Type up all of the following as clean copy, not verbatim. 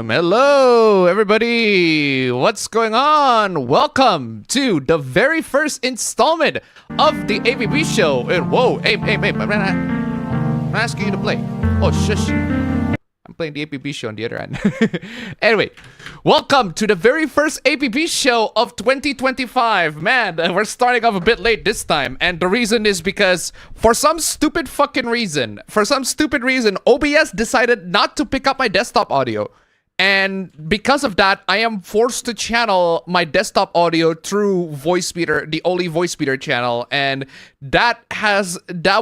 Hello, everybody. What's going on? Welcome to the very first installment of the APB show. And whoa, hey, I'm asking you to play. Oh, shush. I'm playing the APB show on the other end. Anyway, welcome to the very first APB show of 2025. Man, we're starting off a bit late this time. And the reason is because for some stupid reason, OBS decided not to pick up my desktop audio. And because of that, I am forced to channel my desktop audio through VoiceMeter, the only VoiceMeter channel, and that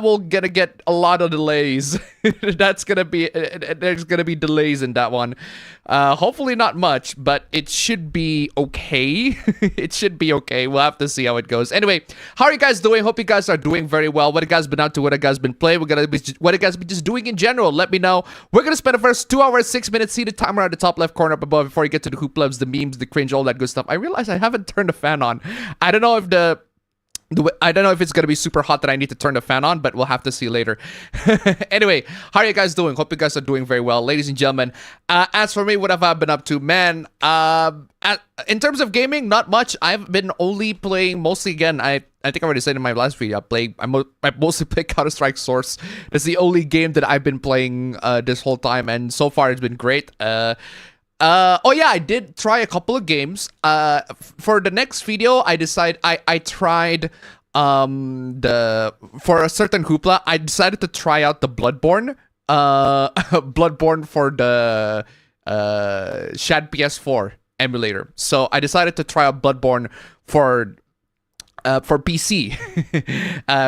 will gonna get a lot of delays. There's gonna be delays in that one. Hopefully not much, but it should be okay. It should be okay. We'll have to see how it goes. Anyway, how are you guys doing? Hope you guys are doing very well. What you guys been up to? What you guys been playing? What you guys been just doing in general? Let me know. We're gonna spend the first 2 hours 6 minutes. See the timer at the top left corner up above before you get to the hooploves, the memes, the cringe, all that good stuff. I realize I haven't turned the fan on. I don't know if it's gonna be super hot that I need to turn the fan on, but we'll have to see later. Anyway, how are you guys doing? Hope you guys are doing very well, ladies and gentlemen. As for me, what have I been up to, man? In terms of gaming, not much. I've been only playing mostly again. I think I already said in my last video. I mostly play Counter-Strike Source. That's the only game that I've been playing this whole time, and so far it's been great. Oh yeah, I did try a couple of games. For the next video, I tried for a certain hoopla, I decided to try out the Bloodborne. Bloodborne for the Shad PS4 emulator. So I decided to try out Bloodborne for PC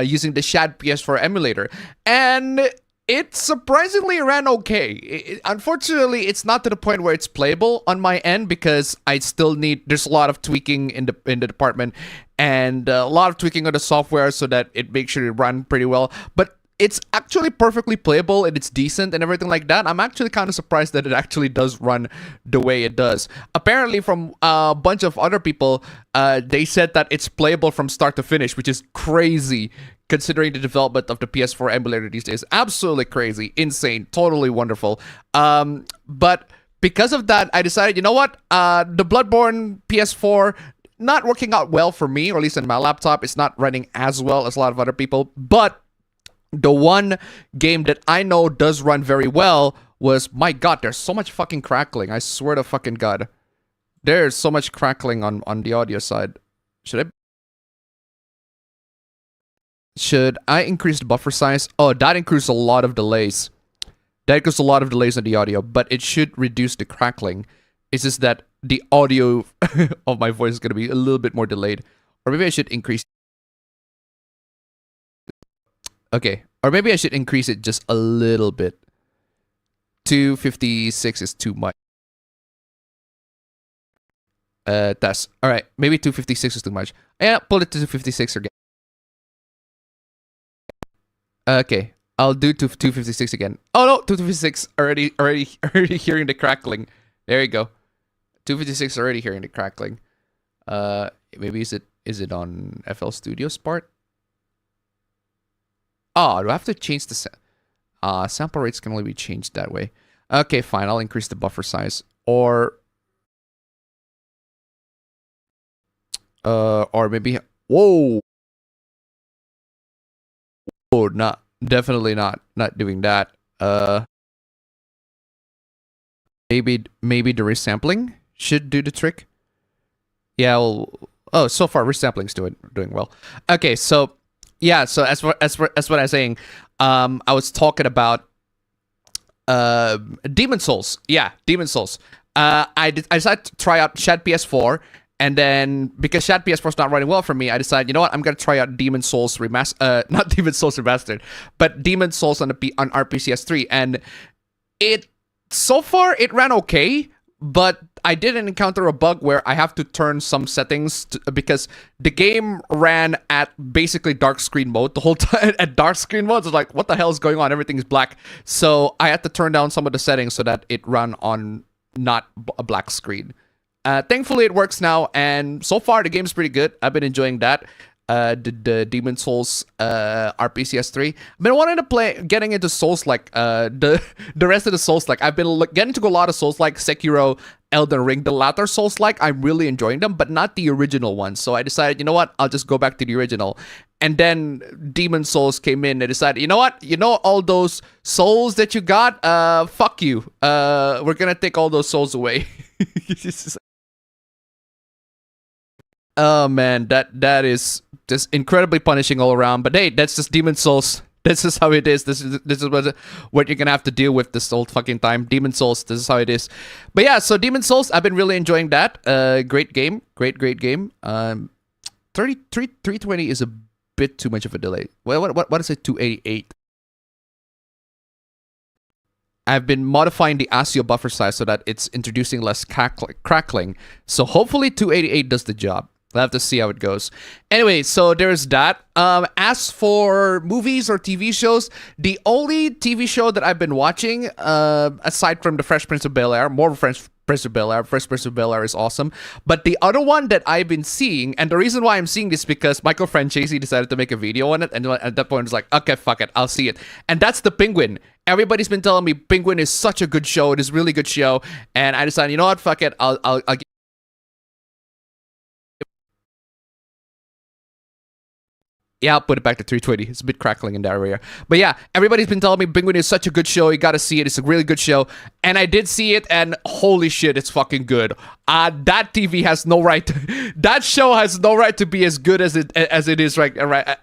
using the Shad PS4 emulator, and it surprisingly ran okay. Unfortunately, it's not to the point where it's playable on my end because there's a lot of tweaking in the department and a lot of tweaking of the software so that it makes sure it run pretty well. But it's actually perfectly playable and it's decent and everything like that. I'm actually kind of surprised that it actually does run the way it does. Apparently, from a bunch of other people, they said that it's playable from start to finish, which is crazy considering the development of the PS4 emulator these days. Absolutely crazy, insane, totally wonderful. But because of that, I decided, you know what? The Bloodborne PS4 not working out well for me, or at least in my laptop. It's not running as well as a lot of other people, but the one game that I know does run very well was, my god, there's so much fucking crackling. I swear to fucking god. There's so much crackling on the audio side. Should I increase the buffer size? Oh, that increases a lot of delays. That increases a lot of delays on the audio, but it should reduce the crackling. It's just that the audio of my voice is going to be a little bit more delayed. Or maybe I should increase... Okay, or maybe I should increase it just a little bit. 256 is too much. Test. Alright, maybe 256 is too much. Yeah, pull it to 256 again. Okay, I'll do 256 again. Oh no, 256 already hearing the crackling. There you go. 256 already hearing the crackling. Maybe is it on FL Studio's part? Oh, do I have to change the sample rates can only be changed that way. Okay, fine. I'll increase the buffer size, or maybe whoa, definitely not doing that. Maybe the resampling should do the trick. Yeah. Well, oh, so far resampling's doing well. Okay, so. Yeah, so as what I was saying, I was talking about Demon Souls. Yeah, Demon Souls. I decided to try out Shad PS4, and then because Shad PS4 is not running well for me, I decided, you know what, I'm gonna try out Demon Souls not Demon Souls Remastered, but Demon Souls on RPCS3, and so far it ran okay. But I didn't encounter a bug where I have to turn some settings because the game ran at basically dark screen mode the whole time. At dark screen mode, it's like, what the hell is going on? Everything's black. So I had to turn down some of the settings so that it ran on not a black screen. Thankfully, it works now, and so far the game's pretty good. I've been enjoying that. the Demon Souls RPCS 3. I've been wanting to getting into Souls like the rest of the Souls like. I've been getting to a lot of Souls like Sekiro, Elden Ring. The latter Souls like I'm really enjoying them, but not the original ones. So I decided, you know what, I'll just go back to the original. And then Demon Souls came in and decided, you know what, all those souls that you got, fuck you. We're gonna take all those souls away. Oh man, that is just incredibly punishing all around. But hey, that's just Demon Souls. This is how it is. This is what you're gonna have to deal with this whole fucking time. Demon Souls. This is how it is. But yeah, so Demon Souls, I've been really enjoying that. Great game. Great game. 320 is a bit too much of a delay. What is it? 288. I've been modifying the ASIO buffer size so that it's introducing less crackling. So hopefully 288 does the job. We'll have to see how it goes. Anyway, so there's that. As for movies or TV shows, the only TV show that I've been watching, aside from The Fresh Prince of Bel-Air, more Fresh Prince of Bel-Air. Fresh Prince of Bel-Air is awesome. But the other one that I've been seeing, and the reason why I'm seeing this is because Michael Francesi decided to make a video on it, and at that point it's like, okay, fuck it, I'll see it. And that's The Penguin. Everybody's been telling me Penguin is such a good show. It is a really good show. And I decided, you know what, fuck it, I'll yeah, I'll put it back to 320. It's a bit crackling in that area. But yeah, everybody's been telling me Penguin is such a good show. You gotta see it. It's a really good show. And I did see it, and holy shit, it's fucking good. That TV has no right that show has no right to be as good as it is right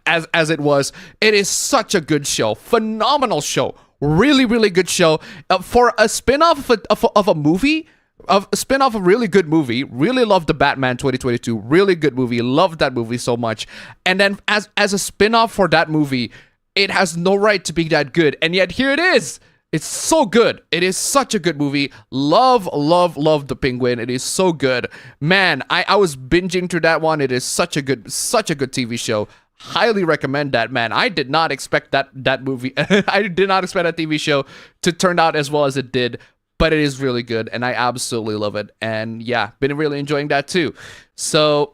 as it was. It is such a good show. Phenomenal show. Really, really good show. For a spin-off of a movie, a spin-off of a really good movie. Really loved the Batman 2022. Really good movie. Loved that movie so much. And then as a spin-off for that movie, it has no right to be that good. And yet here it is. It's so good. It is such a good movie. Love The Penguin. It is so good. Man, I was binging through that one. It is such a good TV show. Highly recommend that, man. I did not expect that movie. I did not expect that TV show to turn out as well as it did. But it is really good, and I absolutely love it. And yeah, been really enjoying that too. So,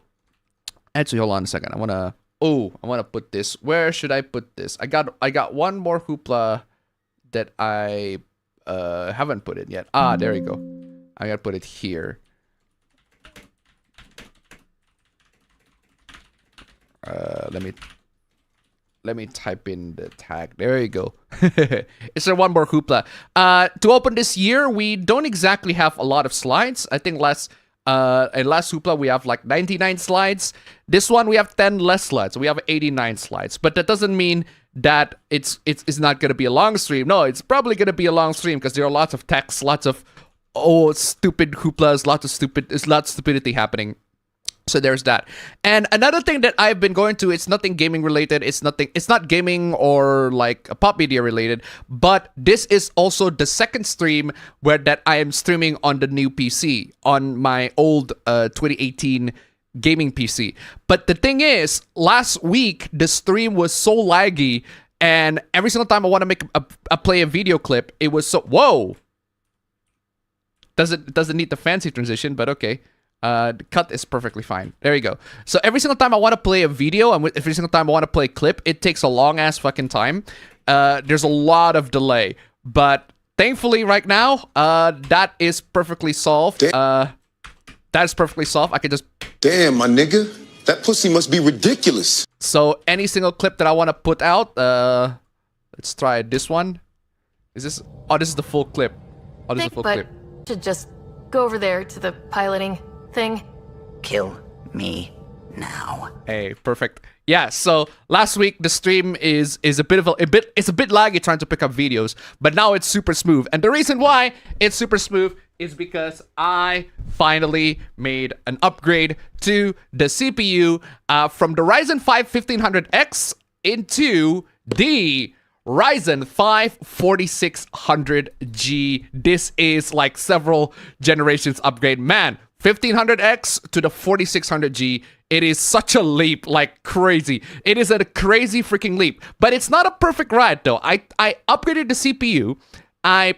actually, hold on a second. I wanna put this. Where should I put this? I got one more hoopla that I haven't put in yet. Ah, there you go. I gotta put it here. Let me type in the tag. There you go. Is there one more hoopla? To open this year, we don't exactly have a lot of slides. I think last hoopla we have like 99 slides. This one we have 10 less slides. So we have 89 slides. But that doesn't mean that it's not gonna be a long stream. No, it's probably gonna be a long stream because there are lots of text, lots of stupid hooplas, lots of stupidity happening. So there's that. And another thing that I've been going to, it's nothing gaming related. It's not gaming or like a pop media related, but this is also the second stream that I am streaming on the new PC, on my old 2018 gaming PC. But the thing is, last week, the stream was so laggy, and every single time I want to make play a video clip, it was so, whoa. Doesn't need the fancy transition, but okay. The cut is perfectly fine. There you go. So every single time I want to play a video, and every single time I want to play a clip, it takes a long ass fucking time. There's a lot of delay, but thankfully right now, that is perfectly solved. That is perfectly solved. I can just. Damn, my nigga, that pussy must be ridiculous. So any single clip that I want to put out, let's try this one. Is this? Oh, this is the full clip. Oh, this is the full clip. Should just go over there to the piloting thing. Kill me now. Hey, perfect. Yeah, so last week the stream is a bit laggy trying to pick up videos, but now it's super smooth. And the reason why it's super smooth is because I finally made an upgrade to the CPU from the Ryzen 5 1500X into the Ryzen 5 4600G. This is like several generations upgrade. Man, 1500X to the 4600G. It is such a leap, like crazy. It is a crazy freaking leap. But it's not a perfect ride though. I upgraded the CPU. I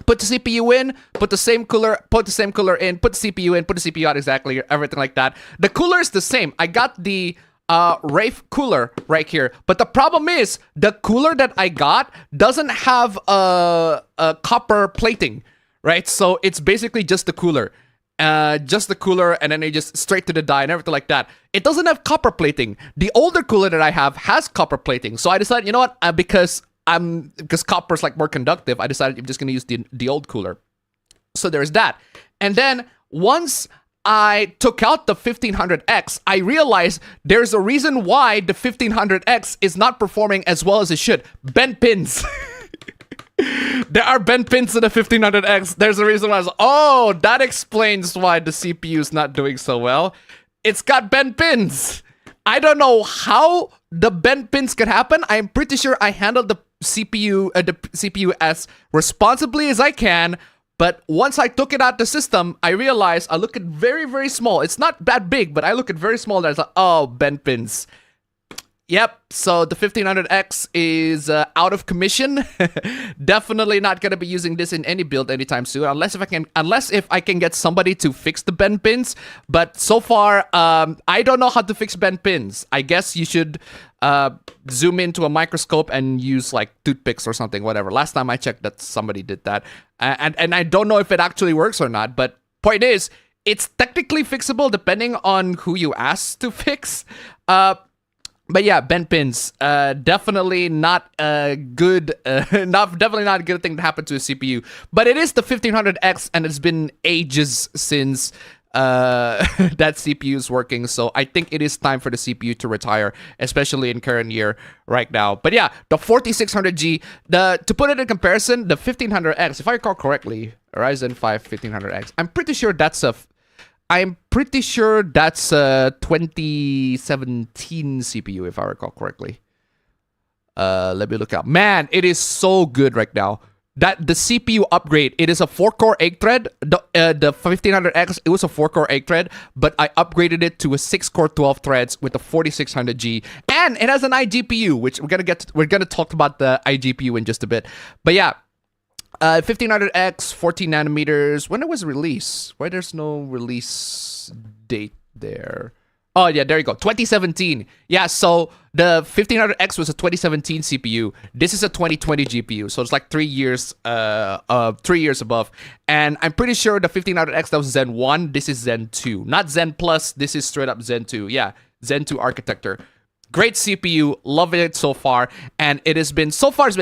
put the CPU in, put the same cooler in, put the CPU in, put the CPU out, exactly, everything like that. The cooler is the same. I got the Wraith cooler right here. But the problem is the cooler that I got doesn't have a copper plating, right? So it's basically just the cooler. Just the cooler, and then you just straight to the die and everything like that. It doesn't have copper plating. The older cooler that I have has copper plating. So I decided, you know what? Because copper's like more conductive, I decided I'm just gonna use the old cooler. So there's that. And then once I took out the 1500X, I realized there's a reason why the 1500X is not performing as well as it should. Bent pins. There are bent pins in the 1500X. There's a reason why I was, oh, that explains why the CPU is not doing so well. It's got bent pins. I don't know how the bent pins could happen. I'm pretty sure I handled the CPU as responsibly as I can. But once I took it out the system, I realized I look at very, very small. It's not that big, but I look at very small. There's like, oh, bent pins. Yep, so the 1500X is out of commission. Definitely not gonna be using this in any build anytime soon, unless if I can get somebody to fix the bent pins. But so far, I don't know how to fix bent pins. I guess you should zoom into a microscope and use like toothpicks or something, whatever. Last time I checked, that somebody did that, and I don't know if it actually works or not. But point is, it's technically fixable depending on who you ask to fix. But yeah, bent pins, definitely not a good, definitely not a good thing to happen to a CPU. But it is the 1500X, and it's been ages since that CPU is working. So I think it is time for the CPU to retire, especially in current year right now. But yeah, the 4600G, to put it in comparison, the 1500X, if I recall correctly, Ryzen 5 1500X, I'm pretty sure that's a 2017 CPU, if I recall correctly. Let me look up. Man, it is so good right now. That the CPU upgrade, it is a 4-core 8-thread. The 1500X, it was a 4-core 8-thread, but I upgraded it to a 6-core 12 threads with the 4600G, and it has an iGPU, which we're gonna talk about the iGPU in just a bit. But yeah. 1500X, 14 nanometers. When it was released? Why there's no release date there? Oh yeah, there you go. 2017. Yeah, so the 1500X was a 2017 CPU. This is a 2020 GPU, so it's like 3 years, 3 years above. And I'm pretty sure the 1500X, that was Zen 1. This is Zen 2, not Zen Plus. This is straight up Zen 2. Yeah, Zen 2 architecture. Great CPU, loving it so far, and it's been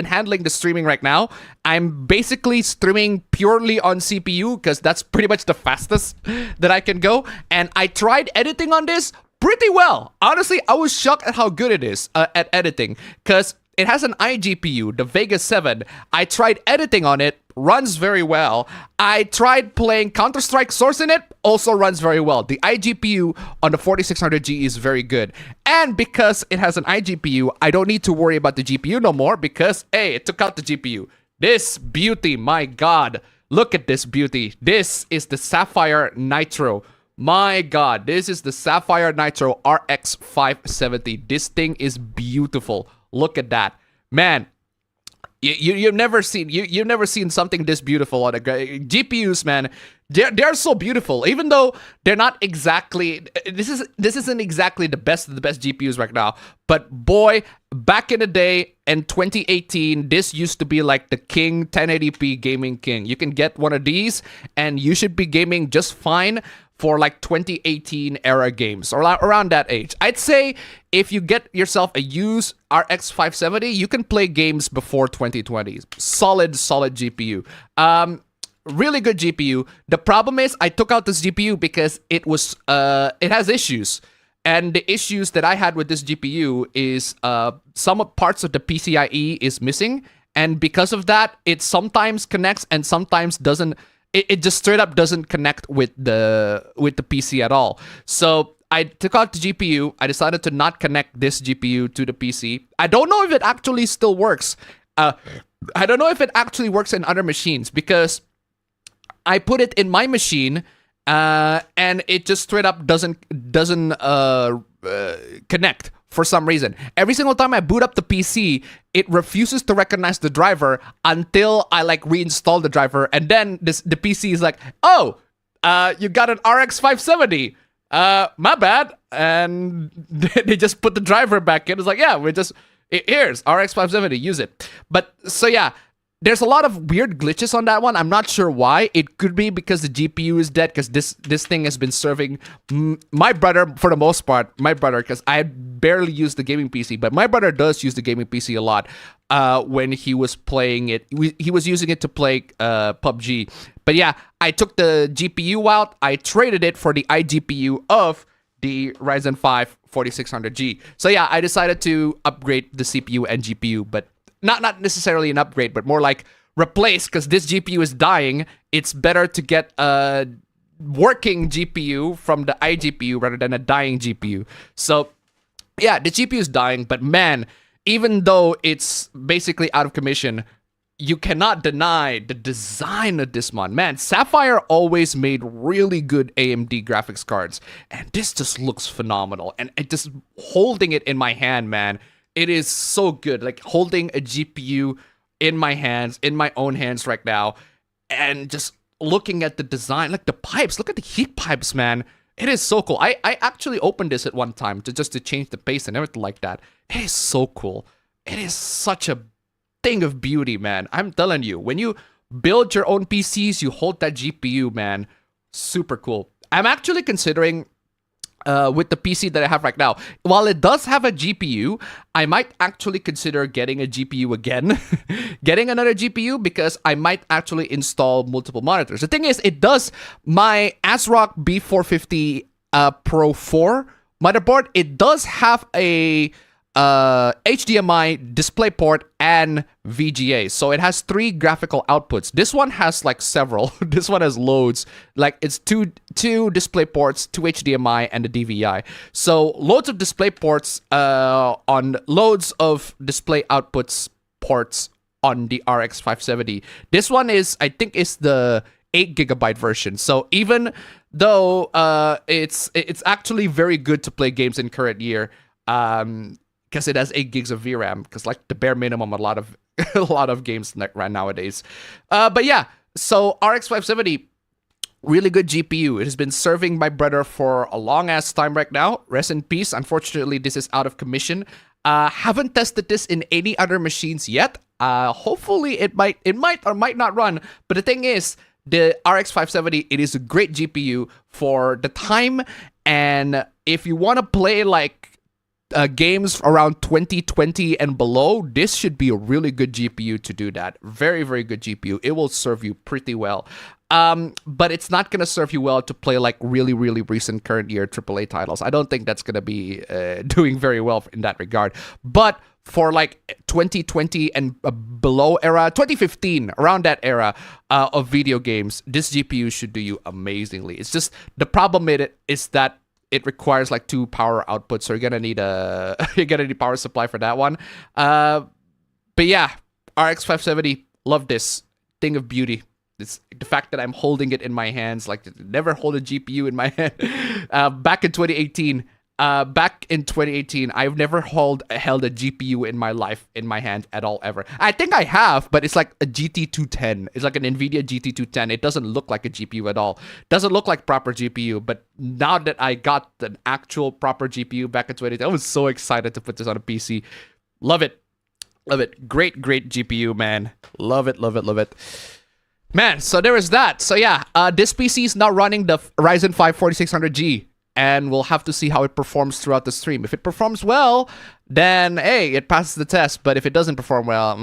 handling the streaming right now. I'm basically streaming purely on CPU because that's pretty much the fastest that I can go, and I tried editing on this pretty well. Honestly, I was shocked at how good it is at editing, because it has an iGPU, the Vega 7. I tried editing on it, runs very well. I tried playing Counter-Strike Source in it, also runs very well. The iGPU on the 4600G is very good. And because it has an iGPU, I don't need to worry about the GPU no more because, hey, it took out the GPU. This beauty, my God. Look at this beauty. This is the Sapphire Nitro. My God, this is the Sapphire Nitro RX 570. This thing is beautiful. Look at that. Man, you've never seen something this beautiful on a GPUs, man. They're so beautiful, even though they're not exactly. This isn't exactly the best of the best GPUs right now. But boy, back in the day in 2018, this used to be like the king 1080p gaming king. You can get one of these, and you should be gaming just fine for like 2018 era games or around that age. I'd say if you get yourself a used RX 570, you can play games before 2020. Solid GPU. Really good GPU. The problem is I took out this GPU because it has issues. And the issues that I had with this GPU is some parts of the PCIe is missing. And because of that, it sometimes connects and sometimes doesn't. It just straight up doesn't connect with the PC at all. So I took out the GPU. I decided to not connect this GPU to the PC. I don't know if it actually still works. I don't know if it actually works in other machines because I put it in my machine and it just straight up doesn't connect for some reason. Every single time I boot up the PC, it refuses to recognize the driver until I like reinstall the driver, and then the PC is like, oh, you got an RX 570. my bad. And they just put the driver back in. It's like, yeah, here's RX 570, use it. But so yeah, there's a lot of weird glitches on that one. I'm not sure why. It could be because the GPU is dead, because this thing has been serving my brother, for the most part, because I barely use the gaming PC, but my brother does use the gaming PC a lot when he was playing it. He was using it to play PUBG. But yeah, I took the GPU out. I traded it for the iGPU of the Ryzen 5 4600G. So yeah, I decided to upgrade the CPU and GPU, but not necessarily an upgrade, but more like replace, because this GPU is dying. It's better to get a working GPU from the iGPU rather than a dying GPU. So yeah, the GPU is dying, but man, even though it's basically out of commission, you cannot deny the design of this one. Man, Sapphire always made really good AMD graphics cards, and this just looks phenomenal. And it just holding it in my hand, man, it is so good. Like holding a GPU in my hands, in my own hands right now, and just looking at the design, like the pipes, look at the heat pipes, man. It is so cool. I actually opened this at one time just to change the paste and everything like that. It is so cool. It is such a thing of beauty, man. I'm telling you, when you build your own PCs, you hold that GPU, man. Super cool. I'm actually considering with the PC that I have right now, while it does have a GPU, I might actually consider getting a GPU again, getting another GPU, because I might actually install multiple monitors. The thing is, it does, my ASRock B450 Pro 4 motherboard, it does have a HDMI DisplayPort and VGA, so it has 3 graphical outputs. This one has like several. This one has loads. Like it's two DisplayPorts, 2 HDMI, and a DVI. So loads of DisplayPorts on loads of display outputs ports on the RX 570. This one is, I think, is the 8GB version. So even though it's actually very good to play games in current year, because it has 8 gigs of VRAM, because like the bare minimum, a lot of games right nowadays. But yeah, so RX 570, really good GPU. It has been serving my brother for a long ass time right now. Rest in peace. Unfortunately, this is out of commission. Haven't tested this in any other machines yet. Hopefully it might or might not run. But the thing is, the RX 570, it is a great GPU for the time, and if you want to play like games around 2020 and below, this should be a really good GPU to do that. Very, very good GPU. It will serve you pretty well. But it's not going to serve you well to play like really, really recent current year AAA titles. I don't think that's going to be doing very well in that regard. But for like 2020 and below era, 2015, around that era of video games, this GPU should do you amazingly. It's just the problem with it is that it requires like 2 power outputs, so you're gonna need a power supply for that one. But yeah, RX 570, love this thing of beauty. It's the fact that I'm holding it in my hands, like never hold a GPU in my hand. Back in 2018, I've never held a GPU in my life in my hand at all, ever. I think I have, but it's like a GT210. It's like an NVIDIA GT210. It doesn't look like a GPU at all. Doesn't look like proper GPU, but now that I got an actual proper GPU back in 2018, I was so excited to put this on a PC. Love it. Love it. Great GPU, man. Love it. Man, so there is that. So yeah, this PC is now running the Ryzen 5 4600G. And we'll have to see how it performs throughout the stream. If it performs well, then hey, it passes the test. But if it doesn't perform well,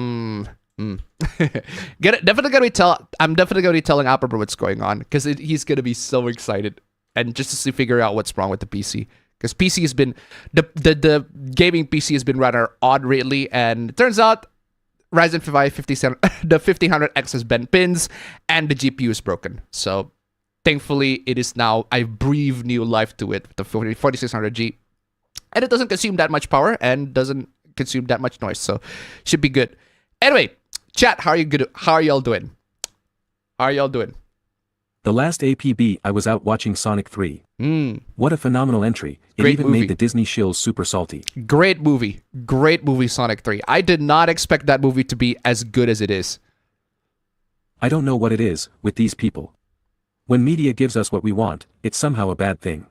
definitely gonna be I'm definitely gonna be telling Appaber what's going on, because he's gonna be so excited, and just to figure out what's wrong with the PC. Because PC has been the gaming PC has been rather odd lately, and it turns out Ryzen 5 the 1500X has bent pins, and the GPU is broken. So thankfully, it is now, I breathe new life to it with the 4600G. And it doesn't consume that much power and doesn't consume that much noise. So, should be good. Anyway, chat, how are y'all doing? How are y'all doing? The last APB, I was out watching Sonic 3. What a phenomenal entry. It Great even movie. made the Disney shills super salty. Great movie, Sonic 3. I did not expect that movie to be as good as it is. I don't know what it is with these people. When media gives us what we want, it's somehow a bad thing.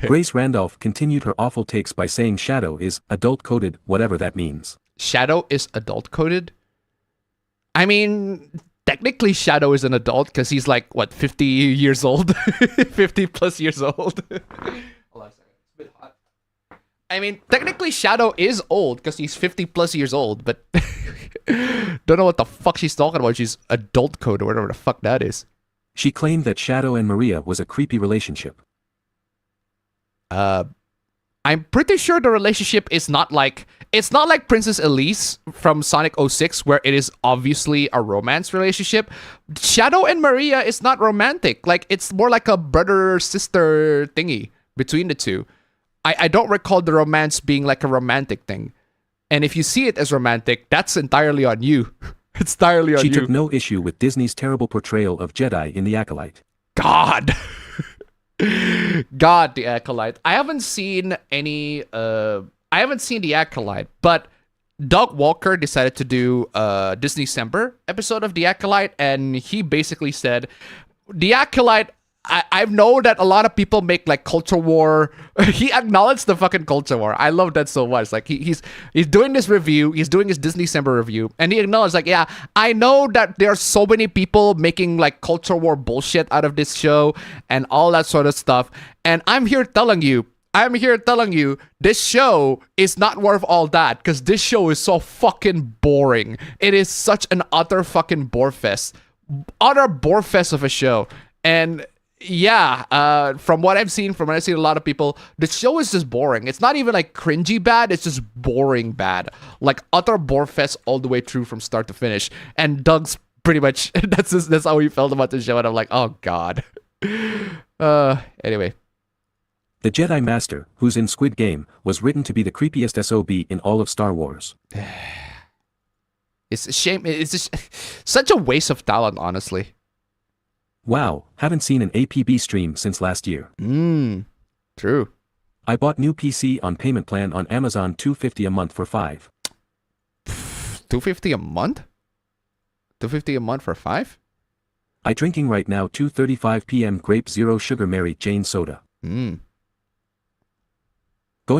Grace Randolph continued her awful takes by saying Shadow is adult-coded, whatever that means. Shadow is adult-coded? I mean, technically Shadow is an adult because he's like, what, 50 years old? 50 plus years old. Hold on a second. It's a bit hot. I mean, technically Shadow is old because he's 50 plus years old, but don't know what the fuck she's talking about. She's adult code or whatever the fuck that is. She claimed that Shadow and Maria was a creepy relationship. I'm pretty sure the relationship is not like, it's not like Princess Elise from Sonic 06 where it is obviously a romance relationship. Shadow and Maria is not romantic. Like, it's more like a brother-sister thingy between the two. I don't recall the romance being like a romantic thing. And if you see it as romantic, that's entirely on you. It's entirely on you. She took no issue with Disney's terrible portrayal of Jedi in The Acolyte. God. God, The Acolyte. I haven't seen any, I haven't seen The Acolyte, but Doug Walker decided to do a Disney December episode of The Acolyte, and he basically said, The Acolyte, I know that a lot of people make like culture war. He acknowledged the fucking culture war. I love that so much. Like he's doing this review. He's doing his Disney December review, and he acknowledged like, yeah, I know that there are so many people making like culture war bullshit out of this show and all that sort of stuff. And I'm here telling you, this show is not worth all that because this show is so fucking boring. It is such an utter fucking bore fest of a show. And yeah, from what I've seen, a lot of people, the show is just boring. It's not even like cringy bad, it's just boring bad. Like utter bore fest all the way through from start to finish. And Doug's pretty much, that's how he felt about the show, and I'm like, oh god. Anyway. The Jedi Master, who's in Squid Game, was written to be the creepiest SOB in all of Star Wars. It's a shame, it's just such a waste of talent, honestly. Wow, haven't seen an APB stream since last year. True. I bought new PC on payment plan on Amazon, $250 a month for 5. $250 a month? $250 a month for 5? I drinking right now 2:35 p.m. grape zero sugar Mary Jane soda. Going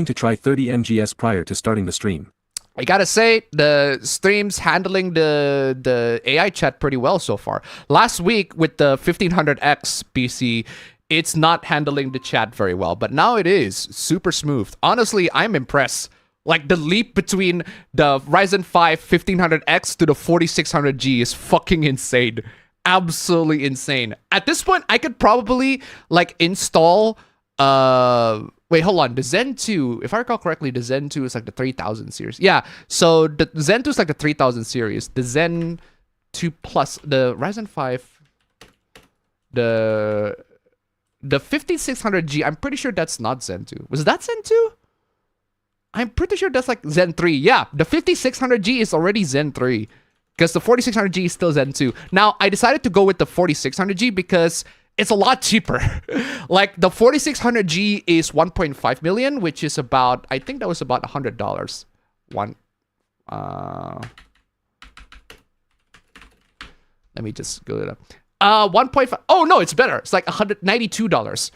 to try 30 mgs prior to starting the stream. I gotta say, the stream's handling the AI chat pretty well so far. Last week with the 1500X PC, it's not handling the chat very well, but now it is super smooth. Honestly, I'm impressed. Like the leap between the Ryzen 5 1500X to the 4600G is fucking insane. Absolutely insane. At this point, I could probably like install wait, hold on. The Zen 2, if I recall correctly, the Zen 2 is like the 3000 series. Yeah, so the Zen 2 is like the 3000 series. The Zen 2 Plus, the Ryzen 5, the 5600G, I'm pretty sure that's not Zen 2. Was that Zen 2? I'm pretty sure that's like Zen 3. Yeah, the 5600G is already Zen 3. Because the 4600G is still Zen 2. Now, I decided to go with the 4600G because it's a lot cheaper. Like the 4600G is 1.5 million, which is about, I think that was about $100. Let me just go it up. 1.5. Oh no, it's better. It's like $192.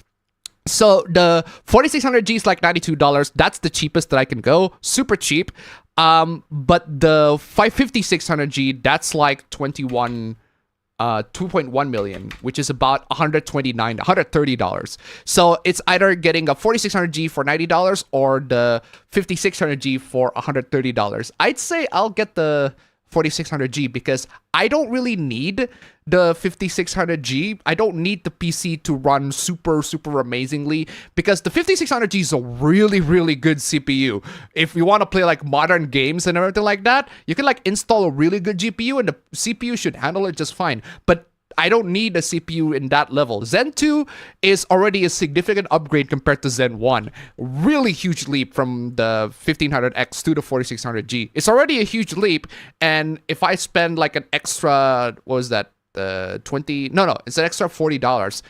So the 4600G is like $92. That's the cheapest that I can go. Super cheap. But the 5600G, that's like 2.1 million, which is about $130. So it's either getting a 4600G for $90 or the 5600G for $130. I'd say I'll get the 4600G because I don't really need the 5600G. I don't need the PC to run super amazingly because the 5600G is a really good CPU. If you want to play like modern games and everything like that, you can like install a really good GPU and the CPU should handle it just fine. But I don't need a CPU in that level. Zen 2 is already a significant upgrade compared to Zen 1. Really huge leap from the 1500X to the 4600G. It's already a huge leap, and if I spend like an extra, what was that, it's an extra $40.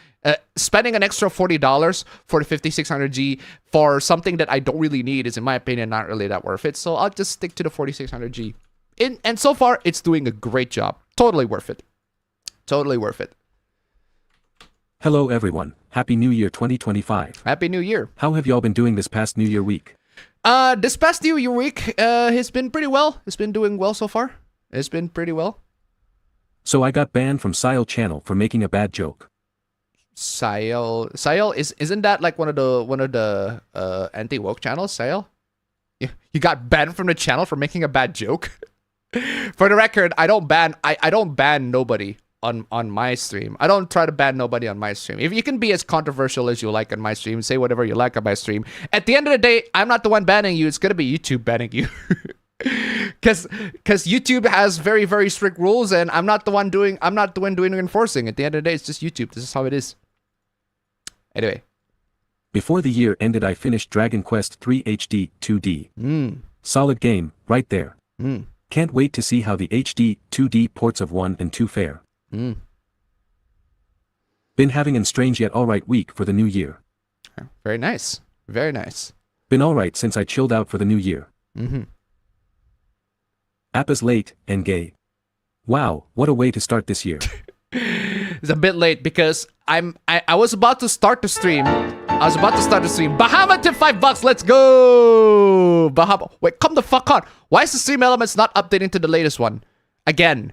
Spending an extra $40 for the 5600G for something that I don't really need is, in my opinion, not really that worth it. So I'll just stick to the 4600G. And so far, it's doing a great job. Totally worth it. Totally worth it. Hello everyone, Happy New Year 2025. Happy New Year. How have y'all been doing this past New Year week? This past New Year week has been pretty well. It's been doing well so far. It's been pretty well. So I got banned from Sile channel for making a bad joke. Sile isn't that like one of the anti-woke channels, Sile? You got banned from the channel for making a bad joke? For the record, I don't ban nobody on my stream. I don't try to ban nobody on my stream. If you can be as controversial as you like on my stream, say whatever you like on my stream. At the end of the day, I'm not the one banning you. It's gonna be YouTube banning you. Cause YouTube has very, very strict rules, and I'm not the one doing enforcing. At the end of the day, it's just YouTube. This is how it is. Anyway. Before the year ended, I finished Dragon Quest 3 HD 2D. Solid game, right there. Can't wait to see how the HD 2D ports of 1 and 2 fare. Been having an strange yet alright week for the new year. Very nice. Very nice. Been alright since I chilled out for the new year. App is late and gay. Wow, what a way to start this year. It's a bit late because I was about to start the stream. Bahama tip $5. Let's go. Bahama. Wait, come the fuck on. Why is the stream elements not updating to the latest one? Again.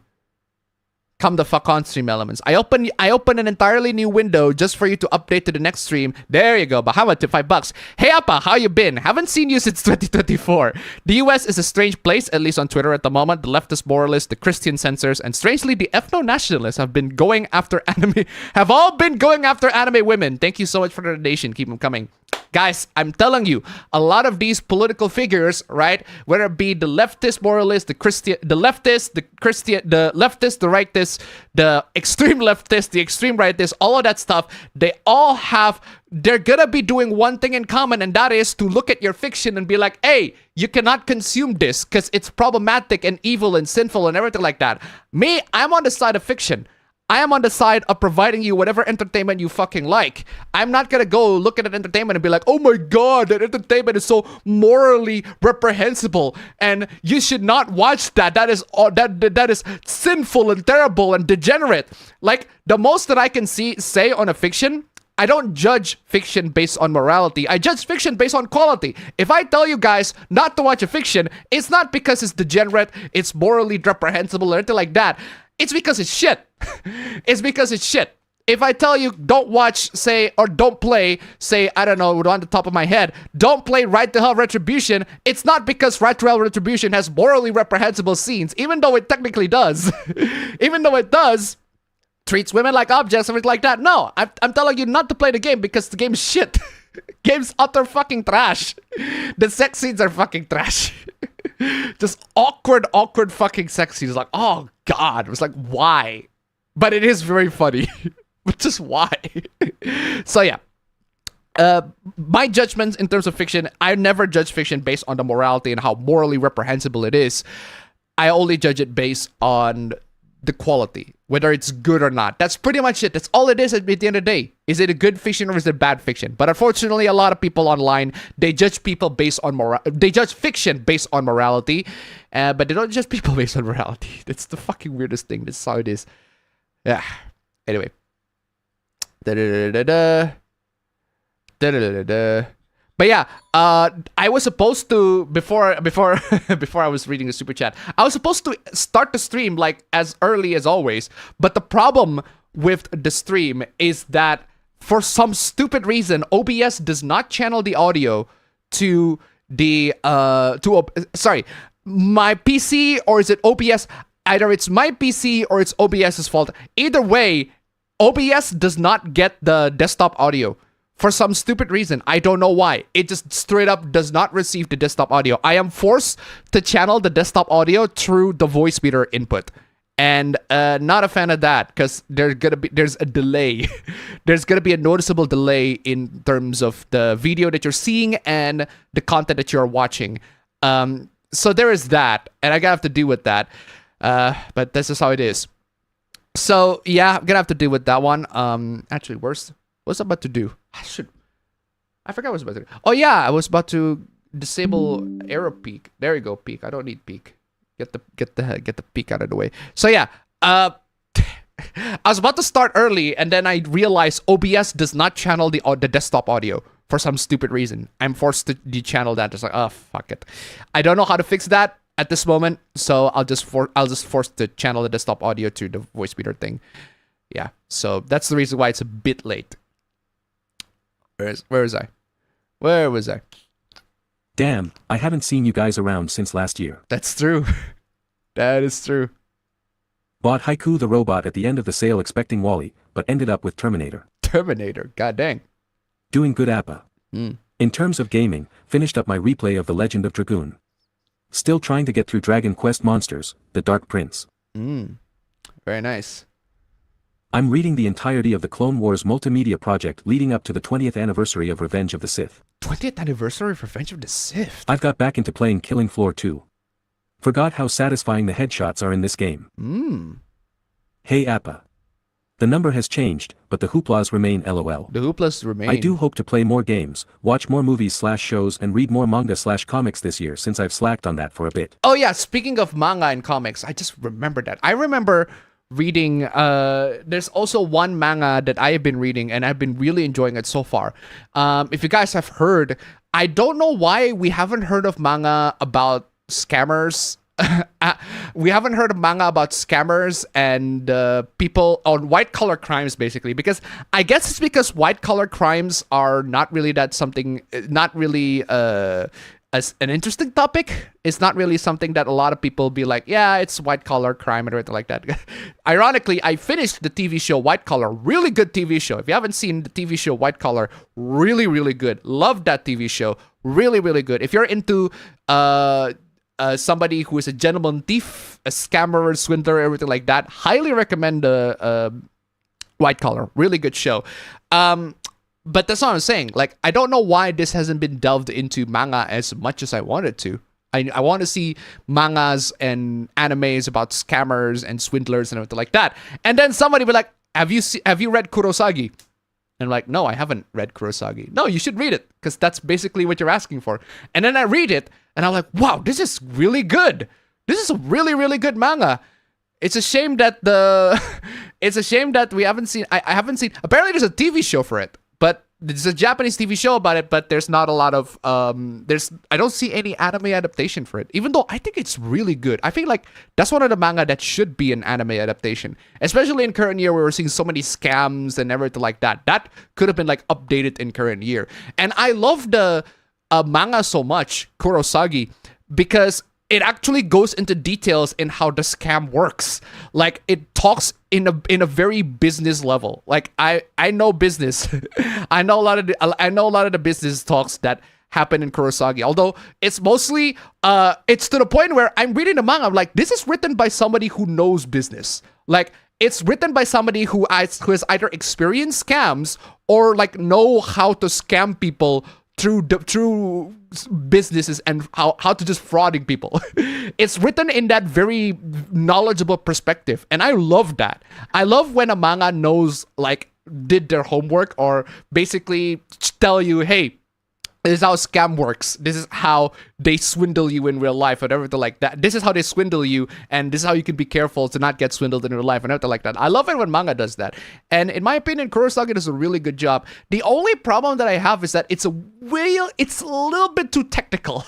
Come the fuck on, stream elements. I open an entirely new window just for you to update to the next stream. There you go. Bahama tip $5. Hey Appa, how you been? Haven't seen you since 2024. The US is a strange place, at least on Twitter at the moment. The leftist moralists, the Christian censors, and strangely the ethno-nationalists have all been going after anime women. Thank you so much for the donation. Keep them coming. Guys, I'm telling you, a lot of these political figures, right, whether it be the leftist moralists, the Christian, the leftist, the Christian, the leftist, the rightist, the extreme leftist, the extreme rightist, all of that stuff, they're gonna be doing one thing in common, and that is to look at your fiction and be like, hey, you cannot consume this because it's problematic and evil and sinful and everything like that. Me, I'm on the side of fiction. I am on the side of providing you whatever entertainment you fucking like. I'm not gonna go look at an entertainment and be like, oh my god, that entertainment is so morally reprehensible and you should not watch that. That is sinful and terrible and degenerate. Like, the most that I can say on a fiction, I don't judge fiction based on morality. I judge fiction based on quality. If I tell you guys not to watch a fiction, it's not because it's degenerate, it's morally reprehensible or anything like that. It's because it's shit. It's because it's shit. If I tell you don't watch, say, or don't play, say, I don't know, on the top of my head, don't play Right to Hell Retribution, it's not because Right to Hell Retribution has morally reprehensible scenes, even though it technically does. Even though it does, treats women like objects, everything like that. No, I'm telling you not to play the game because the game is shit. Game's utter fucking trash. The sex scenes are fucking trash. Just awkward fucking sex scenes. Like, oh god. It was like, why? But it is very funny. But just why? So yeah. My judgments in terms of fiction, I never judge fiction based on the morality and how morally reprehensible it is. I only judge it based on the quality, whether it's good or not. That's pretty much it. That's all it is at the end of the day. Is it a good fiction or is it bad fiction? But unfortunately, a lot of people online, they judge people based on they judge fiction based on morality, but they don't judge people based on morality. That's the fucking weirdest thing. That's how it is. Yeah. Anyway. But yeah, I was supposed to, before I was reading the super chat, I was supposed to start the stream like as early as always. But the problem with the stream is that for some stupid reason, OBS does not channel the audio to the my PC, or is it OBS? Either it's my PC or it's OBS's fault. Either way, OBS does not get the desktop audio. For some stupid reason, I don't know why. It just straight up does not receive the desktop audio. I am forced to channel the desktop audio through the voice meter input. And not a fan of that, because there's a delay. There's gonna be a noticeable delay in terms of the video that you're seeing and the content that you're watching. So there is that, and I gotta have to deal with that. But this is how it is. So yeah, I'm gonna have to deal with that one. Actually, what's I about to do? I forgot what I was about to do. Oh yeah, I was about to disable arrow peak. There you go, peak. I don't need peak. Get the peak out of the way. So yeah, I was about to start early, and then I realized OBS does not channel the desktop audio for some stupid reason. I'm forced to de-channel that. It's like, oh, fuck it. I don't know how to fix that at this moment, so I'll just force to channel the desktop audio to the voice meter thing. Yeah, so that's the reason why it's a bit late. Where was I? Where was I? Damn, I haven't seen you guys around since last year. That's true. That is true. Bought Haiku the robot at the end of the sale expecting Wally, but ended up with Terminator. Terminator, god dang. Doing good APA. In terms of gaming, finished up my replay of The Legend of Dragoon. Still trying to get through Dragon Quest Monsters, The Dark Prince. Very nice. I'm reading the entirety of the Clone Wars multimedia project leading up to the 20th anniversary of Revenge of the Sith. 20th anniversary of Revenge of the Sith? I've got back into playing Killing Floor 2. Forgot how satisfying the headshots are in this game. Hey APA. The number has changed, but the hooplas remain LOL. The hooplas remain. I do hope to play more games, watch more movies/shows and read more manga/comics this year since I've slacked on that for a bit. Oh yeah, speaking of manga and comics, I just remembered that. I remember reading, there's also one manga that I have been reading and I've been really enjoying it so far. If you guys have heard, I don't know why we haven't heard of manga about scammers. We haven't heard of manga about scammers and people on white collar crimes, basically, because I guess it's because white collar crimes are not really not really as an interesting topic. It's not really something that a lot of people be like, yeah, it's white collar crime or anything like that. Ironically, I finished the TV show White Collar, really good TV show. If you haven't seen the TV show White Collar, really, really good. Loved that TV show. Really, really good. If you're into somebody who is a gentleman thief, a scammer, swindler, everything like that, highly recommend White Collar. Really good show. But that's what I'm saying. Like, I don't know why this hasn't been delved into manga as much as I wanted to. I want to see mangas and animes about scammers and swindlers and everything like that. And then somebody be like, have you read Kurosagi? And I'm like, no, I haven't read Kurosagi. No, you should read it, because that's basically what you're asking for. And then I read it, and I'm like, wow, this is really good. This is a really, really good manga. It's a shame that we haven't seen. I haven't seen. Apparently, there's a TV show for it, but there's a Japanese TV show about it. But there's not a lot of. I don't see any anime adaptation for it. Even though I think it's really good. I feel like that's one of the manga that should be an anime adaptation, especially in current year where we're seeing so many scams and everything like that. That could have been like updated in current year. And I love the manga so much, Kurosagi, because it actually goes into details in how the scam works. Like, it talks in a very business level. Like, I know business. I know a lot of the business talks that happen in Kurosagi. Although it's mostly it's to the point where I'm reading the manga, I'm like, this is written by somebody who knows business. Like, it's written by somebody who has either experienced scams or like know how to scam people through businesses and how to just frauding people. It's written in that very knowledgeable perspective, and I love that. I love when a manga knows, like, did their homework, or basically tell you, hey, this is how scam works. This is how they swindle you in real life, and everything like that. This is how they swindle you, and this is how you can be careful to not get swindled in real life, and everything like that. I love it when manga does that. And in my opinion, Kurosagi does a really good job. The only problem that I have is that it's a little bit too technical.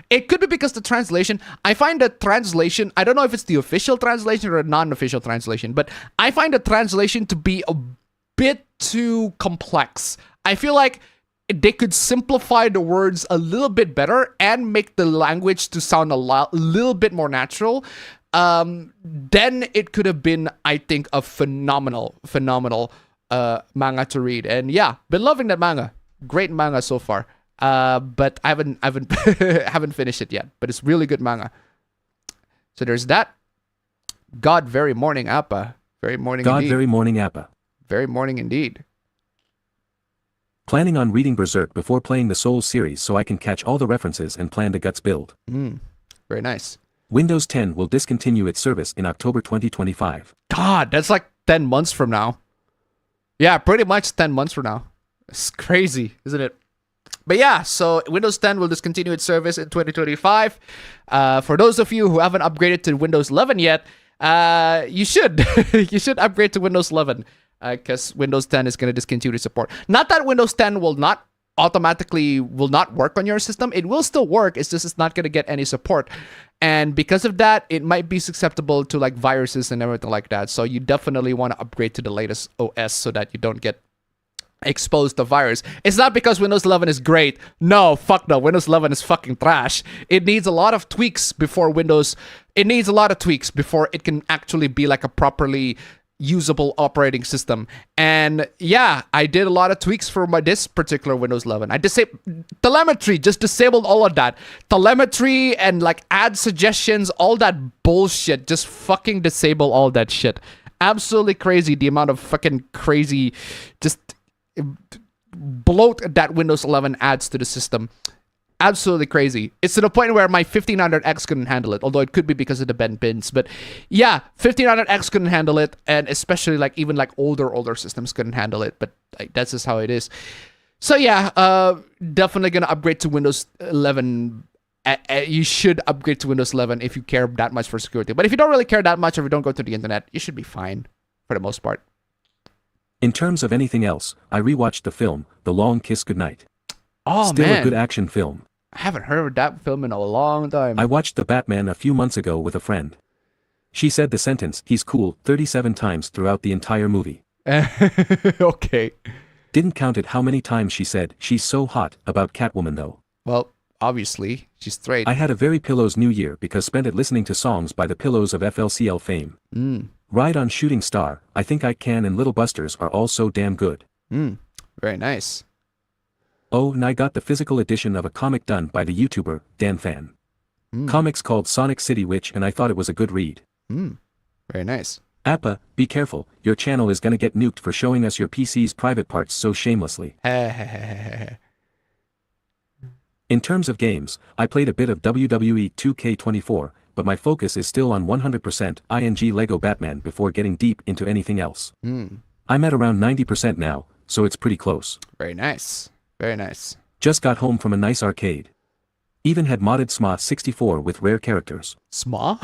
It could be because the translation, I find the translation, I don't know if it's the official translation or a non-official translation, but I find the translation to be a bit too complex. I feel like they could simplify the words a little bit better and make the language to sound a little bit more natural. Then it could have been, I think, a phenomenal manga to read. And yeah, been loving that manga. Great manga so far. But I haven't haven't finished it yet. But it's really good manga. So there's that. God very morning appa. Very morning God indeed. very morning APA. Very morning indeed. Planning on reading Berserk before playing the Souls series so I can catch all the references and plan the guts build. Very nice. Windows 10 will discontinue its service in October 2025. God, that's like 10 months from now. Yeah, pretty much 10 months from now. It's crazy, isn't it? But yeah, so Windows 10 will discontinue its service in 2025. For those of you who haven't upgraded to Windows 11 yet, you should you should upgrade to Windows 11 because Windows 10 is going to discontinue support. Not that Windows 10 will not work on your system. It will still work. It's just it's not going to get any support. And because of that, it might be susceptible to like viruses and everything like that. So you definitely want to upgrade to the latest OS so that you don't get exposed to virus. It's not because Windows 11 is great. No, fuck no. Windows 11 is fucking trash. It needs a lot of tweaks before it can actually be like a properly usable operating system. And yeah, I did a lot of tweaks for this particular Windows 11. I disabled telemetry, just disabled all of that. Telemetry and like ad suggestions, all that bullshit, just fucking disable all that shit. Absolutely crazy the amount of fucking crazy just bloat that Windows 11 adds to the system. Absolutely crazy. It's to the point where my 1500X couldn't handle it, although it could be because of the bent pins. But yeah, 1500X couldn't handle it, and especially like even like older systems couldn't handle it. But like, that's just how it is. So yeah, definitely gonna upgrade to Windows 11. You should upgrade to Windows 11 if you care that much for security. But if you don't really care that much, or if you don't go to the internet, you should be fine for the most part. In terms of anything else, I rewatched the film, The Long Kiss Goodnight. Oh, Still man. a good action film. I haven't heard of that film in a long time. I watched The Batman a few months ago with a friend. She said the sentence, "He's cool," 37 times throughout the entire movie. Okay. Didn't count it how many times she said, "She's so hot," about Catwoman though. Well, obviously, she's straight. I had a very Pillows New Year because spent it listening to songs by the Pillows of FLCL fame. Ride on Shooting Star, I Think I Can, and Little Busters are all so damn good. Very nice. Oh, and I got the physical edition of a comic done by the YouTuber, Dan Fan. Comics called Sonic City Witch, and I thought it was a good read. Very nice. Appa, be careful, your channel is gonna get nuked for showing us your PC's private parts so shamelessly. In terms of games, I played a bit of WWE 2K24, but my focus is still on 100% ING Lego Batman before getting deep into anything else. I'm at around 90% now, so it's pretty close. Very nice. Very nice. Just got home from a nice arcade. Even had modded SMA 64 with rare characters. SMA?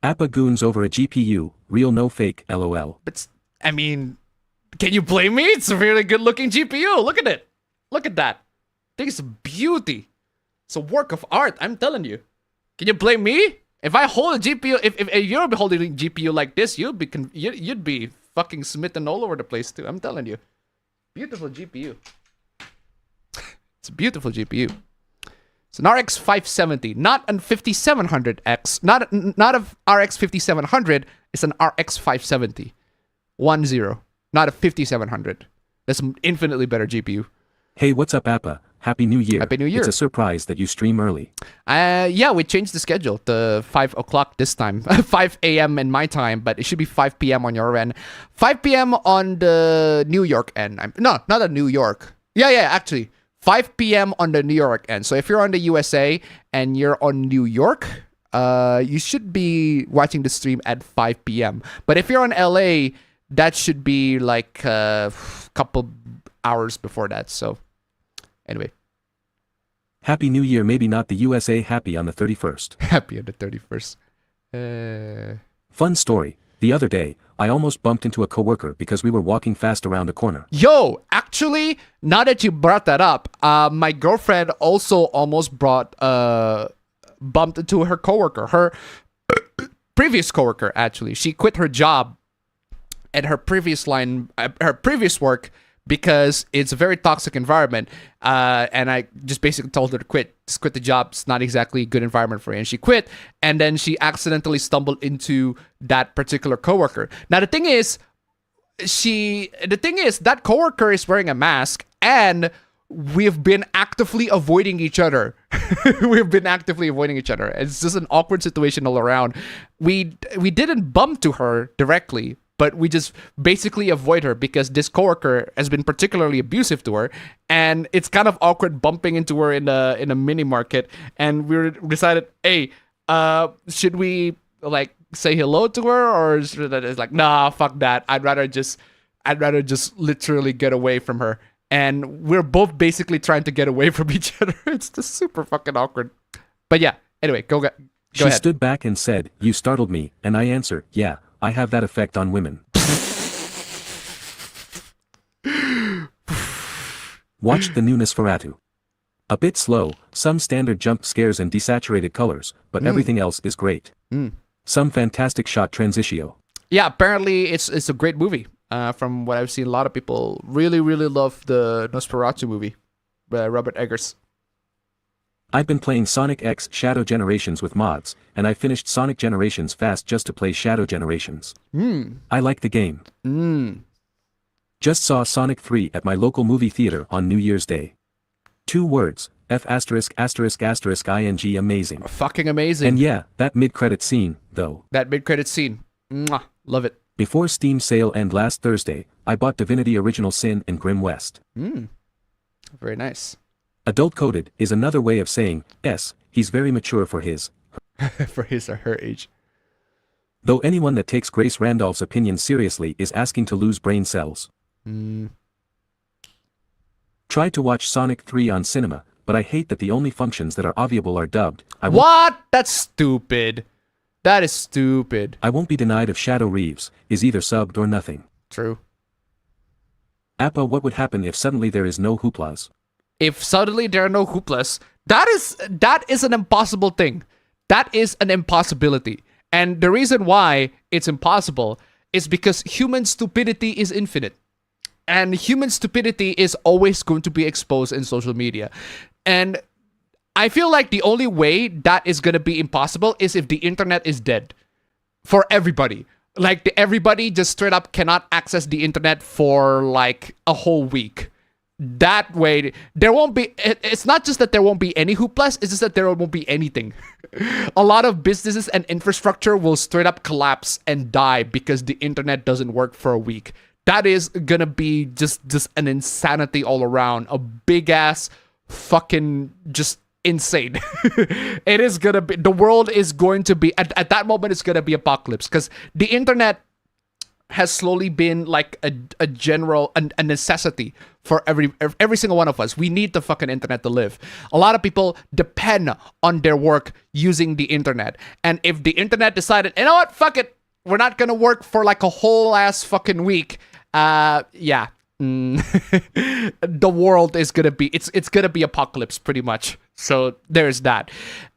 Appa goons over a GPU, real no fake, LOL. But, I mean, can you blame me? It's a really good looking GPU. Look at it. Look at that. I think it's a beauty. It's a work of art, I'm telling you. Can you blame me? If I hold a GPU, if you're holding a GPU like this, you'd be fucking smitten all over the place too. I'm telling you. Beautiful GPU. It's a beautiful GPU. It's an RX 570, not an 5700X, not a RX 5700. It's an RX 570, 10, not a 5700. That's an infinitely better GPU. Hey, what's up, Appa? Happy New Year. Happy New Year. It's a surprise that you stream early. Yeah, we changed the schedule to 5 o'clock this time. 5 a.m. in my time, but it should be 5 p.m. on your end. 5 p.m. on the New York end. No, not a New York. Yeah, actually. 5 p.m. on the New York end. So if you're on the USA and you're on New York, you should be watching the stream at 5 p.m. But if you're on LA, that should be like a couple hours before that. So anyway. Happy New Year, maybe not the USA. Happy on the 31st. Happy on the 31st. Fun story. The other day, I almost bumped into a coworker because we were walking fast around a corner. Yo, actually, now that you brought that up, my girlfriend also almost bumped into her coworker. Her previous coworker, actually. She quit her job at her previous work because it's a very toxic environment. And I just basically told her to quit. Just quit the job. It's not exactly a good environment for her. And she quit. And then she accidentally stumbled into that particular coworker. Now, the thing is, that coworker is wearing a mask, and we've been actively avoiding each other. It's just an awkward situation all around. We didn't bump to her directly, but we just basically avoid her because this coworker has been particularly abusive to her, and it's kind of awkward bumping into her in a mini market. And we decided, hey, should we like say hello to her, or is it's like, nah, fuck that. I'd rather just literally get away from her. And we're both basically trying to get away from each other. It's just super fucking awkward. But yeah, anyway, She ahead. stood back and said, "You startled me," and I answer, "Yeah, I have that effect on women." Watched the new Nosferatu. A bit slow, some standard jump scares and desaturated colors, but everything else is great. Some fantastic shot transitio. Yeah, apparently it's a great movie. From what I've seen, a lot of people really love the Nosferatu movie by Robert Eggers. I've been playing Sonic X Shadow Generations with mods, and I finished Sonic Generations fast just to play Shadow Generations. I like the game. Just saw Sonic 3 at my local movie theater on New Year's Day. 2 words, F*********, ing amazing. Fucking amazing. And yeah, that mid-credit scene, though. That mid-credit scene. Mwah, love it. Before Steam sale end last Thursday, I bought Divinity Original Sin and Grim West. Very nice. Adult coded is another way of saying, yes, he's very mature for his. For his or her age. Though anyone that takes Grace Randolph's opinion seriously is asking to lose brain cells. Tried to watch Sonic 3 on cinema, but I hate that the only functions that are obviable are dubbed. What? That's stupid. That is stupid. I won't be denied if Shadow Reeves is either subbed or nothing. True. Appa, what would happen if suddenly there is no hooplas? If suddenly there are no hooplas, that is an impossible thing. That is an impossibility. And the reason why it's impossible is because human stupidity is infinite. And human stupidity is always going to be exposed in social media. And I feel like the only way that is going to be impossible is if the internet is dead. For everybody. Like, everybody just straight up cannot access the internet for like a whole week. That way, there won't be, it's not just that there won't be any hooplas, it's just that there won't be anything. A lot of businesses and infrastructure will straight up collapse and die because the internet doesn't work for a week. That is gonna be just an insanity all around. A big ass fucking just insane. It is gonna be, the world is going to be, at that moment it's gonna be apocalypse, because the internet has slowly been like a general, a necessity for every single one of us. We need the fucking internet to live. A lot of people depend on their work using the internet. And if the internet decided, you know what, fuck it, we're not gonna work for like a whole ass fucking week, yeah. The world is gonna be, it's gonna be apocalypse pretty much. So there's that.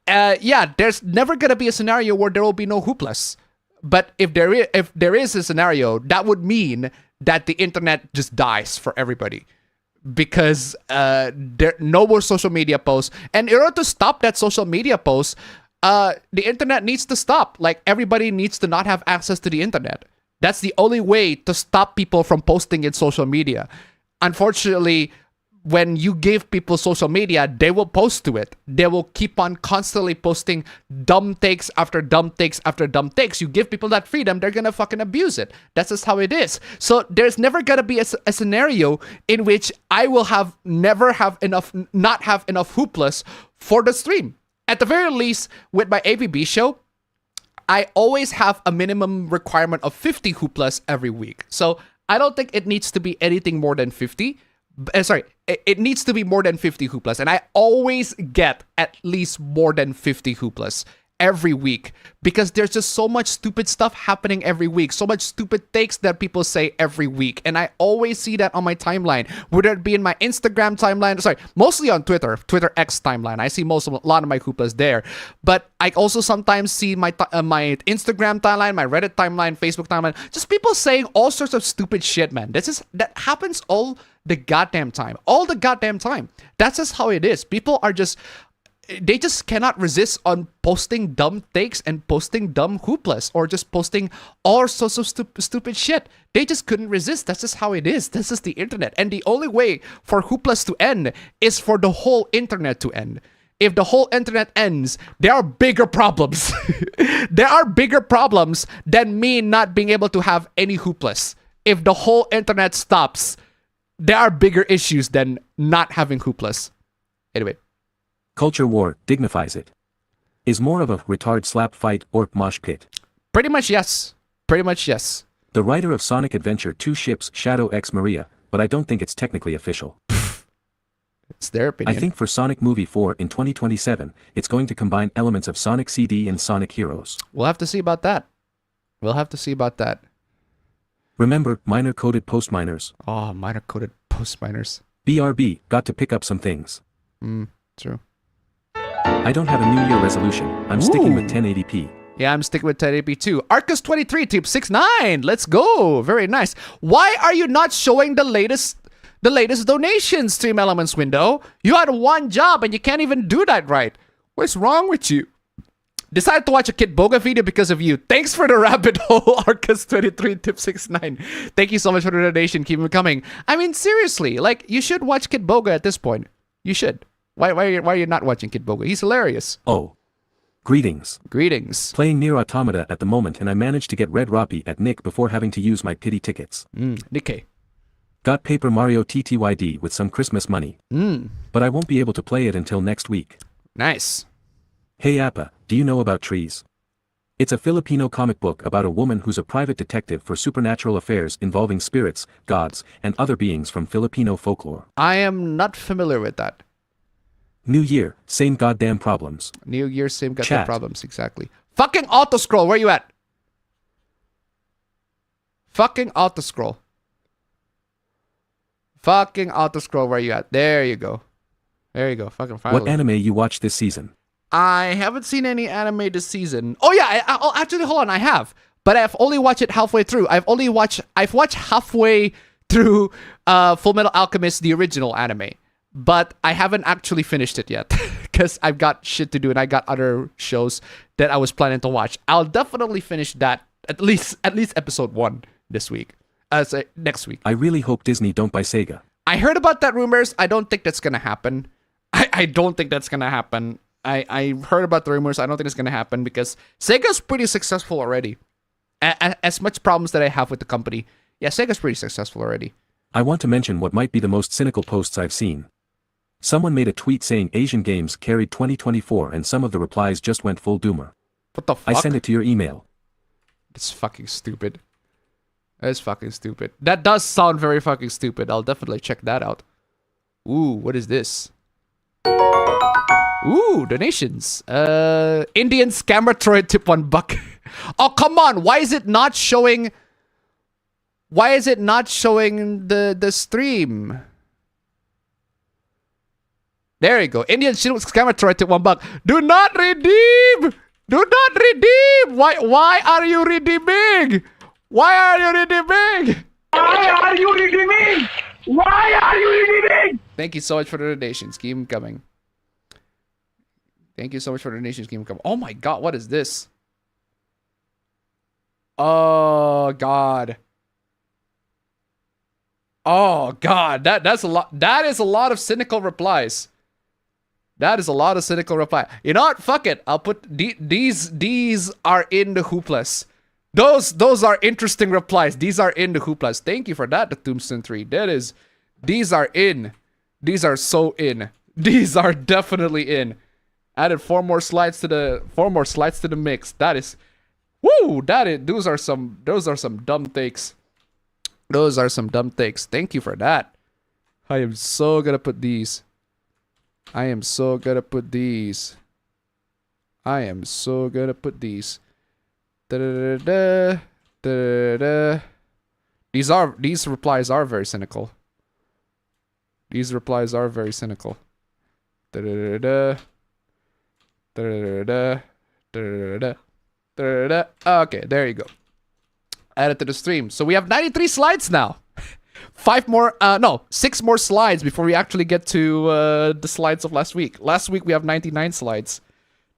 Yeah, there's never gonna be a scenario where there will be no hooplas. But if there is a scenario, that would mean that the internet just dies for everybody, because there no more social media posts. And in order to stop that social media post, the internet needs to stop. Like, everybody needs to not have access to the internet. That's the only way to stop people from posting in social media. Unfortunately, when you give people social media, they will post to it. They will keep on constantly posting dumb takes after dumb takes after dumb takes. You give people that freedom, they're gonna fucking abuse it. That's just how it is. So there's never gonna be a scenario in which I will not have enough hooplas for the stream. At the very least, with my APB show, I always have a minimum requirement of 50 hooplas every week. So I don't think it needs to be anything more than 50. Sorry, it needs to be more than 50 hooplas. And I always get at least more than 50 hooplas every week, because there's just so much stupid stuff happening every week, so much stupid takes that people say every week, and I always see that on my timeline, whether it be in my Instagram timeline, sorry, mostly on Twitter X timeline. I see a lot of my hooplas there, but I also sometimes see my Instagram timeline, my Reddit timeline, Facebook timeline, just people saying all sorts of stupid shit, man. That happens all the goddamn time. That's just how it is. People are just, they just cannot resist on posting dumb takes and posting dumb hooplas, or just posting all sorts of stupid shit. They just couldn't resist. That's just how it is. This is the internet. And the only way for hooplas to end is for the whole internet to end. If the whole internet ends, there are bigger problems. There are bigger problems than me not being able to have any hooplas. If the whole internet stops, there are bigger issues than not having hooplas. Anyway. Culture war dignifies it. Is more of a retard slap fight or mosh pit. Pretty much yes. The writer of Sonic Adventure 2 ships Shadow X Maria, but I don't think it's technically official. It's their opinion. I think for Sonic Movie 4 in 2027, it's going to combine elements of Sonic CD and Sonic Heroes. We'll have to see about that. We'll have to see about that. Remember, minor-coded post-miners. Oh, minor-coded post-miners. BRB, got to pick up some things. True. I don't have a New Year resolution. I'm sticking with 1080p. Yeah, I'm sticking with 1080p too. Arcus23, Tube 69. Let's go. Very nice. Why are you not showing the latest donations, Stream Elements window? You had one job and you can't even do that right. What's wrong with you? Decided to watch a Kid Boga video because of you. Thanks for the rabbit hole, Arcus23, Tip 69. Thank you so much for the donation. Keep them coming. I mean, seriously, like, you should watch Kid Boga at this point. You should. Why are you not watching Kid Boga? He's hilarious. Oh. Greetings. Greetings. Playing Nier Automata at the moment and I managed to get Red Roppy at Nick before having to use my pity tickets. Nikkei. Got Paper Mario TTYD with some Christmas money. But I won't be able to play it until next week. Nice. Hey Appa, do you know about trees? It's a Filipino comic book about a woman who's a private detective for supernatural affairs involving spirits, gods, and other beings from Filipino folklore. I am not familiar with that. New Year, same goddamn problems. New Year, same goddamn Chat. problems. Exactly. Fucking auto-scroll, where you at? Fucking auto-scroll. Fucking auto-scroll, where you at? There you go. There you go. Fucking finally. What anime you watch this season? I haven't seen any anime this season. Oh yeah, actually, hold on, I have. But I've only watched it halfway through. I've watched halfway through Full Metal Alchemist, the original anime. But I haven't actually finished it yet because I've got shit to do and I got other shows that I was planning to watch. I'll definitely finish that at least episode 1 this week. Next week. I really hope Disney don't buy Sega. I heard about that rumors. I don't think that's gonna happen. I don't think that's gonna happen. I heard about the rumors. I don't think it's gonna happen because Sega's pretty successful already. As much problems that I have with the company, yeah, Sega's pretty successful already. I want to mention what might be the most cynical posts I've seen. Someone made a tweet saying Asian games carried 2024 and some of the replies just went full doomer. What the fuck? I sent it to your email. It's fucking stupid. That's fucking stupid. That does sound very fucking stupid. I'll definitely check that out. Ooh, what is this? Ooh, donations. Indian scammer Troy tip $1. Oh, come on. Why is it not showing... Why is it not showing the stream? There you go. Indian scammer Troy tip $1. Do not redeem! Do not redeem! Why are you redeeming? Why are you redeeming? Why are you redeeming? Why are you redeeming? Thank you so much for the donations. Keep them coming. Thank you so much for the donations. Keep them coming. Oh my god, what is this? Oh god. Oh god, that's a lot. That is a lot of cynical replies. That is a lot of cynical reply. You know what? Fuck it. I'll put these are in the hooplas. Those are interesting replies. These are in the hooplas. Thank you for that, the Tombstone 3. These are in. These are so in. These are definitely in. Added 4 more slides to the mix. That is, woo. Those are some dumb takes. Those are some dumb takes. Thank you for that. I am so gonna put these. I am so gonna put these. I am so gonna put these. Da, da, da, da, da, da. These replies are very cynical. These replies are very cynical. Da, da, da, da. Da, da, da, da, da, da, da. Okay, there you go. Add it to the stream. So we have 93 slides now. 6 more slides before we actually get to the slides of last week. Last week we have 99 slides.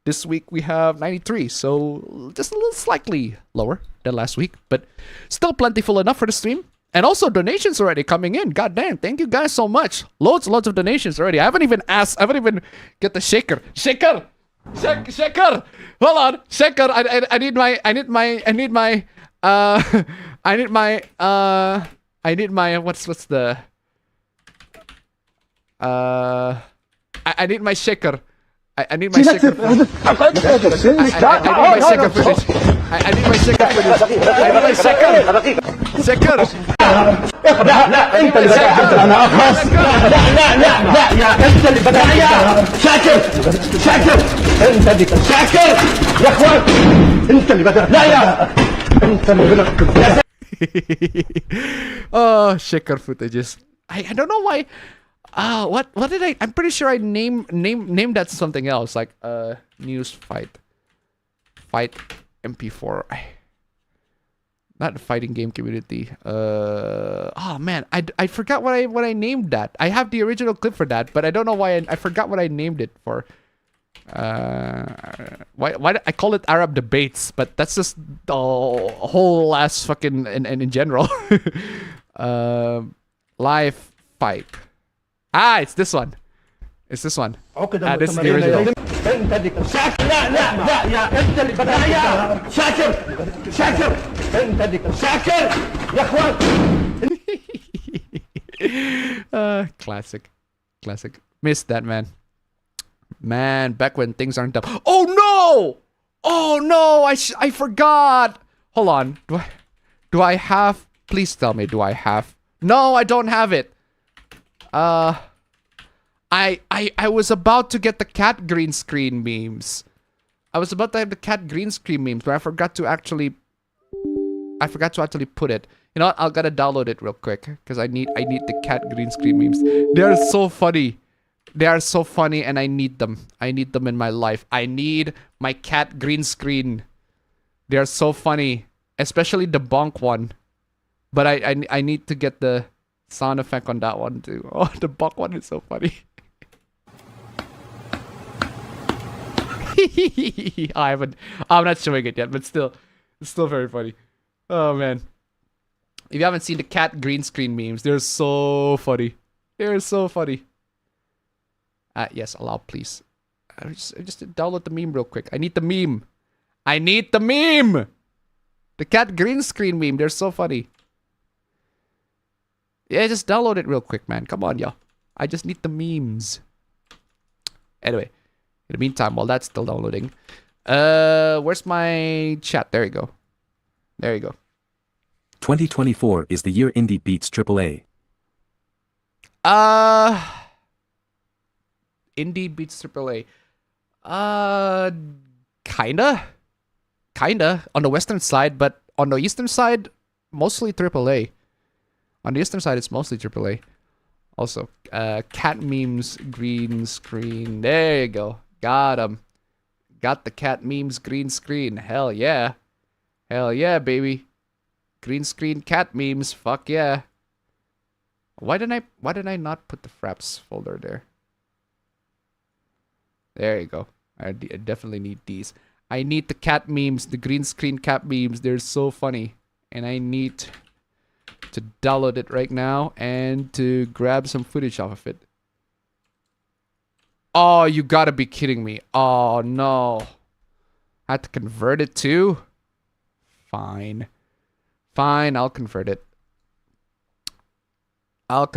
This week we have 93, so just a little slightly lower than last week, but still plentiful enough for the stream. And also donations already coming in. God damn, thank you guys so much. Loads of donations already. I haven't even get the shaker. Shaker! Hold on, shaker. I need my what's the I need my shaker. I need my shaker footage. I need my shaker footage. I need my shaker footage. I need my shaker. Shaker. لا انت اللي بدأت انا اخلص لا يا انت اللي بدأت شاكر انت اللي شاكر يا اخوان انت اللي بدأت لا يا انت اللي بدأت Oh, shaker footages. I don't know why. What did I? I'm pretty sure I named that something else, like news fight MP4. Not fighting game community. Oh man, I forgot what I named that. I have the original clip for that, but I don't know why I forgot what I named it for. Why I call it Arab debates, but that's just a whole ass fucking in general. Live fight. It's this one. It's this one. This is the original. انت اللي شاكر لا يا انت اللي بدأت يا شاكر انت اللي شاكر يا اخوان Classic. Missed that, man. Back when things aren't up. Oh no! I forgot. Hold on. Do I have? Please tell me. Do I have? No, I don't have it. I was about to get the cat green screen memes. I was about to have the cat green screen memes, but I forgot to actually put it. You know what? I'll gotta download it real quick because I need the cat green screen memes. They are so funny. They are so funny, and I need them. I need them in my life. I need my cat green screen. They are so funny, especially the bonk one. But I need to get the sound effect on that one too. Oh, the bonk one is so funny. I'm not showing it yet, but still, it's still very funny. Oh man. If you haven't seen the cat green screen memes, they're so funny. They're so funny. Yes, allow please. I just download the meme real quick. I need the meme. The cat green screen meme. They're so funny. Yeah, just download it real quick, man. Come on, y'all. I just need the memes. Anyway, in the meantime, while that's still downloading, where's my chat? There you go. 2024 is the year indie beats AAA. Indie beats AAA. Kinda. On the western side, but on the eastern side, mostly AAA. On the eastern side, it's mostly AAA. Also, cat memes, green screen. There you go. Got 'em. Got the cat memes, green screen. Hell yeah. Hell yeah, baby. Green screen cat memes. Fuck yeah. Why did I not put the fraps folder there? There you go. I definitely need these. I need the cat memes, the green screen cat memes. They're so funny. And I need to download it right now and to grab some footage off of it. Oh, you gotta be kidding me. Oh, no. I had to convert it too? Fine, I'll convert it. Oh,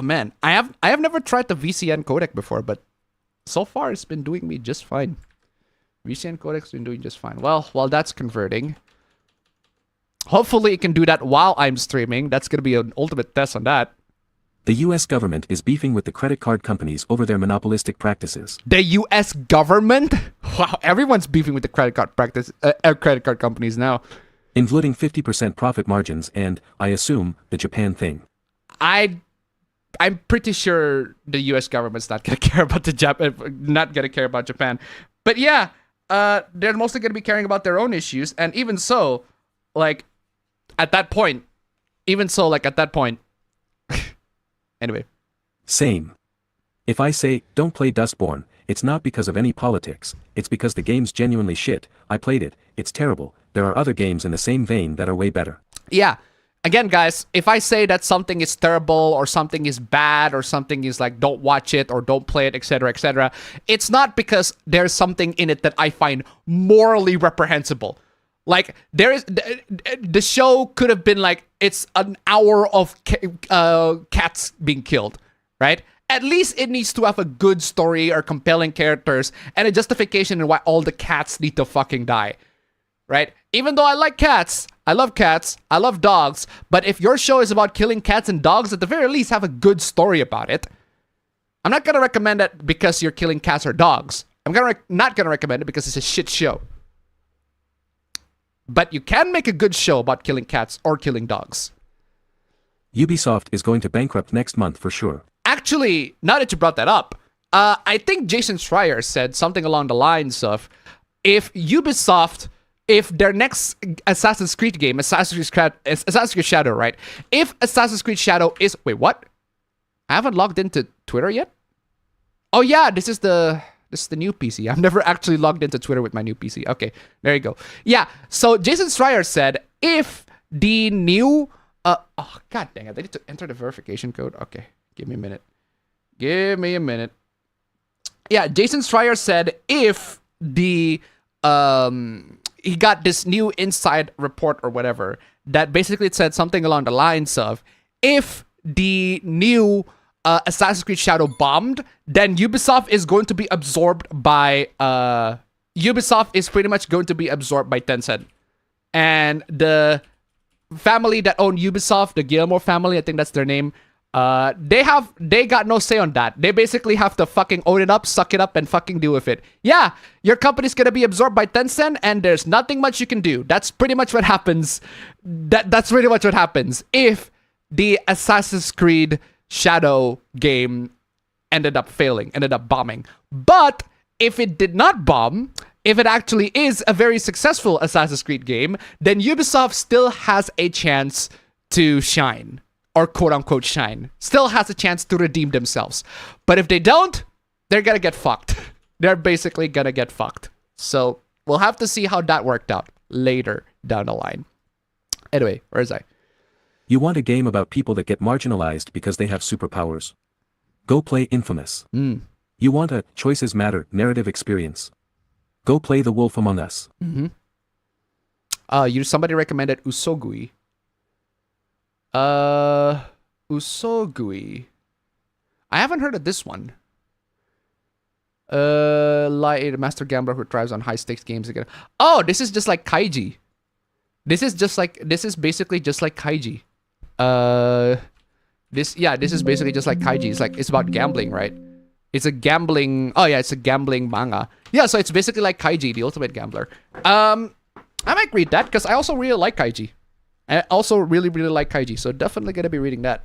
man. I have never tried the VCN codec before, but so far it's been doing me just fine. VCN codec's been doing just fine. Well, while that's converting, hopefully it can do that while I'm streaming. That's gonna be an ultimate test on that. The US government is beefing with the credit card companies over their monopolistic practices. The US government? Wow, everyone's beefing with the credit card companies now. Including 50% profit margins and, I assume, the Japan thing. I'm pretty sure the US government's not gonna care about Japan. But yeah, they're mostly gonna be caring about their own issues, and even so, at that point. Anyway. Same. If I say, don't play Dustborn, it's not because of any politics, it's because the game's genuinely shit. I played it, it's terrible. There are other games in the same vein that are way better. Yeah. Again, guys, if I say that something is terrible or something is bad or something is like don't watch it or don't play it, etc., it's not because there's something in it that I find morally reprehensible. Like, the show could have been like, it's an hour of cats being killed, right? At least it needs to have a good story or compelling characters and a justification in why all the cats need to fucking die. right? Even though I like cats, I love cats, I love dogs, but if your show is about killing cats and dogs, at the very least have a good story about it. I'm not gonna recommend it because you're killing cats or dogs. I'm not gonna recommend it because it's a shit show. But you can make a good show about killing cats or killing dogs. Ubisoft is going to bankrupt next month for sure. Actually, now that you brought that up, I think Jason Schreier said something along the lines of, if Ubisoft, if their next Assassin's Creed game, Assassin's Creed Shadow, right? If Assassin's Creed Shadow is... Wait, what? I haven't logged into Twitter yet? Oh yeah, this is the new PC. I've never actually logged into Twitter with my new PC. Okay, there you go. Yeah, so Jason Schreier said, if the new... oh, god dang it. I need to enter the verification code. Okay, give me a minute. Give me a minute. Yeah, Jason Schreier said if the... he got this new inside report or whatever that basically it said something along the lines of, if the new Assassin's Creed Shadow bombed, then Ubisoft is going to be absorbed by... Ubisoft is pretty much going to be absorbed by Tencent. And the family that owned Ubisoft, the Guillemot family, I think that's their name, they got no say on that. They basically have to fucking own it up, suck it up, and fucking deal with it. Yeah, your company's gonna be absorbed by Tencent, and there's nothing much you can do. That's pretty much what happens. That's pretty much what happens if the Assassin's Creed Shadow game ended up failing, ended up bombing. But if it did not bomb, if it actually is a very successful Assassin's Creed game, then Ubisoft still has a chance to shine. Or quote-unquote shine. Still has a chance to redeem themselves. But if they don't, they're gonna get fucked. They're basically gonna get fucked. So, we'll have to see how that worked out later down the line. Anyway, where is I? You want a game about people that get marginalized because they have superpowers? Go play Infamous. You want a choices matter narrative experience? Go play The Wolf Among Us. Somebody recommended Usogui. Usogui. I haven't heard of this one. A master gambler who thrives on high stakes games again. Oh, this is just like Kaiji. This is basically just like Kaiji. This is basically just like Kaiji. It's about gambling, right? It's a gambling... Oh yeah, it's a gambling manga. Yeah, so it's basically like Kaiji, the ultimate gambler. I might read that because I also really like Kaiji. I also really, really like Kaiji, so definitely gonna be reading that.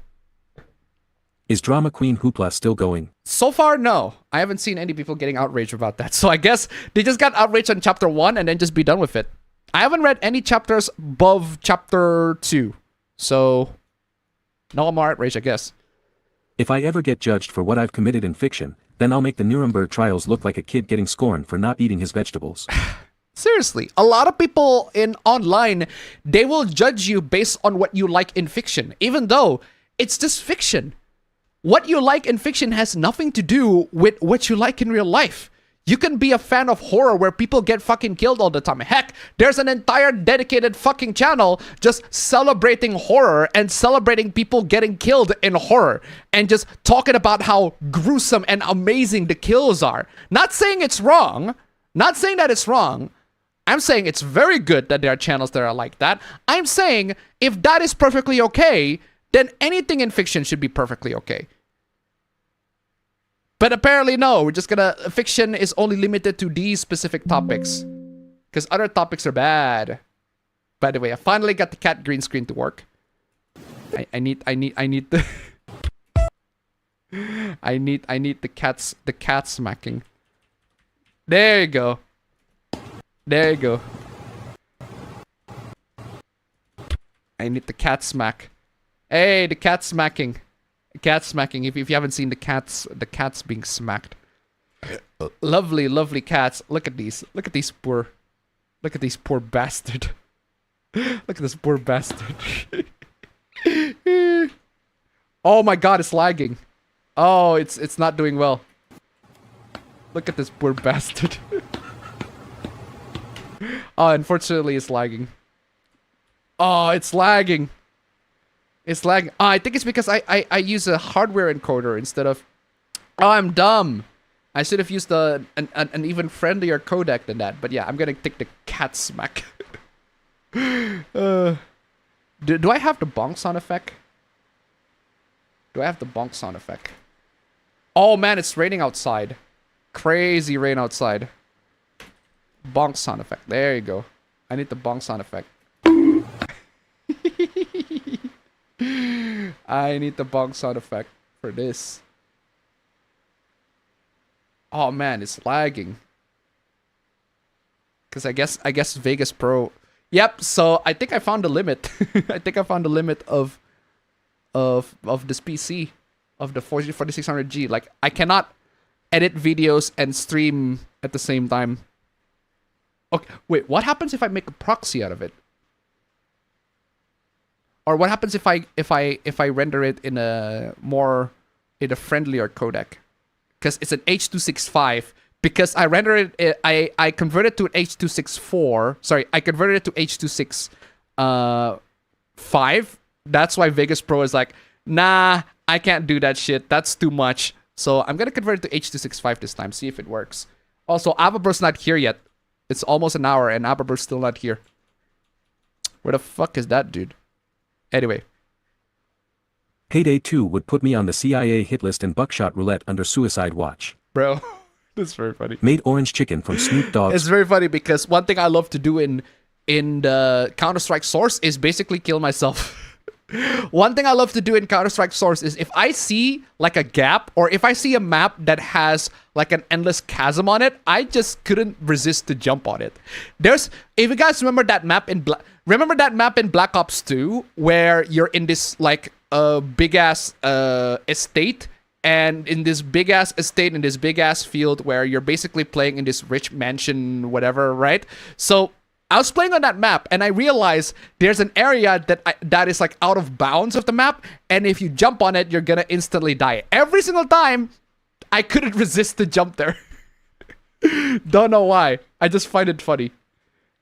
Is Drama Queen Hoopla still going? So far, no. I haven't seen any people getting outraged about that. So I guess they just got outraged on chapter 1 and then just be done with it. I haven't read any chapters above chapter 2. So, no more outrage, I guess. If I ever get judged for what I've committed in fiction, then I'll make the Nuremberg trials look like a kid getting scorned for not eating his vegetables. Seriously, a lot of people in online, they will judge you based on what you like in fiction, even though it's just fiction. What you like in fiction has nothing to do with what you like in real life. You can be a fan of horror where people get fucking killed all the time. Heck, there's an entire dedicated fucking channel just celebrating horror and celebrating people getting killed in horror and just talking about how gruesome and amazing the kills are. Not saying it's wrong. Not saying that it's wrong. I'm saying it's very good that there are channels that are like that. I'm saying if that is perfectly okay, then anything in fiction should be perfectly okay. But apparently no, fiction is only limited to these specific topics. Because other topics are bad. By the way, I finally got the cat green screen to work. I need the I need the cat smacking. There you go. There you go. I need the cat smack. Hey, the cat smacking. Cat smacking. If you haven't seen the cats being smacked. Lovely, lovely cats. Look at these. Look at these poor bastard. Look at this poor bastard. Oh my god, it's lagging. Oh, it's not doing well. Look at this poor bastard. Oh, unfortunately, it's lagging. Oh, it's lagging. It's lagging. Oh, I think it's because I use a hardware encoder instead of... Oh, I'm dumb. I should have used an even friendlier codec than that. But yeah, I'm gonna take the cat smack. Do I have the bonk sound effect? Do I have the bonk sound effect? Oh man, it's raining outside. Crazy rain outside. Bonk sound effect. There you go. I need the bonk sound effect. I need the bonk sound effect for this. Oh man, it's lagging. Cause I guess Vegas Pro. Yep. So I think I found the limit. I think I found the limit of this PC, of the 4600G. Like I cannot edit videos and stream at the same time. Okay, wait. What happens if I make a proxy out of it? Or what happens if I render it in a friendlier codec? Because it's an H.265. Because I render it, I converted it to an H.264. Sorry, I converted it to H.265. That's why Vegas Pro is like, nah, I can't do that shit. That's too much. So I'm gonna convert it to H.265 this time. See if it works. Also, Ababro's not here yet. It's almost an hour and Ababro's still not here. Where the fuck is that dude? Anyway. Payday 2 would put me on the CIA hit list and buckshot roulette under suicide watch. Bro, that's very funny. Made orange chicken from Snoop Dogg's. It's very funny because one thing I love to do in the Counter-Strike Source is basically kill myself. One thing I love to do in Counter-Strike Source is if I see like a gap or if I see a map that has like an endless chasm on it, I just couldn't resist to jump on it. If you guys remember that map in Black Ops 2 where you're in this like big ass estate, and in this big ass estate in this big ass field where you're basically playing in this rich mansion whatever, right? So I was playing on that map and I realized there's an area that is like out of bounds of the map, and if you jump on it, you're gonna instantly die. Every single time, I couldn't resist to jump there. Don't know why. I just find it funny.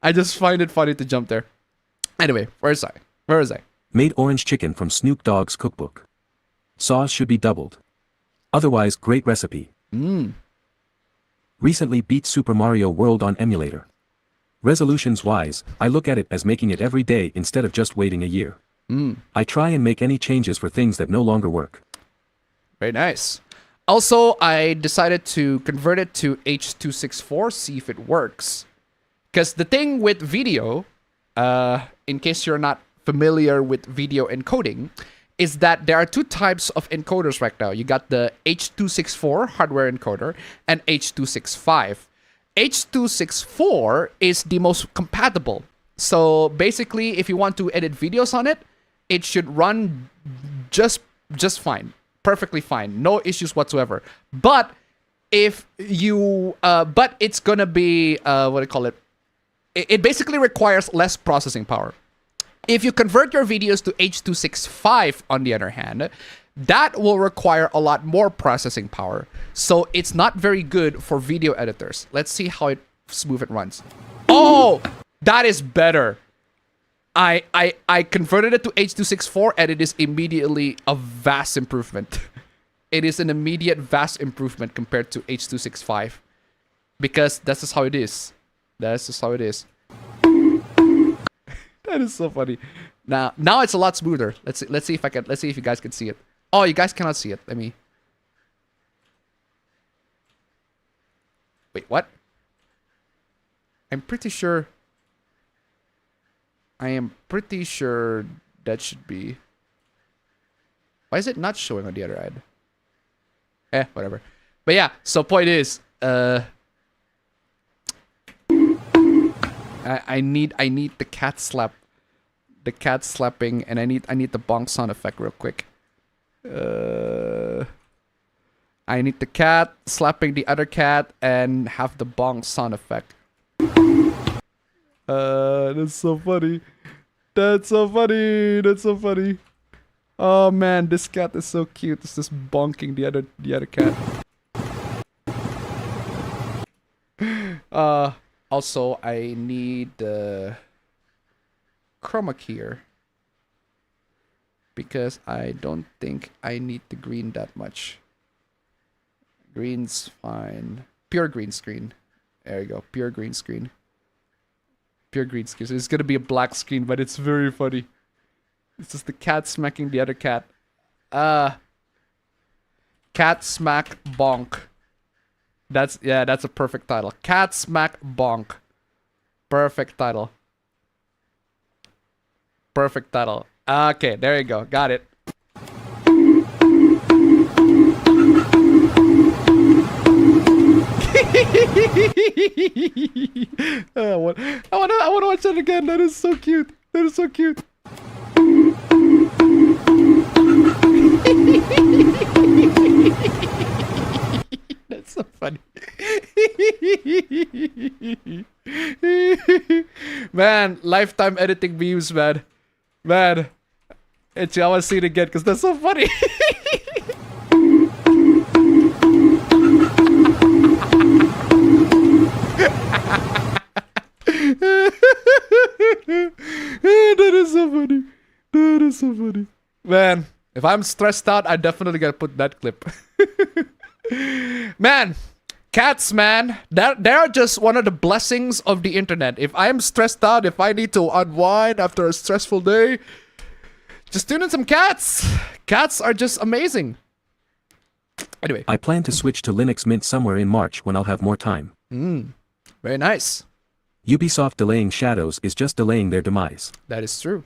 I just find it funny to jump there. Anyway, where is I? Made orange chicken from Snoop Dogg's cookbook. Sauce should be doubled. Otherwise, great recipe. Recently beat Super Mario World on emulator. Resolutions wise, I look at it as making it every day instead of just waiting a year. I try and make any changes for things that no longer work. Very nice. Also, I decided to convert it to H.264, see if it works. Because the thing with video, in case you're not familiar with video encoding, is that there are two types of encoders right now. You got the H.264 hardware encoder and H.265. H.264 is the most compatible. So basically, if you want to edit videos on it, it should run just fine. Perfectly fine. No issues whatsoever. But if you but it's gonna be what do you call it? It basically requires less processing power. If you convert your videos to H.265 on the other hand, that will require a lot more processing power. So it's not very good for video editors. Let's see how smooth it runs. Oh, that is better. I converted it to H.264 and it is immediately a vast improvement. It is an immediate vast improvement compared to H.265. Because that's just how it is. That's just how it is. That is so funny. Now it's a lot smoother. Let's see if you guys can see it. Oh, you guys cannot see it. Let me. Wait, what? I'm pretty sure that should be. Why is it not showing on the other ad? Whatever. But yeah, so point is, I need the cat slap, the cat slapping, and I need the bonk sound effect real quick. I need the cat slapping the other cat and have the bonk sound effect. That's so funny. That's so funny. That's so funny. Oh man, this cat is so cute. It's just bonking the other cat. Also, I need the chroma key here because I don't think I need the green that much. Green's fine. Pure green screen. There you go. Pure green screen. Pure green screen. So it's gonna be a black screen, but it's very funny. It's just the cat smacking the other cat. Cat smack bonk. That's a perfect title. Cat smack bonk. Perfect title. Perfect title. Okay, there you go. Got it. I want to watch that again. That is so cute. That is so cute. That's so funny. Man, lifetime editing memes, man. Man. I want to see it again because that's so funny. That is so funny. That is so funny. Man, if I'm stressed out, I definitely gotta put that clip. Man, cats, man, they're just one of the blessings of the internet. If I'm stressed out, if I need to unwind after a stressful day, just tune in some cats. Cats are just amazing. Anyway. I plan to switch to Linux Mint somewhere in March when I'll have more time. Very nice. Ubisoft delaying Shadows is just delaying their demise. That is true.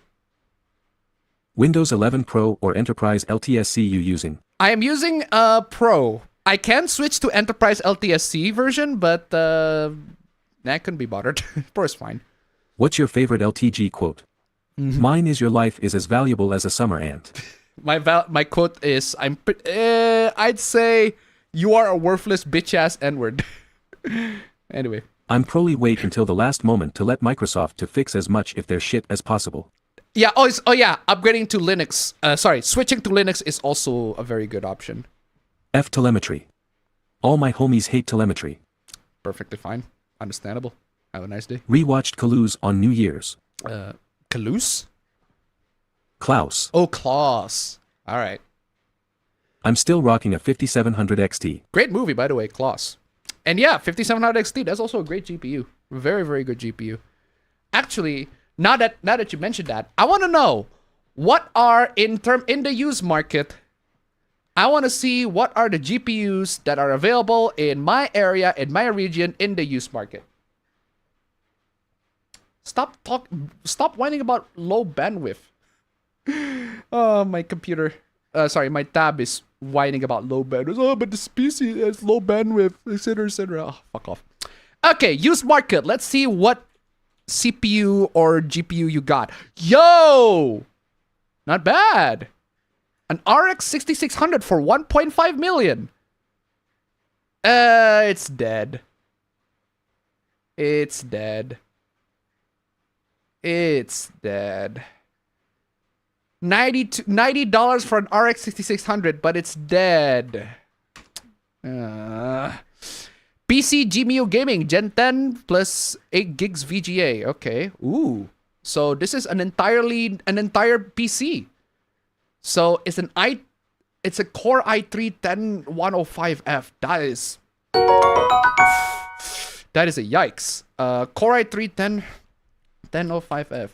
Windows 11 Pro or Enterprise LTSC you using? I am using Pro. I can switch to Enterprise LTSC version, but I couldn't be bothered. Pro is fine. What's your favorite LTG quote? Mine is your life is as valuable as a summer ant. My quote is I'd say you are a worthless bitch ass N-word. Anyway. I'm probably wait until the last moment to let Microsoft to fix as much if their shit as possible. Yeah, yeah, upgrading to Linux. Switching to Linux is also a very good option. F telemetry. All my homies hate telemetry. Perfectly fine. Understandable. Have a nice day. Rewatched Calouse on New Year's. Calouse? Klaus. Oh, Klaus. All right. I'm still rocking a 5700 XT. Great movie, by the way, Klaus. And yeah, 5700 XT, that's also a great GPU. Very, very good GPU. Actually, now that you mentioned that, I want to know what are in the used market. I want to see what are the GPUs that are available in my area, in my region, in the used market. Stop whining about low bandwidth. Oh, my computer. My tab is whining about low bandwidth. Oh, but this PC has low bandwidth, etc., etc. Oh, fuck off. Okay, used market. Let's see what CPU or GPU you got. Yo! Not bad. An RX 6600 for 1.5 million. It's dead. It's dead. It's dead. $90 for an RX 6600, but it's dead. PC GPU Gaming Gen 10 plus 8 gigs VGA. Okay. Ooh. So this is an entire PC. So it's a Core i3-10105F. That is a yikes. Core i3-10105F.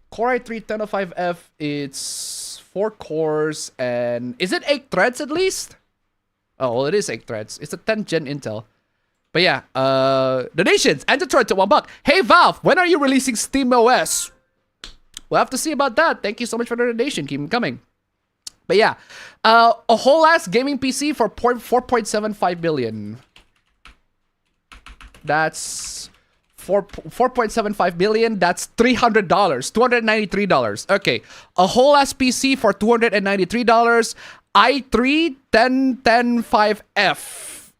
Core i3-105F, it's 4 cores and... Is it 8 threads at least? Oh, well, it is 8 threads. It's a 10th gen Intel. But yeah, donations. And Detroit to $1. Hey Valve, when are you releasing SteamOS? We'll have to see about that. Thank you so much for the donation. Keep them coming. But yeah, a whole ass gaming PC for 4.75 billion. That's... 4.75 billion, that's $300, $293. Okay, a whole ass PC for $293. i3-10105F.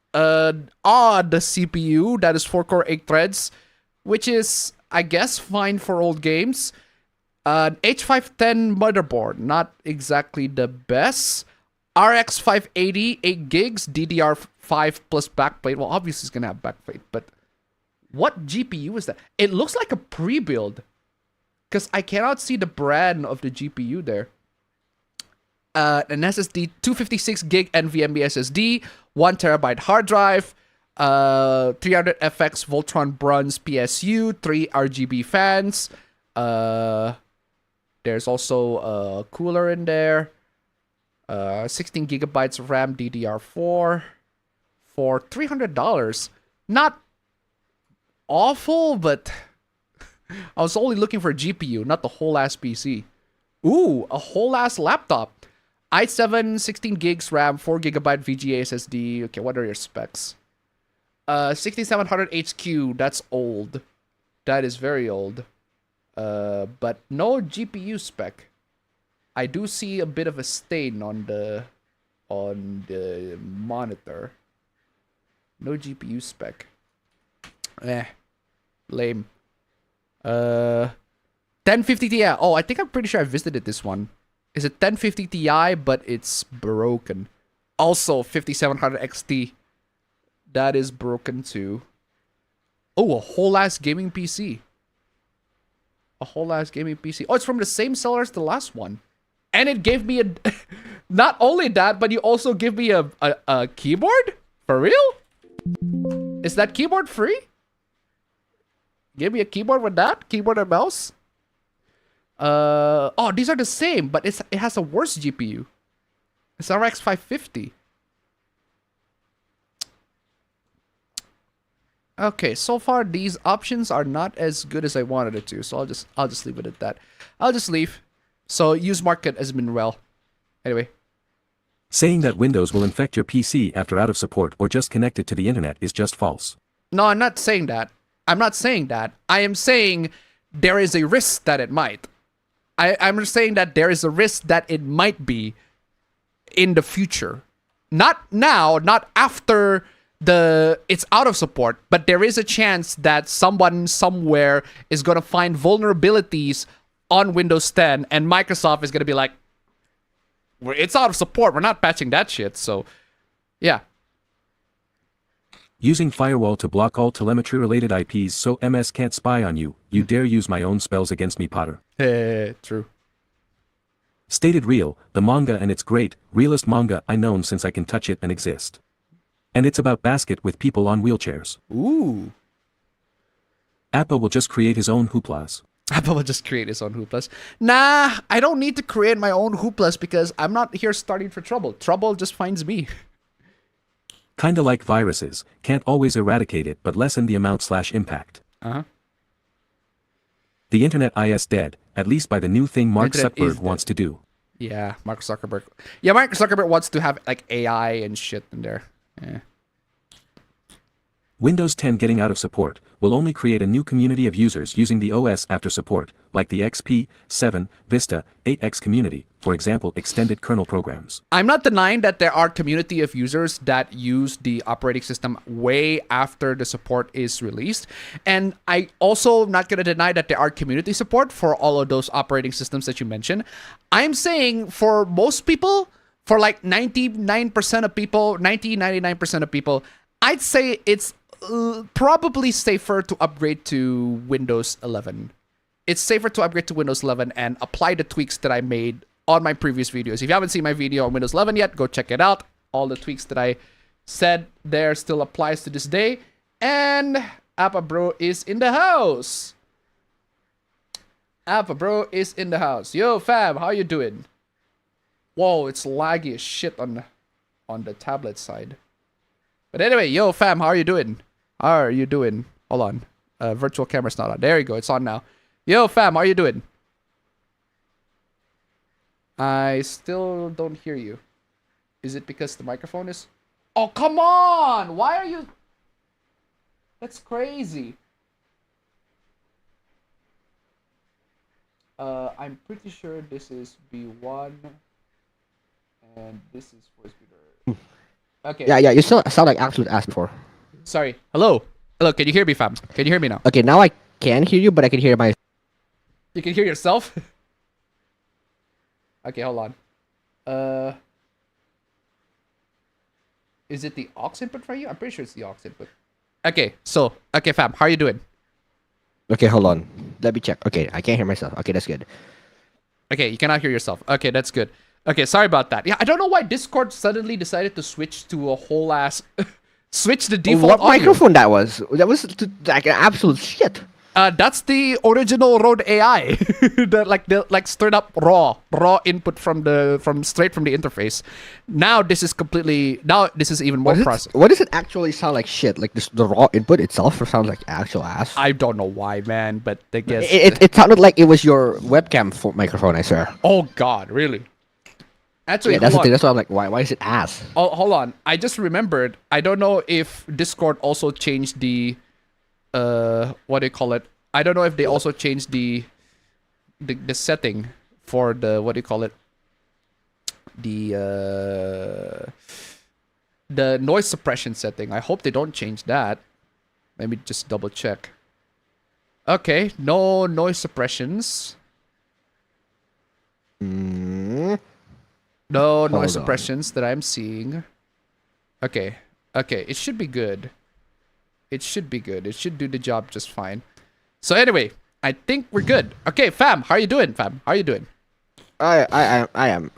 Odd CPU, that is 4 core 8 threads, which is, I guess, fine for old games. H510 motherboard, not exactly the best. RX 580, 8 gigs, DDR5 plus backplate. Well, obviously it's gonna have backplate, but what GPU is that? It looks like a pre-build, because I cannot see the brand of the GPU there. An SSD, 256 gig NVMe SSD, 1 terabyte hard drive, 300 FX Voltron Bronze PSU, 3 RGB fans. There's also a cooler in there. 16 gigabytes of RAM DDR4 for $300. Not awful, but I was only looking for a GPU, not the whole ass PC. Ooh, a whole ass laptop. i7, 16 gigs RAM, 4 gigabyte VGA SSD. Okay, what are your specs? 6700 HQ, that's old. That is very old. But no GPU spec. I do see a bit of a stain on the monitor. No GPU spec. Lame. 1050 Ti. Oh, I think I'm pretty sure I visited this one. Is it 1050 Ti, but it's broken. Also, 5700 XT. That is broken too. Oh, a whole ass gaming PC. A whole ass gaming PC. Oh, it's from the same seller as the last one. And it gave me a... Not only that, but you also give me a keyboard? For real? Is that keyboard free? Give me a keyboard with that? Keyboard and mouse? Oh, these are the same, but it has a worse GPU. It's RX 550. Okay, so far these options are not as good as I wanted it to, so I'll just leave it at that. I'll just leave. So use market has been well. Anyway. Saying that Windows will infect your PC after out of support or just connected to the internet is just false. No, I'm not saying that. I'm not saying that. I am saying there is a risk that it might. I'm just saying that there is a risk that it might be in the future. Not now, not after it's out of support, but there is a chance that someone somewhere is going to find vulnerabilities on Windows 10 and Microsoft is going to be like, it's out of support, we're not patching that shit. So yeah. Using firewall to block all telemetry related IPs so MS can't spy on you. You dare use my own spells against me, Potter. True. Stated real, the manga, and it's great, realest manga I known since I can touch it and exist. And it's about basket with people on wheelchairs. Ooh. Appa will just create his own hooplas. Appa will just create his own hooplas. Nah, I don't need to create my own hooplas because I'm not here starting for trouble. Trouble just finds me. Kinda like viruses, can't always eradicate it but lessen the amount/impact. Uh-huh. The internet is dead, at least by the new thing Mark Internet is Zuckerberg dead. wants to do. Yeah, Mark Zuckerberg. Yeah, Mark Zuckerberg wants to have like AI and shit in there. Yeah. Windows 10 getting out of support will only create a new community of users using the OS after support, like the XP, 7, Vista, 8X community, for example extended kernel programs. I'm not denying that there are community of users that use the operating system way after the support is released. And I also not going to deny that there are community support for all of those operating systems that you mentioned. I'm saying for most people, for like 99% of people, 99% of people, I'd say it's probably safer to upgrade to Windows 11. It's safer to upgrade to Windows 11 and apply the tweaks that I made on my previous videos. If you haven't seen my video on Windows 11 yet, go check it out. All the tweaks that I said there still applies to this day. And Appa Bro is in the house. Appa Bro is in the house. Yo, fam, how you doing? Whoa, it's laggy as shit on the tablet side. But anyway, yo, fam, how are you doing? How are you doing? Hold on. Virtual camera's not on. There you go. It's on now. Yo, fam, how are you doing? I still don't hear you. Is it because the microphone is... Oh, come on! Why are you... That's crazy. I'm pretty sure this is B1. And this is voice reader. Okay. Yeah, you still sound like absolute ass before. Sorry. Hello. Hello, can you hear me, fam? Can you hear me now? Okay, now I can hear you, but I can hear my... You can hear yourself? Okay, hold on. Is it the aux input for you? I'm pretty sure it's the aux input. Okay, so, okay, fam, how are you doing? Okay, hold on. Let me check. Okay, I can't hear myself. Okay, that's good. Okay, you cannot hear yourself. Okay, that's good. Okay, sorry about that. Yeah, I don't know why Discord suddenly decided to switch to a whole ass Switch the default What audio. microphone that was? That was like an absolute shit. That's the original Rode AI. the straight up raw input straight from the interface. Now this is even more processed. What does it actually sound like? Shit, like the raw input itself sounds like actual ass. I don't know why, man, but I guess It sounded like it was your webcam microphone. I swear. Oh God, really? Actually, Yeah, that's the hold thing. on. That's why I'm like, why is it ass? Oh, hold on. I just remembered. I don't know if Discord also changed the what do you call it? I don't know if they also changed the setting for the what do you call it? The noise suppression setting. I hope they don't change that. Let me just double check. Okay, no noise suppressions. No noise suppressions that I'm seeing. Okay. Okay, it should be good. It should be good. It should do the job just fine. So anyway, I think we're good. Okay, fam, how are you doing, fam? How are you doing? I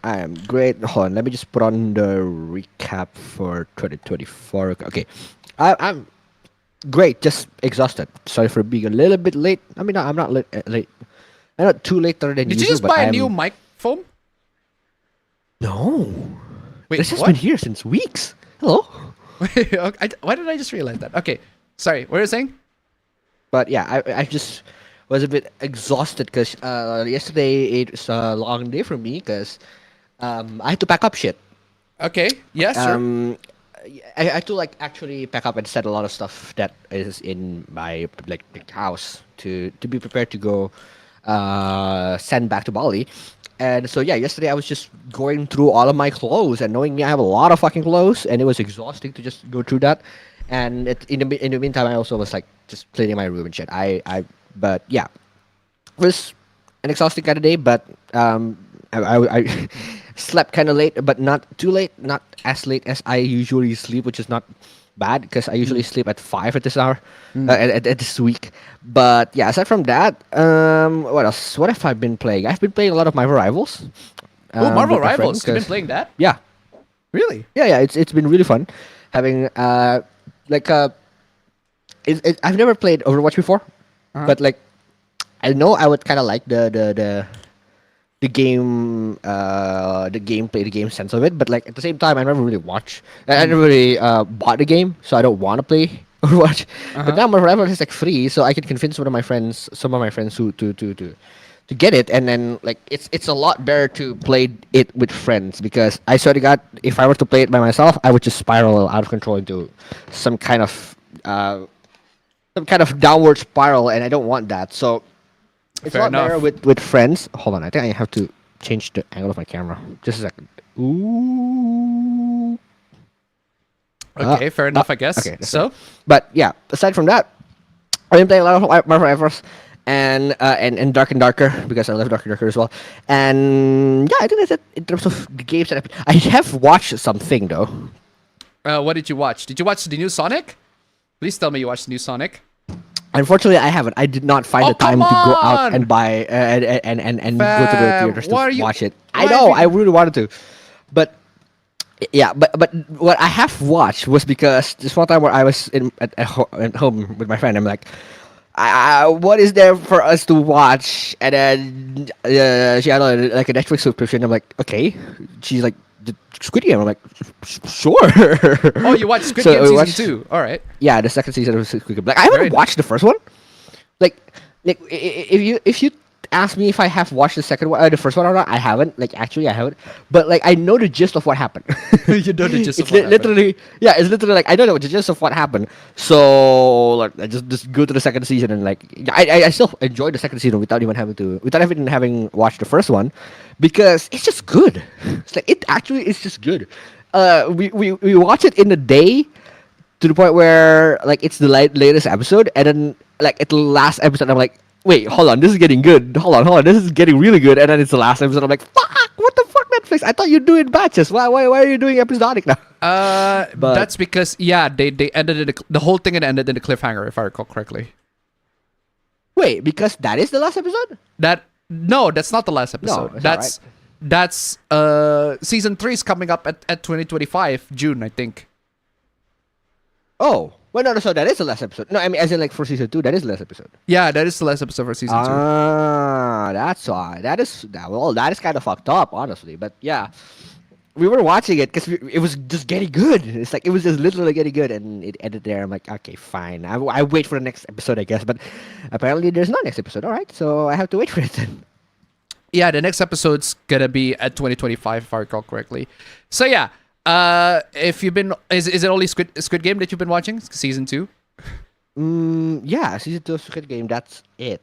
am great. Hold on, let me just put on the recap for 2024. Okay, I'm great. Just exhausted. Sorry for being a little bit late. I mean, I'm not late. I'm not too later than Did you usual. just buy a new microphone? No. Wait, This has what? been here since weeks. Hello. Wait, okay, why did I just realize that? Okay, sorry. What were you saying? But yeah, I just was a bit exhausted because yesterday it was a long day for me because I had to pack up shit. Okay. Yes, sir. I had to like actually pack up and set a lot of stuff that is in my like house to be prepared to go send back to Bali. And so yeah, yesterday I was just going through all of my clothes, and knowing me, I have a lot of fucking clothes, and it was exhausting to just go through that. And in the meantime, I also was like just cleaning my room and shit. But yeah, it was an exhausting kind of day. But I slept kind of late, but not too late, not as late as I usually sleep, which is not bad because I usually sleep at 5 at this hour at this week. But yeah, aside from that, what else? What have I been playing? I've been playing a lot of Marvel Rivals. Oh, Marvel with my Rivals. friends, You've been 'cause- playing that? Yeah, Really? yeah. It's been really fun having I've never played Overwatch before, but like I know I would kind of like the gameplay, the game sense of it. But like at the same time, I never really I never really bought the game, so I don't want to play Overwatch. But now Marvel Rivals is like free, so I can convince some of my friends to get it, and then like it's a lot better to play it with friends, because I swear to God, if I were to play it by myself, I would just spiral out of control into some kind of downward spiral, and I don't want that. So it's Fair a lot better enough. with friends. Hold on, I think I have to change the angle of my camera. Just a second. Ooh. Okay, fair enough, I guess. Okay, that's So, But yeah, aside from that, I've been playing a lot of Marvel Rivals and Dark and Darker, because I love Dark and Darker as well. And yeah, I think that's it in terms of the games that I have watched something though. what did you watch? Did you watch the new Sonic? Please tell me you watched the new Sonic. Unfortunately, I haven't. I did not find Oh, the time to come go out on! and buy and go to the theaters why are to you- watch it. why I have know. you- I really wanted to, but yeah. But what I have watched was because this one time where I was at home with my friend, I'm like, what is there for us to watch? And then she had like a Netflix subscription. I'm like, okay. She's like, the Squid Game. I'm like, sure. Oh, you watched Squid So Game we season watched- 2. All right. Yeah, the second season of Squid Game. Like, I haven't Very watched the first one. Like if you ask me if I have watched the second one, the first one or not, I haven't. Like, actually, I haven't. But like, I know the gist of what happened. You know the gist It's of what happened. literally, yeah, it's literally like I don't know the gist of what happened. So like, I just go to the second season, and like I still enjoyed the second season without even having watched the first one, because it's just good. It's like it actually is just good. We watch it in a day, to the point where like it's the latest episode, and then like at the last episode I'm like, wait, hold on, this is getting good. Hold on, this is getting really good. And then it's the last episode. I'm like, fuck, what the fuck, Netflix? I thought you do it in batches. Why are you doing episodic now? But- That's because they ended it. The whole thing ended in a cliffhanger, if I recall correctly. Wait, because that is the last episode? No, that's not the last episode. it's not, That's season 3 is coming up at 2025 June, I think. Oh, well, no, so that is the last episode. No, I mean, as in like for season 2, that is the last episode. Yeah, that is the last episode for season 2. Ah, that's why. That is kind of fucked up, honestly. But yeah, we were watching it because it was just getting good. It's like it was just literally getting good, and it ended there. I'm like, okay, fine. I wait for the next episode, I guess. But apparently, there's no next episode. All right, so I have to wait for it then. Yeah, the next episode's gonna be at 2025, if I recall correctly. So yeah, if you've been, is it only Squid Game that you've been watching? Season 2? Yeah, season 2 of Squid Game. That's it.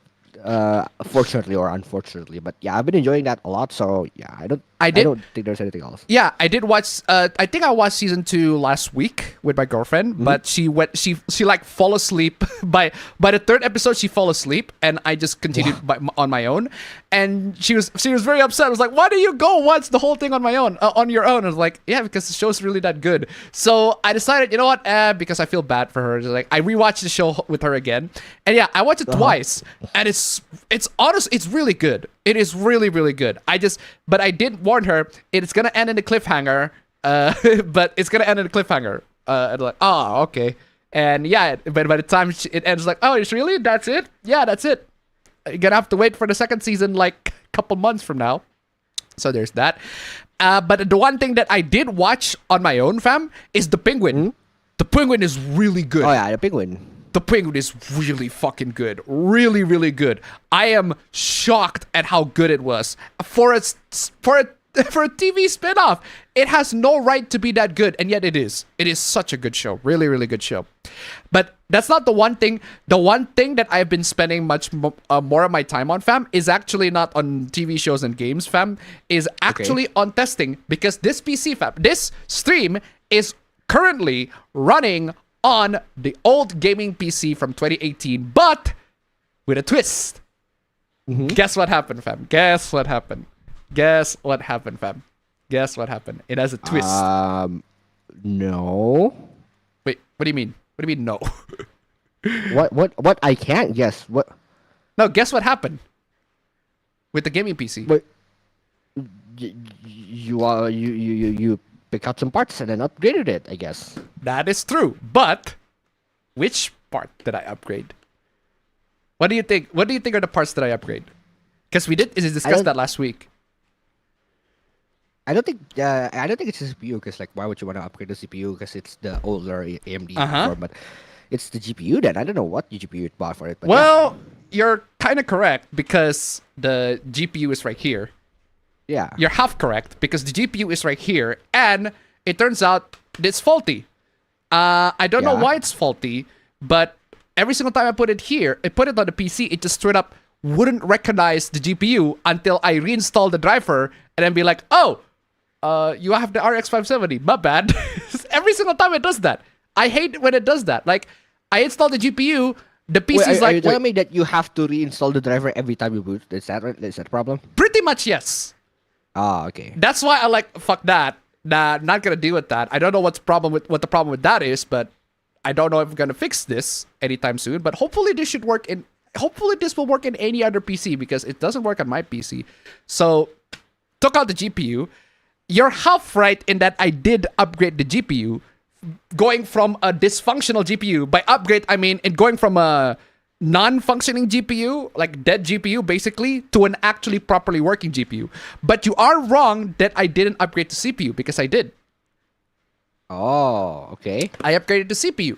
Fortunately or unfortunately, but yeah, I've been enjoying that a lot. So yeah, I don't think there's anything else. Yeah, I did watch. I think I watched season 2 last week with my girlfriend, but she like fall asleep by the third episode. She fell asleep, and I just continued on my own. And she was very upset. I was like, "Why do you go watch the whole thing on my own, on your own?" I was like, "Yeah, because the show's really that good." So I decided, you know what? Because I feel bad for her. Like I rewatched the show with her again, and yeah, I watched it twice, and it's honest. It's really good. It is really, really good. But I did warn her, it's gonna end in a cliffhanger. But it's gonna end in a cliffhanger. And like, oh, okay. And yeah, but by the time it ends, like, oh, it's really? That's it? Yeah, that's it. You're gonna have to wait for the second season, like, a couple months from now. So there's that. But the one thing that I did watch on my own, fam, is The Penguin. The Penguin is really good. Oh yeah, the Penguin. The Penguin is really fucking good. Really, really good. I am shocked at how good it was. For a TV spinoff, it has no right to be that good, and yet it is. It is such a good show. Really, really good show. But that's not the one thing. The one thing that I've been spending much more of my time on, fam, is actually not on TV shows and games, fam. Is actually on testing, because this PC, fam, this stream is currently running on the old gaming PC from 2018, but with a twist. Guess what happened, fam? Guess what happened? Guess what happened, fam? Guess what happened? It has a twist. No. Wait, what do you mean? What do you mean no? What? I can't guess. What? No, guess what happened with the gaming PC? Wait. You pick out some parts and then upgraded it, I guess. That is true, but which part did I upgrade? What do you think? What do you think are the parts that I upgrade? Because we did discuss that last week. I don't think it's the CPU, because like, why would you want to upgrade the CPU? Because it's the older AMD platform, but it's the GPU. Then I don't know what GPU you bought for it. But well, you're kind of correct, because the GPU is right here. Yeah. You're half correct, because the GPU is right here, and it turns out it's faulty. I don't know why it's faulty, but every single time I put it here, I put it on the PC, it just straight up wouldn't recognize the GPU until I reinstall the driver and then be like, oh, you have the RX 570, my bad. Every single time it does that. I hate when it does that. Like, I install the GPU, the PC is like, are you telling me that you have to reinstall the driver every time you boot? Is that right? Is that a problem? Pretty much, yes. Ah, okay. That's why I like, fuck that. Nah, not gonna deal with that. I don't know what the problem with that is, but I don't know if I'm gonna fix this anytime soon. But hopefully this should work in. Hopefully this will work in any other PC, because it doesn't work on my PC. So, took out the GPU. You're half right in that I did upgrade the GPU, going from a dysfunctional GPU. By upgrade, I mean going from a non-functioning GPU, like dead GPU basically, to an actually properly working GPU. But you are wrong that I didn't upgrade the CPU, because I did. Oh, okay. I upgraded the CPU,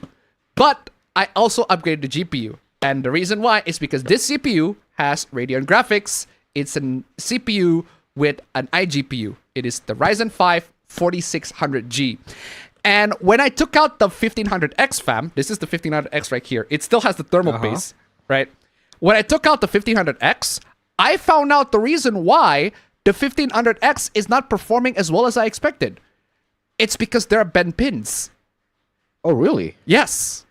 but I also upgraded the GPU. And the reason why is because this CPU has Radeon graphics. It's a CPU with an iGPU. It is the Ryzen 5 4600G. And when I took out the 1500X, fam, this is the 1500X right here. It still has the thermal paste, right? When I took out the 1500X, I found out the reason why the 1500X is not performing as well as I expected. It's because there are bent pins. Oh, really? Yes.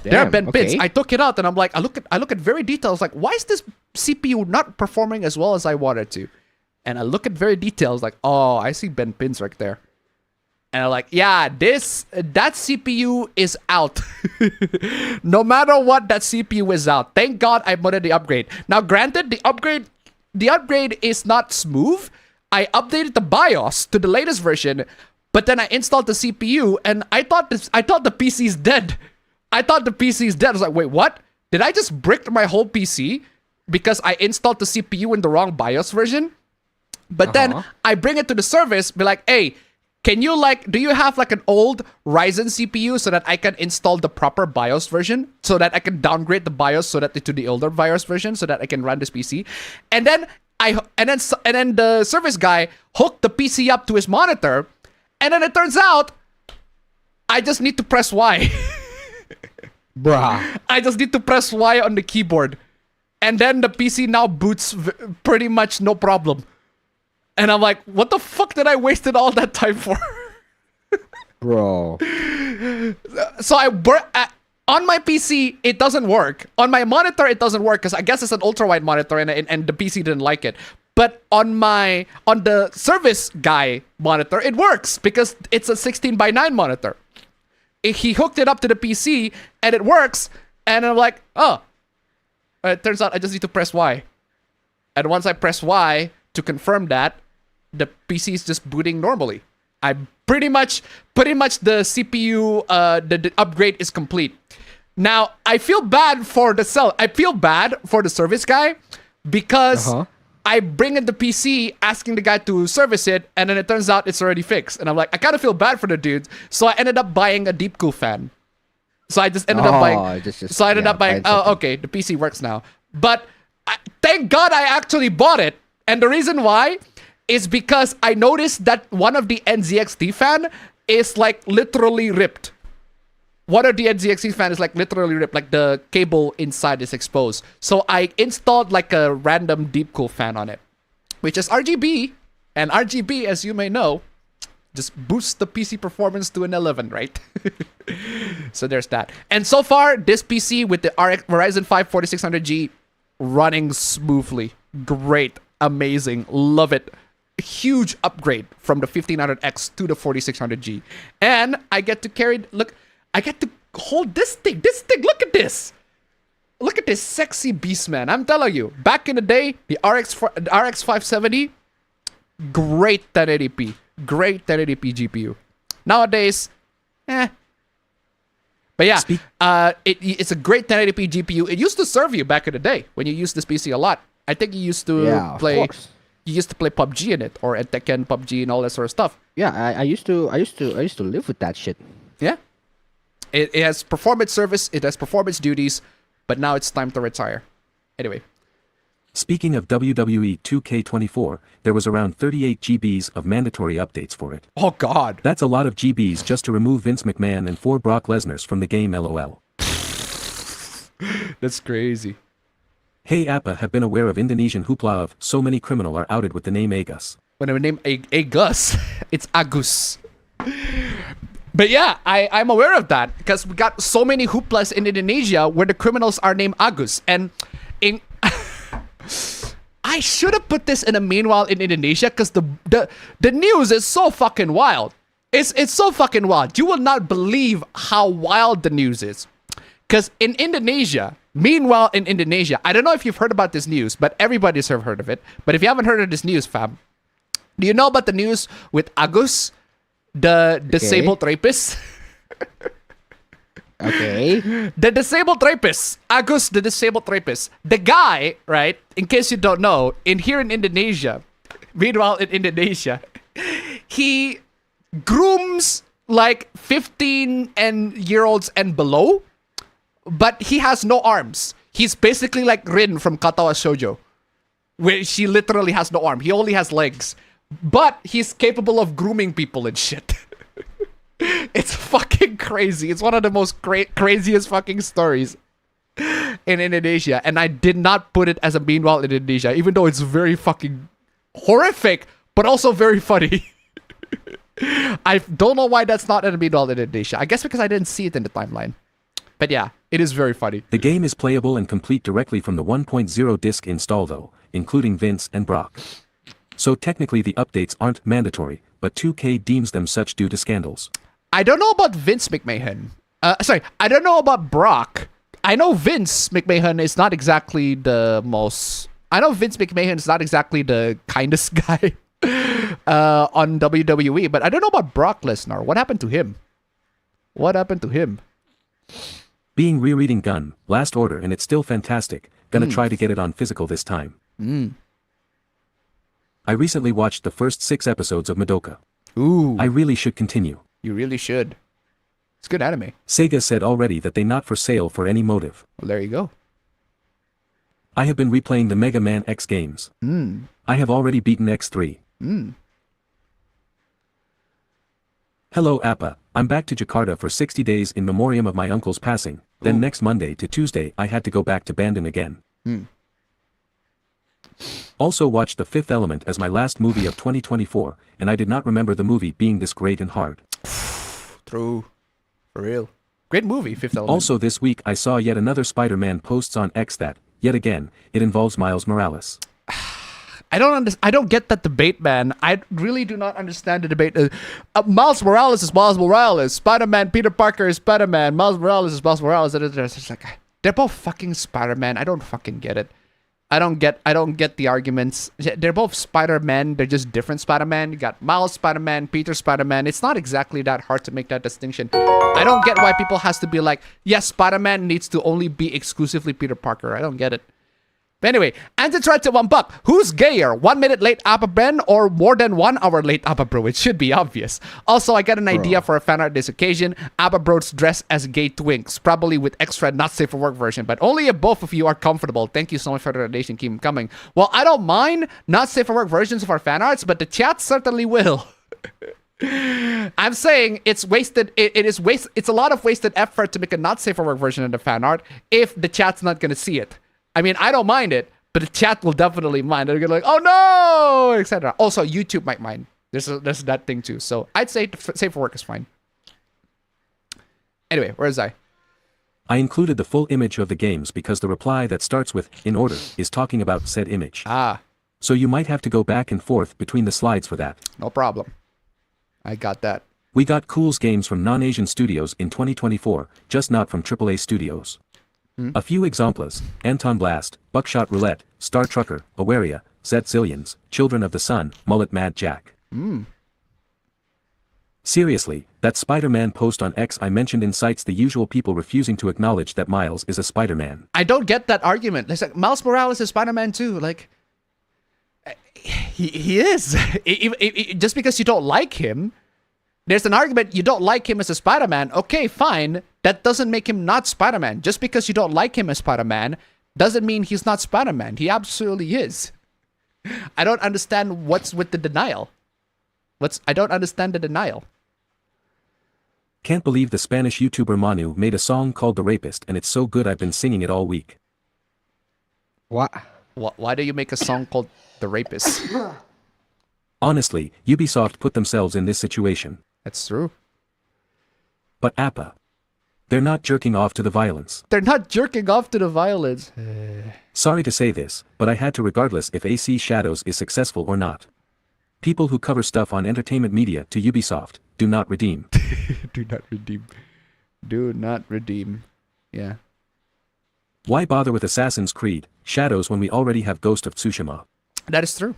There are bent pins. I took it out and I'm like, I look at very details, like, why is this CPU not performing as well as I wanted to? And I look at very details, like, oh, I see bent pins right there. And I'm like, yeah, that CPU is out. No matter what, that CPU is out. Thank God I modded the upgrade. Now, granted, the upgrade is not smooth. I updated the BIOS to the latest version, But then I installed the CPU, and I thought the PC's dead. I thought the PC is dead. I was like, wait, what? Did I just brick my whole PC because I installed the CPU in the wrong BIOS version? But then I bring it to the service, be like, hey, can you do you have like an old Ryzen CPU so that I can install the proper BIOS version, so that I can downgrade the BIOS to the older BIOS version so that I can run this PC? And then the service guy hooked the PC up to his monitor, and then it turns out I just need to press Y. Bruh. I just need to press Y on the keyboard, and then the PC now boots pretty much no problem. And I'm like, what the fuck did I wasted all that time for? Bro. So on my PC, it doesn't work. On my monitor, it doesn't work because I guess it's an ultra-wide monitor and the PC didn't like it. But on the service guy monitor, it works because it's a 16:9 monitor. He hooked it up to the PC and it works. And I'm like, oh, it turns out I just need to press Y. And once I press Y to confirm that, the PC is just booting normally. I pretty much the CPU, the upgrade is complete. Now, I feel bad for the service guy because I bring in the PC asking the guy to service it, and then it turns out it's already fixed. And I'm like, I kind of feel bad for the dude. So I ended up buying a deep cool fan. So I just ended up buying. Okay, the PC works now. But thank God I actually bought it. And the reason why is because I noticed that one of the NZXT fan is like literally ripped. One of the NZXT fan is like literally ripped, like the cable inside is exposed. So I installed like a random deep cool fan on it, which is RGB. And RGB, as you may know, just boosts the PC performance to an 11, right? So there's that. And so far, this PC with the Ryzen 5 4600G running smoothly. Great. Amazing. Love it. Huge upgrade from the 1500X to the 4600G. And I get to I get to hold this thing. Look at this. Look at this sexy beast, man. I'm telling you, back in the day, the RX 570, great 1080p. Great 1080p GPU. Nowadays, But yeah, it's a great 1080p GPU. It used to serve you back in the day when you used this PC a lot. I think you used to play PUBG in it, or at Tekken, PUBG, and all that sort of stuff. Yeah, I used to live with that shit. Yeah, it has performance service, it has performance duties, but now it's time to retire. Anyway. Speaking of WWE 2K24, there was around 38 GBs of mandatory updates for it. Oh god. That's a lot of GBs just to remove Vince McMahon and 4 Brock Lesnars from the game, LOL. That's crazy. Hey Appa, have been aware of Indonesian hoopla of so many criminal are outed with the name Agus. When I name Agus, it's Agus. But yeah, I'm aware of that because we got so many hooplas in Indonesia where the criminals are named Agus. And I should have put this in a meanwhile in Indonesia because the news is so fucking wild. It's so fucking wild. You will not believe how wild the news is. Because in Indonesia, meanwhile in Indonesia, I don't know if you've heard about this news, but everybody's heard of it. But if you haven't heard of this news, fam, do you know about the news with Agus, the disabled rapist? Okay. The disabled rapist. Agus, the disabled rapist. The guy, right, in case you don't know, here in Indonesia, meanwhile in Indonesia, he grooms like 15-year-olds and below, but he has no arms. He's basically like Rin from Katawa Shoujo, where she literally has no arm. He only has legs. But he's capable of grooming people and shit. It's fucking crazy. It's one of the most craziest fucking stories in Indonesia. And I did not put it as a meanwhile in Indonesia, even though it's very fucking horrific, but also very funny. I don't know why that's not in a meanwhile in Indonesia. I guess because I didn't see it in the timeline. But yeah, it is very funny. The game is playable and complete directly from the 1.0 disc install though, including Vince and Brock. So technically the updates aren't mandatory, but 2K deems them such due to scandals. I don't know about Vince McMahon. I don't know about Brock. I know Vince McMahon is not exactly the kindest guy on WWE. But I don't know about Brock Lesnar. What happened to him? What happened to him? Being rereading Gun, Last Order, and it's still fantastic. Gonna try to get it on physical this time. I recently watched the first 6 episodes of Madoka. Ooh, I really should continue. you really should. It's good anime. Sega said already that they not for sale for any motive. Well, there you go. I have been replaying the Mega Man X games. I have already beaten X3. Hello Appa, I'm back to Jakarta for 60 days in memoriam of my uncle's passing. Then next Monday to Tuesday I had to go back to Bandung again. Also watched The Fifth Element as my last movie of 2024, and I did not remember the movie being this great and hard. True. For real. Great movie, Fifth Element. Also this week I saw yet another Spider-Man posts on X that, yet again, it involves Miles Morales. I don't get that debate, man. I really do not understand the debate. Miles Morales is Miles Morales. Spider-Man, Peter Parker is Spider-Man. Miles Morales is Miles Morales. It's just like, they're both fucking Spider-Man. I don't fucking get it. I don't get the arguments. They're both Spider-Man. They're just different Spider-Man. You got Miles Spider-Man, Peter Spider-Man. It's not exactly that hard to make that distinction. I don't get why people has to be like, yes, Spider-Man needs to only be exclusively Peter Parker. I don't get it. But anyway, Antitried to $1. Who's gayer? 1 minute late Appa Ben or more than 1 hour late Appa Bro? It should be obvious. Also, I got an idea for a fan art this occasion. Appa Bro's dress as gay twinks, probably with extra not safe for work version, but only if both of you are comfortable. Thank you so much for the donation. Keep them coming. Well, I don't mind not safe for work versions of our fan arts, but the chat certainly will. I'm saying it's wasted. It's a lot of wasted effort to make a not safe for work version of the fan art if the chat's not gonna see it. I mean, I don't mind it, but the chat will definitely mind. They're gonna like, oh no, etc. Also, YouTube might mind. There's that thing too. So I'd say safe for work is fine. Anyway, where is I? I included the full image of the games because the reply that starts with "in order" is talking about said image. Ah, So you might have to go back and forth between the slides for that. no problem. I got that. We got Cool's games from non-Asian studios in 2024, just not from AAA studios. A few examples: Anton Blast, Buckshot Roulette, Star Trucker, Awaria, Zillions, Children of the Sun, Mullet Mad Jack. Seriously, that Spider-Man post on X I mentioned incites the usual people refusing to acknowledge that Miles is a Spider-Man. I don't get that argument. It's like Miles Morales is Spider-Man too. Like, he is. Just because you don't like him, there's an argument you don't like him as a Spider-Man. Okay, fine. That doesn't make him not Spider-Man. Just because you don't like him as Spider-Man doesn't mean he's not Spider-Man. He absolutely is. I don't understand what's with the denial. I don't understand the denial. Can't believe the Spanish YouTuber Manu made a song called The Rapist and it's so good I've been singing it all week. What? Why do you make a song called The Rapist? Honestly, Ubisoft put themselves in this situation. That's true. But Appa. They're not jerking off to the violence. They're not jerking off to the violence. Sorry to say this, but I had to regardless if AC Shadows is successful or not. People who cover stuff on entertainment media to Ubisoft, do not redeem. Do not redeem. Do not redeem. Yeah. Why bother with Assassin's Creed, Shadows when we already have Ghost of Tsushima? That is true.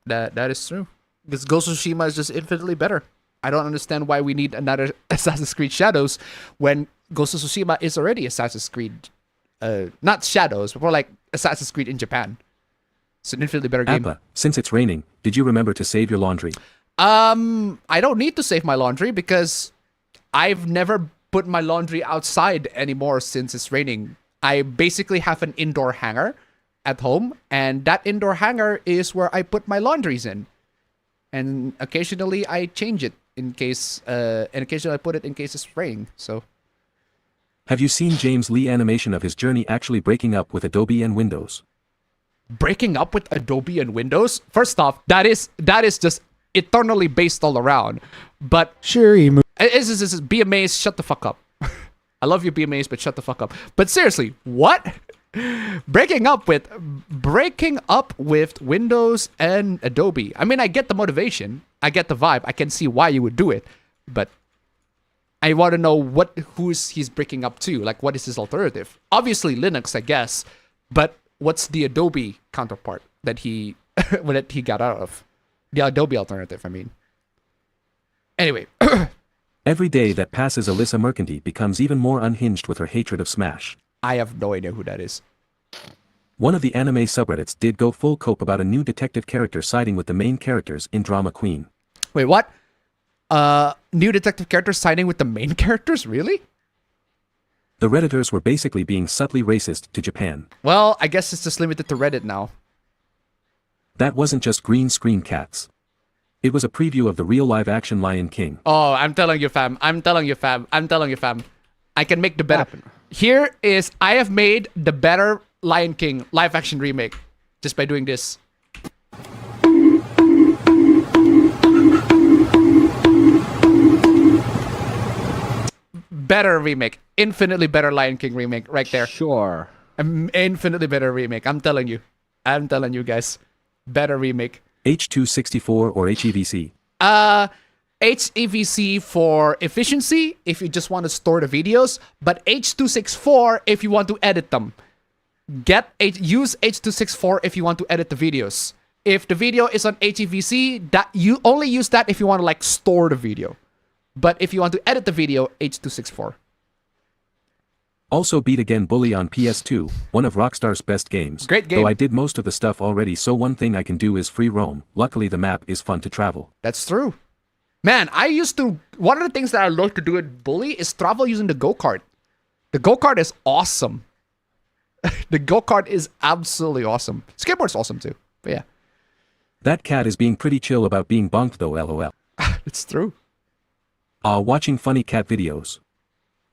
That is true. Because Ghost of Tsushima is just infinitely better. I don't understand why we need another Assassin's Creed Shadows when Ghost of Tsushima is already Assassin's Creed. Not Shadows, but more like Assassin's Creed in Japan. It's an infinitely better game. Appa, since it's raining, did you remember to save your laundry? I don't need to save my laundry because I've never put my laundry outside anymore since it's raining. I basically have an indoor hanger at home, and that indoor hanger is where I put my laundries in. And occasionally I change it in case, and occasionally I put it in case it's raining, so. Have you seen James Lee animation of his journey actually breaking up with Adobe and Windows? Breaking up with Adobe and Windows? First off, that is just eternally based all around. But Sure, it's BMAs, shut the fuck up. I love you, BMAs, but shut the fuck up. But seriously, what? Breaking up with Windows and Adobe. I mean, I get the motivation. I get the vibe. I can see why you would do it. But I want to know who's he's breaking up to. Like, what is his alternative? Obviously Linux, I guess. But what's the Adobe counterpart that he got out of? The Adobe alternative, I mean. Anyway. Every day that passes Alyssa Mercanty becomes even more unhinged with her hatred of Smash. I have no idea who that is. One of the anime subreddits did go full cope about a new detective character siding with the main characters in Drama Queen. Wait, what? New detective characters siding with the main characters? Really? The Redditors were basically being subtly racist to Japan. Well, I guess it's just limited to Reddit now. That wasn't just green screen cats. It was a preview of the real live-action Lion King. Oh, I'm telling you, fam. I'm telling you, fam. I'm telling you, fam. I can make the better. Here is, I have made the better Lion King live-action remake just by doing this. Better remake. Infinitely better Lion King remake right there. Sure. Infinitely better remake. I'm telling you. I'm telling you guys. Better remake. H264 or HEVC? HEVC for efficiency if you just want to store the videos, but H264 if you want to edit them. Use H264 if you want to edit the videos. If the video is on HEVC, that you only use that if you want to like store the video. But if you want to edit the video, H264. Also Beat Again Bully on PS2, one of Rockstar's best games. Great game. Though I did most of the stuff already, so one thing I can do is free roam. Luckily the map is fun to travel. That's true. Man, one of the things that I love to do at Bully is travel using the go-kart. The go-kart is awesome. The go-kart is absolutely awesome. Skateboard's awesome too, but yeah. That cat is being pretty chill about being bonked though, lol. It's true. Watching funny cat videos.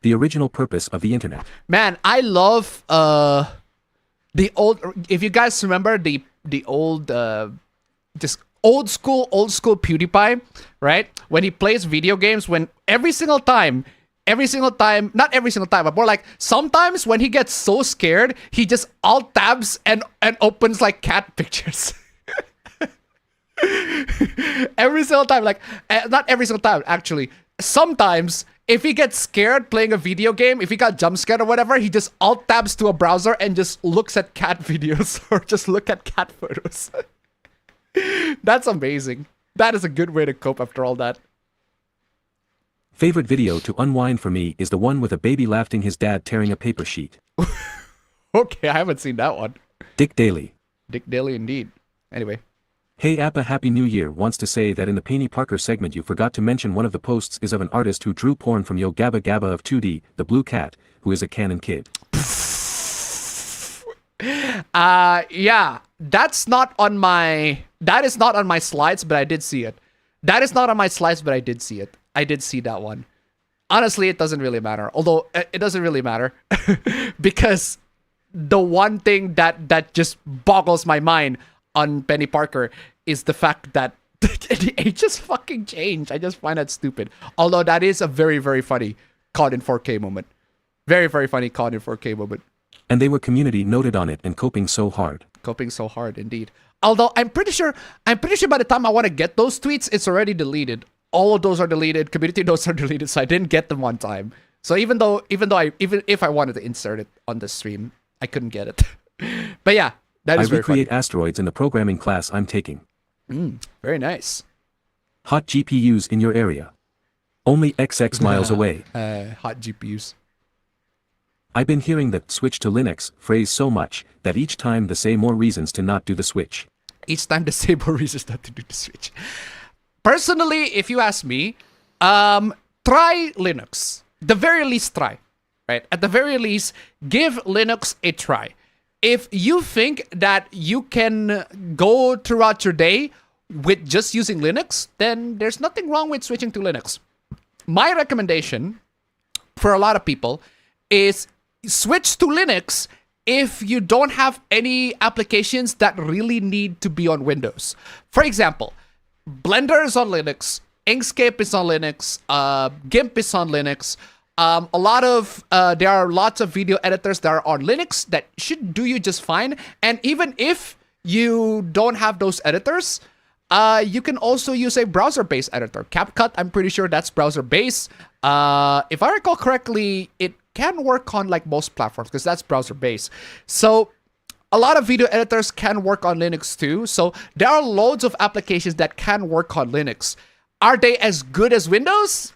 The original purpose of the internet. Man, I love the old. If you guys remember the old just old school PewDiePie, right? When he plays video games, when every single time, not every single time, but more like sometimes when he gets so scared, he just alt tabs and opens like cat pictures. Every single time, like not every single time actually. Sometimes if he gets scared playing a video game, if he got jump scared or whatever, he just alt tabs to a browser and just looks at cat videos or just look at cat photos. That's amazing. That is a good way to cope after all that. Favorite video to unwind for me is the one with a baby laughing his dad tearing a paper sheet. Okay, I haven't seen that one. Dick Daly. Dick Daly indeed. Anyway. Hey Appa Happy New Year wants to say that in the Penny Parker segment you forgot to mention one of the posts is of an artist who drew porn from Yo Gabba Gabba of 2D, the blue cat, who is a canon kid. Yeah, that is not on my slides, but I did see it. That is not on my slides, but I did see it. I did see that one. Honestly, it doesn't really matter. Although it doesn't really matter because the one thing that just boggles my mind on Penny Parker is the fact that the ages fucking change. I just find that stupid. Although that is a very, very funny caught in 4K moment. Very, very funny caught in 4K moment. And they were community noted on it and coping so hard. Coping so hard, indeed. Although I'm pretty sure by the time I want to get those tweets, it's already deleted. All of those are deleted. Community notes are deleted, so I didn't get them one time. So even if I wanted to insert it on the stream, I couldn't get it. But yeah, that is I very recreate funny. asteroids in the programming class I'm taking. Very nice. Hot GPUs in your area. Only XX miles away. Hot GPUs. I've been hearing the switch to Linux phrase so much that each time they say more reasons to not do the switch. Each time they say more reasons not to do the switch. Personally, if you ask me, try Linux. The very least try. Right? At the very least, give Linux a try. If you think that you can go throughout your day with just using Linux, then there's nothing wrong with switching to Linux. My recommendation for a lot of people is switch to Linux if you don't have any applications that really need to be on Windows. For example, Blender is on Linux, Inkscape is on Linux, GIMP is on Linux. There are lots of video editors that are on Linux that should do you just fine. And even if you don't have those editors, you can also use a browser-based editor. CapCut, I'm pretty sure that's browser-based. If I recall correctly, it can work on like most platforms because that's browser-based. So a lot of video editors can work on Linux too. So there are loads of applications that can work on Linux. Are they as good as Windows?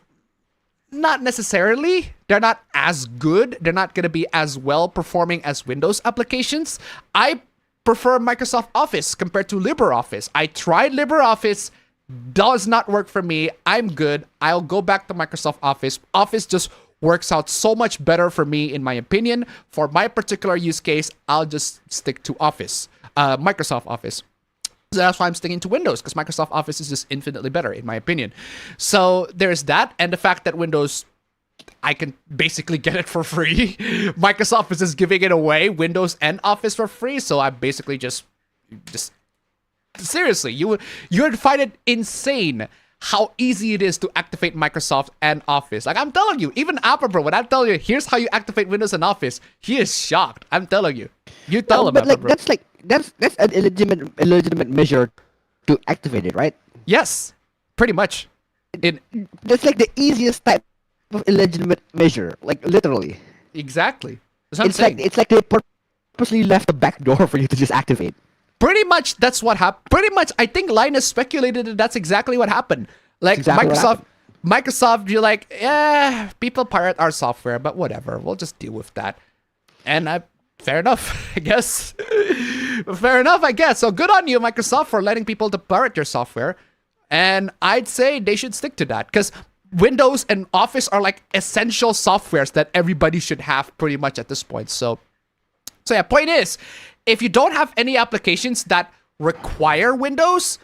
Not necessarily. They're not as good. They're not going to be as well performing as Windows applications. I prefer Microsoft Office compared to LibreOffice. I tried LibreOffice, does not work for me. I'm good. I'll go back to Microsoft Office. Office just works out so much better for me, in my opinion. For my particular use case, I'll just stick to Office, Microsoft Office. So that's why I'm sticking to Windows, because Microsoft Office is just infinitely better, in my opinion. So there's that, and the fact that Windows, I can basically get it for free. Microsoft is just giving it away, Windows and Office for free. So I basically just seriously, you would find it insane how easy it is to activate Microsoft and Office. Like, I'm telling you, even Apple, bro, when I tell you, here's how you activate Windows and Office, he is shocked. I'm telling you. You tell him, but like, bro. that's an illegitimate measure to activate it, right? Yes, pretty much. That's like the easiest type of illegitimate measure, like literally. Exactly. That's what I'm saying. It's like they purposely left a back door for you to just activate. Pretty much, that's what happened. Pretty much, I think Linus speculated that that's exactly what happened. Like, exactly Microsoft, you're like, yeah, people pirate our software, but whatever, we'll just deal with that. And fair enough, I guess. Fair enough, I guess. So good on you, Microsoft, for letting people to pirate your software. And I'd say they should stick to that, because Windows and Office are like essential softwares that everybody should have pretty much at this point. So yeah, point is, if you don't have any applications that require Windows,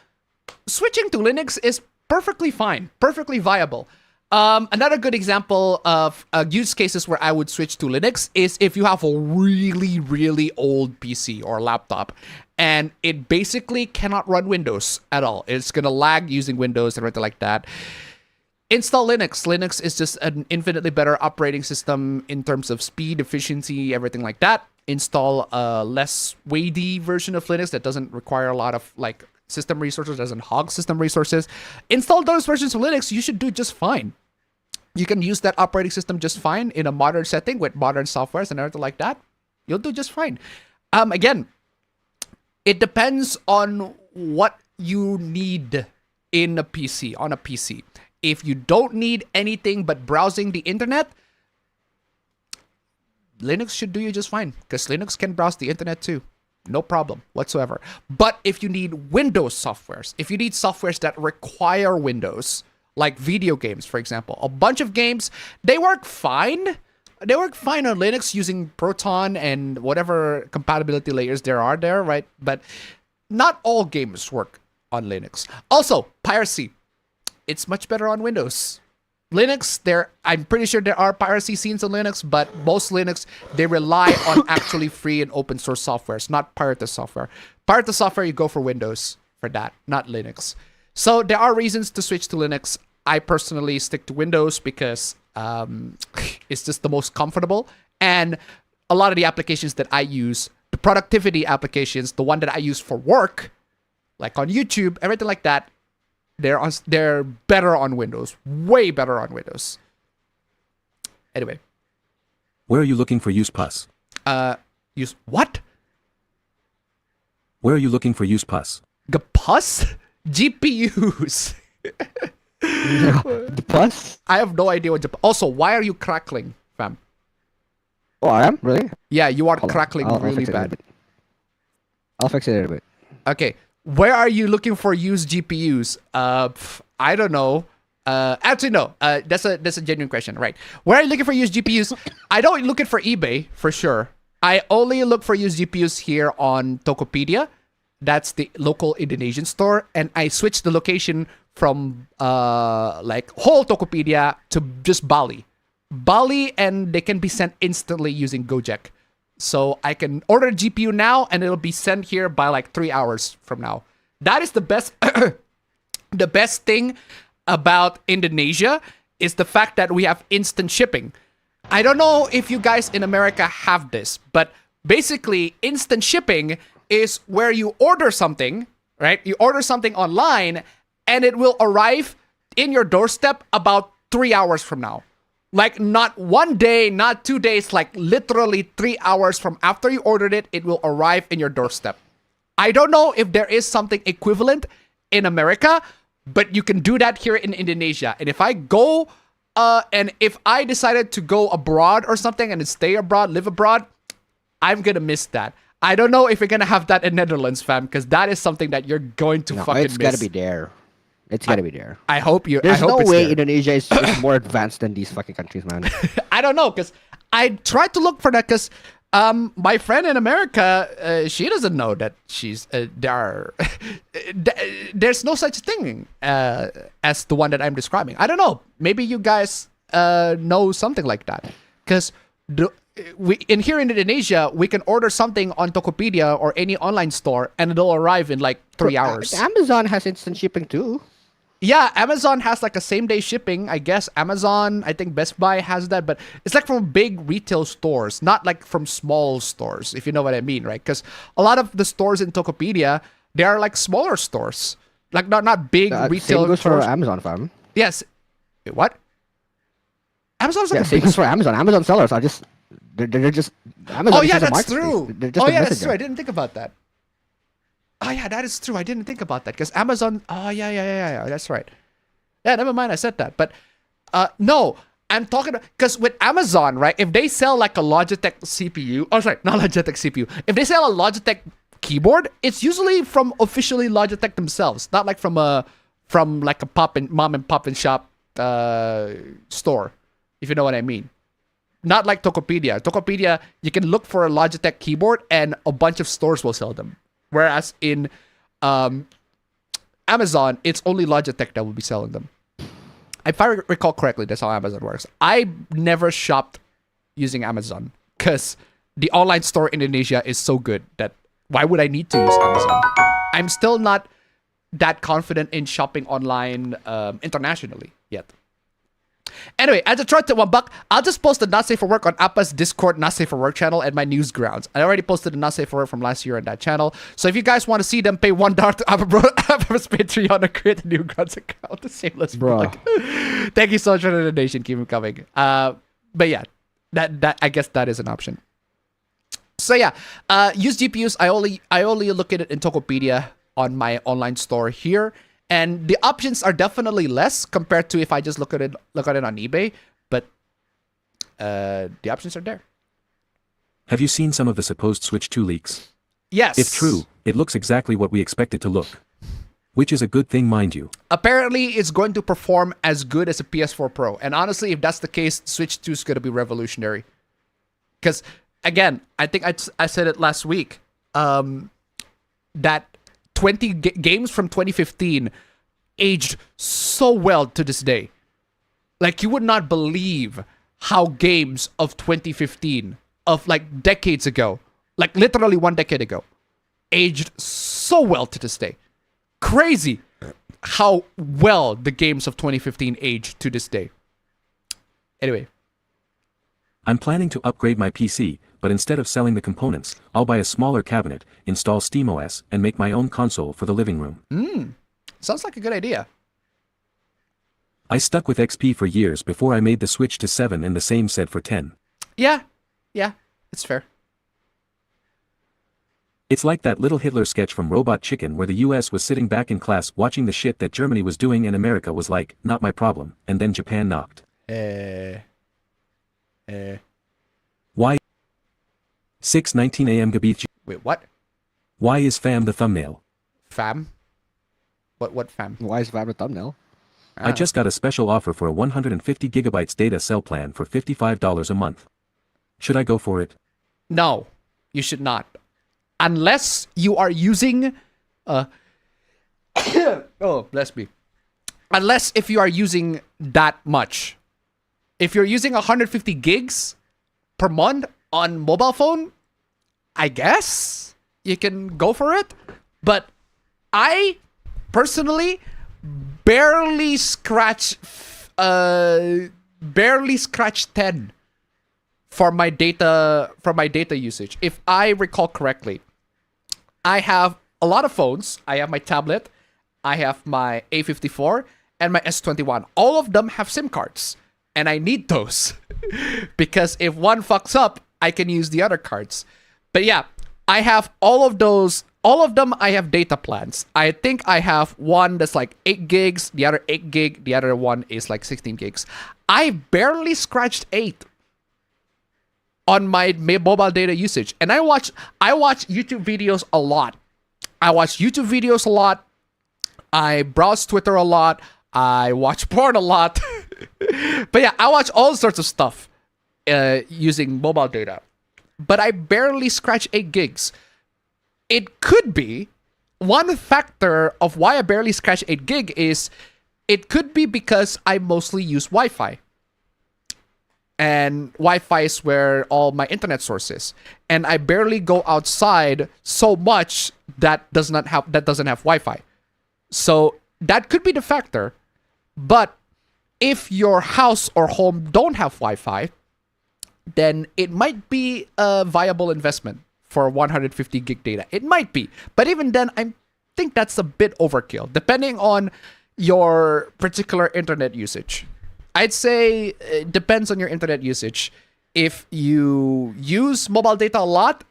switching to Linux is perfectly fine, perfectly viable. Another good example of use cases where I would switch to Linux is if you have a really, really old PC or laptop and it basically cannot run Windows at all. It's going to lag using Windows and everything like that. Install Linux. Linux is just an infinitely better operating system in terms of speed, efficiency, everything like that. Install a less weighty version of Linux that doesn't require a lot of like system resources, doesn't hog system resources. Install those versions of Linux. You should do just fine. You can use that operating system just fine in a modern setting with modern softwares and everything like that. You'll do just fine. Again, it depends on what you need in a PC, on a PC. If you don't need anything but browsing the internet, Linux should do you just fine, because Linux can browse the internet too. No problem whatsoever. But if you need Windows softwares, if you need softwares that require Windows, like video games, for example, a bunch of games, they work fine. They work fine on Linux using Proton and whatever compatibility layers there are there, right? But not all games work on Linux. Also, piracy. It's much better on Windows. Linux, I'm pretty sure there are piracy scenes on Linux, but most Linux, they rely on actually free and open source softwares, not pirated software. Pirated software, you go for Windows for that, not Linux. So there are reasons to switch to Linux. I personally stick to Windows because it's just the most comfortable. And a lot of the applications that I use, the productivity applications, the one that I use for work, like on YouTube, everything like that, they're better on Windows. Way better on Windows. Anyway. Where are you looking for use pus? Use what? Where are you looking for use pus? Pus? GPUs. The pus? I have no idea what. Also, why are you crackling, fam? Oh, I am? Really? Yeah, you are Hold on. crackling I'll really fix it in a bad. bit. I'll fix it in a bit. Okay, where are you looking for used GPUs? I don't know. Actually, no. That's a genuine question, right? Where are you looking for used GPUs? I don't look it for eBay for sure. I only look for used GPUs here on Tokopedia. That's the local Indonesian store, and I switched the location from like whole Tokopedia to just Bali, and they can be sent instantly using Gojek. So I can order a GPU now, and it'll be sent here by like 3 hours from now. That is the best. The best thing about Indonesia is the fact that we have instant shipping. I don't know if you guys in America have this, but basically instant shipping is where you order something, right? You order something online and it will arrive in your doorstep about 3 hours from now. Like not 1 day, not 2 days, like literally 3 hours from after you ordered it, it will arrive in your doorstep. I don't know if there is something equivalent in America, but you can do that here in Indonesia. And if I go, and if I decided to go abroad or something and stay abroad, live abroad, I'm gonna miss that. I don't know if you're gonna have that in Netherlands, fam, because that is something that you're going to fucking it's miss. gotta be there. It's gotta be there. I hope you. There's I hope no it's way there. Indonesia is more advanced than these fucking countries, man. I don't know, because I tried to look for that, because my friend in America, she doesn't know that there's no such thing as the one that I'm describing. I don't know. Maybe you guys know something like that, because here in Indonesia, we can order something on Tokopedia or any online store, and it'll arrive in like 3 hours. Amazon has instant shipping too. Yeah, Amazon has like a same-day shipping, I guess. Amazon, I think Best Buy has that, but it's like from big retail stores, not like from small stores, if you know what I mean, right? Because a lot of the stores in Tokopedia, they are like smaller stores, like not big retail Same goes stores. for Amazon, fam. Yes. Wait, what? Amazon's like Yeah, a same big. goes for Amazon. Amazon sellers are just they're just. Amazon Oh is yeah, just a that's marketplace. true. They're just Oh a yeah, that's messenger. true. I didn't think about that. Oh yeah, that is true. I didn't think about that because Amazon. Oh yeah. That's right. Yeah, never mind. I said that, but no, I'm talking because with Amazon, right? If they sell like a Logitech CPU, oh sorry, not Logitech CPU. If they sell a Logitech keyboard, it's usually from officially Logitech themselves, not like from like a mom and pop and shop store, if you know what I mean. Not like Tokopedia. Tokopedia, you can look for a Logitech keyboard and a bunch of stores will sell them. Whereas in Amazon, it's only Logitech that will be selling them. If I recall correctly, that's how Amazon works. I never shopped using Amazon because the online store in Indonesia is so good that why would I need to use Amazon? I'm still not that confident in shopping online internationally yet. Anyway, as a try to $1, I'll just post the Not Safe for Work on Appa's Discord Not Safe for Work channel and my Newsgrounds. I already posted the Not Safe for Work from last year on that channel. So if you guys want to see them, pay $1 to Appa's Patreon and create a Newsgrounds account. The shameless plug. Thank you so much for the donation. Keep them coming. But yeah, that I guess that is an option. So yeah, used GPUs. I only look at it in Tokopedia on my online store here. And the options are definitely less compared to if I just look at it on eBay, but the options are there. Have you seen some of the supposed Switch 2 leaks? Yes. If true, it looks exactly what we expect it to look. Which is a good thing, mind you. Apparently, it's going to perform as good as a PS4 Pro. And honestly, if that's the case, Switch 2 is going to be revolutionary. Because, again, I think I said it last week, that 20 games from 2015 aged so well to this day. Like, you would not believe how games of 2015, of like decades ago, like literally 1 decade ago, aged so well to this day. Crazy how well the games of 2015 aged to this day. Anyway. I'm planning to upgrade my PC, but instead of selling the components, I'll buy a smaller cabinet, install SteamOS, and make my own console for the living room. Sounds like a good idea. I stuck with XP for years before I made the switch to 7 and the same said for 10. Yeah, it's fair. It's like that little Hitler sketch from Robot Chicken where the US was sitting back in class watching the shit that Germany was doing and America was like, not my problem, and then Japan knocked. Why? 6:19 a.m. MKBHD. Wait, what? Why is fam the thumbnail? Fam? What fam? Why is that a thumbnail? I just got a special offer for a 150 gigabytes data cell plan for $55 a month. Should I go for it? No, you should not. Unless you are using oh, bless me. Unless if you are using that much. If you're using 150 gigs per month on mobile phone, I guess you can go for it. But I personally barely scratch 10 for my data usage. If I recall correctly, I have a lot of phones. I have my tablet, I have my A54 and my S21. All of them have SIM cards. and I need those because if one fucks up, I can use the other cards. But yeah, I have all of those. All of them, I have data plans. I think I have one that's like 8 gigs, the other 8 gig, the other one is like 16 gigs. I barely scratched 8 on my mobile data usage. And I watch YouTube videos a lot. I browse Twitter a lot. I watch porn a lot. But yeah, I watch all sorts of stuff using mobile data. But I barely scratch 8 gigs. It could be one factor of why I barely scratch 8 gig is it could be because I mostly use Wi-Fi. And Wi-Fi is where all my internet source is. And I barely go outside so much that doesn't have Wi-Fi. So that could be the factor. But if your house or home don't have Wi-Fi, then it might be a viable investment for 150 gig data. It might be. But even then, I think that's a bit overkill, depending on your particular internet usage. I'd say it depends on your internet usage. If you use mobile data a lot,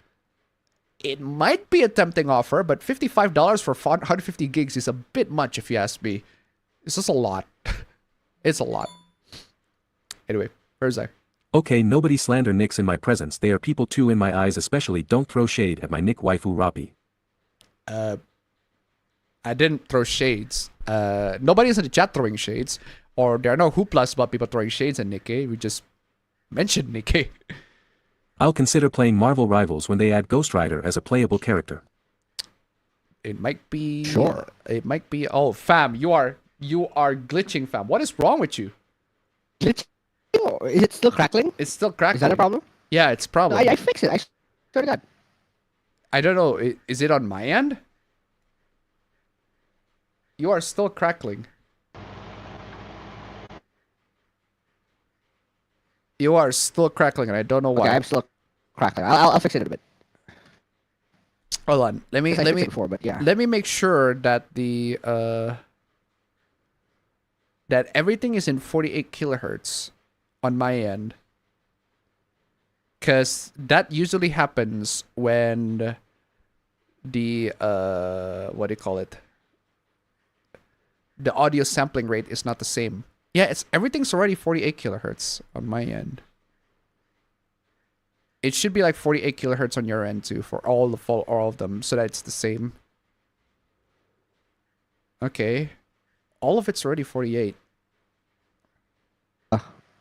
it might be a tempting offer, but $55 for 150 gigs is a bit much if you ask me. It's just a lot. It's a lot. Anyway, where's I? Okay, nobody slander nicks in my presence. They are people too in my eyes, especially don't throw shade at my nick waifu Rapi. I didn't throw shades. Nobody's in the chat throwing shades. Or there are no hooplas about people throwing shades at Nikkei. We just mentioned Nikkei. I'll consider playing Marvel Rivals when they add Ghost Rider as a playable character. It might be... Sure. It might be... Oh, fam, you are glitching, fam. What is wrong with you? Glitch? Oh, is it still crackling? It's still crackling. Is that a problem? Yeah, it's a problem. I fixed it. I swear to God. I don't know. Is it on my end? You are still crackling. You are still crackling, and I don't know why. Okay, I'm still crackling. I'll fix it in a bit. Hold on. Let me Before, but yeah. Let me make sure that the that everything is in 48 kilohertz on my end, because that usually happens when the what do you call it? The audio sampling rate is not the same. Yeah, everything's already 48 kilohertz on my end. It should be like 48 kilohertz on your end too for all of them, so that it's the same. Okay, all of it's already 48.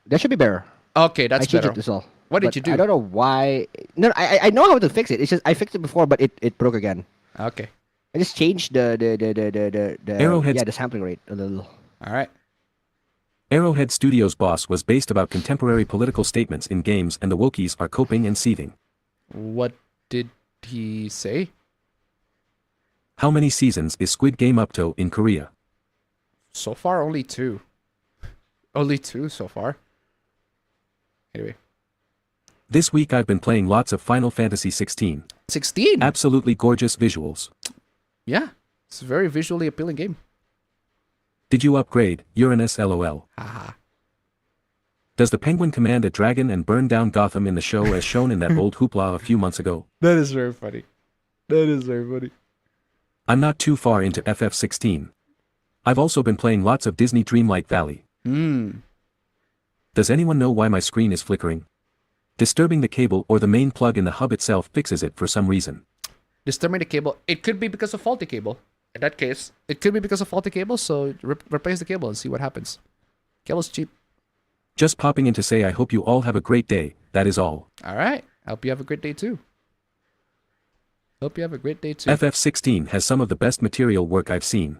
That should be better. Okay, that's I changed better. it as well. What did But you do? I don't know why. No, I know how to fix it. It's just I fixed it before, but it broke again. Okay. I just changed the Arrowhead's- the sampling rate a little. All right. Arrowhead Studios' boss was based about contemporary political statements in games, and the Wokies are coping and seething. What did he say? How many seasons is Squid Game up to in Korea? So far, only 2. Only 2 so far. Anyway. This week I've been playing lots of Final Fantasy 16. 16? Absolutely gorgeous visuals. Yeah. It's a very visually appealing game. Did you upgrade, Uranus LOL? Haha. Does the Penguin command a dragon and burn down Gotham in the show as shown in that old hoopla a few months ago? That is very funny. That is very funny. I'm not too far into FF16. I've also been playing lots of Disney Dreamlight Valley. Does anyone know why my screen is flickering? Disturbing the cable or the main plug in the hub itself fixes it for some reason. Disturbing the cable. It could be because of faulty cable. In that case, it could be because of faulty cable, so replace the cable and see what happens. Cable's cheap. Just popping in to say I hope you all have a great day, that is all. Alright. Hope you have a great day too. Hope you have a great day too. FF16 has some of the best material work I've seen.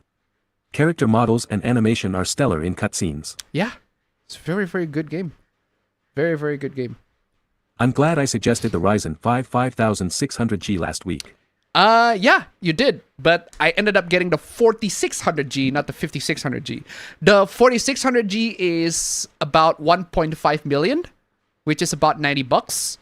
Character models and animation are stellar in cutscenes. Yeah. It's a very, very good game. Very, very good game. I'm glad I suggested the Ryzen 5 5600G last week. Yeah, you did. But I ended up getting the 4600G, not the 5600G. The 4600G is about 1.5 million, which is about $90.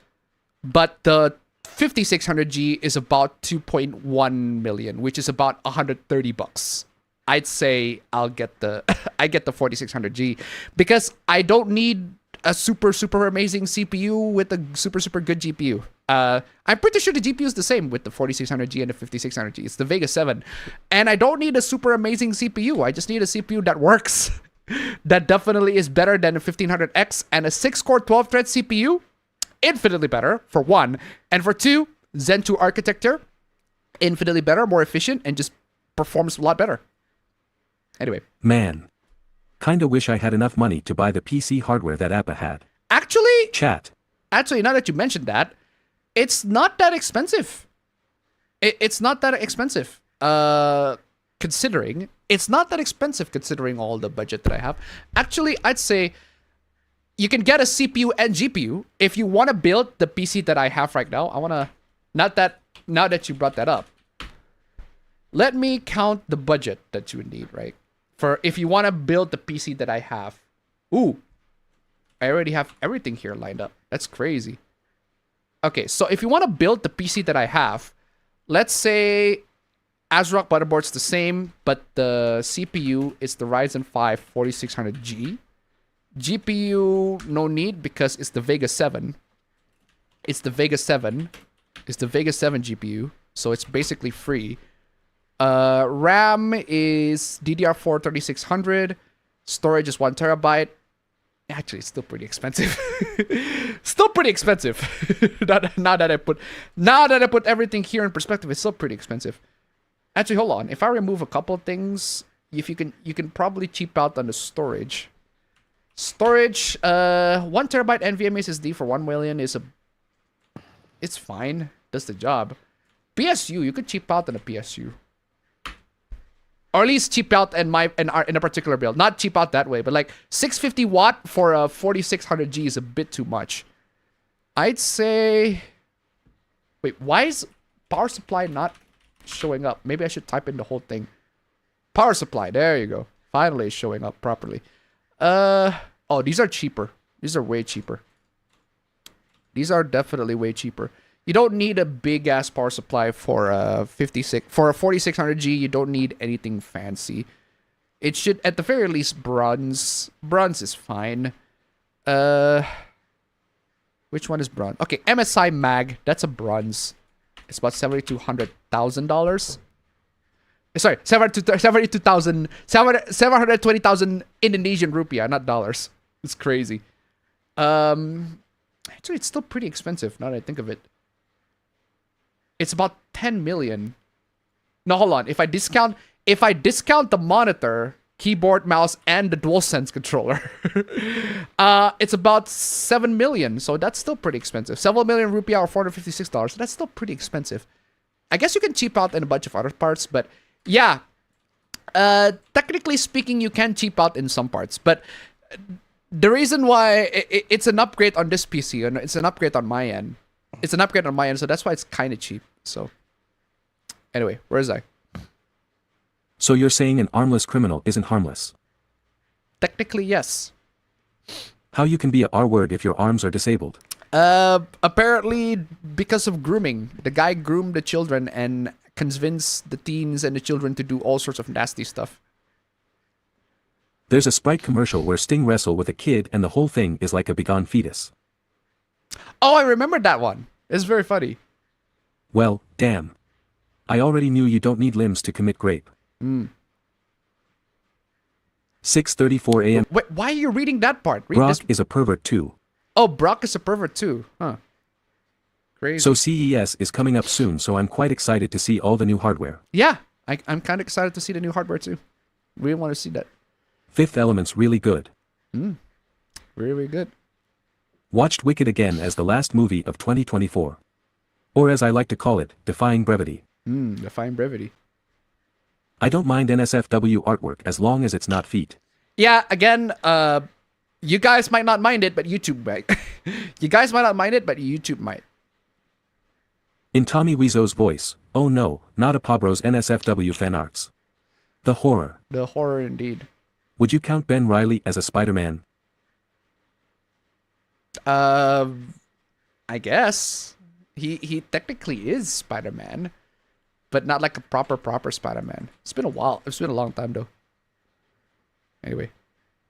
But the 5600G is about 2.1 million, which is about $130. I'd say I'll get the I get the 4600G because I don't need a super amazing CPU with a super good GPU. I'm pretty sure the GPU is the same with the 4600G and the 5600G. It's the Vega 7. And I don't need a super amazing CPU. I just need a CPU that works. That definitely is better than a 1500X, and a 6-core 12-thread CPU, infinitely better, for one. And for two, Zen 2 architecture, infinitely better, more efficient, and just performs a lot better. Anyway. Man. Kinda wish I had enough money to buy the PC hardware that Appa had. Actually, Chat. now that you mentioned that, it's not that expensive. It's not that expensive. Considering it's not that expensive considering all the budget that I have. Actually, I'd say you can get a CPU and GPU if you want to build the PC that I have right now. I want to now that you brought that up. Let me count the budget that you would need, right? For if you want to build the PC that I have. Ooh. I already have everything here lined up. That's crazy. Okay, so if you want to build the PC that I have, let's say ASRock motherboard's the same, but the CPU is the Ryzen 5 4600G. GPU, no need because it's the Vega 7. It's the Vega 7 GPU, so it's basically free. RAM is DDR4 3600. Storage is 1 terabyte. Actually, it's still pretty expensive. Still pretty expensive. now that I put everything here in perspective, it's still pretty expensive. Actually, hold on. If I remove a couple of things, if you can probably cheap out on the storage. Storage, 1 terabyte NVMe SSD for 1 million is it's fine. Does the job. PSU, you could cheap out on a PSU. Or at least cheap out in a particular build. Not cheap out that way, but like 650 watt for a 4600G is a bit too much. I'd say... Wait, why is power supply not showing up? Maybe I should type in the whole thing. Power supply, there you go. Finally it's showing up properly. Oh, these are cheaper. These are way cheaper. These are definitely way cheaper. You don't need a big ass power supply for a 4600G. You don't need anything fancy. It should at the very least bronze. Bronze is fine. Which one is bronze? Okay, MSI Mag. That's a bronze. It's about $720,000. Sorry, 720,000 Indonesian rupiah, not dollars. It's crazy. Actually, it's still pretty expensive now that I think of it. It's about 10 million. No, hold on. If I discount the monitor, keyboard, mouse, and the DualSense controller, it's about 7 million. So that's still pretty expensive. 7 million rupiah or $456. So that's still pretty expensive. I guess you can cheap out in a bunch of other parts, but yeah. Technically speaking, you can cheap out in some parts, but the reason why it's an upgrade on this PC and it's an upgrade on my end. It's an upgrade on my end, so that's why it's kind of cheap. So, anyway, where is I? So you're saying an armless criminal isn't harmless? Technically, yes. How you can be a R-word if your arms are disabled? Apparently because of grooming. The guy groomed the children and convinced the teens and the children to do all sorts of nasty stuff. There's a Sprite commercial where Sting wrestle with a kid and the whole thing is like a begone fetus. Oh, I remembered that one. It's very funny. Well, damn. I already knew you don't need limbs to commit rape. 6:34 a.m. Wait, why are you reading that part? Read Brock this. is a pervert too. Oh, Brock is a pervert too. Huh. Crazy. So CES is coming up soon, so I'm quite excited to see all the new hardware. Yeah, I'm kind of excited to see the new hardware too. We want to see that. Fifth Element's really good. Really good. Watched Wicked again as the last movie of 2024. Or as I like to call it, Defying Brevity. Defying brevity. I don't mind NSFW artwork as long as it's not feet. Yeah, again, you guys might not mind it, but YouTube might. You guys might not mind it, but YouTube might. In Tommy Wiseau's voice, oh no, not a Pabro's NSFW fan arts. The horror. The horror indeed. Would you count Ben Reilly as a Spider-Man? I guess. He technically is Spider-Man. but not like a proper Spider-Man. It's been a while. It's been a long time though. Anyway.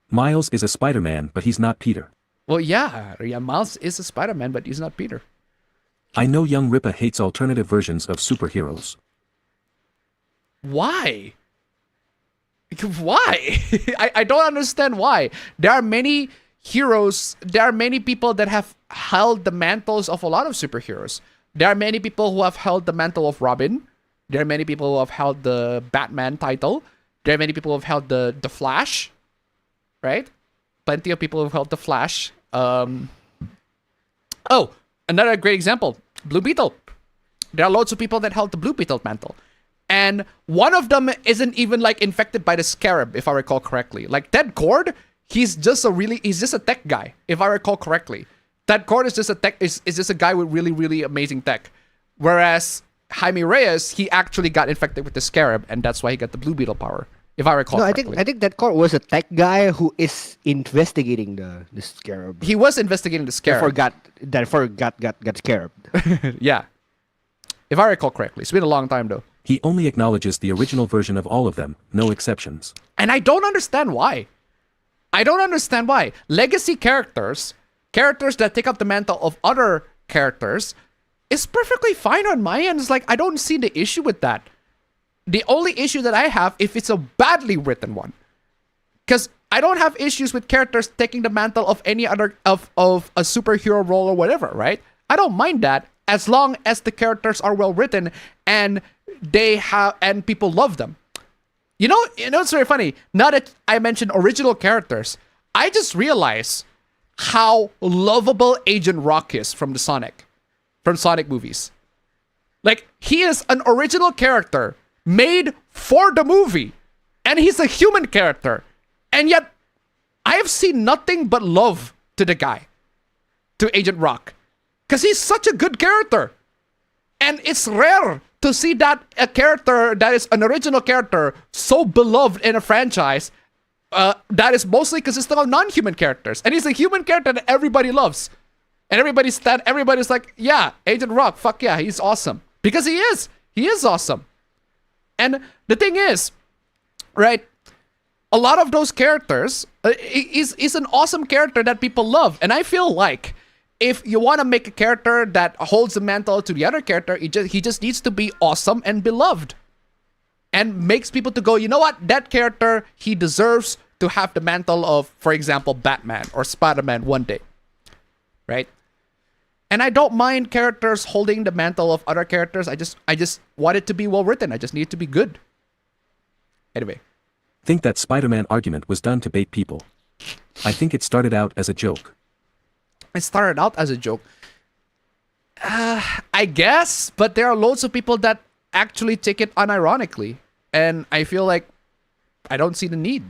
Miles is a Spider-Man, but he's not Peter. Well, yeah, Miles is a Spider-Man, but he's not Peter. I know young Rippa hates alternative versions of superheroes. Why? Why? I don't understand why. There are many heroes, there are many people that have held the mantles of a lot of superheroes. There are many people who have held the mantle of Robin. There are many people who have held the Batman title. There are many people who have held the Flash. Right? Plenty of people who have held the Flash. Oh, another great example. Blue Beetle. There are loads of people that held the Blue Beetle mantle. And one of them isn't even like infected by the Scarab, if I recall correctly. Like Ted Kord, he's just a tech guy, if I recall correctly. Ted Kord is just a guy with really amazing tech. Whereas Jaime Reyes, he actually got infected with the Scarab, and that's why he got the Blue Beetle power, if I recall correctly. I think that Kord was a tech guy who is investigating the Scarab. He was investigating the Scarab. Therefore got Scarab. Yeah. If I recall correctly. It's been a long time though. He only acknowledges the original version of all of them, no exceptions. And I don't understand why. Legacy characters that take up the mantle of other characters, is perfectly fine on my end. It's like, I don't see the issue with that. The only issue that I have, if it's a badly written one. Because I don't have issues with characters taking the mantle of any other, of a superhero role or whatever, right? I don't mind that, as long as the characters are well written and and people love them. You know, it's very funny. Now that I mentioned original characters, I just realized how lovable Agent Rock is from Sonic movies. Like, he is an original character made for the movie, and he's a human character, and yet I have seen nothing but love to the guy, to Agent Rock, because he's such a good character. And it's rare to see that a character that is an original character so beloved in a franchise that is mostly consisting of non-human characters. And he's a human character that everybody loves. And everybody's like, yeah, Agent Rock, fuck yeah, he's awesome. Because he is. He is awesome. And the thing is, right, a lot of those characters is an awesome character that people love. And I feel like if you want to make a character that holds the mantle to the other character, he just needs to be awesome and beloved. And makes people to go, you know what? That character, he deserves to have the mantle of, for example, Batman or Spider-Man one day. Right? And I don't mind characters holding the mantle of other characters. I just want it to be well written. I just need it to be good. Anyway. Think that Spider-Man argument was done to bait people. I think it started out as a joke. It started out as a joke. I guess, but there are loads of people that actually take it unironically. And I feel like I don't see the need.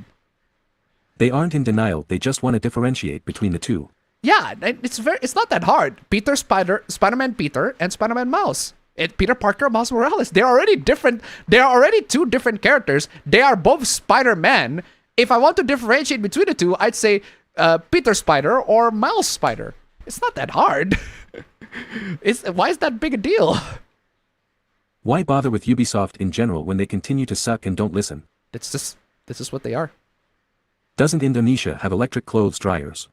They aren't in denial, they just want to differentiate between the two. Yeah, it's not that hard. Spider-Man Peter, and Spider-Man Miles. Peter Parker, Miles Morales. They're already different. They are already two different characters. They are both Spider-Man. If I want to differentiate between the two, I'd say Peter Spider or Miles Spider. It's not that hard. Why is that big a deal? Why bother with Ubisoft in general when they continue to suck and don't listen? This is what they are. Doesn't Indonesia have electric clothes dryers?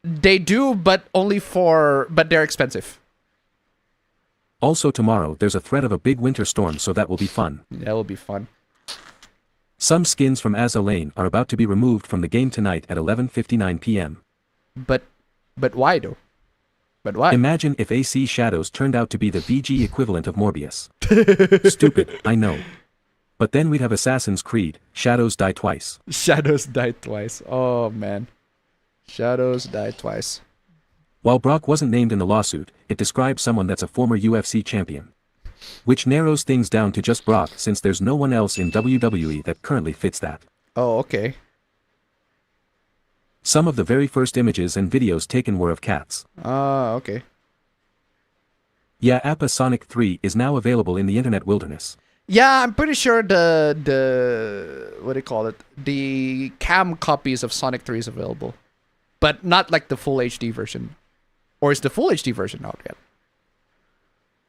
They do, but but they're expensive. Also tomorrow there's a threat of a big winter storm, so that will be fun. That will be fun. Some skins from Azalane are about to be removed from the game tonight at 11:59 p.m. But why though? But why? Imagine if AC Shadows turned out to be the VG equivalent of Morbius. Stupid, I know. But then we'd have Assassin's Creed, Shadows Die Twice. Shadows Die Twice. Oh man. Shadows Die Twice. While Brock wasn't named in the lawsuit, it describes someone that's a former UFC champion. Which narrows things down to just Brock, since there's no one else in WWE that currently fits that. Oh, okay. Some of the very first images and videos taken were of cats. Okay. Yeah, APA Sonic 3 is now available in the internet wilderness. Yeah, I'm pretty sure the what do you call it? The cam copies of Sonic 3 is available. But not like the full HD version. Or is the full HD version out yet?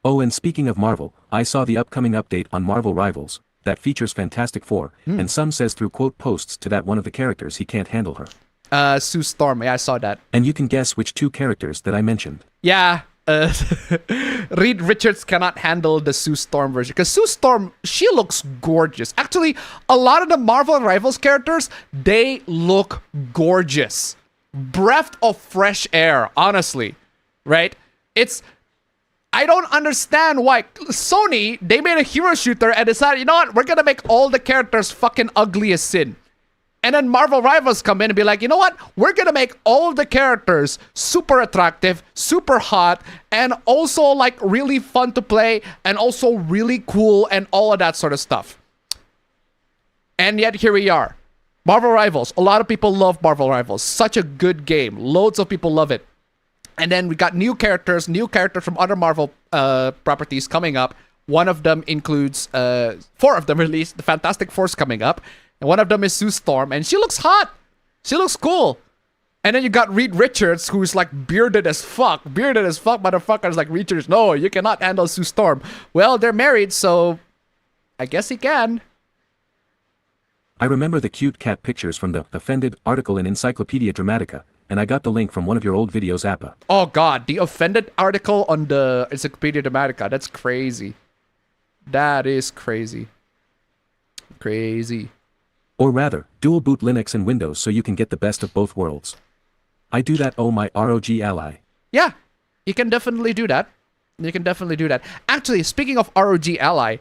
Oh, and speaking of Marvel, I saw the upcoming update on Marvel Rivals, that features Fantastic Four, and some says through quote posts to that one of the characters he can't handle her. Sue Storm, yeah, I saw that. And you can guess which two characters that I mentioned. Yeah, Reed Richards cannot handle the Sue Storm version because Sue Storm, she looks gorgeous. Actually, a lot of the Marvel Rivals characters, they look gorgeous. Breath of fresh air, honestly, right? I don't understand why Sony, they made a hero shooter and decided, you know what, we're gonna make all the characters fucking ugly as sin. And then Marvel Rivals come in and be like, you know what? We're gonna make all the characters super attractive, super hot, and also like really fun to play, and also really cool, and all of that sort of stuff. And yet here we are. Marvel Rivals. A lot of people love Marvel Rivals. Such a good game. Loads of people love it. And then we got new characters from other Marvel properties coming up. One of them includes 4 of them released. The Fantastic Four's coming up. And one of them is Sue Storm, and she looks hot. She looks cool. And then you got Reed Richards, who's like bearded as fuck. Bearded as fuck, motherfuckers like Richards. No, you cannot handle Sue Storm. Well, they're married, so I guess he can. I remember the cute cat pictures from the Offended article in Encyclopedia Dramatica, and I got the link from one of your old videos, Appa. Oh god, the Offended article on the Encyclopedia Dramatica. That's crazy. That is crazy. Crazy. Or rather, dual boot Linux and Windows so you can get the best of both worlds. I do that, oh my ROG ally. Yeah, you can definitely do that. You can definitely do that. Actually, speaking of ROG ally,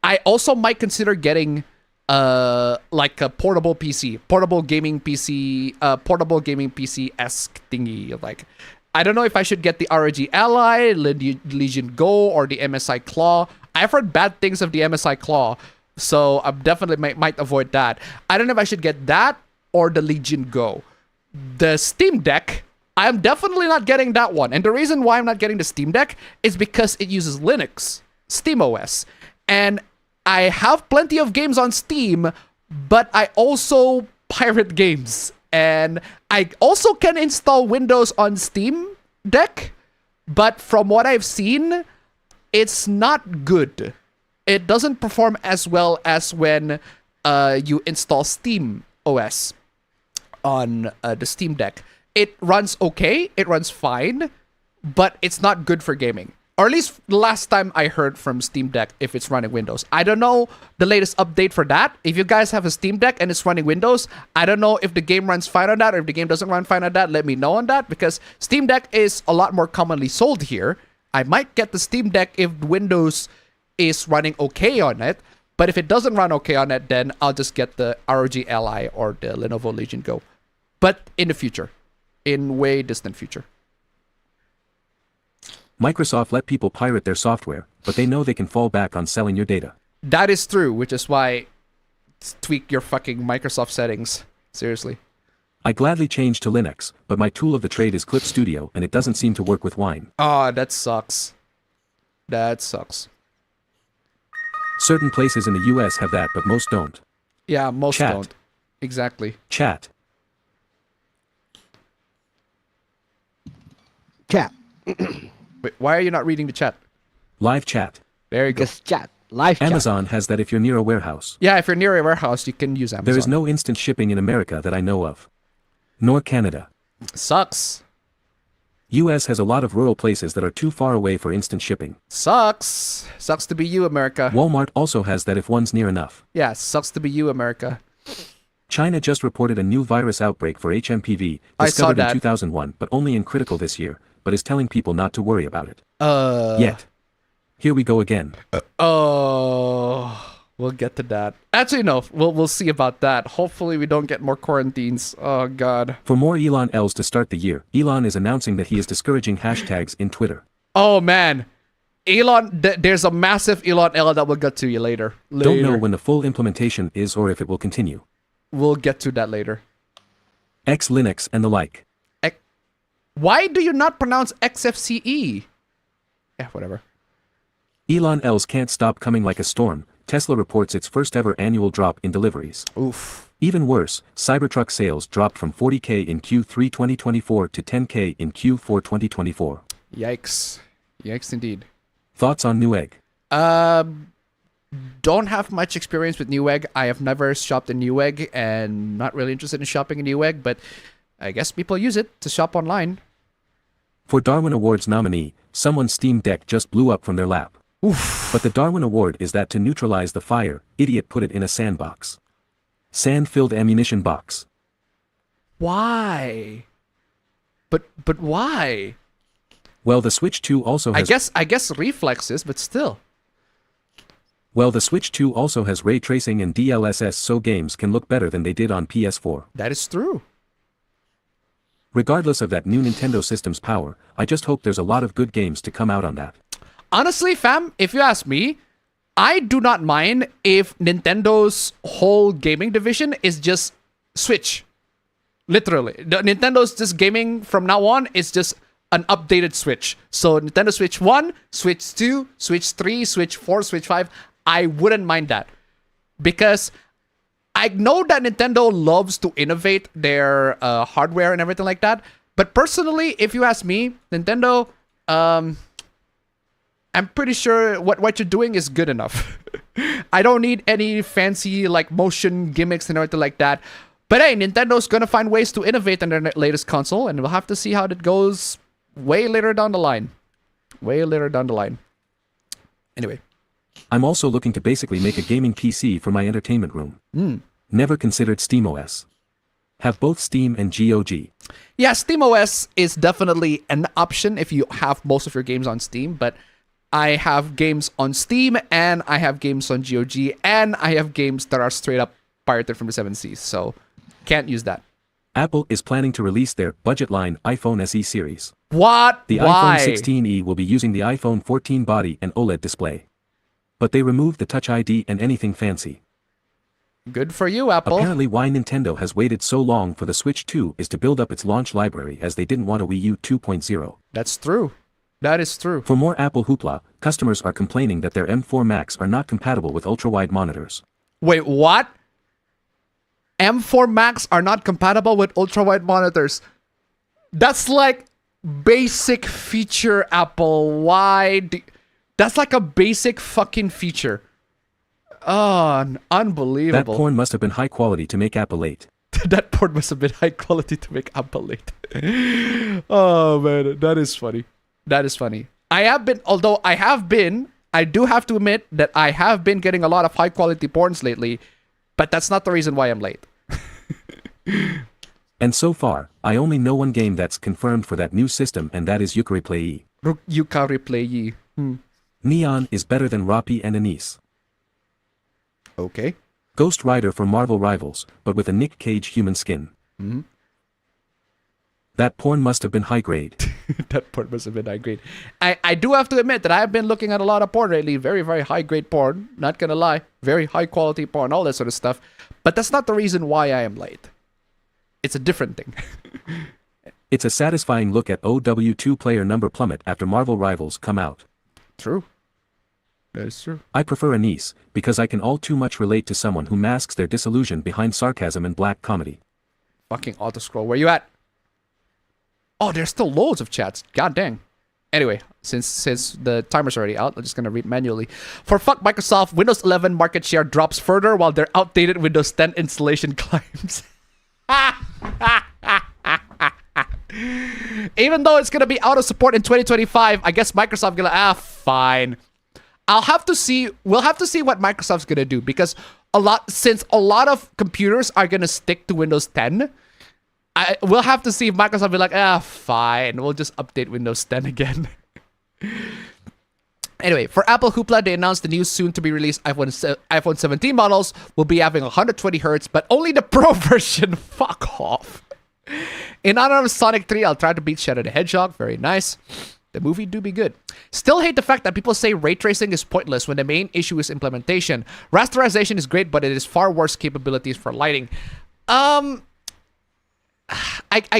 I also might consider getting like a portable PC, portable gaming PC-esque thingy. Like, I don't know if I should get the ROG Ally, Legion Go, or the MSI Claw. I've heard bad things of the MSI Claw, so I definitely might avoid that. I don't know if I should get that or the Legion Go. The Steam Deck, I'm definitely not getting that one. And the reason why I'm not getting the Steam Deck is because it uses Linux, SteamOS. And I have plenty of games on Steam, but I also pirate games. And I also can install Windows on Steam Deck, but from what I've seen, it's not good. It doesn't perform as well as when you install Steam OS on the Steam Deck. It runs okay, it runs fine, but it's not good for gaming. Or at least the last time I heard from Steam Deck, if it's running Windows. I don't know the latest update for that. If you guys have a Steam Deck and it's running Windows, I don't know if the game runs fine on that or if the game doesn't run fine on that. Let me know on that, because Steam Deck is a lot more commonly sold here. I might get the Steam Deck if Windows is running okay on it, but if it doesn't run okay on it, then I'll just get the ROG Ally or the Lenovo Legion Go. But in the future, in way distant future. Microsoft let people pirate their software, but they know they can fall back on selling your data. That is true, which is why tweak your fucking Microsoft settings. Seriously. I gladly changed to Linux, but my tool of the trade is Clip Studio and it doesn't seem to work with Wine. Oh, that sucks. That sucks. Certain places in the US have that, but most don't. Yeah, most Chat. don't. Exactly. Chat. Chat. Wait, why are you not reading the chat? Live chat. There you go. Because chat. Live chat. Amazon has that if you're near a warehouse. Yeah, if you're near a warehouse, you can use Amazon. There is no instant shipping in America that I know of. Nor Canada. Sucks. US has a lot of rural places that are too far away for instant shipping. Sucks. Sucks to be you, America. Walmart also has that if one's near enough. Yeah, sucks to be you, America. China just reported a new virus outbreak for HMPV, I saw discovered in that. 2001, but only in critical this year, but is telling people not to worry about it. Yet. Here we go again. Oh, we'll get to that. Actually, no, we'll see about that. Hopefully we don't get more quarantines. Oh, God. For more Elon Elves to start the year, Elon is announcing that he is discouraging hashtags in Twitter. Oh, man. Elon, there's a massive Elon L that we'll get to you later. Don't know when the full implementation is or if it will continue. We'll get to that later. X Linux and the like. Why do you not pronounce XFCE? Yeah, whatever. Elon Elves can't stop coming like a storm. Tesla reports its first ever annual drop in deliveries. Oof. Even worse, Cybertruck sales dropped from 40K in Q3 2024 to 10K in Q4 2024. Yikes. Yikes indeed. Thoughts on Newegg? Don't have much experience with Newegg. I have never shopped in Newegg and not really interested in shopping in Newegg, but I guess people use it to shop online. For Darwin Awards nominee, someone's Steam Deck just blew up from their lap. Oof. But the Darwin Award is that to neutralize the fire, idiot put it in a sandbox. Sand-filled ammunition box. Why? But why? Well, the Switch 2 also has... I guess reflexes, but still. Well, the Switch 2 also has ray tracing and DLSS, so games can look better than they did on PS4. That is true. Regardless of that new Nintendo system's power, I just hope there's a lot of good games to come out on that. Honestly, fam, if you ask me, I do not mind if Nintendo's whole gaming division is just Switch. Literally. Nintendo's just gaming from now on is just an updated Switch. So Nintendo Switch 1, Switch 2, Switch 3, Switch 4, Switch 5, I wouldn't mind that. Because I know that Nintendo loves to innovate their hardware and everything like that. But personally, if you ask me, Nintendo, I'm pretty sure what you're doing is good enough. I don't need any fancy like motion gimmicks and everything like that. But hey, Nintendo's gonna find ways to innovate in their latest console, and we'll have to see how that goes way later down the line. Way later down the line. Anyway. I'm also looking to basically make a gaming PC for my entertainment room. Never considered SteamOS. Have both Steam and GOG. Yeah, SteamOS is definitely an option if you have most of your games on Steam, but I have games on Steam, and I have games on GOG, and I have games that are straight up pirated from the 7 Seas, so can't use that. Apple is planning to release their budget line iPhone SE series. What? The Why? iPhone 16e will be using the iPhone 14 body and OLED display. But they removed the Touch ID and anything fancy. Good for you, Apple. Apparently why Nintendo has waited so long for the Switch 2 is to build up its launch library, as they didn't want a Wii U 2.0. That's true. That is true. For more Apple hoopla, customers are complaining that their M4 Max are not compatible with ultra-wide monitors. Wait, what? M4 Max are not compatible with ultra-wide monitors. That's like basic feature, Apple. Why? That's like a basic fucking feature. Oh, unbelievable. That porn must have been high quality to make Apple late. That porn must have been high quality to make Apple late. Oh, man. That is funny. That is funny. I do have to admit that I have been getting a lot of high quality porns lately, but that's not the reason why I'm late. And so far, I only know one game that's confirmed for that new system, and that is Yukari Play. Yukari Play. Neon is better than Rappi and Anise. Okay. Ghost Rider for Marvel Rivals, but with a Nick Cage human skin. That porn must have been high grade. That porn must have been high grade. I do have to admit that I've been looking at a lot of porn lately. Very, very high grade porn. Not gonna lie. Very high quality porn. All that sort of stuff. But that's not the reason why I am late. It's a different thing. It's a satisfying look at OW2 player number plummet after Marvel Rivals come out. True. That is true. I prefer Anise, because I can all too much relate to someone who masks their disillusion behind sarcasm and black comedy. Fucking auto-scroll. Where you at? Oh, there's still loads of chats. God dang. Anyway, since the timer's already out, I'm just gonna read manually. For fuck Microsoft, Windows 11 market share drops further while their outdated Windows 10 installation climbs. Even though it's gonna be out of support in 2025, I guess Microsoft gonna fine. We'll have to see what Microsoft's gonna do, because since a lot of computers are gonna stick to Windows 10, we'll have to see if Microsoft be like, fine, we'll just update Windows 10 again. Anyway, for Apple Hoopla, they announced the new soon-to-be-released iPhone 17 models will be having 120 Hz, but only the Pro version. Fuck off. In honor of Sonic 3, I'll try to beat Shadow the Hedgehog. Very nice. The movie do be good. Still hate the fact that people say ray tracing is pointless when the main issue is implementation. Rasterization is great, but it is far worse capabilities for lighting. I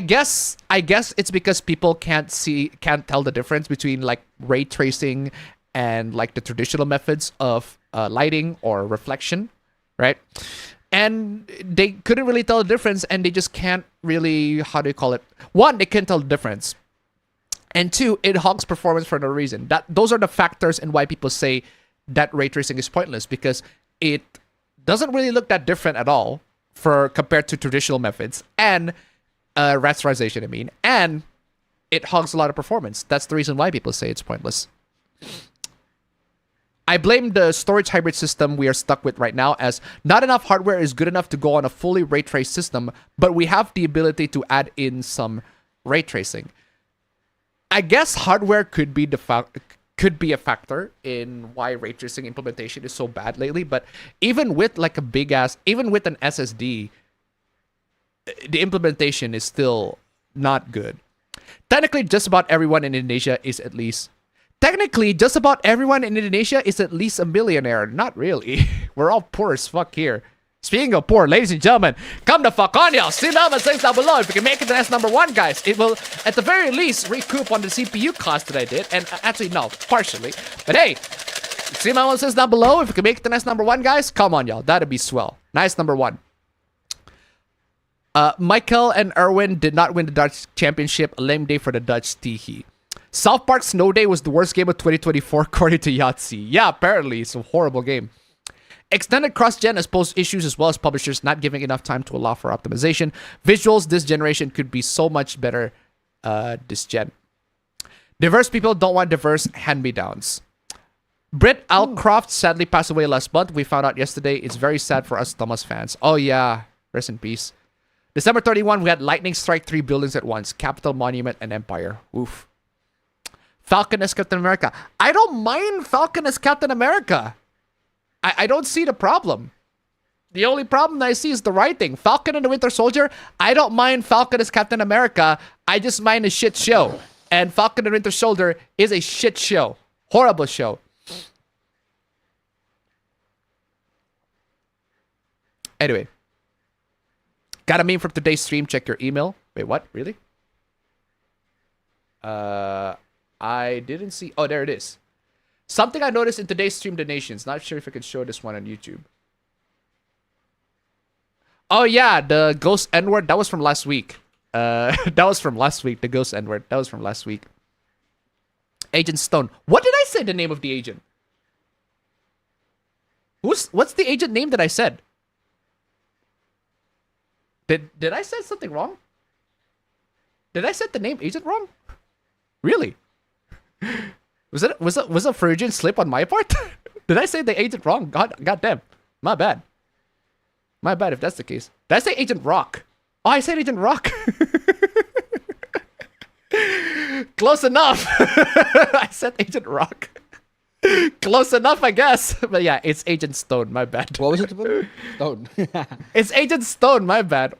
guess it's because people can't tell the difference between like ray tracing and like the traditional methods of lighting or reflection, right? And they couldn't really tell the difference, and they just can't really, how do you call it? One, they can't tell the difference. And 2, it hogs performance for no reason. Those are the factors and why people say that ray tracing is pointless, because it doesn't really look that different at all compared to traditional methods, and rasterization, I mean, and it hogs a lot of performance. That's the reason why people say it's pointless. I blame the storage hybrid system we are stuck with right now, as not enough hardware is good enough to go on a fully ray trace system, but we have the ability to add in some ray tracing. I guess hardware could be a factor in why ray tracing implementation is so bad lately, but even with like even with an SSD, the implementation is still not good. Technically, just about everyone in Indonesia is at least a millionaire. Not really. We're all poor as fuck here. Speaking of poor, ladies and gentlemen, come the fuck on, y'all. See number 6 down below. If we can make it to S number 1, guys, it will, at the very least, recoup on the CPU cost that I did. And actually, no, partially. But hey, see number 6 down below. If we can make it to S number 1, guys, come on, y'all. That'd be swell. Nice number 1. Michael and Erwin did not win the Dutch Championship. A lame day for the Dutch. Teehee. South Park Snow Day was the worst game of 2024, according to Yahtzee. Yeah, apparently. It's a horrible game. Extended cross-gen has posed issues, as well as publishers not giving enough time to allow for optimization. Visuals this generation could be so much better this gen. Diverse people don't want diverse hand-me-downs. Britt Alcroft sadly passed away last month. We found out yesterday. It's very sad for us Thomas fans. Oh yeah, rest in peace. December 31, we had lightning strike 3 buildings at once. Capitol, Monument, and Empire. Oof. Falcon as Captain America. I don't mind Falcon as Captain America. I don't see the problem. The only problem that I see is the writing. Falcon and the Winter Soldier, I don't mind Falcon as Captain America. I just mind a shit show. And Falcon and the Winter Soldier is a shit show. Horrible show. Anyway. Got a meme from today's stream. Check your email. Wait, what? Really? I didn't see... Oh, there it is. Something I noticed in today's stream donations. Not sure if I can show this one on YouTube. Oh, yeah. The Ghost N-word. That was from last week. That was from last week. The Ghost N-word. That was from last week. Agent Stone. What did I say the name of the agent? What's the agent name that I said? Did I say something wrong? Did I say the name agent wrong? Really? Was a Freudian slip on my part? Did I say the agent wrong? God damn. My bad. My bad if that's the case. Did I say Agent Rock? Oh, I said Agent Rock. Close enough. I said Agent Rock. Close enough, I guess. But yeah, it's Agent Stone. My bad. What was it about? Stone. It's Agent Stone. My bad.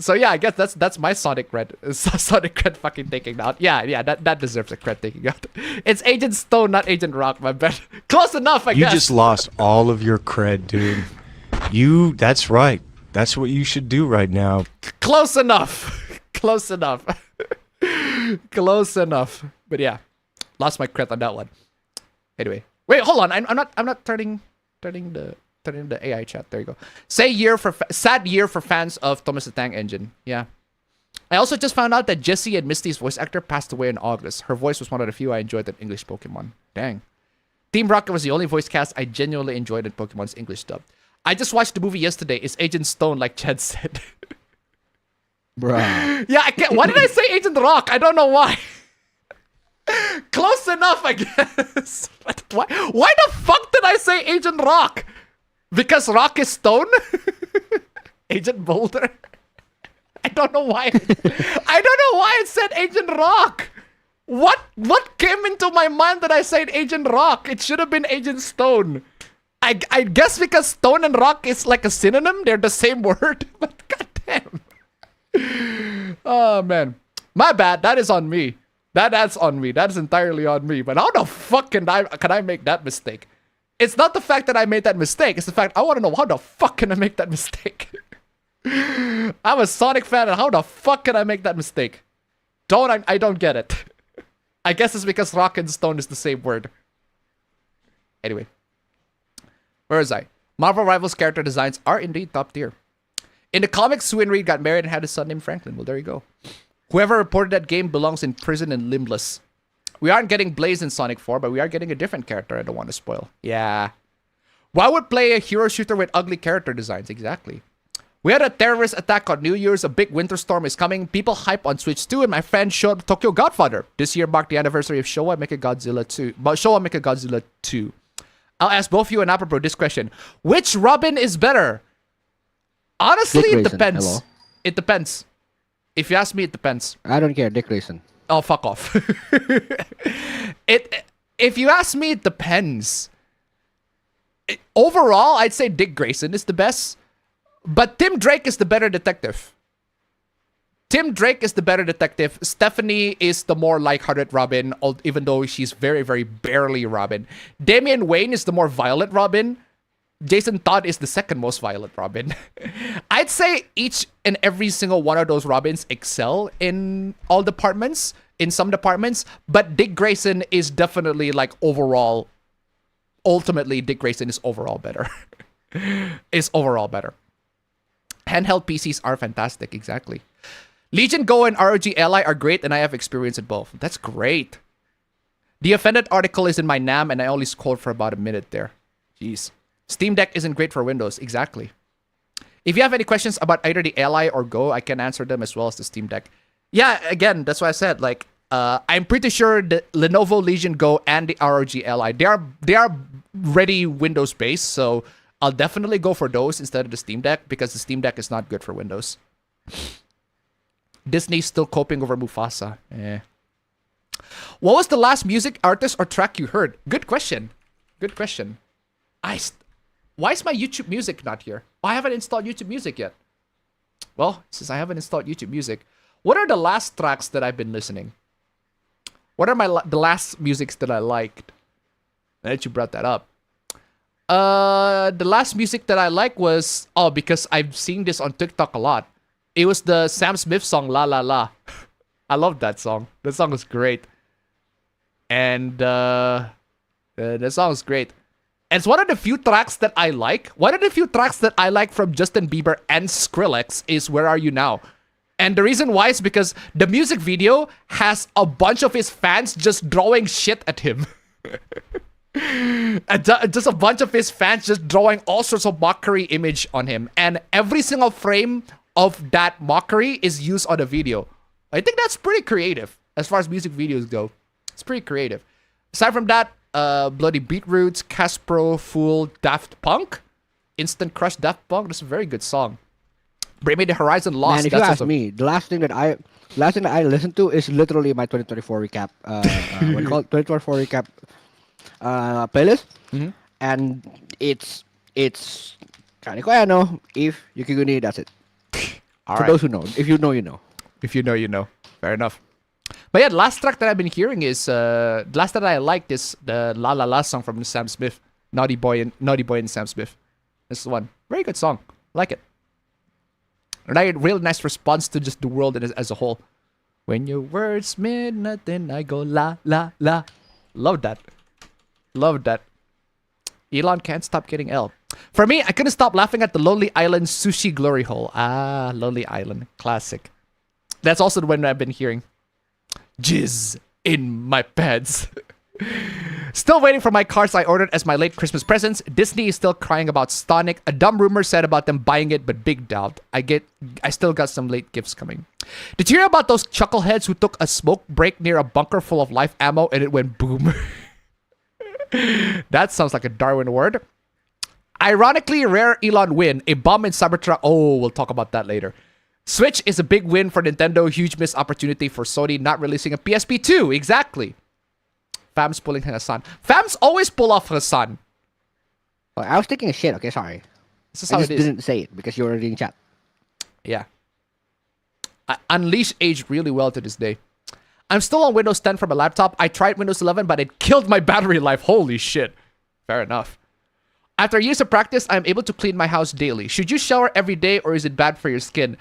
So yeah, I guess that's my Sonic cred. Sonic cred fucking taking out. Yeah, that deserves a cred taking out. It's Agent Stone, not Agent Rock. My bad. Close enough, I guess. You just lost all of your cred, dude. That's right. That's what you should do right now. Close enough. Close enough. Close enough. But yeah, lost my cred on that one. Anyway, wait, hold on. I'm not turning the AI chat. There you go. Sad year for fans of Thomas the Tank Engine. Yeah. I also just found out that Jessie and Misty's voice actor passed away in August. Her voice was one of the few I enjoyed in English Pokemon. Dang. Team Rocket was the only voice cast I genuinely enjoyed in Pokemon's English dub. I just watched the movie yesterday. It's Agent Stone, like Chad said. Bruh. Yeah, I can't. Why did I say Agent Rock? I don't know why. Close enough, I guess. Why the fuck did I say Agent Rock? Because Rock is stone? Agent Boulder? I don't know why. I don't know why I said Agent Rock. What came into my mind that I said Agent Rock? It should have been Agent Stone. I guess because stone and rock is like a synonym. They're the same word. But goddamn. Oh man. My bad. That is on me. That's on me. That is entirely on me. But how the fuck can I make that mistake? It's not the fact that I made that mistake. It's the fact I want to know how the fuck can I make that mistake? I'm a Sonic fan, and how the fuck can I make that mistake? I don't get it. I guess it's because rock and stone is the same word. Anyway. Where is I? Marvel Rivals character designs are indeed top tier. In the comics, Sue and Reed got married and had a son named Franklin. Well, there you go. Whoever reported that game belongs in prison and limbless. We aren't getting Blaze in Sonic 4, but we are getting a different character I don't want to spoil. Yeah. Why would play a hero shooter with ugly character designs? Exactly. We had a terrorist attack on New Year's. A big winter storm is coming. People hype on Switch 2, and my friend showed Tokyo Godfather. This year marked the anniversary of Showa Mechagodzilla 2. Showa Mechagodzilla 2. I'll ask both you and Apropos this question. Which Robin is better? Honestly, Dick it Grayson, depends. hello. It depends. If you ask me, it depends. I don't care. Dick Grayson. Oh, fuck off. If you ask me, it depends. Overall, I'd say Dick Grayson is the best. But Tim Drake is the better detective. Tim Drake is the better detective. Stephanie is the more lighthearted Robin, even though she's very, very barely Robin. Damian Wayne is the more violent Robin. Jason Todd is the second most violent Robin. I'd say each and every single one of those Robins excel in all departments, in some departments, but Dick Grayson is definitely like overall, ultimately Dick Grayson is overall better. Is overall better. Handheld PCs are fantastic, exactly. Legion Go and ROG Ally are great, and I have experience in both. That's great. The offended article is in my NAM, and I only scrolled for about a minute there. Jeez. Steam Deck isn't great for Windows. Exactly. If you have any questions about either the Ally or Go, I can answer them as well as the Steam Deck. Yeah, again, that's why I said, like, I'm pretty sure the Lenovo Legion Go and the ROG Ally, they are ready Windows-based, so I'll definitely go for those instead of the Steam Deck, because the Steam Deck is not good for Windows. Disney's still coping over Mufasa. What was the last music, artist, or track you heard? Good question. Good question. Why is my YouTube Music not here? I haven't installed YouTube Music yet. Well, since I haven't installed YouTube Music, what are the last tracks that I've been listening? What are the last musics that I liked? Now that you brought that up. The last music that I liked was... Oh, because I've seen this on TikTok a lot. It was the Sam Smith song, La La La. I love that song. That song was great. And the song is great. And it's one of the few tracks that I like. One of the few tracks that I like from Justin Bieber and Skrillex is Where Are You Now? And the reason why is because the music video has a bunch of his fans just drawing shit at him. Just a bunch of his fans just drawing all sorts of mockery image on him. And every single frame of that mockery is used on the video. I think that's pretty creative as far as music videos go. It's pretty creative. Aside from that, Bloody Beetroots, Caspro, Fool, Daft Punk, Instant Crush, Daft Punk. That's a very good song. Bring Me the Horizon Lost. Man, if you ask me, the last thing that I listened to is literally my 2024 recap. What do you call it? 2024 recap playlist. Mm-hmm. And it's Kanikoyano, if Yukiguni, that's it. For those who know. If you know, you know. If you know, you know. Fair enough. But yeah, the last track that I've been hearing is the last that I liked is the La La La song from Sam Smith, Naughty Boy and Sam Smith. This is one very good song, like it. And I had a real nice response to just the world as a whole. When your words mean nothing, I go la la la. Love that. Love that. Elon can't stop getting L. For me, I couldn't stop laughing at the Lonely Island sushi glory hole. Ah, Lonely Island, classic. That's also the one I've been hearing. Jizz in my pants. Still waiting for my cards I ordered as my late Christmas presents. Disney is still crying about Stonic. A dumb rumor said about them buying it, but big doubt. I still got some late gifts coming. Did you hear about those chuckleheads who took a smoke break near a bunker full of life ammo and it went boom? That sounds like a Darwin word. Ironically, rare Elon win. A bomb in Cybertruck. Oh, we'll talk about that later. Switch is a big win for Nintendo. Huge missed opportunity for Sony not releasing a PSP 2. Exactly. Fam's pulling Hassan. Fam's always pull off Hassan. Oh, I was taking a shit. Okay, sorry. This is I how just it is. didn't say it because you were reading chat. Yeah. Unleash aged really well to this day. I'm still on Windows 10 from a laptop. I tried Windows 11, but it killed my battery life. Holy shit. Fair enough. After years of practice, I'm able to clean my house daily. Should you shower every day or is it bad for your skin?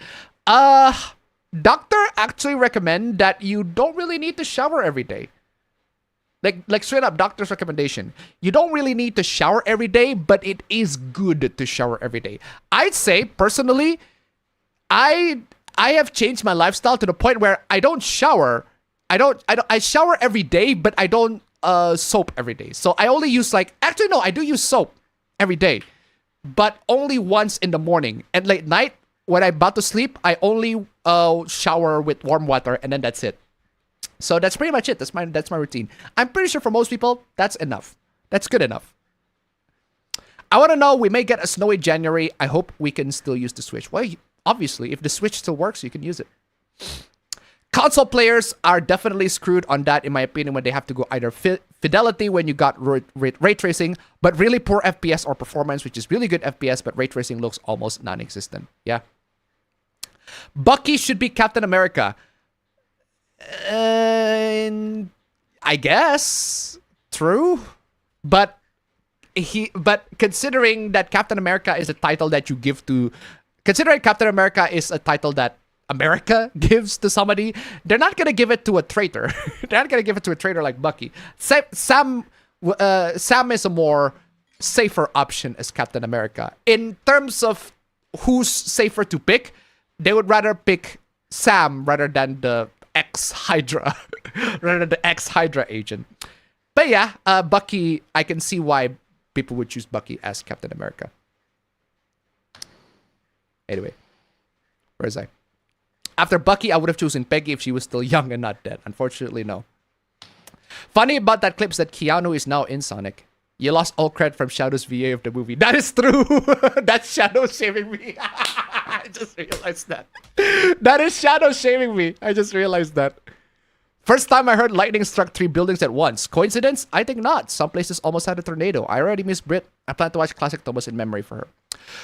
Doctor actually recommend that you don't really need to shower every day. Like straight up doctor's recommendation. You don't really need to shower every day, but it is good to shower every day. I'd say personally, I I have changed my lifestyle to the point where I don't shower. I shower every day, but I don't soap every day. So I only use actually no, I do use soap every day, but only once in the morning. And late night, when I'm about to sleep, I only shower with warm water, and then that's it. So that's pretty much it. That's my routine. I'm pretty sure for most people, that's enough. That's good enough. I want to know, we may get a snowy January. I hope we can still use the Switch. Well, obviously, if the Switch still works, you can use it. Console players are definitely screwed on that, in my opinion, when they have to go either fidelity when you got ray tracing, but really poor FPS, or performance, which is really good FPS, but ray tracing looks almost non-existent. Yeah. Bucky should be Captain America. I guess. True. But considering that Captain America is a title that you give to... Considering Captain America is a title that America gives to somebody, they're not gonna give it to a traitor. They're not gonna give it to a traitor like Bucky. Sam is a more safer option as Captain America. In terms of who's safer to pick, they would rather pick Sam rather than the ex-Hydra, rather than the ex-Hydra agent. But yeah, Bucky, I can see why people would choose Bucky as Captain America. Anyway, where is I? After Bucky, I would have chosen Peggy if she was still young and not dead. Unfortunately, no. Funny about that clip is that Keanu is now in Sonic. You lost all credit from Shadow's VA of the movie. That is true. That's Shadow shaming me. I just realized that. That is Shadow shaming me. I just realized that. First time I heard lightning struck 3 buildings at once. Coincidence? I think not. Some places almost had a tornado. I already miss Brit. I plan to watch Classic Thomas in memory for her.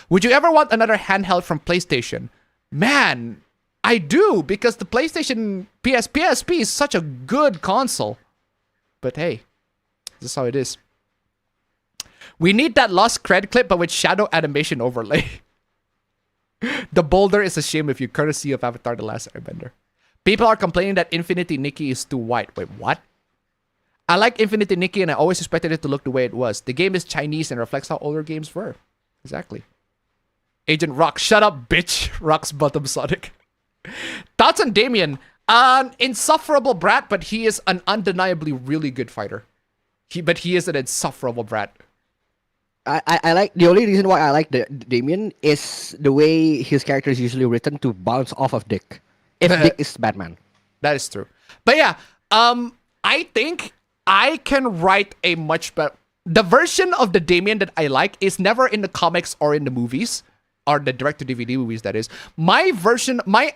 Would you ever want another handheld from PlayStation? Man, I do, because the PlayStation PSP is such a good console. But hey, this is how it is. We need that lost cred clip, but with shadow animation overlay. The boulder is a shame if you courtesy of Avatar The Last Airbender. People are complaining that Infinity Nikki is too white. Wait, what? I like Infinity Nikki and I always expected it to look the way it was. The game is Chinese and reflects how older games were. Exactly. Agent Rock, shut up, bitch. Rock's bottom Sonic. Thoughts on Damien? An insufferable brat, but he is an undeniably really good fighter. But he is an insufferable brat. I like, the only reason why I like Damien is the way his character is usually written to bounce off of Dick. If Dick is Batman. That is true. But yeah, I think I can write a much better... The version of the Damien that I like is never in the comics or in the movies. Or the direct-to-DVD movies, that is. My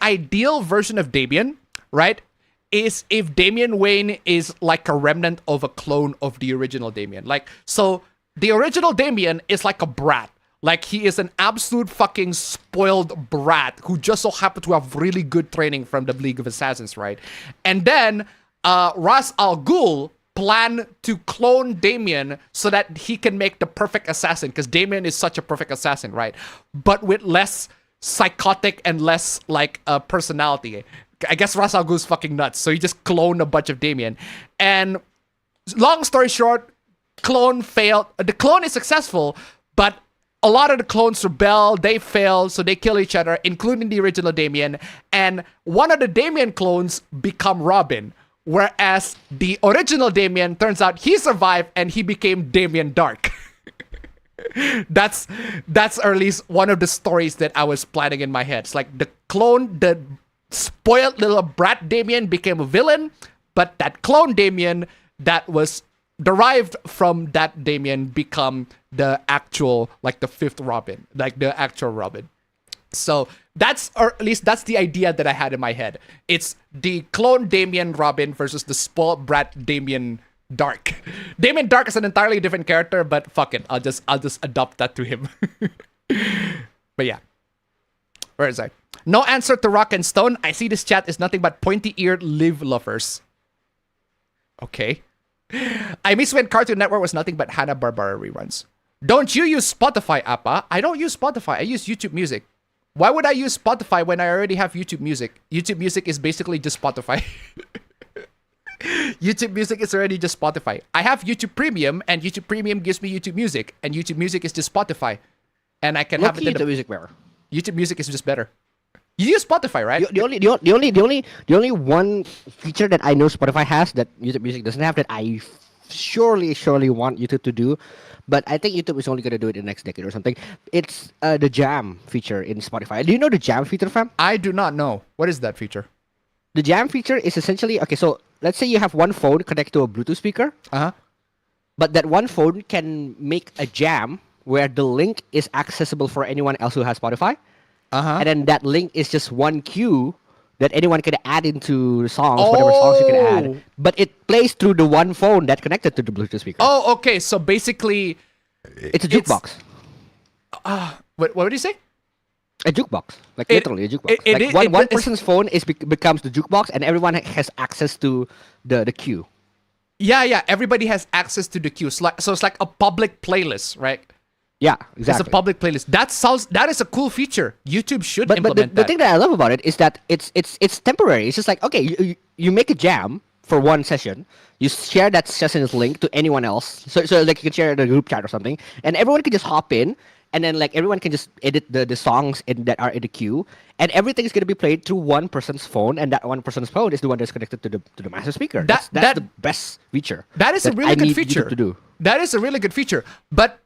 ideal version of Damien, right, is if Damian Wayne is like a remnant of a clone of the original Damien. Like, so the original Damien is like a brat. Like, he is an absolute fucking spoiled brat who just so happened to have really good training from the League of Assassins, right? And then Ra's al Ghul planned to clone Damien so that he can make the perfect assassin, because Damien is such a perfect assassin, right? But with less psychotic and less, like, personality. I guess Ra's al Ghul's fucking nuts, so he just cloned a bunch of Damien. And long story short, clone failed. The clone is successful, but a lot of the clones rebel, they fail, so they kill each other, including the original Damien. And one of the Damien clones become Robin, whereas the original Damien, turns out he survived and he became Damien Dark. That's or at least one of the stories that I was planning in my head. It's like the clone, the spoiled little brat Damien became a villain, but that clone Damien that was derived from that Damien become the actual, like, the 5th Robin, like the actual Robin. So that's, or at least that's the idea that I had in my head. It's the clone Damien Robin versus the spoiled brat Damien Dark. Damien Dark is an entirely different character, but fuck it, I'll just adopt that to him. But yeah, where is I? No answer to Rock and Stone. I see this chat is nothing but pointy-eared live lovers. Okay. I miss when Cartoon Network was nothing but Hanna-Barbera reruns. Don't you use Spotify, Appa? I don't use Spotify. I use YouTube Music. Why would I use Spotify when I already have YouTube Music? YouTube Music is basically just Spotify. YouTube Music is already just Spotify. I have YouTube Premium, and YouTube Premium gives me YouTube Music, and YouTube Music is just Spotify. And I can have it in the... music better. YouTube Music is just better. You use Spotify, right? The only one feature that I know Spotify has that YouTube Music doesn't have that I surely want YouTube to do, but I think YouTube is only gonna do it in the next decade or something. It's the Jam feature in Spotify. Do you know the Jam feature, fam? I do not know. What is that feature? The Jam feature is essentially okay. So let's say you have one phone connected to a Bluetooth speaker, but that one phone can make a jam where the link is accessible for anyone else who has Spotify. And then that link is just one cue that anyone can add into the songs, whatever songs you can add. But it plays through the one phone that's connected to the Bluetooth speaker. Oh, okay. So basically, it's a jukebox. What did you say? A jukebox, like literally a jukebox. One person's phone becomes the jukebox, and everyone has access to the queue. Yeah. Everybody has access to the queue. So it's like a public playlist, right? Yeah, exactly. It's a public playlist. That is a cool feature. YouTube should implement but the that. thing that I love about it is that it's temporary. It's just like, okay, you make a jam for one session. You share that session's link to anyone else. So like you can share it in a group chat or something, and everyone can just hop in, and then like everyone can just edit the songs that are in the queue, and everything is going to be played through one person's phone, and that one person's phone is the one that's connected to the master speaker. That's the best feature. That is a really good feature YouTube to do. That is a really good feature. But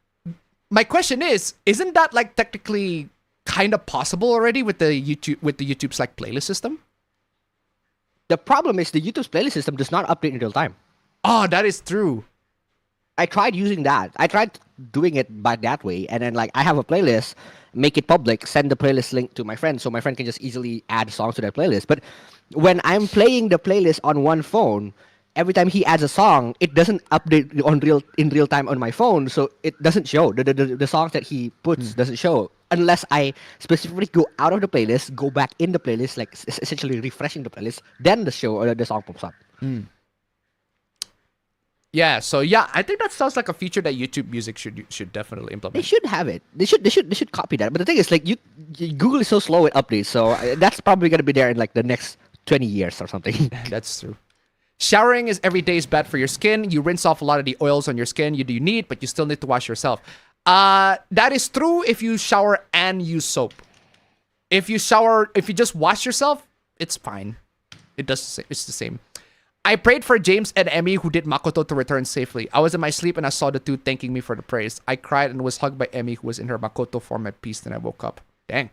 my question is, isn't that like technically kind of possible already with the YouTube's like playlist system? The problem is the YouTube's playlist system does not update in real time. Oh, that is true. I tried using that. I tried doing it by that way, and then like I have a playlist, make it public, send the playlist link to my friend, so my friend can just easily add songs to that playlist. But when I'm playing the playlist on one phone, every time he adds a song, it doesn't update in real time on my phone, so it doesn't show. The songs that he puts doesn't show unless I specifically go out of the playlist, go back in the playlist, like essentially refreshing the playlist. Then the show or the song pops up. Yeah. So yeah, I think that sounds like a feature that YouTube Music should definitely implement. They should have it. They should copy that. But the thing is, like Google is so slow with updates, so that's probably gonna be there in like the next 20 years or something. That's true. Showering is every day is bad for your skin. You rinse off a lot of the oils on your skin you need, but you still need to wash yourself. That is true if you shower and use soap. If you just wash yourself, it's fine. It's the same. I prayed for James and Emmy who did Makoto to return safely. I was in my sleep and I saw the two thanking me for the praise. I cried and was hugged by Emmy who was in her Makoto form at peace. Then I woke up. Dang.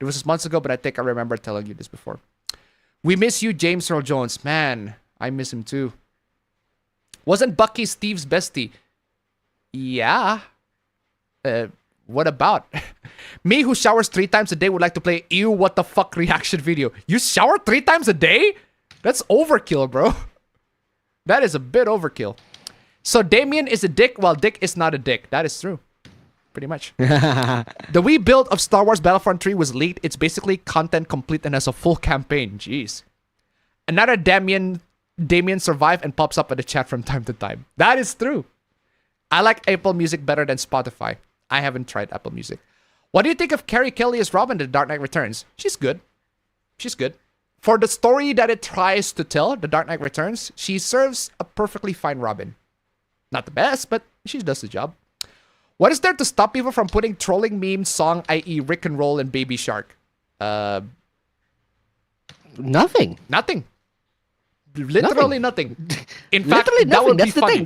It was months ago, but I think I remember telling you this before. We miss you, James Earl Jones. Man, I miss him too. Wasn't Bucky Steve's bestie? Yeah. What about? Me who showers 3 times a day would like to play ew what the fuck reaction video. You shower 3 times a day? That's overkill, bro. That is a bit overkill. So Damien is a dick while Dick is not a dick. That is true. Pretty much. The Wii build of Star Wars Battlefront 3 was leaked. It's basically content complete and has a full campaign. Jeez. Another Damien survived and pops up in the chat from time to time. That is true. I like Apple Music better than Spotify. I haven't tried Apple Music. What do you think of Carrie Kelly as Robin in The Dark Knight Returns? She's good. She's good. For the story that it tries to tell, The Dark Knight Returns, she serves a perfectly fine Robin. Not the best, but she does the job. What is there to stop people from putting trolling meme song, i.e. Rick and Roll and Baby Shark? Nothing. Nothing. Literally nothing. In fact, Literally that nothing. would That's be the funny.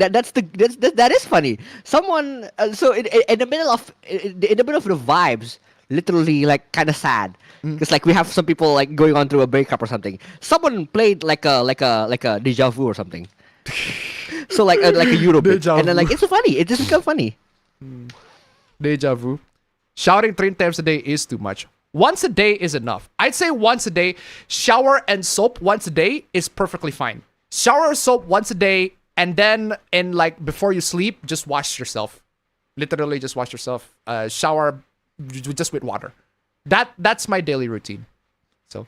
thing. That is funny. Someone so in the middle of the vibes, literally like kind of sad because like we have some people like going on through a breakup or something. Someone played like a deja vu or something. So like a Eurobeat, and then like it's funny. It just become funny. Deja vu. Shouting 3 times a day is too much. Once a day is enough. I'd say once a day. Shower and soap once a day is perfectly fine. Shower soap once a day, and then before you sleep, just wash yourself. Literally, just wash yourself. Shower just with water. That's my daily routine. So,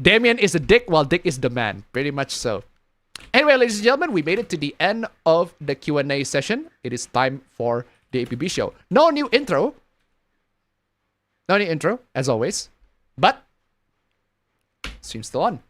Damien is a dick while Dick is the man. Pretty much so. Anyway, ladies and gentlemen, we made it to the end of the Q&A session. It is time for the APB show. No new intro. No new intro, as always. But, stream's still on.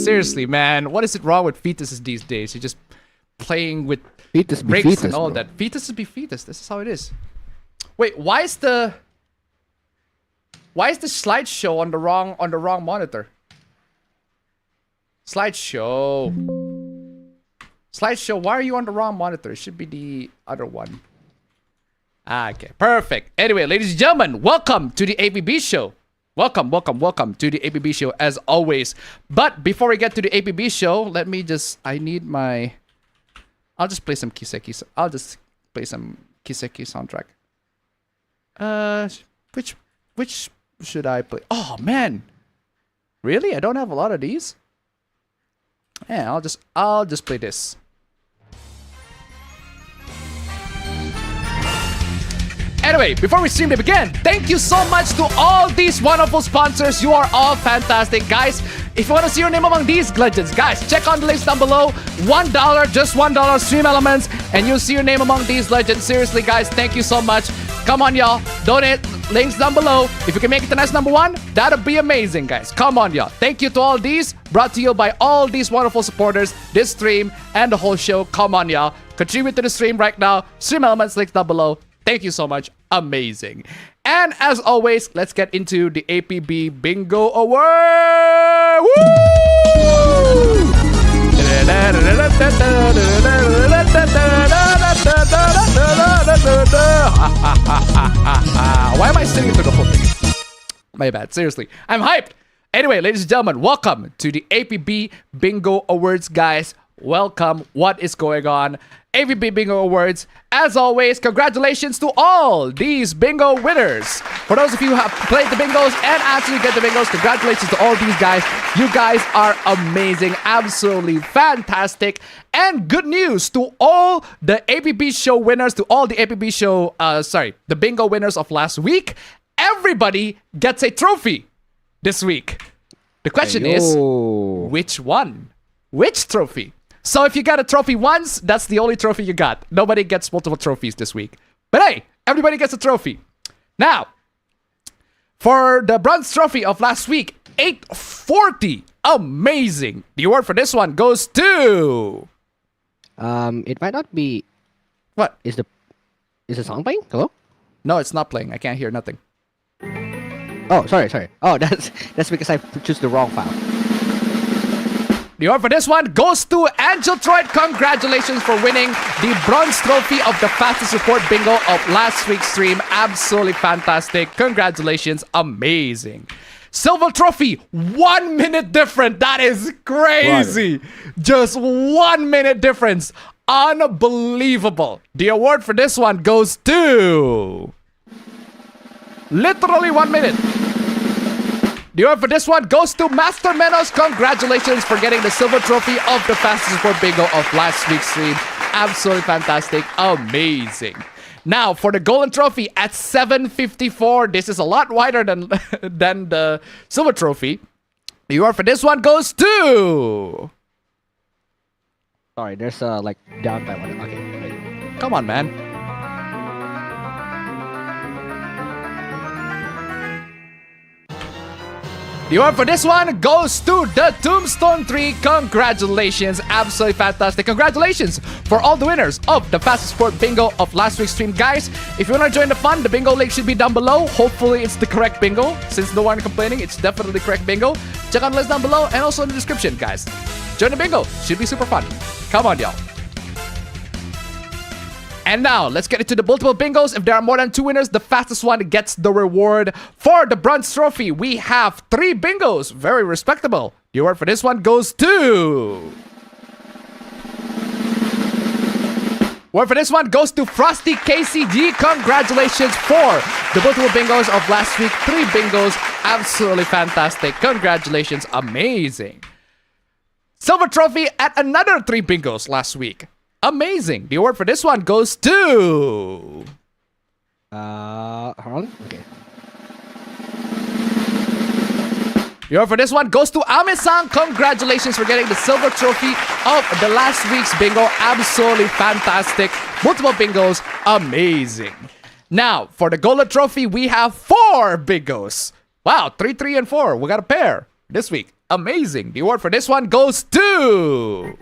Seriously, man. What is it wrong with fetuses these days? You're just playing with Fetus be breaks fetus, and all bro. that. Fetuses be fetus. This is how it is. Wait, why is the slideshow on the wrong monitor? Slideshow. Slideshow, why are you on the wrong monitor? It should be the other one. Ah, okay, perfect. Anyway, ladies and gentlemen, welcome to the APB show. Welcome to the APB show as always. But before we get to the APB show, I'll just play some Kiseki. I'll just play some Kiseki soundtrack. Which should I play? Oh man, really? I don't have a lot of these. Yeah, I'll just play this. Anyway, before we stream to begin, thank you so much to all these wonderful sponsors. You are all fantastic, guys. If you want to see your name among these legends, guys, check on the links down below. $1, just $1, Stream Elements, and you'll see your name among these legends. Seriously, guys, thank you so much. Come on, y'all. Donate. Links down below. If you can make it to next #1, that'd be amazing, guys. Come on, y'all. Thank you to all these. Brought to you by all these wonderful supporters, this stream, and the whole show. Come on, y'all. Contribute to the stream right now. Stream Elements, links down below. Thank you so much. Amazing. And as always, let's get into the APB Bingo Award. Woo! Why am I singing through the whole thing? My bad. Seriously. I'm hyped. Anyway, ladies and gentlemen, welcome to the APB Bingo Awards, guys. Welcome. What is going on? APB Bingo Awards. As always, congratulations to all these bingo winners. For those of you who have played the bingos and actually get the bingos, congratulations to all these guys. You guys are amazing. Absolutely fantastic. And good news to all the APB show winners, to all the APB show, the bingo winners of last week. Everybody gets a trophy this week. The question is, which one? Which trophy? So if you got a trophy once, that's the only trophy you got. Nobody gets multiple trophies this week. But hey, everybody gets a trophy. Now, for the bronze trophy of last week, 840. Amazing. The award for this one goes to... It might not be... What? Is the song playing? Hello? No, it's not playing. I can't hear nothing. Oh, sorry. Oh, that's because I chose the wrong file. The award for this one goes to Angel Troyd. Congratulations for winning the bronze trophy of the fastest report bingo of last week's stream. Absolutely fantastic. Congratulations. Amazing. Silver trophy, 1 minute different. That is crazy. Just 1 minute difference. Unbelievable. The award for this one goes to... literally 1 minute. The award for this one goes to Master Menos. Congratulations for getting the silver trophy of the fastest report bingo of last week's stream. Absolutely fantastic. Amazing. Now, for the golden trophy at 754. This is a lot wider than the silver trophy. The award for this one goes to... Sorry, there's like downtime on it. Okay, wait. Come on, man. The award for this one goes to the Tombstone 3. Congratulations. Absolutely fantastic. Congratulations for all the winners of the fastest sport bingo of last week's stream. Guys, if you want to join the fun, the bingo link should be down below. Hopefully, it's the correct bingo. Since no one complaining, it's definitely the correct bingo. Check out the list down below and also in the description, guys. Join the bingo. Should be super fun. Come on, y'all. And now, let's get into the multiple bingos. If there are more than 2 winners, the fastest one gets the reward. For the bronze trophy, we have 3 bingos. Very respectable. The award for this one goes to... award for this one goes to Frosty KCG. Congratulations for the multiple bingos of last week. 3 bingos. Absolutely fantastic. Congratulations. Amazing. Silver trophy at another 3 bingos last week. Amazing. The award for this one goes to... hold on. Okay. The award for this one goes to Ame-san. Congratulations for getting the silver trophy of the last week's bingo. Absolutely fantastic. Multiple bingos. Amazing. Now, for the golden trophy, we have 4 bingos. Wow, 3, 3, and 4. We got a pair this week. Amazing. The award for this one goes to...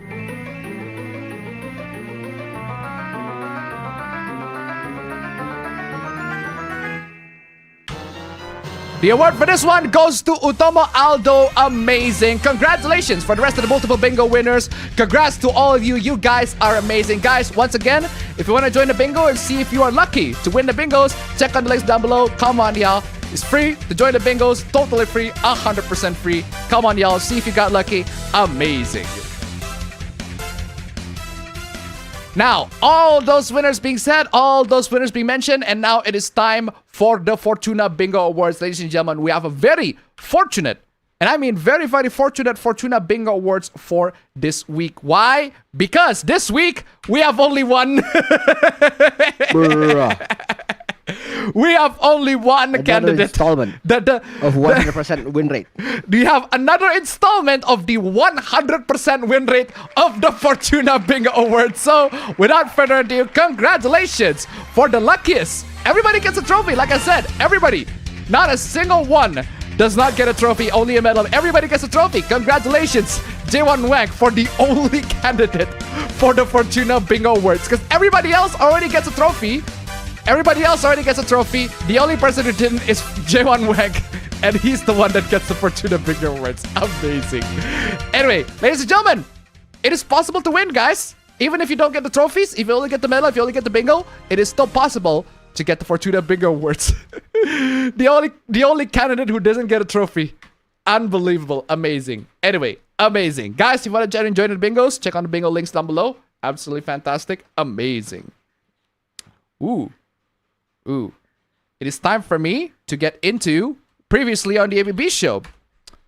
The award for this one goes to Utomo Aldo. Amazing. Congratulations for the rest of the multiple bingo winners. Congrats to all of you. You guys are amazing. Guys, once again, if you want to join the bingo and see if you are lucky to win the bingos, check on the links down below. Come on, y'all. It's free to join the bingos. Totally free. 100% free. Come on, y'all. See if you got lucky. Amazing. Now, all those winners being said, all those winners being mentioned, and now it is time for the Fortuna Bingo Awards. Ladies and gentlemen, we have a very fortunate, and I mean very, very fortunate Fortuna Bingo Awards for this week. Why? Because this week, we have only one. We have only one candidate. Installment of 100% win rate. We have another installment of the 100% win rate of the Fortuna Bingo Awards. So, without further ado, congratulations for the luckiest. Everybody gets a trophy, like I said. Everybody. Not a single one does not get a trophy, only a medal. Everybody gets a trophy. Congratulations, J1 Wank, for the only candidate for the Fortuna Bingo Awards. Because everybody else already gets a trophy. Everybody else already gets a trophy. The only person who didn't is J1 Wank, and he's the one that gets the Fortuna Bingo Awards. Amazing. Anyway, ladies and gentlemen, it is possible to win, guys. Even if you don't get the trophies, if you only get the medal, if you only get the bingo, it is still possible to get the Fortuna Bingo Awards. the only candidate who doesn't get a trophy. Unbelievable. Amazing. Anyway, amazing. Guys, if you want to join the bingos, check on the bingo links down below. Absolutely fantastic. Amazing. Ooh. It is time for me to get into previously on the APB show.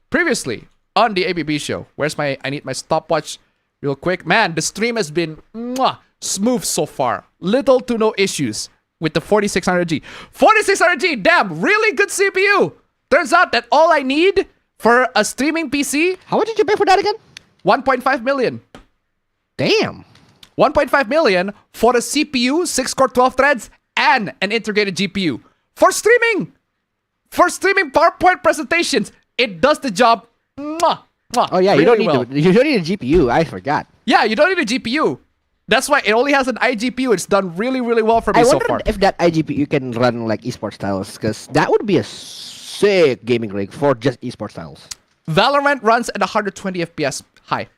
Previously on the APB show. I need my stopwatch real quick. Man, the stream has been smooth so far. Little to no issues with the 4600G. 4600G, damn, really good CPU. Turns out that all I need for a streaming PC... How much did you pay for that again? 1.5 million. Damn. 1.5 million for a CPU, 6-core 12 threads, and an integrated GPU. For streaming! For streaming PowerPoint presentations. It does the job. Oh yeah, really you don't need well. you don't need a GPU. I forgot. Yeah, you don't need a GPU. That's why it only has an iGPU. It's done really, really well for me so far. I wonder if that iGPU can run like esports tiles, because that would be a sick gaming rig for just esports tiles. Valorant runs at 120 FPS high.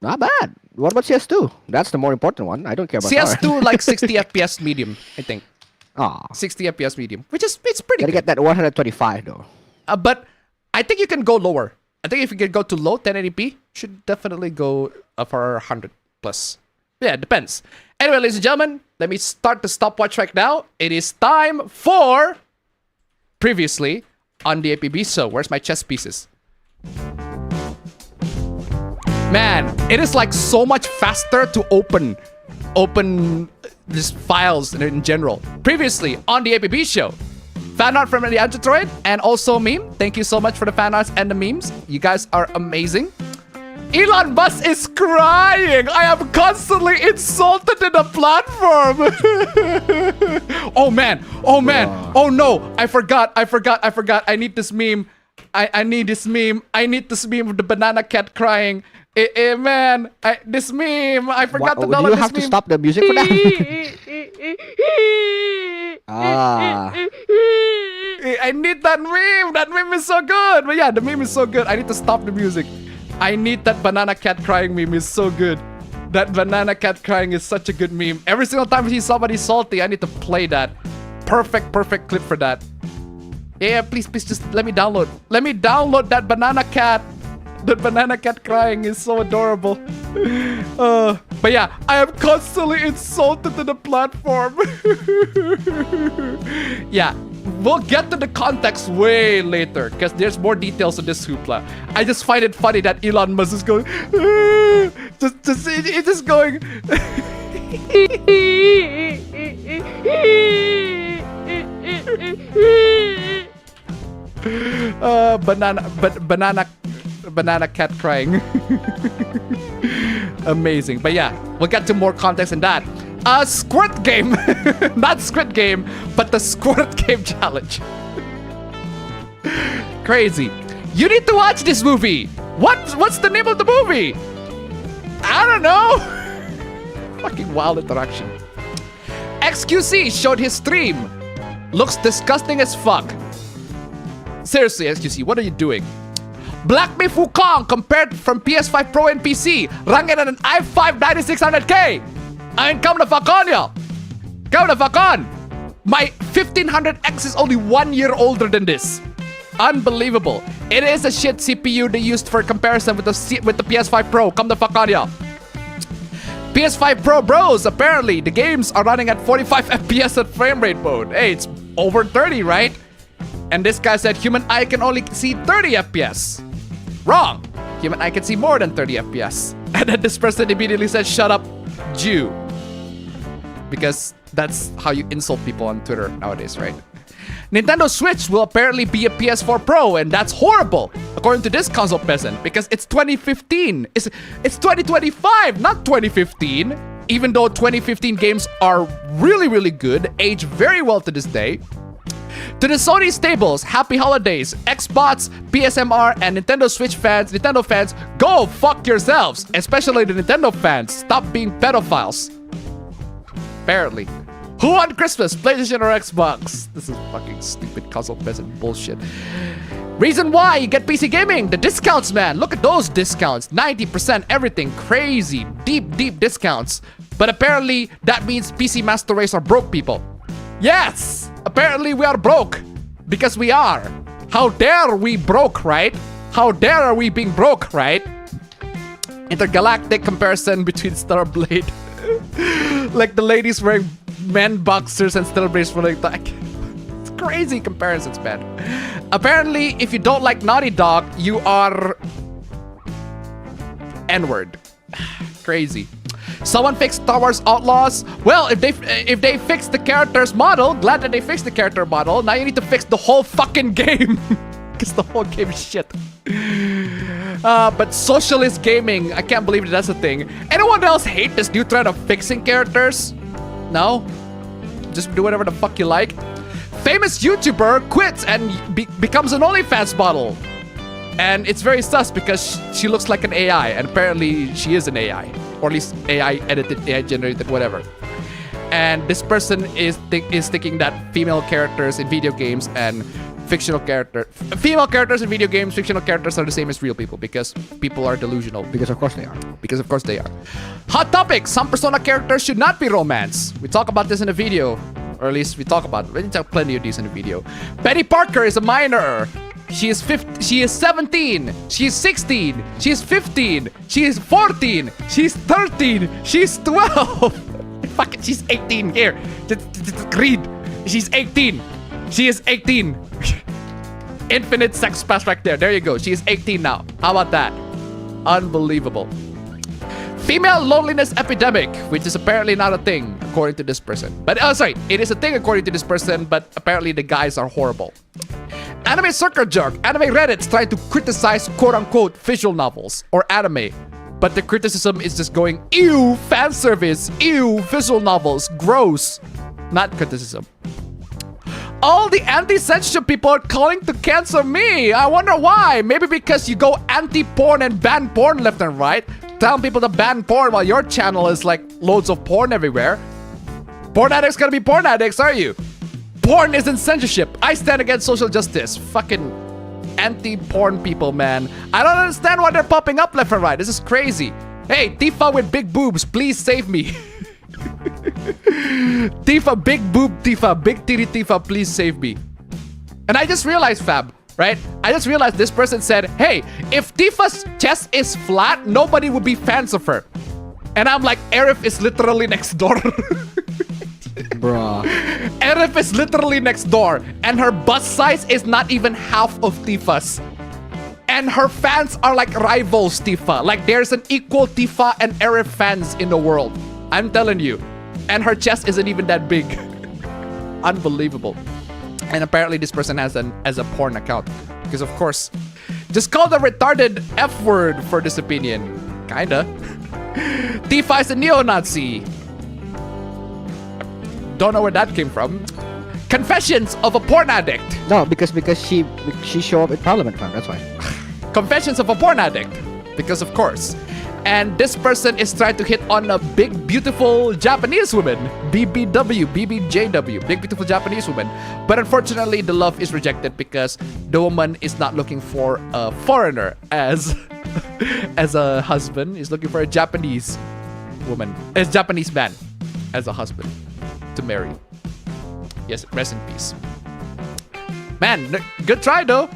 Not bad. What about CS2? That's the more important one. I don't care about CS2 like 60 FPS medium, I think. 60 FPS medium, which is it's pretty Gotta good. get that 125 though. But I think you can go lower. I think if you can go to low 1080p, should definitely go for 100 plus. Yeah, it depends. Anyway, ladies and gentlemen, let me start the stopwatch right now. It is time for previously on the APB show. Where's my chess pieces? Man, it is like so much faster to open these files in general. Previously on the APB show, fan art from the Android and also meme. Thank you so much for the fan arts and the memes. You guys are amazing. Elon Musk is crying. I am constantly insulted in the platform. Oh man. Oh no. I forgot. I need this meme. I need this meme. I need this meme of the banana cat crying. Man, this meme. I forgot to download this meme. Do you have to stop the music for that? I need that meme. That meme is so good. But yeah, the meme is so good. I need to stop the music. I need that banana cat crying meme. Is so good. That banana cat crying is such a good meme. Every single time I see somebody salty, I need to play that. Perfect clip for that. Yeah, please, just let me download. Let me download that banana cat. That banana cat crying is so adorable. But yeah, I am constantly insulted to the platform. Yeah, we'll get to the context way later because there's more details on this hoopla. I just find it funny that Elon Musk is going, it's just going. Banana cat crying. Amazing. But yeah, we'll get to more context in that. Squirt game. Not Squid Game, but the Squirt Game challenge. Crazy. You need to watch this movie. What's the name of the movie? I don't know. Fucking wild interaction. XQC showed his stream. Looks disgusting as fuck. Seriously, XQC, what are you doing? Black Myth Wukong compared from PS5 Pro and PC. Running at an i5 9600K. I mean, come the fuck on, y'all. Come the fuck on. My 1500X is only 1 year older than this. Unbelievable. It is a shit CPU they used for comparison with the PS5 Pro. Come the fuck on, y'all. PS5 Pro bros, apparently the games are running at 45 FPS at frame rate mode. Hey, it's over 30, right? And this guy said human eye can only see 30 FPS. Wrong. Human eye can see more than 30 FPS. And then this person immediately said, shut up, Jew. Because that's how you insult people on Twitter nowadays, right? Nintendo Switch will apparently be a PS4 Pro, and that's horrible, according to this console peasant, because it's 2015. It's 2025, not 2015. Even though 2015 games are really, really good, age very well to this day. To the Sony stables, happy holidays. Xbox, PSMR, and Nintendo Switch fans, Nintendo fans, go fuck yourselves. Especially the Nintendo fans. Stop being pedophiles. Apparently. Who on Christmas? PlayStation or Xbox? This is fucking stupid console peasant bullshit. Reason why you get PC gaming? The discounts, man. Look at those discounts. 90% everything. Crazy. Deep, deep discounts. But apparently, that means PC Master Race are broke people. Yes! Apparently we are broke. Because we are. How dare we broke, right? How dare are we being broke, right? Intergalactic comparison between Starblade. Like the ladies wearing men boxers and Starblades for like it's crazy comparisons, man. Apparently, if you don't like Naughty Dog, you are N-word. Crazy. Someone fixed Star Wars Outlaws. Well, if they fixed the character's model, glad that they fixed the character model. Now you need to fix the whole fucking game. Because the whole game is shit. But socialist gaming, I can't believe that's a thing. Anyone else hate this new trend of fixing characters? No? Just do whatever the fuck you like. Famous YouTuber quits and becomes an OnlyFans model. And it's very sus because she looks like an AI, and apparently she is an AI. Or at least AI edited, AI generated, whatever. And this person is thinking that female characters in video games and female characters in video games, fictional characters are the same as real people because people are delusional. Because of course they are. Because of course they are. Hot topic, some Persona characters should not be romance. We talk about this in a video, or at least we talk about it. We talk plenty of these in a video. Betty Parker is a minor. She is 17. She is 16. She is 15. She is 14. She's 13. She's 12. Fuck it, she's 18 here. Just read. She's 18. She is 18. Infinite sex pass right there. There you go. She is 18 now. How about that? Unbelievable. Female loneliness epidemic, which is apparently not a thing, according to this person. But, sorry, it is a thing according to this person, but apparently the guys are horrible. Anime circle jerk. Anime Reddit's trying to criticize quote-unquote visual novels or anime. But the criticism is just going, ew, fan service, ew, visual novels, gross. Not criticism. All the anti-censorship people are calling to cancel me. I wonder why. Maybe because you go anti-porn and ban porn left and right. Telling people to ban porn while your channel is like loads of porn everywhere. Porn addicts gonna be porn addicts, are you? Porn isn't censorship. I stand against social justice. Fucking anti-porn people, man. I don't understand why they're popping up left and right. This is crazy. Hey, Tifa with big boobs, please save me. Tifa, big boob Tifa, big titty Tifa, please save me. And I just realized, Fab, right? I just realized this person said, hey, if Tifa's chest is flat, nobody would be fans of her. And I'm like, Arif is literally next door. Bruh. Arif is literally next door. And her bust size is not even half of Tifa's. And her fans are like rivals Tifa. Like there's an equal Tifa and Arif fans in the world. I'm telling you. And her chest isn't even that big. Unbelievable. And apparently this person has a porn account. Because of course, just call the retarded F word for this opinion. Kinda. Tifa is a neo-Nazi. Don't know where that came from. Confessions of a porn addict. No, because she showed up in Parliament, fam. That's why. Confessions of a Porn Addict, because of course. And this person is trying to hit on a big, beautiful Japanese woman. BBJW, big, beautiful Japanese woman. But unfortunately, the love is rejected because the woman is not looking for a foreigner as a husband. He's looking for a Japanese woman, a Japanese man as a husband to marry. Yes, rest in peace. Man, good try though.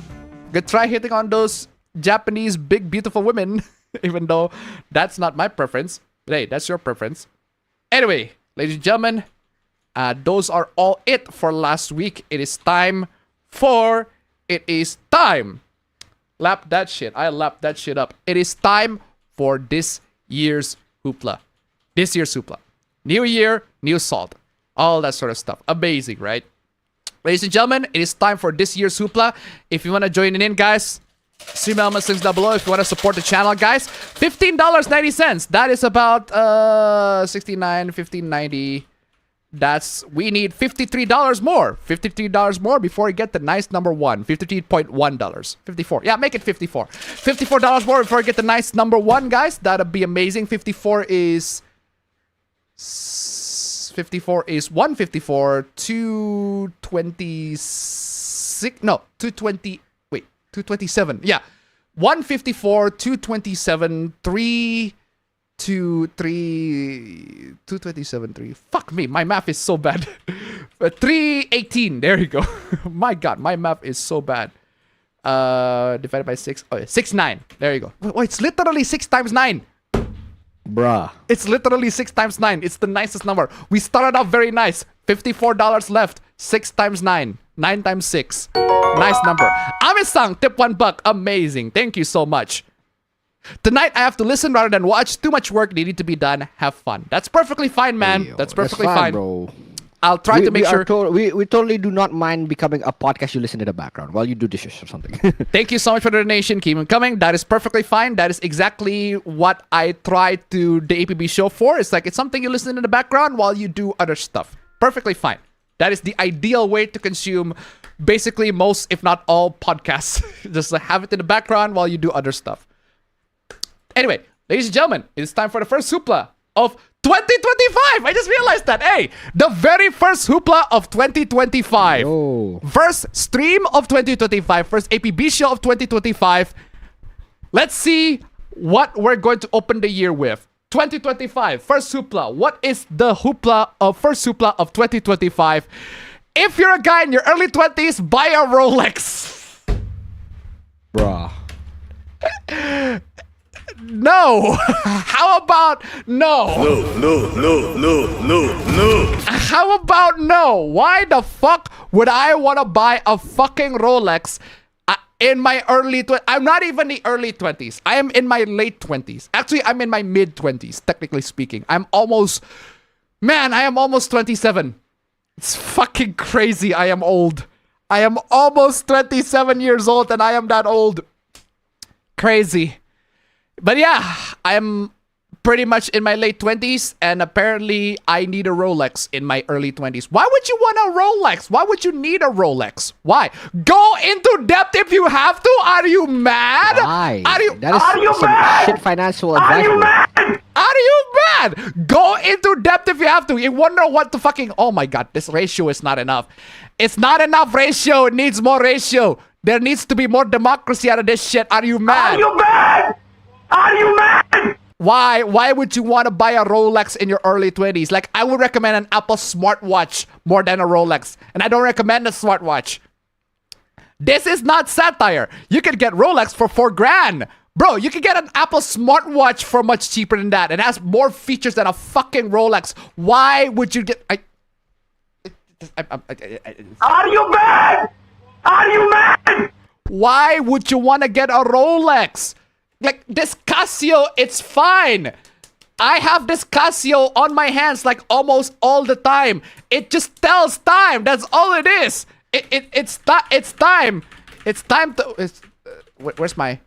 Good try hitting on those Japanese big beautiful women, even though that's not my preference. But hey, that's your preference. Anyway, ladies and gentlemen, those are all it for last week. It is time. Lap that shit. I lapped that shit up. It is time for this year's hoopla. This year's hoopla. New year, new salt. All that sort of stuff. Amazing, right? Ladies and gentlemen, it is time for this year's hoopla. If you want to join in, guys, stream elements links down below. If you want to support the channel, guys, $15.90. That is about $15.90. We need $53 more. $53 more before we get the nice number one. $53.1. 54. Yeah, make it 54. $54 more before we get the nice number one, guys. That'd be amazing. 54 is 154, 226. No, 220. Wait, 227. Yeah. 154, 227, 227, 3. Fuck me, my math is so bad. 318. There you go. My God, my math is so bad. Divided by 6. Oh, yeah, 69. There you go. Oh, it's literally 6 times 9. Bruh. It's literally 6 times 9. It's the nicest number. We started off very nice. $54 left. 6 times 9. 9 times 6. Nice number. Amisang, tip $1. Amazing. Thank you so much. Tonight, I have to listen rather than watch. Too much work needed to be done. Have fun. That's perfectly fine, man. That's perfectly fine. Bro. I'll try to make sure. We totally do not mind becoming a podcast you listen in the background while you do dishes or something. Thank you so much for the donation. Keep them coming. That is perfectly fine. That is exactly what I try to the APB show for. It's like it's something you listen in the background while you do other stuff. Perfectly fine. That is the ideal way to consume basically most, if not all, podcasts. Just have it in the background while you do other stuff. Anyway, ladies and gentlemen, it's time for the first hoopla of 2025. I just realized that. Hey, the very first hoopla of 2025. Oh. First stream of 2025. First APB show of 2025. Let's see what we're going to open the year with. 2025, first hoopla. What is the first hoopla of 2025? If you're a guy in your early 20s, buy a Rolex. Bruh. No. How about no? No. How about no? Why the fuck would I want to buy a fucking Rolex in my early 20s? I'm not even the early 20s. I am in my late 20s. Actually, I'm in my mid 20s, technically speaking. I am almost 27. It's fucking crazy. I am old. I am almost 27 years old and I am that old. Crazy. But yeah, I'm pretty much in my late 20s, and apparently I need a Rolex in my early 20s. Why would you want a Rolex? Why would you need a Rolex? Why? Go into depth if you have to. Are you mad? Why? Are you some mad? shit financial advice. Are you mad? Are you mad? Go into depth if you have to. You wonder what the fucking... Oh my God, this ratio is not enough. It's not enough ratio. It needs more ratio. There needs to be more democracy out of this shit. Are you mad? Are you mad? Are you mad? Why? Why would you want to buy a Rolex in your early 20s? Like, I would recommend an Apple smartwatch more than a Rolex. And I don't recommend a smartwatch. This is not satire. You can get Rolex for $4,000. Bro, you can get an Apple smartwatch for much cheaper than that. It has more features than a fucking Rolex. Why would you get... Are you mad? Are you mad? Why would you want to get a Rolex? Like, this Casio, it's fine. I have this Casio on my hands like almost all the time. It just tells time. That's all it is. It's time. It's time to... where's my...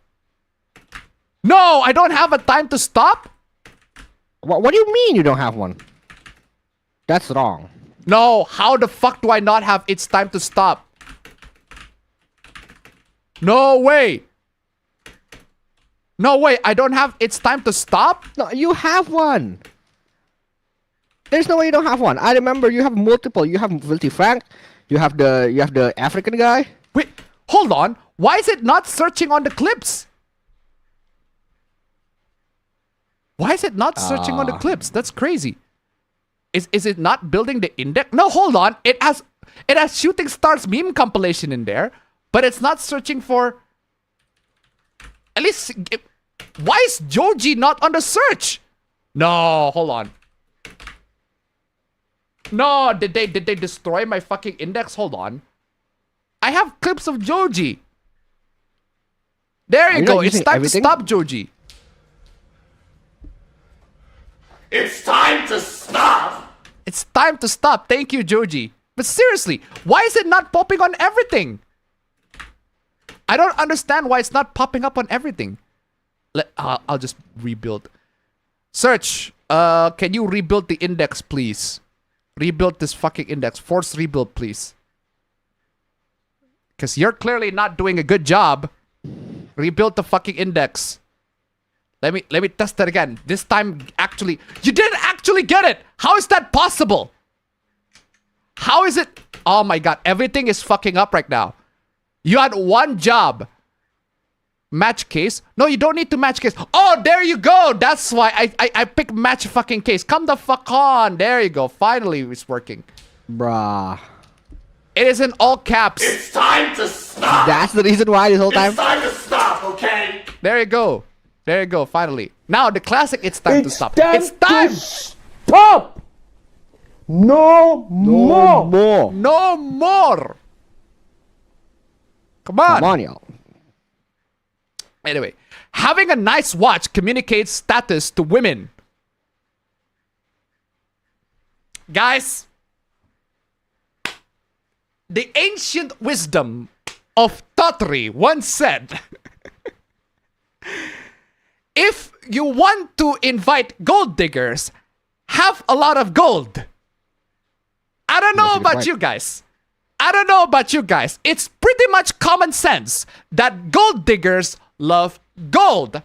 No, I don't have a time to stop. What do you mean you don't have one? That's wrong. No, how the fuck do I not have it's time to stop? No way. No, wait, I don't have... It's time to stop? No, you have one. There's no way you don't have one. I remember you have multiple. You have Filthy Frank. You have the African guy. Wait, hold on. Why is it not searching on the clips? Why is it not searching on the clips? That's crazy. Is it not building the index? No, hold on. It has Shooting Stars meme compilation in there, but it's not searching for... At least... Why is Joji not on the search? No, hold on. No, did they destroy my fucking index? Hold on. I have clips of Joji. There you go. It's time to stop Joji. It's time to stop. It's time to stop. Thank you, Joji. But seriously, why is it not popping on everything? I don't understand why it's not popping up on everything. I'll just rebuild. Search. Can you rebuild the index, please? Rebuild this fucking index. Force rebuild, please. Because you're clearly not doing a good job. Rebuild the fucking index. Let me test that again. This time, actually... You didn't actually get it! How is that possible? How is it... Oh my god, everything is fucking up right now. You had one job. Match case? No, you don't need to match case. Oh, there you go! That's why I picked match fucking case. Come the fuck on! There you go. Finally, it's working. Bruh. It is in all caps. It's time to stop. That's the reason why this whole time? It's time to stop, okay? There you go. There you go, finally. Now, the classic, it's time to stop. It's time! Stop! No more! No more! Come on! Come on, y'all. Anyway, having a nice watch communicates status to women. Guys, the ancient wisdom of Totri once said, if you want to invite gold diggers, have a lot of gold. I don't know about you guys. I don't know about you guys. It's pretty much common sense that gold diggers love gold.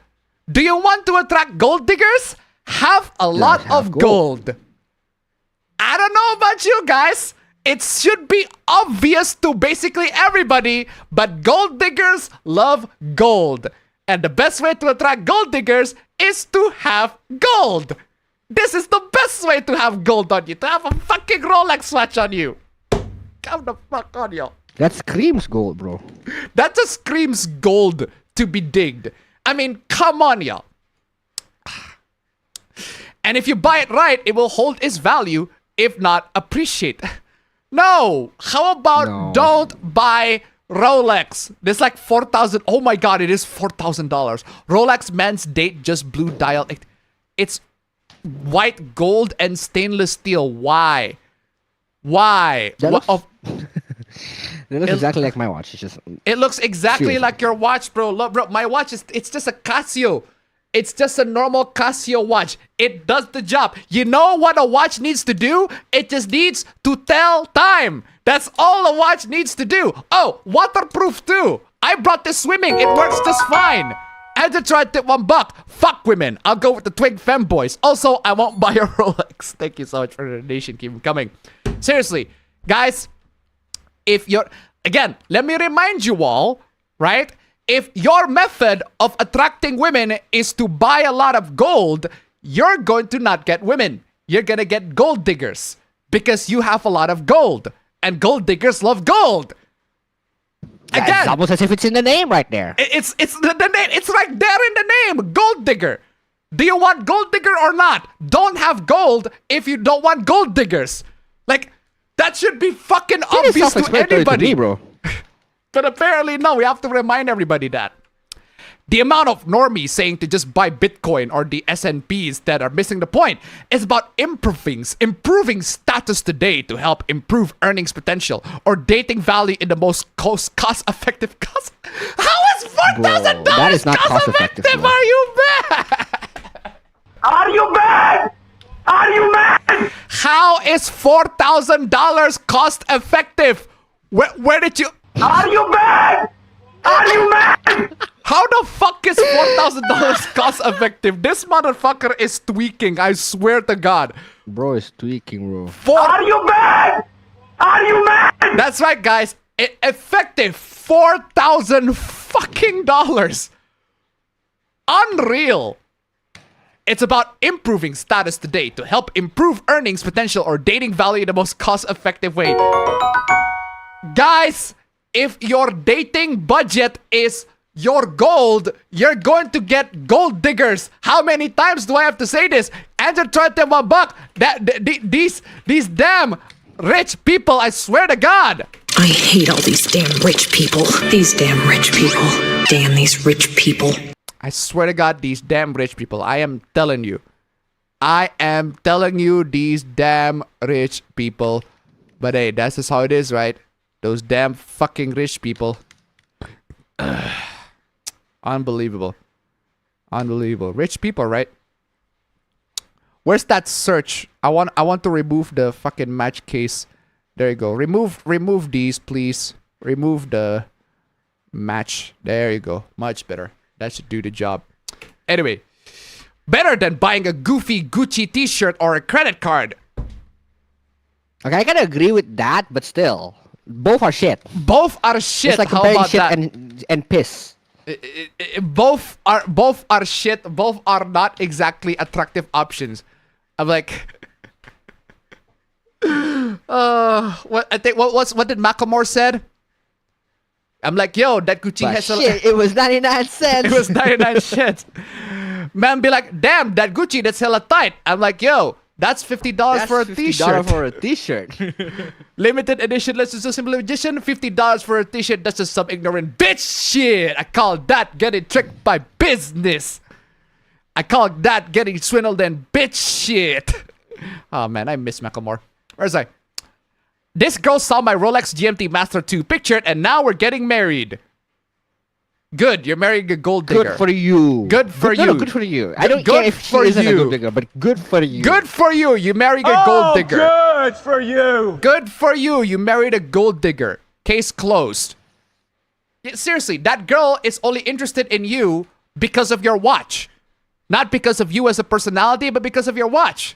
Do you want to attract gold diggers? Have a lot of gold. I don't know about you guys. It should be obvious to basically everybody, but gold diggers love gold. And the best way to attract gold diggers is to have gold. This is the best way to have gold on you, to have a fucking Rolex watch on you. Come the fuck on, yo. That screams gold, bro. That just screams gold to be digged. I mean, come on, y'all. And if you buy it right, it will hold its value, if not appreciate. No. How about don't buy Rolex? There's like 4,000. Oh my god, it is $4,000. Rolex man's date just blue dial. It's white gold and stainless steel. Why? Why? That looks exactly like my watch. It's just... It looks exactly like your watch, bro. Look, bro, my watch it's just a Casio. It's just a normal Casio watch. It does the job. You know what a watch needs to do? It just needs to tell time. That's all a watch needs to do. Oh, waterproof too. I brought this swimming. It works just fine. I had to try to tip $1. Fuck women. I'll go with the twig femboys. Also, I won't buy a Rolex. Thank you so much for the donation. Keep coming. Seriously, guys, if you're... Again, let me remind you all, right? If your method of attracting women is to buy a lot of gold, you're going to not get women. You're going to get gold diggers because you have a lot of gold. And gold diggers love gold. Again, it's almost as if it's in the name right there. It's the name. It's right there in the name. Gold digger. Do you want gold digger or not? Don't have gold if you don't want gold diggers. Like, that should be fucking obvious to anybody. To me, bro. But apparently, no, we have to remind everybody that. The amount of normies saying to just buy Bitcoin or the S&Ps that are missing the point is about improving status today to help improve earnings potential or dating value in the most cost-effective cost. How is $4,000 that is not cost-effective? Are you mad? Are you mad? Are you mad? How is $4,000 cost-effective? Where did you... Are you mad? Are you mad? How the fuck is $4,000 cost effective? This motherfucker is tweaking. I swear to God. Bro is tweaking, bro. Are you mad? Are you mad? That's right, guys. Effective $4,000 fucking dollars. Unreal. It's about improving status today to help improve earnings potential or dating value in the most cost-effective way. Guys, if your dating budget is your gold, you're going to get gold diggers. How many times do I have to say this? Andrew $21. These damn rich people, I swear to God. I hate all these damn rich people. These damn rich people. Damn these rich people. I swear to God, these damn rich people. I am telling you. I am telling you, these damn rich people. But hey, that's just how it is, right? Those damn fucking rich people. Unbelievable. Unbelievable. Rich people, right? Where's that search? I want to remove the fucking match case. There you go. Remove these, please. Remove the match. There you go. Much better. That should do the job. Anyway, better than buying a goofy Gucci t-shirt or a credit card. Okay, I can agree with that, but still, both are shit. Both are shit. It's like How comparing about shit that? and piss. Both are shit. Both are not exactly attractive options. I'm like, what did Macklemore said? I'm like, yo, that Gucci But has shit, it was 99 cents. It was 99 shit. Man be like, damn, that Gucci, that's hella tight. I'm like, yo, that's $50 for a t-shirt. $50 for a t-shirt. Limited edition, let's just a simple edition. $50 for a t-shirt, that's just some ignorant bitch shit. I call that getting tricked by business. I call that getting swindled and bitch shit. Oh man, I miss Macklemore. Where's I? This girl saw my Rolex GMT Master 2 pictured and now we're getting married. Good, you're marrying a gold digger. Good for you. Good for you. No, good for you. I don't Good care if she for isn't a you. gold digger, but good for you. Good for you, you married a gold digger. Good for you. Good for you, you married a gold digger. Case closed. Yeah, seriously, that girl is only interested in you because of your watch. Not because of you as a personality, but because of your watch.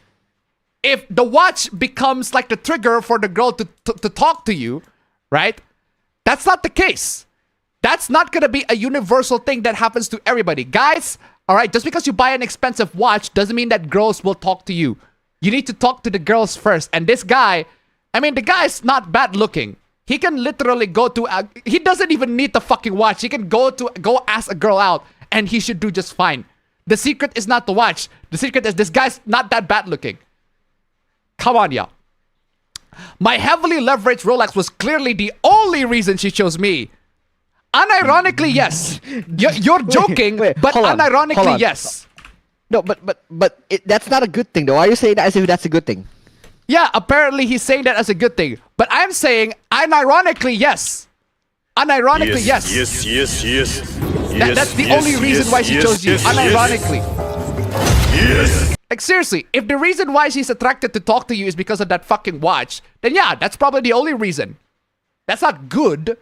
If the watch becomes like the trigger for the girl to talk to you, right? That's not the case. That's not going to be a universal thing that happens to everybody. Guys, all right, just because you buy an expensive watch doesn't mean that girls will talk to you. You need to talk to the girls first. And this guy, I mean, the guy's not bad looking. He can literally go to, he doesn't even need the fucking watch. He can go ask a girl out and he should do just fine. The secret is not the watch. The secret is this guy's not that bad looking. Come on, y'all. My heavily leveraged Rolex was clearly the only reason she chose me. Unironically, yes. You're joking, wait, but hold on, unironically, hold on. yes. No, but that's not a good thing, though. Why are you saying that as if that's a good thing? Yeah, apparently he's saying that as a good thing. But I'm saying, unironically, yes. Unironically, yes. Yes. That's the only reason why she chose you. Unironically. Yes. Like, seriously, if the reason why she's attracted to talk to you is because of that fucking watch, then yeah, that's probably the only reason. That's not good.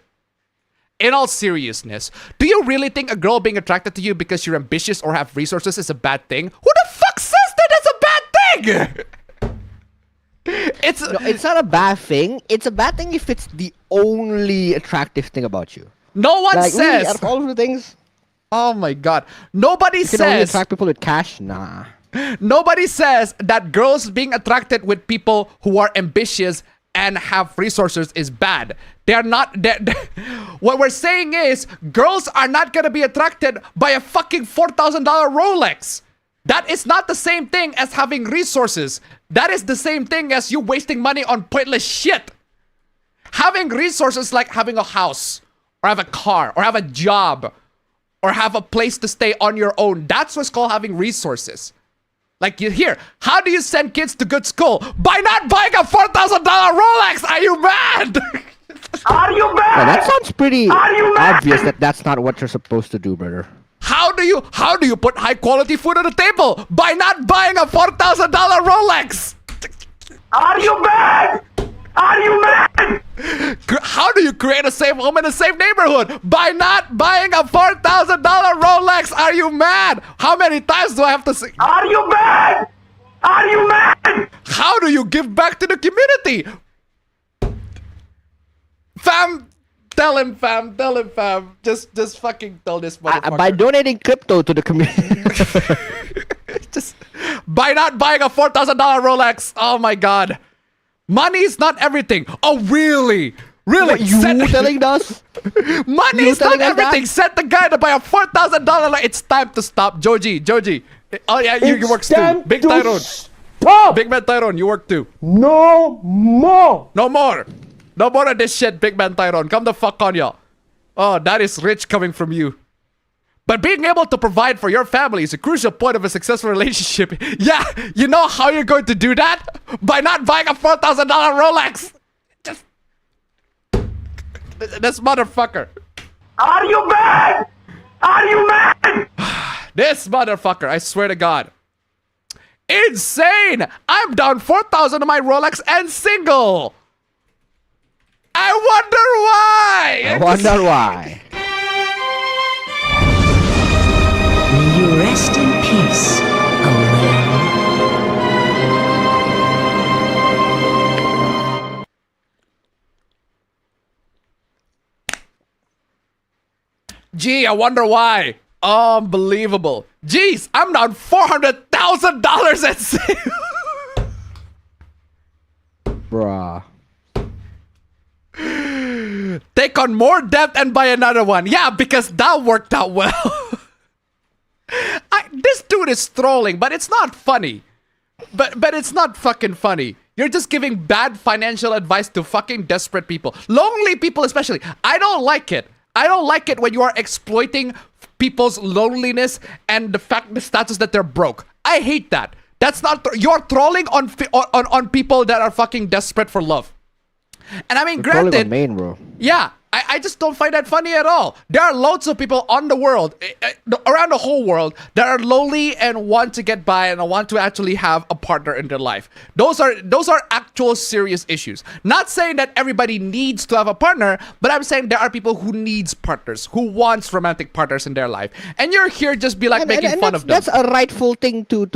In all seriousness, do you really think a girl being attracted to you because you're ambitious or have resources is a bad thing? Who the fuck says that that's a bad thing? It's not a bad thing. It's a bad thing if it's the only attractive thing about you. No one Like, really, says. out of all of the things, Oh my god. Nobody you can only says. attract people with cash. Nah. Nobody says that girls being attracted with people who are ambitious and have resources is bad. They're not. What we're saying is girls are not going to be attracted by a fucking $4,000 Rolex. That is not the same thing as having resources. That is the same thing as you wasting money on pointless shit. Having resources like having a house or have a car or have a job or have a place to stay on your own. That's what's called having resources. Like you hear, how do you send kids to good school? By not buying a $4,000 Rolex! Are you mad? Are you mad? Yeah, that sounds pretty Are you mad? obvious that that's not what you're supposed to do, brother. How do you put high quality food on the table? By not buying a $4,000 Rolex! Are you mad? Are you mad? How do you create a safe home in a safe neighborhood? By not buying a $4,000 Rolex. Are you mad? How many times do I have to say? Are you mad? Are you mad? How do you give back to the community? Fam, tell him, fam. Just fucking tell this motherfucker. By donating crypto to the community. Just by not buying a $4,000 Rolex. Oh my god. Money is not everything. Oh really? Really? What, you telling us? Money is not everything. Set the guy to buy a $4,000. It's time to stop. Joji. Oh yeah, you work too. Big Tyrone. Stop! Big Man Tyrone, you work too. No more! No more of this shit, Big Man Tyrone. Come the fuck on, y'all. Oh, that is rich coming from you. But being able to provide for your family is a crucial point of a successful relationship. Yeah, you know how you're going to do that? By not buying a $4,000 Rolex. Just... This motherfucker. Are you mad? Are you mad? This motherfucker, I swear to God. Insane! I'm down 4,000 on my Rolex and single. I wonder why. May you rest in peace, Owen. Gee, I wonder why. Unbelievable. Jeez, I'm down $400,000 at sale. Bruh. Take on more debt and buy another one. Yeah, because that worked out well. This dude is trolling, but it's not funny. But it's not fucking funny. You're just giving bad financial advice to fucking desperate people. Lonely people especially. I don't like it. I don't like it when you are exploiting people's loneliness and the status that they're broke. I hate that. That's not you're trolling on people that are fucking desperate for love. And I mean, granted, main, bro. Yeah, I just don't find that funny at all. There are loads of people on the world, around the whole world, that are lonely and want to get by and want to actually have a partner in their life. Those are actual serious issues. Not saying that everybody needs to have a partner, but I'm saying there are people who needs partners, who wants romantic partners in their life. And you're here just be like making fun of them. That's a rightful thing to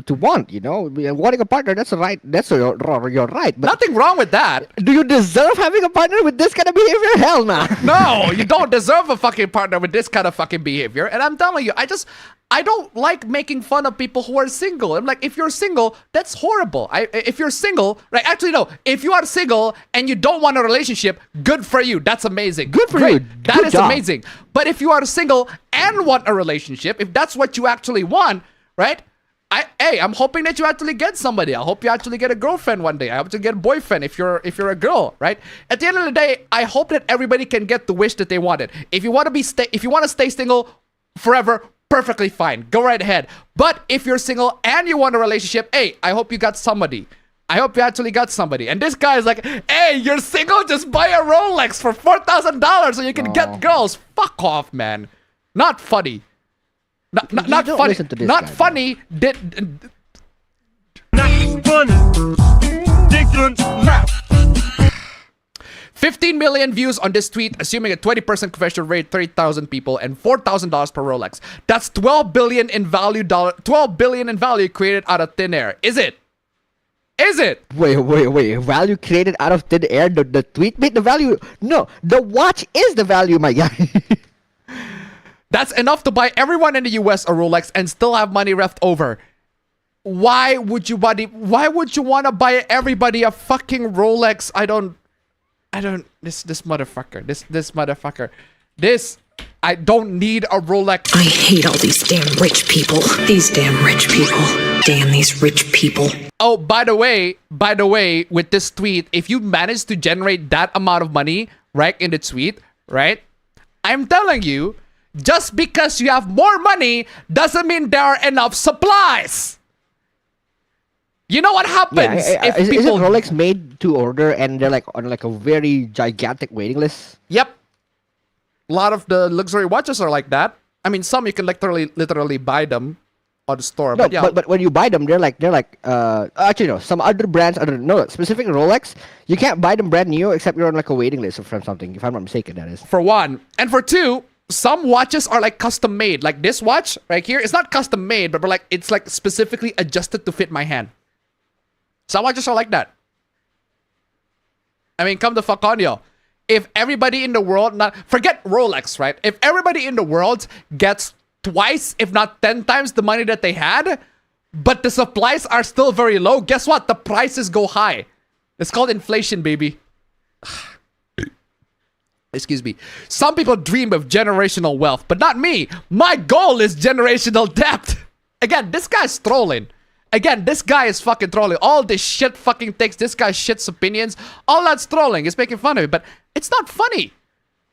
want, you know? Wanting a partner, that's a right. That's your right. But nothing wrong with that. Do you deserve having a partner with this kind of behavior? Hell nah. No, you don't deserve a fucking partner with this kind of fucking behavior. And I'm telling you, I don't like making fun of people who are single. I'm like, if you're single, that's horrible. If you're single, right? Actually, no. If you are single and you don't want a relationship, good for you. That's amazing. Good for you. That is amazing. But if you are single and want a relationship, if that's what you actually want, right? I'm hoping that you actually get somebody. I hope you actually get a girlfriend one day. I hope to get a boyfriend if you're a girl, right? At the end of the day, I hope that everybody can get the wish that they wanted. If you want to stay single forever, perfectly fine. Go right ahead. But if you're single and you want a relationship, hey, I hope you got somebody. I hope you actually got somebody. And this guy is like, hey, you're single? Just buy a Rolex for $4,000 so you can get girls. Fuck off, man. Not funny. Not funny. Not funny. Not funny. 15 million views on this tweet, assuming a 20% conversion rate, 30,000 people, and $4,000 per Rolex. That's 12 billion in value. 12 billion in value created out of thin air. Is it? Is it? Wait. Value created out of thin air? The tweet made the value? No, the watch is the value, my guy. That's enough to buy everyone in the US a Rolex and still have money left over. Why would you want to buy everybody a fucking Rolex? This motherfucker. I don't need a Rolex. I hate all these damn rich people. These damn rich people. Damn these rich people. Oh, by the way, with this tweet, if you manage to generate that amount of money, right, in the tweet, right? I'm telling you, just because you have more money doesn't mean there are enough supplies. You know what happens if people... Isn't Rolex made to order and they're like on like a very gigantic waiting list? Yep. A lot of the luxury watches are like that. I mean, some you can literally buy them on the store. No, but yeah, but when you buy them, they're like actually no, some other brands, specific Rolex, you can't buy them brand new except you're on like a waiting list from something. If I'm not mistaken, that is. for one, and for two, some watches are like custom made. Like this watch right here, it's not custom made, but like it's like specifically adjusted to fit my hand. Some watches are like that. I mean, come the fuck on, yo. If everybody in the world, forget Rolex, right? If everybody in the world gets twice, if not 10 times the money that they had, but the supplies are still very low, guess what? The prices go high. It's called inflation, baby. Excuse me. Some people dream of generational wealth, but not me. My goal is generational debt. Again, this guy's trolling. Again, this guy is fucking trolling. All this shit fucking takes this guy's shit's opinions. All that's trolling. It's making fun of it, but it's not funny.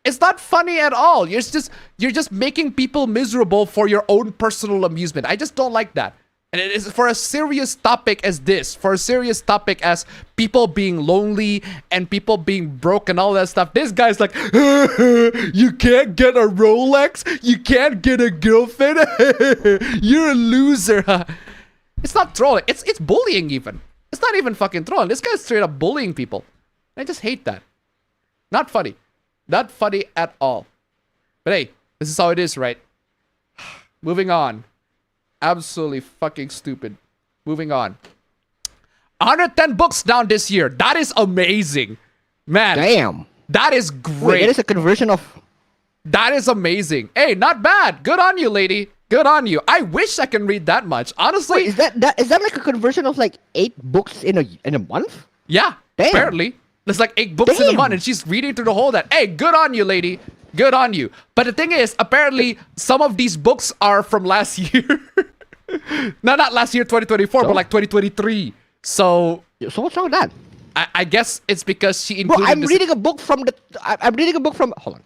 It's not funny at all. You're just making people miserable for your own personal amusement. I just don't like that. And it is for a serious topic as this, for a serious topic as people being lonely and people being broke and all that stuff. This guy's like, you can't get a Rolex? You can't get a girlfriend? You're a loser. It's not trolling. It's bullying even. It's not even fucking trolling. This guy's straight up bullying people. I just hate that. Not funny. Not funny at all. But hey, this is how it is, right? Moving on. Absolutely fucking stupid. Moving on. 110 books down this year. That is amazing. Man. Damn. That is great. Wait, that is a conversion of... That is amazing. Hey, not bad. Good on you, lady. Good on you. I wish I can read that much. Honestly. Wait, is that like a conversion of like 8 books in a month? Yeah. Damn. Apparently. There's like 8 books in a month and she's reading through the whole that. Hey, good on you, lady. Good on you. But the thing is, apparently, some of these books are from last year. No, not last year, 2024, but like 2023. So what's wrong with that? I guess it's because she included. Bro, I'm reading a book from Hold on.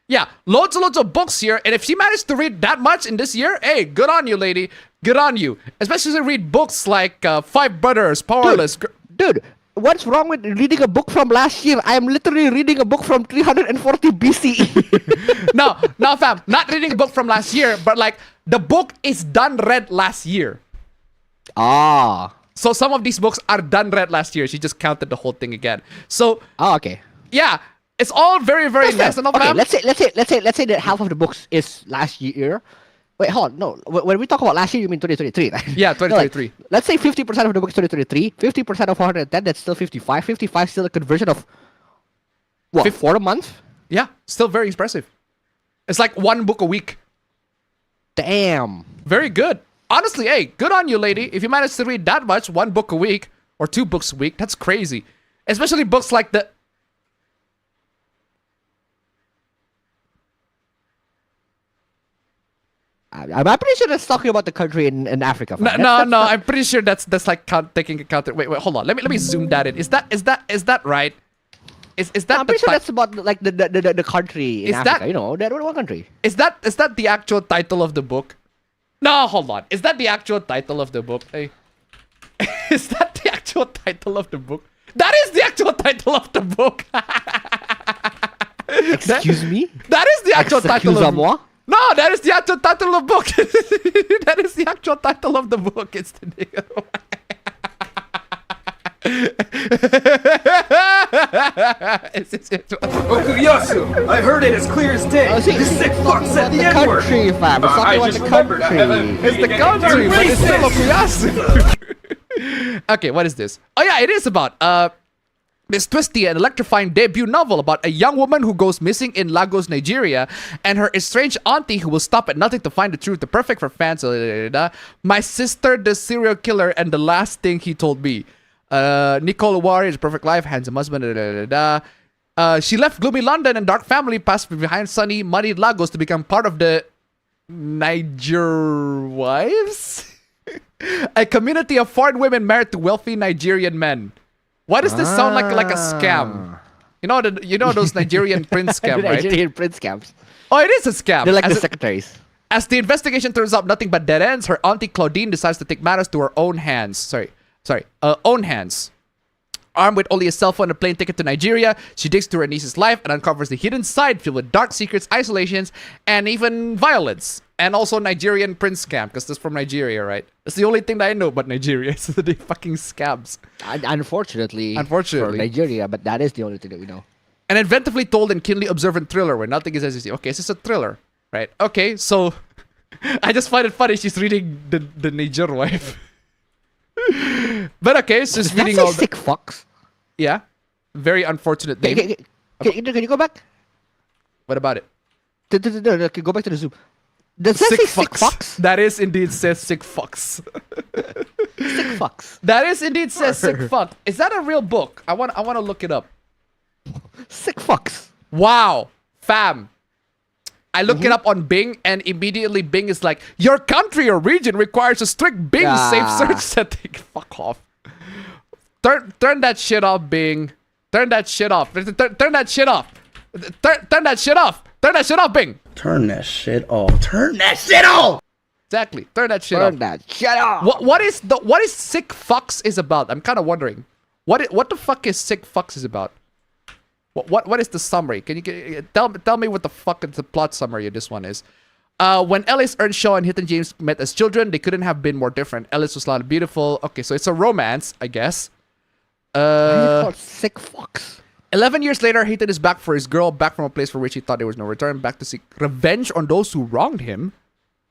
Yeah, loads and loads of books here, and if she managed to read that much in this year, hey, good on you, lady. Good on you. Especially to read books like Five Brothers, Powerless. Dude, what's wrong with reading a book from last year? I am literally reading a book from 340 BCE. No, fam. Not reading a book from last year, but like the book is done read last year. Ah. So some of these books are done read last year. She just counted the whole thing again. So. Oh, okay. Yeah, it's all very, very nice. Okay, let's say that half of the books is last year. Wait, hold on. No, when we talk about last year, you mean 2023, right? Yeah, 2023. No, like, let's say 50% of the book is 2023. 50% of 410, that's still 55. 55 still a conversion of what? 4 a month? Yeah, still very impressive. It's like 1 book a week. Damn. Very good. Honestly, hey, good on you, lady. If you manage to read that much, 1 book a week or 2 books a week, that's crazy. Especially books like the. I'm pretty sure that's talking about the country in Africa. No, I'm pretty sure that's like taking account. Wait, hold on. Let me zoom that in. Is that right? Is that? I'm pretty sure that's about like the country in Africa. You know, that one country. Is that the actual title of the book? No, hold on. Is that the actual title of the book? Hey, is that the actual title of the book? That is the actual title of the book. Excuse me? That is the actual title of the book. No, that is the actual title of the book. That is the actual title of the book. It's the Okuyasu, I heard it as clear as day. This sick fuck said the N-word. Country, fam. It's talking about the country. It's the country, but it's still Okuyasu. Okay, what is this? Oh yeah, it is about Miss Twisty, an electrifying debut novel about a young woman who goes missing in Lagos, Nigeria, and her estranged auntie who will stop at nothing to find the truth. The perfect for fans. My sister, the serial killer, and the last thing he told me. Nicole Warrior's perfect life, handsome husband. She left gloomy London and dark family, passed behind sunny, muddy Lagos to become part of the Niger Wives, a community of foreign women married to wealthy Nigerian men. Why does this sound like a scam? You know those Nigerian prince scam, right? Nigerian prince scams. Oh, it is a scam. They're like the secretaries. As the investigation turns up nothing but dead ends, her auntie Claudine decides to take matters to her own hands. Own hands. Armed with only a cell phone and a plane ticket to Nigeria, she digs through her niece's life and uncovers the hidden side filled with dark secrets, isolations, and even violence. And also Nigerian prince scam, because this is from Nigeria, right? That's the only thing that I know about Nigeria, is the fucking scams. Unfortunately, for Nigeria, but that is the only thing that we know. An inventively told and keenly observant thriller where nothing is as you see. Okay, so it's a thriller, right? Okay, so I just find it funny she's reading the Niger wife. But okay, so she's reading all sick fucks. Yeah, very unfortunate name. Can you go back? What about it? No, go back to the Zoom. Does that say sick fucks? That is indeed says sick fucks. Sick fucks. That is indeed says sick fuck. Is that a real book? I want to look it up. Sick fucks. Wow, fam. I look it up on Bing, and immediately Bing is like, your country or region requires a strict Bing safe search setting. Fuck off. Turn that shit off, Bing. Turn that shit off. Turn that shit off. Turn that shit off. Turn that shit off, Bing. Turn that shit off. Turn that shit off. Exactly. Turn that shit off. Turn that shit off. What is sick fucks is about? I'm kind of wondering. What the fuck is sick fucks is about? What is the summary? Can you tell me what the fuck the plot summary of this one is? When Ellis, Earnshaw, and Hit and James met as children, they couldn't have been more different. Ellis was loud and beautiful. Okay, so it's a romance, I guess. Sick fucks. 11 years later, Hayden is back for his girl, back from a place for which he thought there was no return, back to seek revenge on those who wronged him.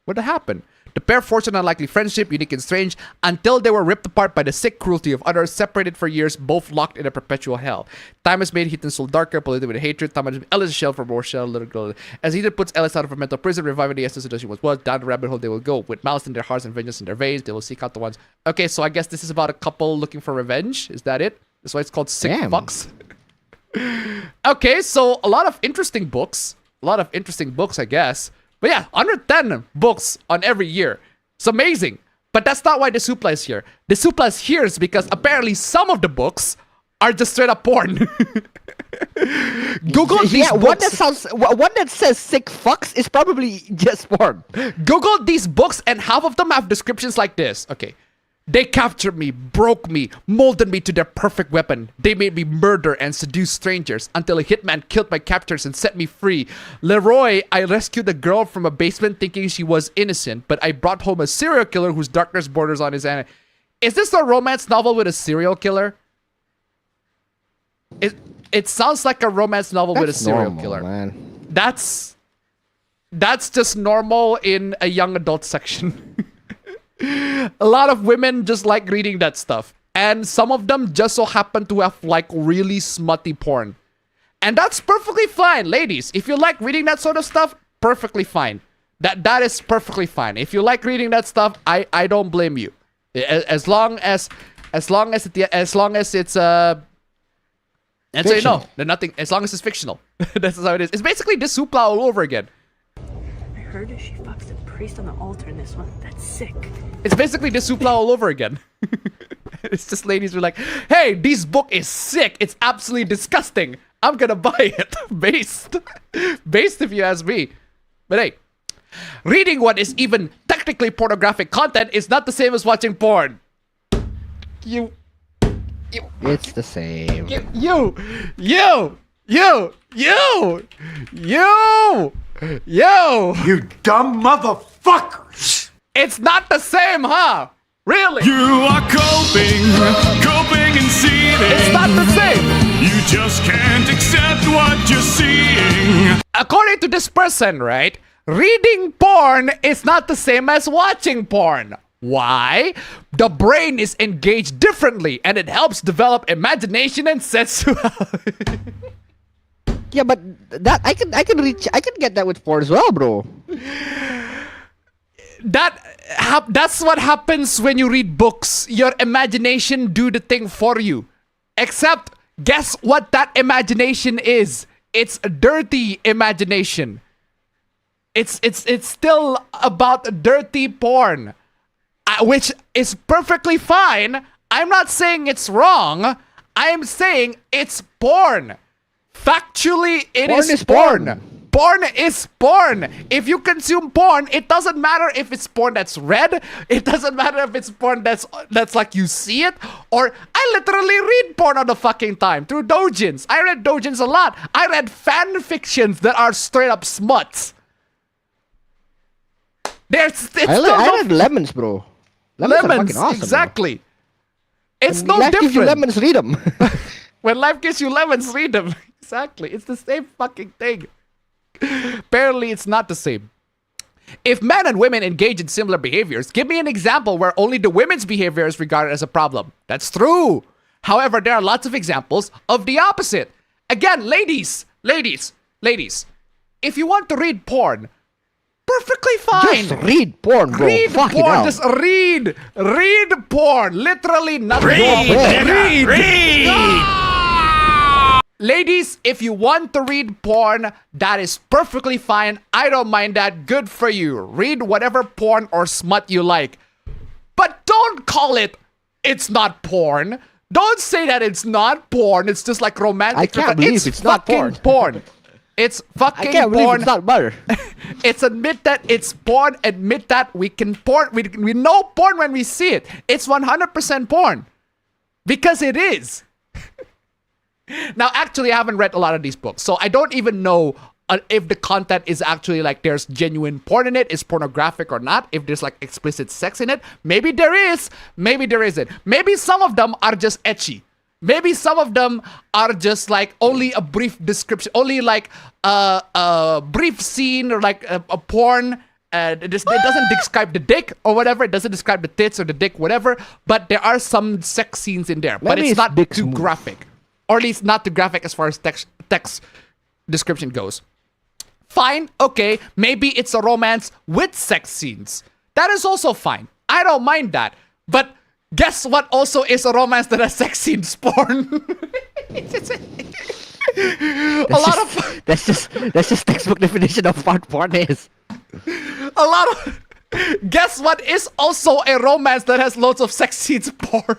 What happened? The pair forged an unlikely friendship, unique and strange, until they were ripped apart by the sick cruelty of others, separated for years, both locked in a perpetual hell. Time has made Heaton's soul darker, polluted with hatred. Time has made Ellis a shell for more shell, little girl. As Heaton puts Ellis out of her mental prison, reviving the essence of who she was, down the rabbit hole they will go. With malice in their hearts and vengeance in their veins, they will seek out the ones. Okay, so I guess this is about a couple looking for revenge. Is that it? That's why it's called Sick Fucks. Okay, so a lot of interesting books. I guess. But yeah, 110 books on every year. It's amazing. But that's not why the Supla is here. The Supla is here is because apparently some of the books are just straight up porn. Google these books. One that says sick fucks is probably just porn. Google these books and half of them have descriptions like this. Okay. They captured me, broke me, molded me to their perfect weapon. They made me murder and seduce strangers until a hitman killed my captors and set me free. Leroy, I rescued a girl from a basement thinking she was innocent, but I brought home a serial killer whose darkness borders on his end. Is this a romance novel with a serial killer? It sounds like a romance novel with a serial killer. Man. That's just normal in a young adult section. A lot of women just like reading that stuff. And some of them just so happen to have like really smutty porn. And that's perfectly fine, ladies. If you like reading that sort of stuff, perfectly fine. That is perfectly fine. If you like reading that stuff, I don't blame you. As long as it's and so no, nothing. As long as it's fictional, that's how it is. It's basically this Supla all over again. I heard her. She fucks the priest on the altar in this one. That's sick. It's basically this Supla all over again. It's just ladies who are like, hey, this book is sick. It's absolutely disgusting. I'm gonna buy it. Based if you ask me. But hey, reading what is even technically pornographic content is not the same as watching porn. It's the same. You dumb motherfuckers! It's not the same, huh? Really? You are coping and seething. It's not the same. You just can't accept what you're seeing. According to this person, right? Reading porn is not the same as watching porn. Why? The brain is engaged differently and it helps develop imagination and sensuality. Yeah, but that I can get that with porn as well, bro. That's what happens when you read books. Your imagination do the thing for you. Except, guess what that imagination is? It's a dirty imagination. It's still about dirty porn. Which is perfectly fine. I'm not saying it's wrong. I'm saying it's porn. Factually, it is porn. Porn is porn. If you consume porn, it doesn't matter if it's porn that's red. It doesn't matter if it's porn that's like you see it. Or I literally read porn all the fucking time through doujins. I read doujins a lot. I read fan fictions that are straight up smuts. I read lemons, bro. Lemons are fucking awesome, exactly. Bro. It's when no life different. Gives you lemons, read them. When life gives you lemons, read them. Exactly. It's the same fucking thing. Apparently, it's not the same. If men and women engage in similar behaviors, give me an example where only the women's behavior is regarded as a problem. That's true. However, there are lots of examples of the opposite. Again, ladies. If you want to read porn, perfectly fine. Just read porn, bro. Read porn. Just read. Read porn. Literally nothing. Read. Ladies, if you want to read porn, that is perfectly fine. I don't mind that. Good for you. Read whatever porn or smut you like. But don't call it's not porn. Don't say that it's not porn. It's just like romantic. I can't believe it's not porn. It's fucking porn. I can't believe it's not butter. It's admit that it's porn. Admit that we can porn. We know porn when we see it. It's 100% porn. Because it is. Now, actually, I haven't read a lot of these books. So I don't even know if the content is actually like there's genuine porn in it, is pornographic or not, if there's like explicit sex in it. Maybe there is. Maybe there isn't. Maybe some of them are just ecchi. Maybe some of them are just like only a brief description, only like a brief scene or like a porn. It doesn't describe the dick or whatever. It doesn't describe the tits or the dick, whatever. But there are some sex scenes in there. But it's not too graphic. Or at least not too graphic as far as text description goes. Fine, okay. Maybe it's a romance with sex scenes. That is also fine. I don't mind that. But guess what also is a romance that has sex scenes? Porn. That's just textbook definition of what porn is. Guess what is also a romance that has loads of sex scenes? Porn.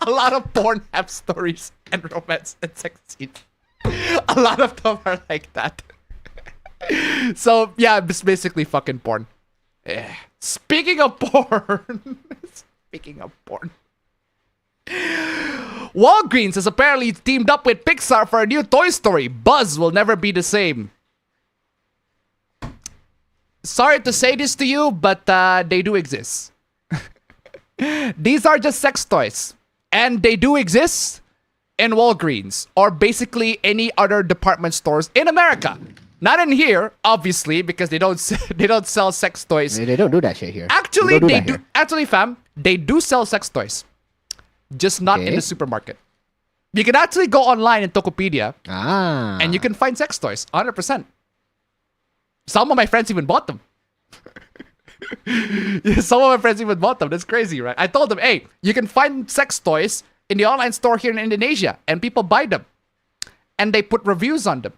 A lot of porn have stories and romance and sex scenes. A lot of them are like that. So yeah, it's basically fucking porn. Speaking of porn. Walgreens has apparently teamed up with Pixar for a new Toy Story. Buzz will never be the same. Sorry to say this to you, but they do exist. These are just sex toys. And they do exist in Walgreens or basically any other department stores in America. Not in here, obviously, because they don't sell sex toys. They don't do that shit here. Actually, they do. Actually, fam, they do sell sex toys, just not in the supermarket. You can actually go online in Tokopedia, and you can find sex toys, 100%. Some of my friends even bought them. Some of my friends even bought them. That's crazy, right? I told them, hey, you can find sex toys in the online store here in Indonesia, and people buy them, and they put reviews on them,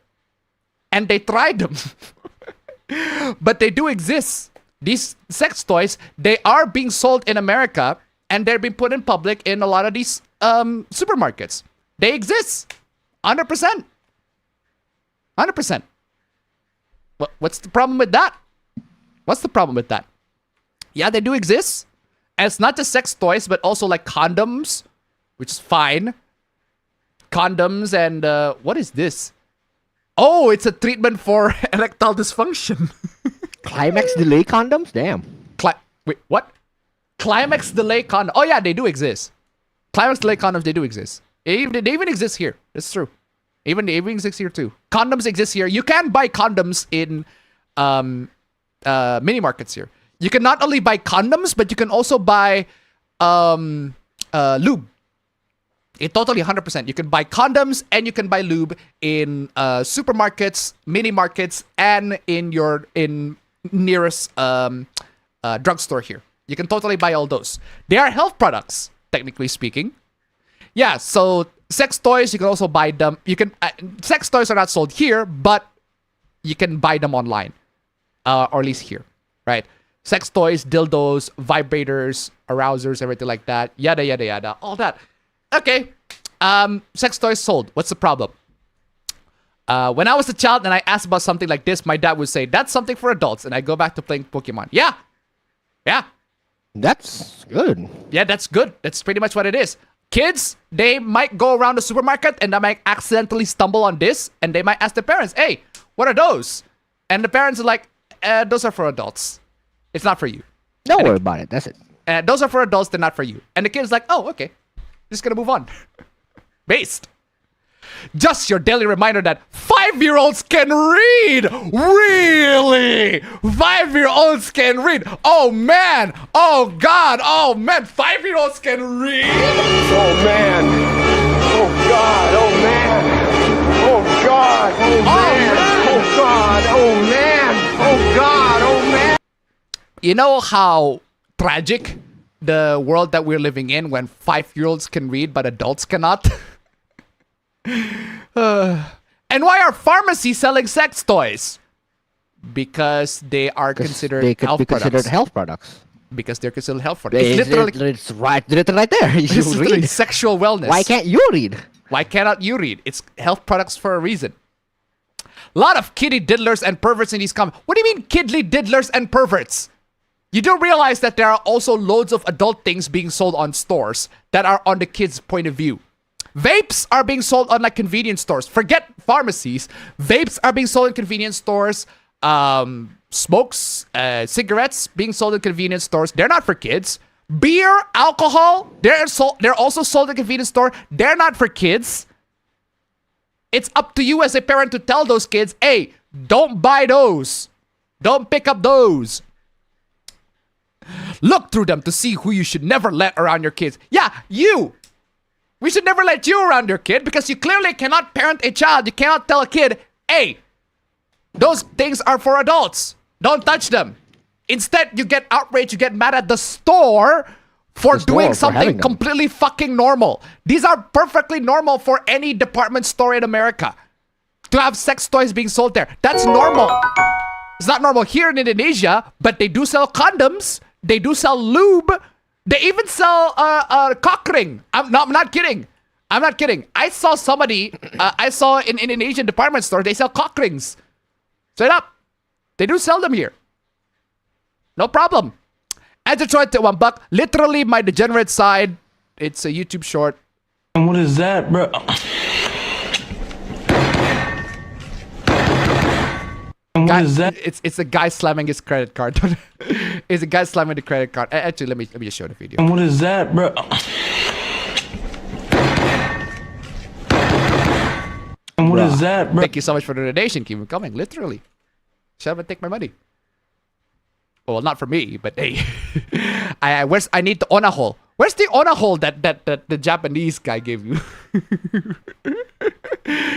and they try them. But they do exist. These sex toys, they are being sold in America, and they're being put in public in a lot of these supermarkets. They exist, 100%. 100%. What's the problem with that? What's the problem with that? Yeah, they do exist. And it's not just sex toys, but also like condoms, which is fine. Condoms and what is this? Oh, it's a treatment for erectile dysfunction. Climax delay condoms? Damn. Wait, what? Climax delay condoms. Oh yeah, they do exist. Climax delay condoms, they do exist. They even exist here. It's true. Even exist here too. Condoms exist here. You can buy condoms in mini markets here. You can not only buy condoms, but you can also buy lube. It totally 100%. You can buy condoms and you can buy lube in supermarkets, mini markets, and in your nearest drugstore here. You can totally buy all those. They are health products, technically speaking. Yeah, so sex toys, you can also buy them. You can sex toys are not sold here, but you can buy them online, or at least here, right? Sex toys, dildos, vibrators, arousers, everything like that. Yada yada yada, all that. Okay, sex toys sold. What's the problem? When I was a child and I asked about something like this, my dad would say, that's something for adults. And I go back to playing Pokemon. Yeah. That's good. Yeah, that's good. That's pretty much what it is. Kids, they might go around the supermarket and they might accidentally stumble on this. And they might ask their parents, hey, what are those? And the parents are like, those are for adults. It's not for you. Don't worry about it. That's it. Those are for adults. They're not for you. And the kid's like, oh, okay. Just gonna move on. Based. Just your daily reminder that 5-year-olds can read. Really? 5-year-olds can read. Oh, man. Oh, God. Oh, man. 5-year-olds can read. Oh, man. Oh, God. Oh, man. Oh, God. Oh, man. Oh, God. Oh, man. Oh, God. Oh, man. You know how tragic the world that we're living in when 5-year-olds can read but adults cannot? And why are pharmacies selling sex toys? Because they are considered health products. Because they're considered health products. It's literally right there. You it's literally read. sexual wellness. Why can't you read? Why cannot you read? It's health products for a reason. A lot of kiddie diddlers and perverts in these comments. What do you mean kiddly diddlers and perverts? You do realize that there are also loads of adult things being sold on stores that are on the kids' point of view. Vapes are being sold on like convenience stores. Forget pharmacies. Vapes are being sold in convenience stores. Smokes, cigarettes being sold in convenience stores. They're not for kids. Beer, alcohol, they're also sold in convenience store. They're not for kids. It's up to you as a parent to tell those kids, hey, don't buy those. Don't pick up those. Look through them to see who you should never let around your kids. Yeah, you. We should never let you around your kid because you clearly cannot parent a child. You cannot tell a kid, hey, those things are for adults. Don't touch them. Instead, you get outraged. You get mad at the store for doing something completely fucking normal. These are perfectly normal for any department store in America to have sex toys being sold there. That's normal. It's not normal here in Indonesia, but they do sell condoms. They do sell lube. They even sell cock ring. I'm not kidding. I'm not kidding. I saw somebody, I saw in Indonesian department store, they sell cock rings. Straight up. They do sell them here. No problem. And Detroit to $1, literally my degenerate side. It's a YouTube short. And what is that, bro? And what is that? It's a guy slamming his credit card. It's a guy slamming the credit card. Actually, let me just show the video. And what is that, bro? And what is that, bro? Thank you so much for the donation. Keep it coming. Literally. Shut up and take my money. Well, not for me, but hey. I need the Ona hole. Where's the Ona hole that the Japanese guy gave you?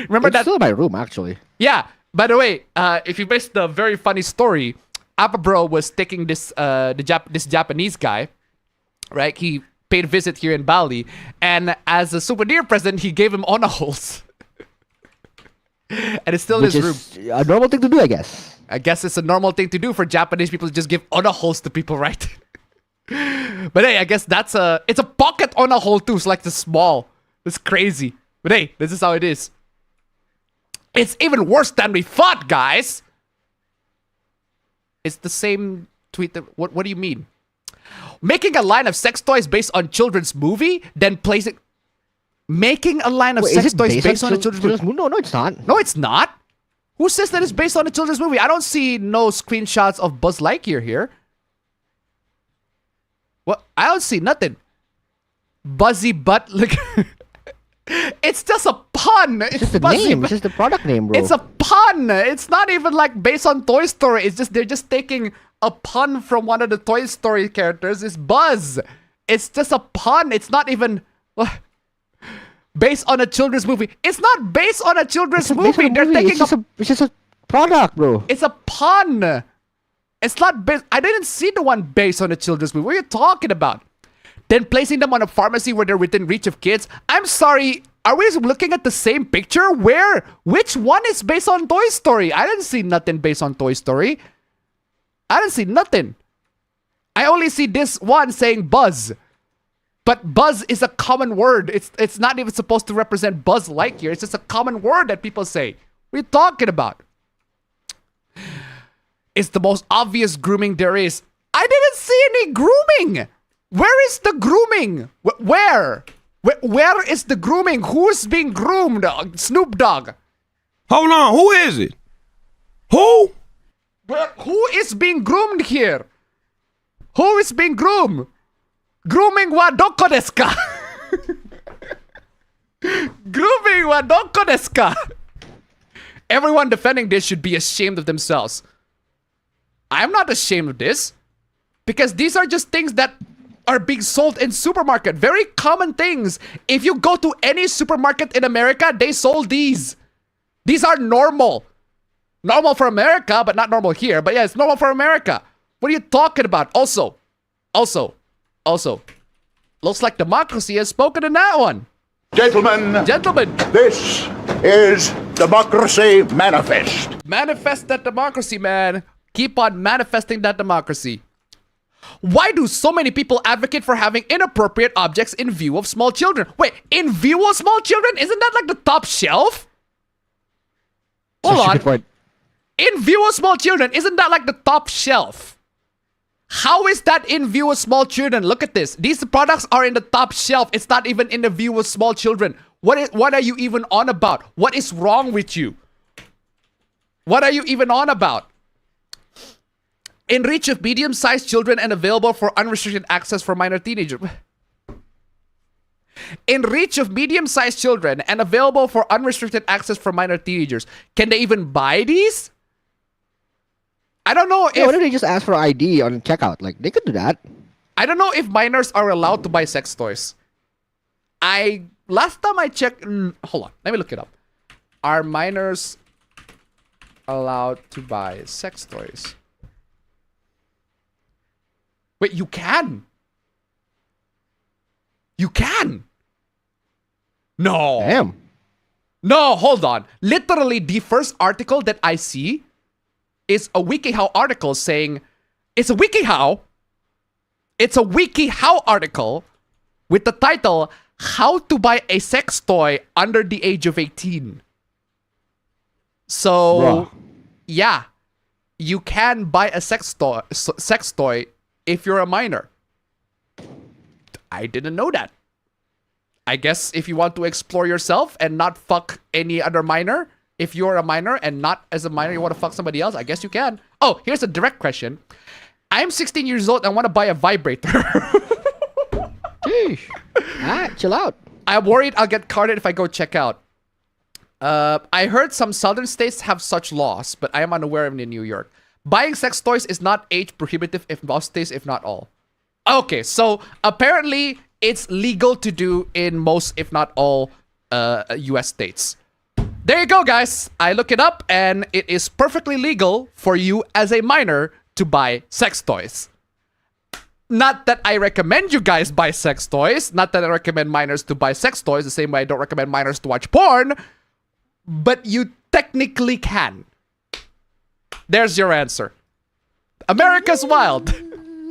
Remember it's still in my room, actually. Yeah. By the way, if you missed the very funny story, Appa Bro was taking this this Japanese guy, right? He paid a visit here in Bali, and as a souvenir present, he gave him Ona holes. And it's still in his room. A normal thing to do, I guess. I guess it's a normal thing to do for Japanese people to just give Ona holes to people, right? But hey, I guess it's a pocket Ona hole too. It's like the small. It's crazy. But hey, this is how it is. It's even worse than we thought, guys. It's the same tweet. What do you mean? Making a line of sex toys based on children's movie, then placing... Making a line of sex toys based on a children's movie? No, it's not. No, it's not. Who says that it's based on a children's movie? I don't see no screenshots of Buzz Lightyear here. What? I don't see nothing. Buzzy butt. Look. It's just a pun. It's just the name. It's just the product name, bro. It's a pun. It's not even like based on Toy Story. It's just they're just taking a pun from one of the Toy Story characters. It's Buzz. It's just a pun. It's not even based on a children's movie. It's not based on a children's movie. They're taking it's just a product, bro. It's a pun. It's not based. I didn't see the one based on a children's movie. What are you talking about? Then placing them on a pharmacy where they're within reach of kids. I'm sorry. Are we looking at the same picture? Where? Which one is based on Toy Story? I didn't see nothing based on Toy Story. I didn't see nothing. I only see this one saying Buzz. But Buzz is a common word. It's not even supposed to represent Buzz Lightyear. It's just a common word that people say. What are you talking about? It's the most obvious grooming there is. I didn't see any grooming. Where is the grooming? Where is the grooming? Who's being groomed? Snoop Dogg. Hold on, who is it? Who? Who is being groomed here? Who is being groomed? Grooming wa doko desu ka? Grooming wa doko desu ka? Everyone defending this should be ashamed of themselves. I'm not ashamed of this. Because these are just things that are being sold in supermarket. Very common things. If you go to any supermarket in America, they sold these. These are normal. Normal for America, but not normal here. But yeah, it's normal for America. What are you talking about? Also. Looks like democracy has spoken in that one. Gentlemen, this is Democracy Manifest. Manifest that democracy, man. Keep on manifesting that democracy. Why do so many people advocate for having inappropriate objects in view of small children? Wait, in view of small children? Isn't that like the top shelf? Hold on. In view of small children, isn't that like the top shelf? How is that in view of small children? Look at this. These products are in the top shelf. It's not even in the view of small children. What are you even on about? What is wrong with you? What are you even on about? In reach of medium-sized children and available for unrestricted access for minor teenagers. In reach of medium-sized children and available for unrestricted access for minor teenagers. Can they even buy these? I don't know if... why don't they just ask for ID on checkout? Like, they could do that. I don't know if minors are allowed to buy sex toys. Last time I checked... hold on, let me look it up. Are minors allowed to buy sex toys? Wait, you can. You can. No. Damn. No, hold on. Literally, the first article that I see is a WikiHow article saying, it's a WikiHow article with the title, How to Buy a Sex Toy Under the Age of 18. So, yeah, you can buy a sex toy if you're a minor. I didn't know that. I guess if you want to explore yourself and not fuck any other minor, if you're a minor and not as a minor you want to fuck somebody else, I guess you can. Oh, here's a direct question. I'm 16 years old and want to buy a vibrator. Jeez. Chill out. I'm worried I'll get carded if I go check out. I heard some southern states have such laws, but I am unaware of it in New York. Buying sex toys is not age prohibitive if most states, if not all. Okay, so apparently it's legal to do in most, if not all, US states. There you go, guys. I look it up and it is perfectly legal for you as a minor to buy sex toys. Not that I recommend you guys buy sex toys. Not that I recommend minors to buy sex toys the same way I don't recommend minors to watch porn. But you technically can. There's your answer. America's wild.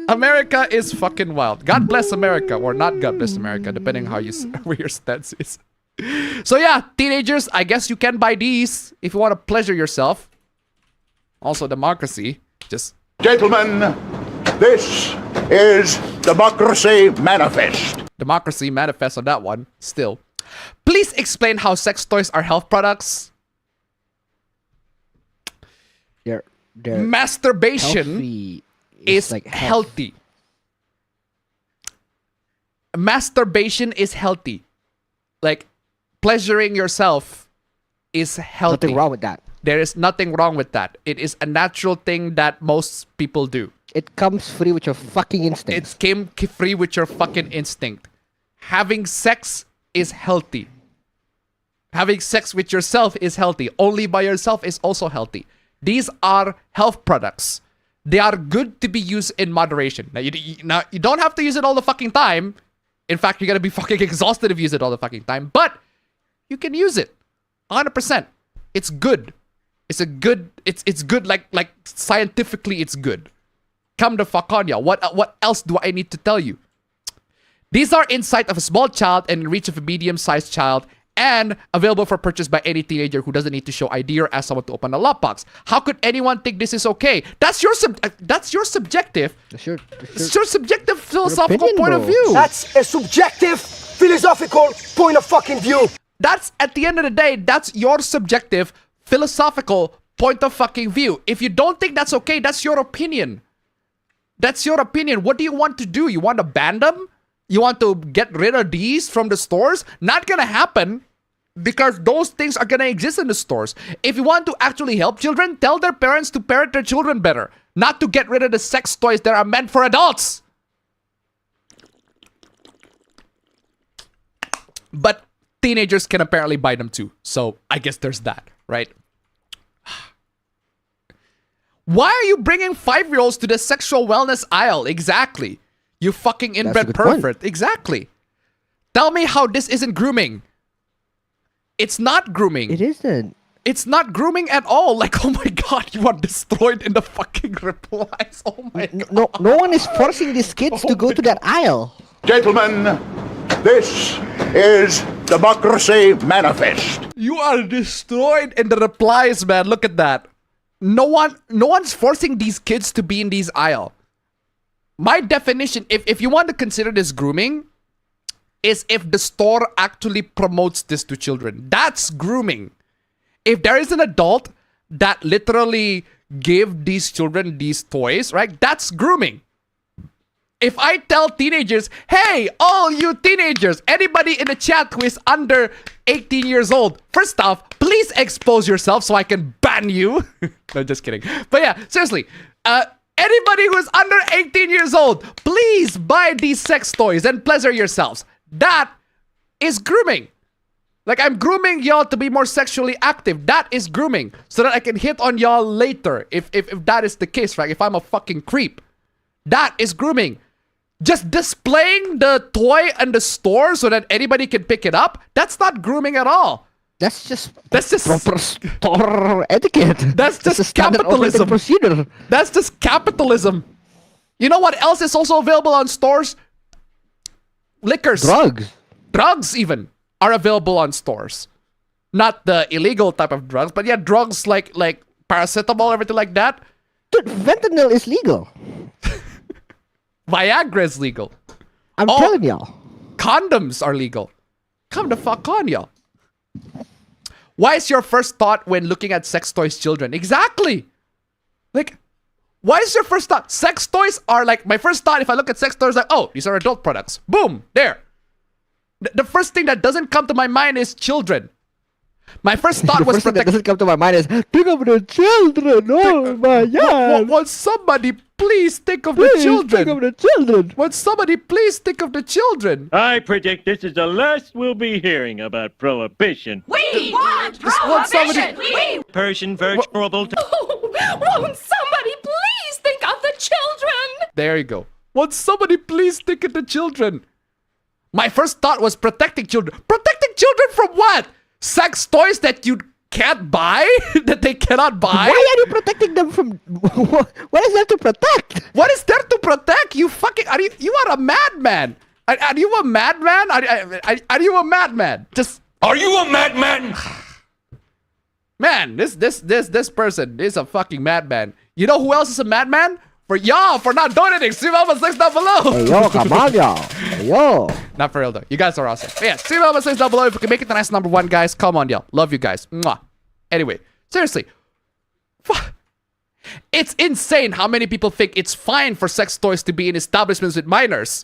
America is fucking wild. God bless America, or not God bless America, depending how where your stance is. So yeah, teenagers, I guess you can buy these if you want to pleasure yourself. Also, democracy. Just Gentlemen, this is Democracy Manifest. Democracy manifest on that one. Still, please explain how sex toys are health products. Masturbation is like healthy. Masturbation is healthy. Like, pleasuring yourself is healthy. Nothing wrong with that. There is nothing wrong with that. It is a natural thing that most people do. It comes free with your fucking instinct. It came free with your fucking instinct. Having sex is healthy. Having sex with yourself is healthy. Only by yourself is also healthy. These are health products. They are good to be used in moderation. Now, you don't have to use it all the fucking time. In fact, you're going to be fucking exhausted if you use it all the fucking time. But you can use it. 100%. It's good. It's good like scientifically it's good. Come the fuck on, y'all. What else do I need to tell you? These are in sight of a small child and in reach of a medium-sized child and available for purchase by any teenager who doesn't need to show ID or ask someone to open a lockbox. How could anyone think this is okay? That's your subjective. That's your Subjective philosophical opinion, point of bro. view. That's a subjective, philosophical point of fucking view. That's at the end of the day, that's your subjective philosophical point of fucking view. If you don't think that's okay, that's your opinion. That's your opinion. What do you want to do? You want to ban them? You want to get rid of these from the stores? Not gonna happen, because those things are gonna exist in the stores. If you want to actually help children, tell their parents to parent their children better, not to get rid of the sex toys that are meant for adults. But teenagers can apparently buy them too, so I guess there's that, right? Why are you bringing 5-year-olds to the sexual wellness aisle? Exactly. You fucking inbred pervert. Exactly. Tell me how this isn't grooming. It's not grooming. It isn't. It's not grooming at all. Like, oh my god, you are destroyed in the fucking replies. Oh my god. No one is forcing these kids to go to that aisle. Gentlemen, this is Democracy Manifest. You are destroyed in the replies, man. Look at that. No one's forcing these kids to be in these aisle. My definition, if you want to consider this grooming, is if the store actually promotes this to children. That's grooming. If there is an adult that literally gave these children these toys, right? That's grooming. If I tell teenagers, hey, all you teenagers, anybody in the chat who is under 18 years old, first off, please expose yourself so I can ban you. No, just kidding. But yeah, seriously, anybody who is under 18 years old, please buy these sex toys and pleasure yourselves. That is grooming. Like, I'm grooming y'all to be more sexually active. That is grooming. So that I can hit on y'all later if that is the case, right? If I'm a fucking creep. That is grooming. Just displaying the toy in the store so that anybody can pick it up, that's not grooming at all. That's just proper store etiquette. That's just capitalism. Procedure. That's just capitalism. You know what else is also available on stores? Liquors. Drugs even are available on stores. Not the illegal type of drugs, but yeah, drugs like paracetamol, everything like that. Dude, fentanyl is legal. Viagra is legal. I'm telling y'all. Condoms are legal. Come the fuck on, y'all. Why is your first thought when looking at sex toys children? Exactly. Like, why is your first thought? Sex toys are like, my first thought if I look at sex toys, like, oh, these are adult products. Boom, there. The first thing that doesn't come to my mind is children. My first thought was that doesn't come to my mind is think of the children. Oh my god! Will somebody please think of the children? Think of the children. Would somebody please think of the children? I predict this is the last we'll be hearing about prohibition. We want prohibition. Persian virtual. Won't somebody please think of the children? There you go. Won't somebody please think of the children? My first thought was protecting children. Protecting children from what? Sex toys that you can't buy? That they cannot buy? Why are you protecting them from... What is there to protect? What is there to protect? You fucking... You are a madman. Are you a madman? Are you a madman? Just... Are you a madman? Man, this person is a fucking madman. You know who else is a madman? For y'all for not donating. $3.6 down below. Hey, yo, come on, y'all. Hey, yo. Not for real, though. You guys are awesome. But yeah, $3.6 down below. If we can make it the nice number one, guys. Come on, y'all. Love you guys. Mwah. Anyway, seriously. It's insane how many people think it's fine for sex toys to be in establishments with minors.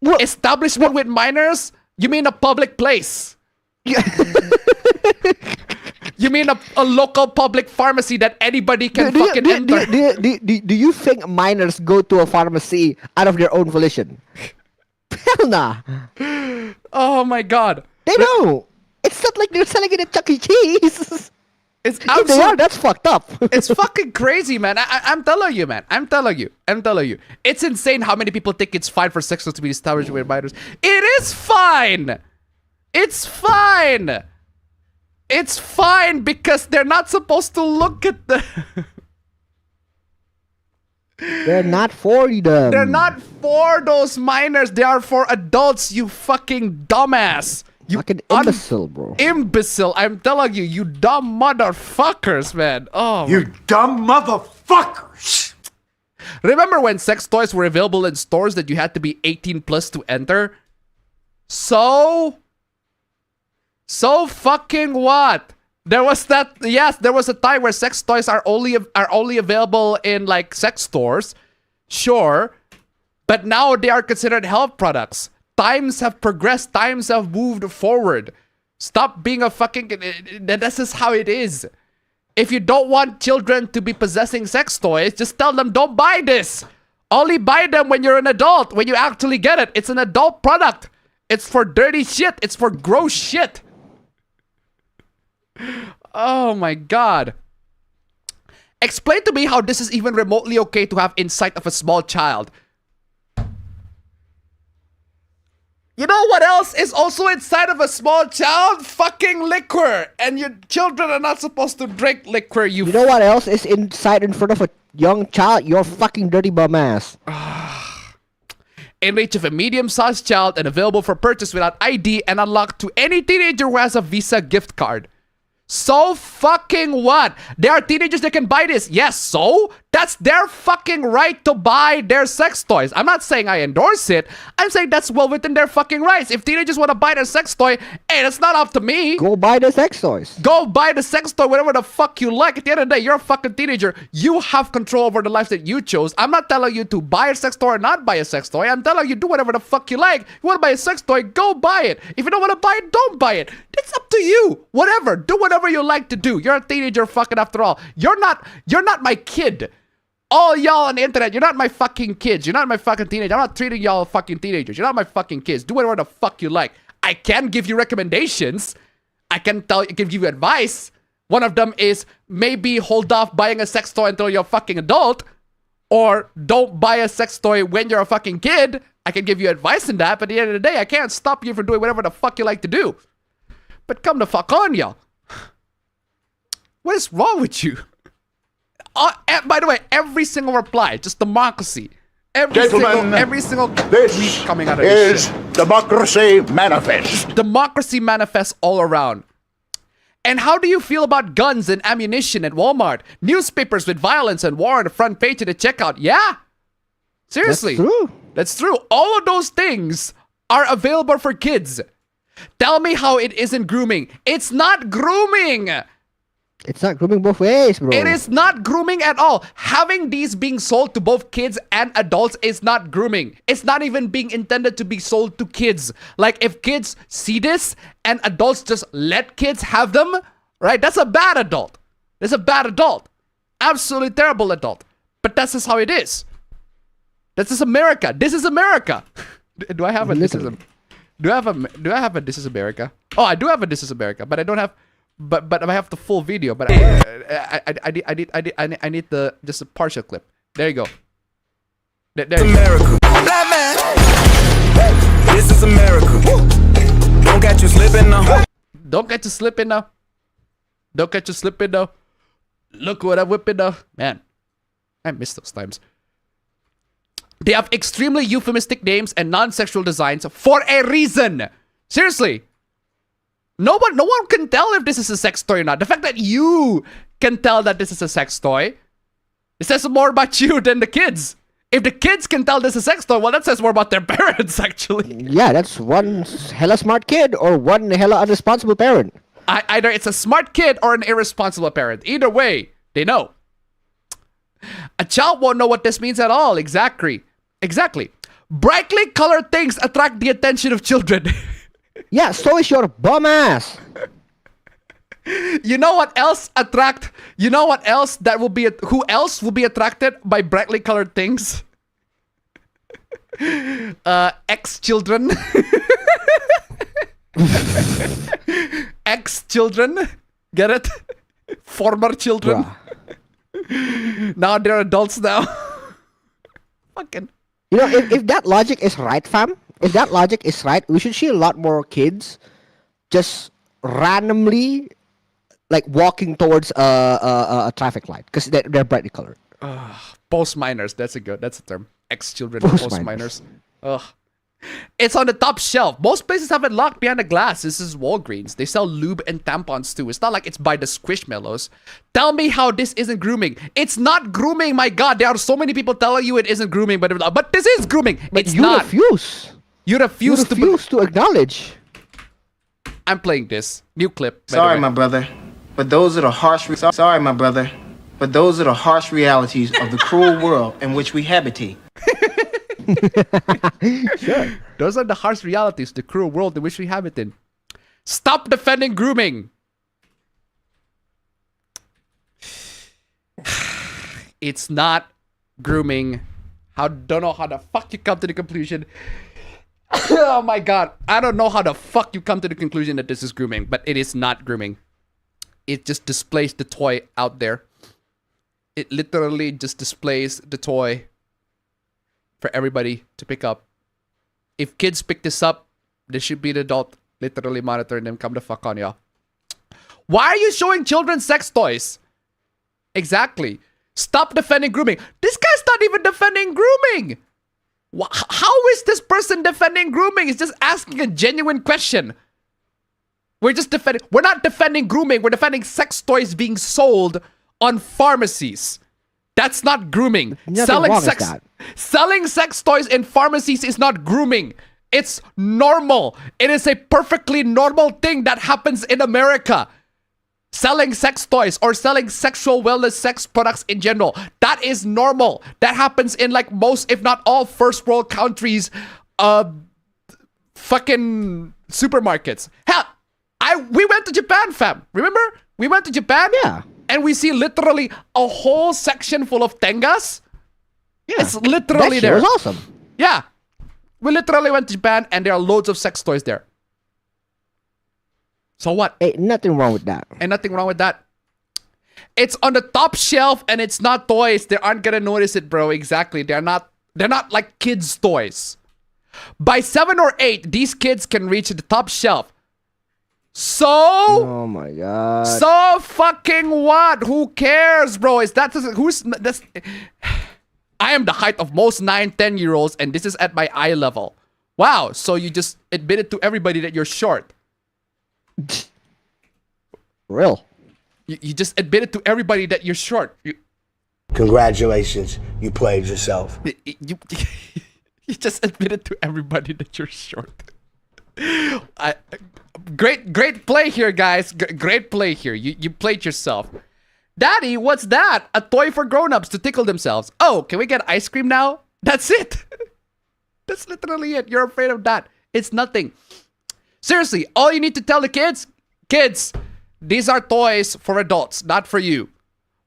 What? Establishment with minors? You mean a public place? You mean a local public pharmacy that anybody can fucking enter? Do you think minors go to a pharmacy out of their own volition? Hell nah. Oh my god. They know. It's not like they're selling it at Chuck E. Cheese. It's if they are, that's fucked up. It's fucking crazy, man. I'm telling you, man. I'm telling you. It's insane how many people think it's fine for sex toys to be established with minors. It is fine. It's fine. It's fine because they're not supposed to look at the... They're not for them. They're not for those minors. They are for adults, you fucking dumbass. You fucking imbecile, bro. Imbecile. I'm telling you, you dumb motherfuckers, man. Oh, You dumb motherfuckers! remember when sex toys were available in stores that you had to be 18 plus to enter? So fucking what? There was that. Yes, there was a time where sex toys are only available in like sex stores. Sure, but now they are considered health products. Times have progressed. Times have moved forward. Stop being a fucking. This is how it is. If you don't want children to be possessing sex toys, just tell them don't buy this. Only buy them when you're an adult. When you actually get it, it's an adult product. It's for dirty shit. It's for gross shit. Oh my god. Explain to me how this is even remotely okay to have inside of a small child. You know what else is also inside of a small child? Fucking liquor. And your children are not supposed to drink liquor, you know what else is inside in front of a young child? Your fucking dirty bum ass. In reach of a medium-sized child and available for purchase without ID and unlocked to any teenager who has a Visa gift card. So fucking what? There are teenagers that can buy this. Yes, so? That's their fucking right to buy their sex toys. I'm not saying I endorse it. I'm saying that's well within their fucking rights. If teenagers want to buy their sex toy, hey, that's not up to me. Go buy the sex toys. Go buy the sex toy, whatever the fuck you like. At the end of the day, you're a fucking teenager. You have control over the life that you chose. I'm not telling you to buy a sex toy or not buy a sex toy. I'm telling you do whatever the fuck you like. You want to buy a sex toy, go buy it. If you don't want to buy it, don't buy it. It's up to you. Whatever. Do whatever you like to do. You're a teenager fucking after all. You're not my kid. All y'all on the internet, you're not my fucking kids. You're not my fucking teenagers. I'm not treating y'all fucking teenagers. You're not my fucking kids. Do whatever the fuck you like. I can give you recommendations. I can give you advice. One of them is maybe hold off buying a sex toy until you're a fucking adult. Or don't buy a sex toy when you're a fucking kid. I can give you advice in that, but at the end of the day, I can't stop you from doing whatever the fuck you like to do. But come the fuck on, y'all. What is wrong with you? And by the way, every single reply, just democracy. Every single tweet coming out of this shit. Democracy Manifest. Democracy manifests all around. And how do you feel about guns and ammunition at Walmart? Newspapers with violence and war on the front page of the checkout. Yeah. Seriously. That's true. That's true. All of those things are available for kids. Tell me how it isn't grooming. It's not grooming. It's not grooming both ways, bro. It is not grooming at all. Having these being sold to both kids and adults is not grooming. It's not even being intended to be sold to kids. Like, if kids see this and adults just let kids have them, right? That's a bad adult. That's a bad adult. Absolutely terrible adult. But that's just how it is. That's just America. This is America. Do I have a This Is Do I have a This Is America? Oh, I do have a This Is America, but I don't have. But I have the full video. But I need the just a partial clip. There you go. There you America. Black man. This is America. Don't catch you slipping now. Don't catch you slipping now. Don't catch you slipping now. Look what I'm whipping now. Man, I miss those times. They have extremely euphemistic names and non-sexual designs for a reason. Seriously. No one can tell if this is a sex toy or not. The fact that you can tell that this is a sex toy, it says more about you than the kids. If the kids can tell this is a sex toy, well, that says more about their parents, actually. Yeah, that's one hella smart kid or one hella irresponsible parent. Either it's a smart kid or an irresponsible parent. Either way, they know. A child won't know what this means at all. Exactly. Brightly colored things attract the attention of children. Yeah, so is your bum ass. You know what else that will be who else will be attracted by brightly colored things? Ex-children. Ex-children. Get it? Former children. Now they're adults now. Fucking. You know, if that logic is right, fam, if that logic is right, we should see a lot more kids just randomly like walking towards a traffic light because they're brightly colored. Post minors. That's a term. Ex-children, post minors. Ugh. It's on the top shelf. Most places have it locked behind the glass. This is Walgreens. They sell lube and tampons too. It's not like it's by the Squishmallows. Tell me how this isn't grooming. It's not grooming, my God. There are so many people telling you it isn't grooming, but this is grooming. But it's you not. refuse. You refuse to acknowledge. I'm playing this. New clip. Sorry, my brother. But those are the harsh... Sorry, my brother. But those are the harsh realities of the cruel world in which we habitate. Sure. Those are the harsh realities, the cruel world in which we habit in. Stop defending grooming. It's not grooming. Don't know how the fuck you come to the conclusion. Oh my God. I don't know how the fuck you come to the conclusion that this is grooming, but it is not grooming. It just displays the toy out there. It literally just displays the toy for everybody to pick up. If kids pick this up, there should be an adult literally monitoring them. Come the fuck on, y'all. Why are you showing children sex toys? Exactly. Stop defending grooming. This guy's not even defending grooming. How is this person defending grooming? He's just asking a genuine question. We're not defending grooming. We're defending sex toys being sold on pharmacies. That's not grooming. Selling sex toys in pharmacies is not grooming. It's normal. It is a perfectly normal thing that happens in America. Selling sex toys or selling sexual wellness sex products in general. That is normal. That happens in like most, if not all, first world countries. Fucking supermarkets. Hell, we went to Japan, fam. Remember? We went to Japan? Yeah. And we see literally a whole section full of tengas. Yeah. It's literally there. That was awesome. Yeah. We literally went to Japan and there are loads of sex toys there. So what? Ain't nothing wrong with that. Ain't nothing wrong with that. It's on the top shelf and it's not toys. They aren't gonna notice it, bro. Exactly. They're not like kids' toys. By 7 or 8, these kids can reach the top shelf. So, oh my God. So fucking what? Who cares, bro? I am the height of most 9-10-year-olds and this is at my eye level. Wow, so you just admitted to everybody that you're short. Real. You just admitted to everybody that you're short. Congratulations, you played yourself. You just admitted to everybody that you're short. Great play here, guys. Great play here. You played yourself. Daddy, what's that? A toy for grown-ups to tickle themselves. Oh, can we get ice cream now? That's it. That's literally it. You're afraid of that. It's nothing. Seriously, all you need to tell the kids, these are toys for adults, not for you.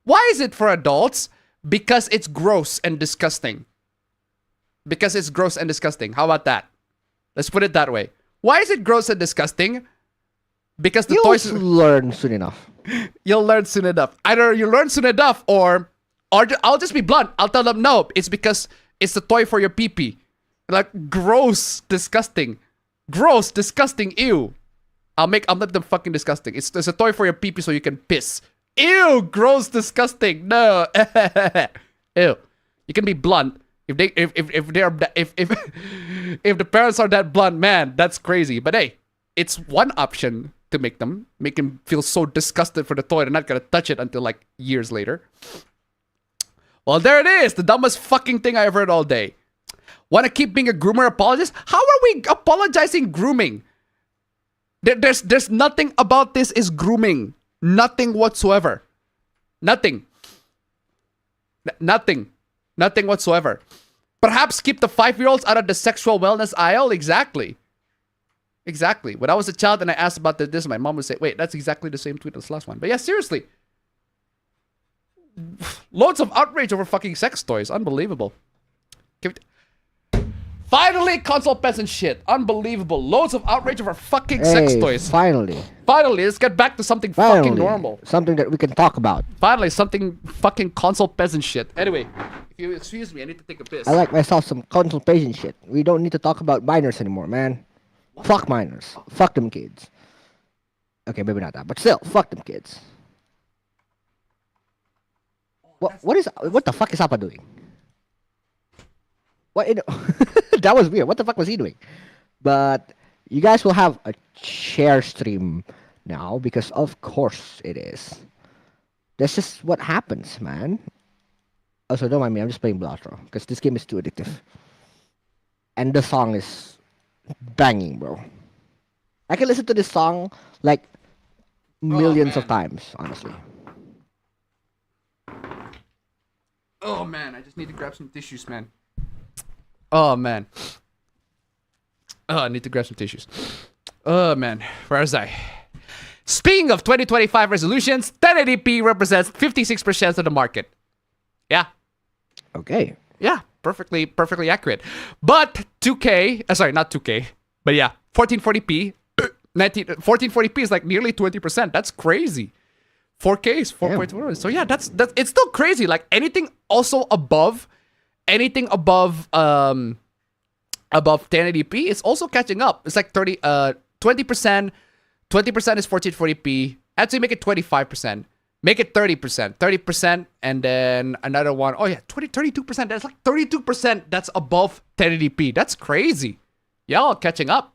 Why is it for adults? Because it's gross and disgusting. Because it's gross and disgusting. How about that? Let's put it that way. Why is it gross and disgusting? Because the toys... You'll learn soon enough. You'll learn soon enough. Either you learn soon enough or I'll just be blunt. I'll tell them, no, it's because it's the toy for your pee-pee. Like, gross, disgusting. Gross, disgusting, ew. I'll let them fucking disgusting. It's a toy for your pee-pee so you can piss. Ew, gross, disgusting. No. Ew. You can be blunt. If the parents are that blunt, man, that's crazy. But hey, it's one option to make them feel so disgusted for the toy they're not gonna touch it until like years later. Well, there it is, the dumbest fucking thing I ever heard all day. Want to keep being a groomer apologist? How are we apologizing grooming? There's nothing about this is grooming. Nothing whatsoever. Nothing. Nothing whatsoever. Perhaps keep the 5-year-olds out of the sexual wellness aisle? Exactly. When I was a child and I asked about this, my mom would say, wait, that's exactly the same tweet as the last one. But yeah, seriously. Loads of outrage over fucking sex toys. Unbelievable. Finally, console peasant shit. Unbelievable. Loads of outrage over fucking sex toys. Finally, let's get back to something fucking normal. Something that we can talk about. Finally, something fucking console peasant shit. Anyway, if you excuse me, I need to take a piss. I like myself some console peasant shit. We don't need to talk about minors anymore, man. What? Fuck minors. Fuck them kids. Okay, maybe not that, but still, fuck them kids. Oh, What the fuck is Appa doing? That was weird. What the fuck was he doing? But you guys will have a share stream now because of course it is. This is what happens, man. Also, don't mind me. I'm just playing Blastro because this game is too addictive. And the song is banging, bro. I can listen to this song like millions of times, honestly. Oh man, I just need to grab some tissues, man. Oh man. Oh, I need to grab some tissues. Oh man, where was I? Speaking of 2025 resolutions, 1080p represents 56% of the market. Yeah. Okay. Yeah, perfectly accurate. But 2K, sorry, not 2K, but yeah, 1440p, 1440p is like nearly 20%. That's crazy. 4K is 4.1. So yeah, that's it's still crazy. Like anything above 1080p is also catching up. It's like 20%. 20% is 1440p. Actually, make it 25%. Make it 30%. 30%, and then another one. Oh yeah, 32%. That's like 32% that's above 1080p. That's crazy. Y'all catching up.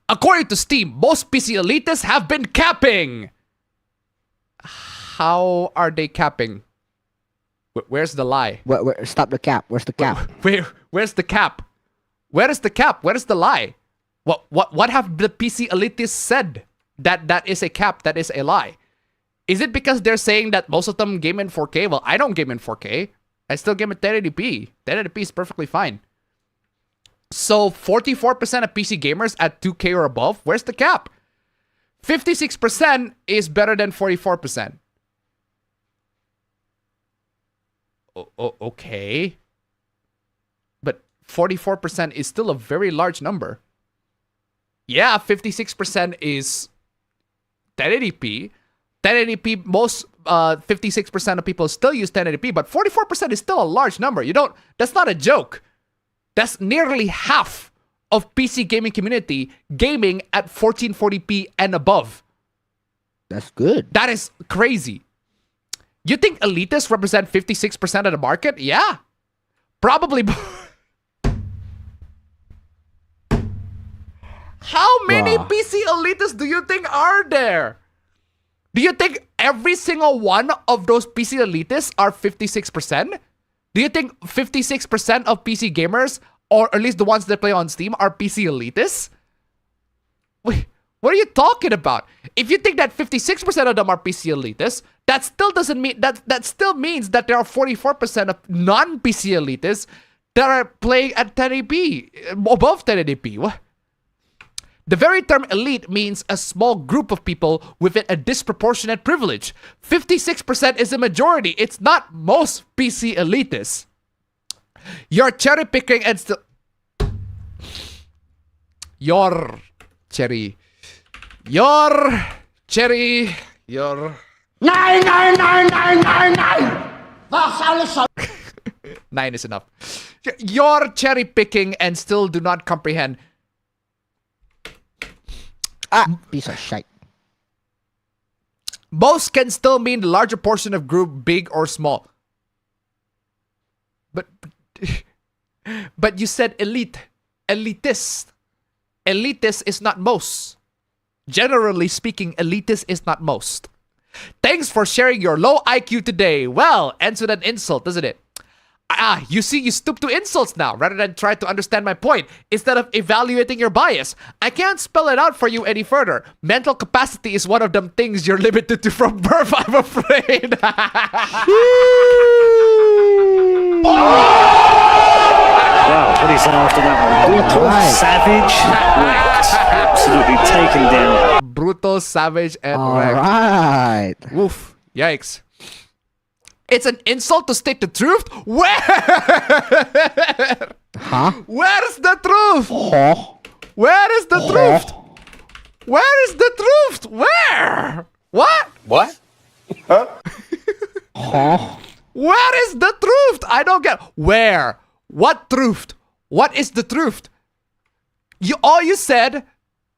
According to Steam, most PC elitists have been capping. How are they capping? Where's the lie? Stop the cap. Where's the cap? Where's the cap? Where is the cap? Where is the lie? What have the PC elitists said that is a cap, that is a lie? Is it because they're saying that most of them game in 4K? Well, I don't game in 4K. I still game in 1080p. 1080p is perfectly fine. So 44% of PC gamers at 2K or above, where's the cap? 56% is better than 44%. Okay. But 44% is still a very large number. Yeah, 56% is 1080p. 1080p, most 56% of people still use 1080p, but 44% is still a large number. That's not a joke. That's nearly half of PC gaming community gaming at 1440p and above. That's good. That is crazy. You think elitists represent 56% of the market? Yeah. Probably. How many PC elitists do you think are there? Do you think every single one of those PC elitists are 56%? Do you think 56% of PC gamers, or at least the ones that play on Steam, are PC elitists? Wait, what are you talking about? If you think that 56% of them are PC elitists, that still doesn't mean that still means that there are 44% of non-PC elitists that are playing at 1080p, above 1080p. What? The very term elite means a small group of people within a disproportionate privilege. 56% is a majority. It's not most PC elitists. You're cherry picking and still. Your cherry. 9 is enough. You're cherry picking and still do not comprehend. Piece of shite. Most can still mean the larger portion of group, big or small. But you said elite. Elitist. Elitist is not most. Generally speaking, elitist is not most. Thanks for sharing your low IQ today. Well, ends with an insult, doesn't it? You see, you stoop to insults now rather than try to understand my point instead of evaluating your bias. I can't spell it out for you any further. Mental capacity is one of them things you're limited to from birth, I'm afraid. Wow, what is after that one? Brutal, savage, wrecked. Absolutely taken down. Brutal, savage, and wrecked. Alright. Woof. Yikes. It's an insult to state the truth? Where? Huh? Where's the truth? Huh? Where is the truth? Where is the truth? Where? What? What? Huh? Huh? Where is the truth? I don't get. Where? What truth? What is the truth? All you said,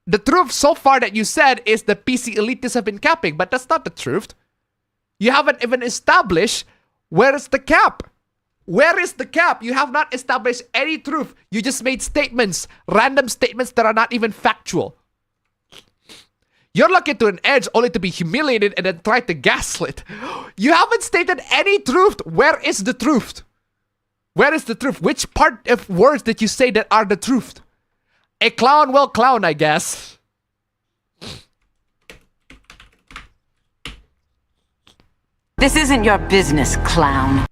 the truth so far that you said is the PC elitists have been capping, but that's not the truth. You haven't even established where is the cap. Where is the cap? You have not established any truth. You just made statements, random statements that are not even factual. You're looking to an edge only to be humiliated and then try to gaslit. You haven't stated any truth. Where is the truth? Where is the truth? Which part of words did you say that are the truth? A clown will clown, I guess. This isn't your business, clown.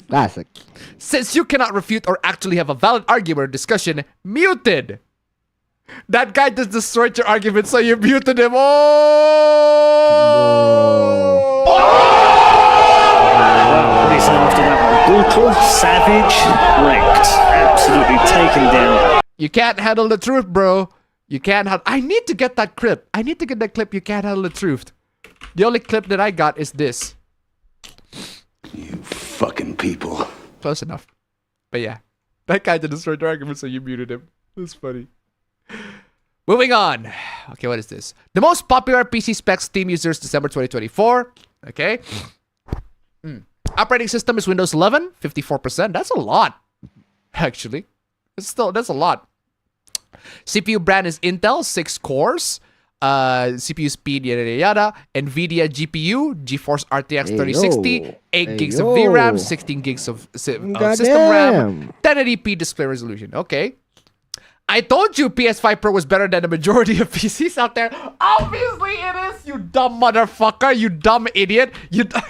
Classic. Since you cannot refute or actually have a valid argument or discussion, muted. That guy just destroyed your argument, so you muted him. Oh! Wow, what do you say after that one? Brutal, savage, wrecked. Absolutely taken down. You can't handle the truth, bro. You can't have. I need to get that clip. I need to get that clip. You can't handle the truth. The only clip that I got is this. You fucking people. Close enough. But yeah, that guy just destroyed your argument, so you muted him. That's funny. Moving on. Okay, what is this? The most popular PC specs Steam users December 2024. Okay. Operating system is Windows 11, 54%. That's a lot, actually. That's a lot. CPU brand is Intel, 6 cores. CPU speed, yada yada yada. NVIDIA GPU, GeForce RTX 3060, 8 gigs of VRAM, 16 gigs of system RAM, 1080p display resolution. Okay. I told you PS5 Pro was better than the majority of PCs out there. Obviously it is, you dumb motherfucker, you dumb idiot. You dumb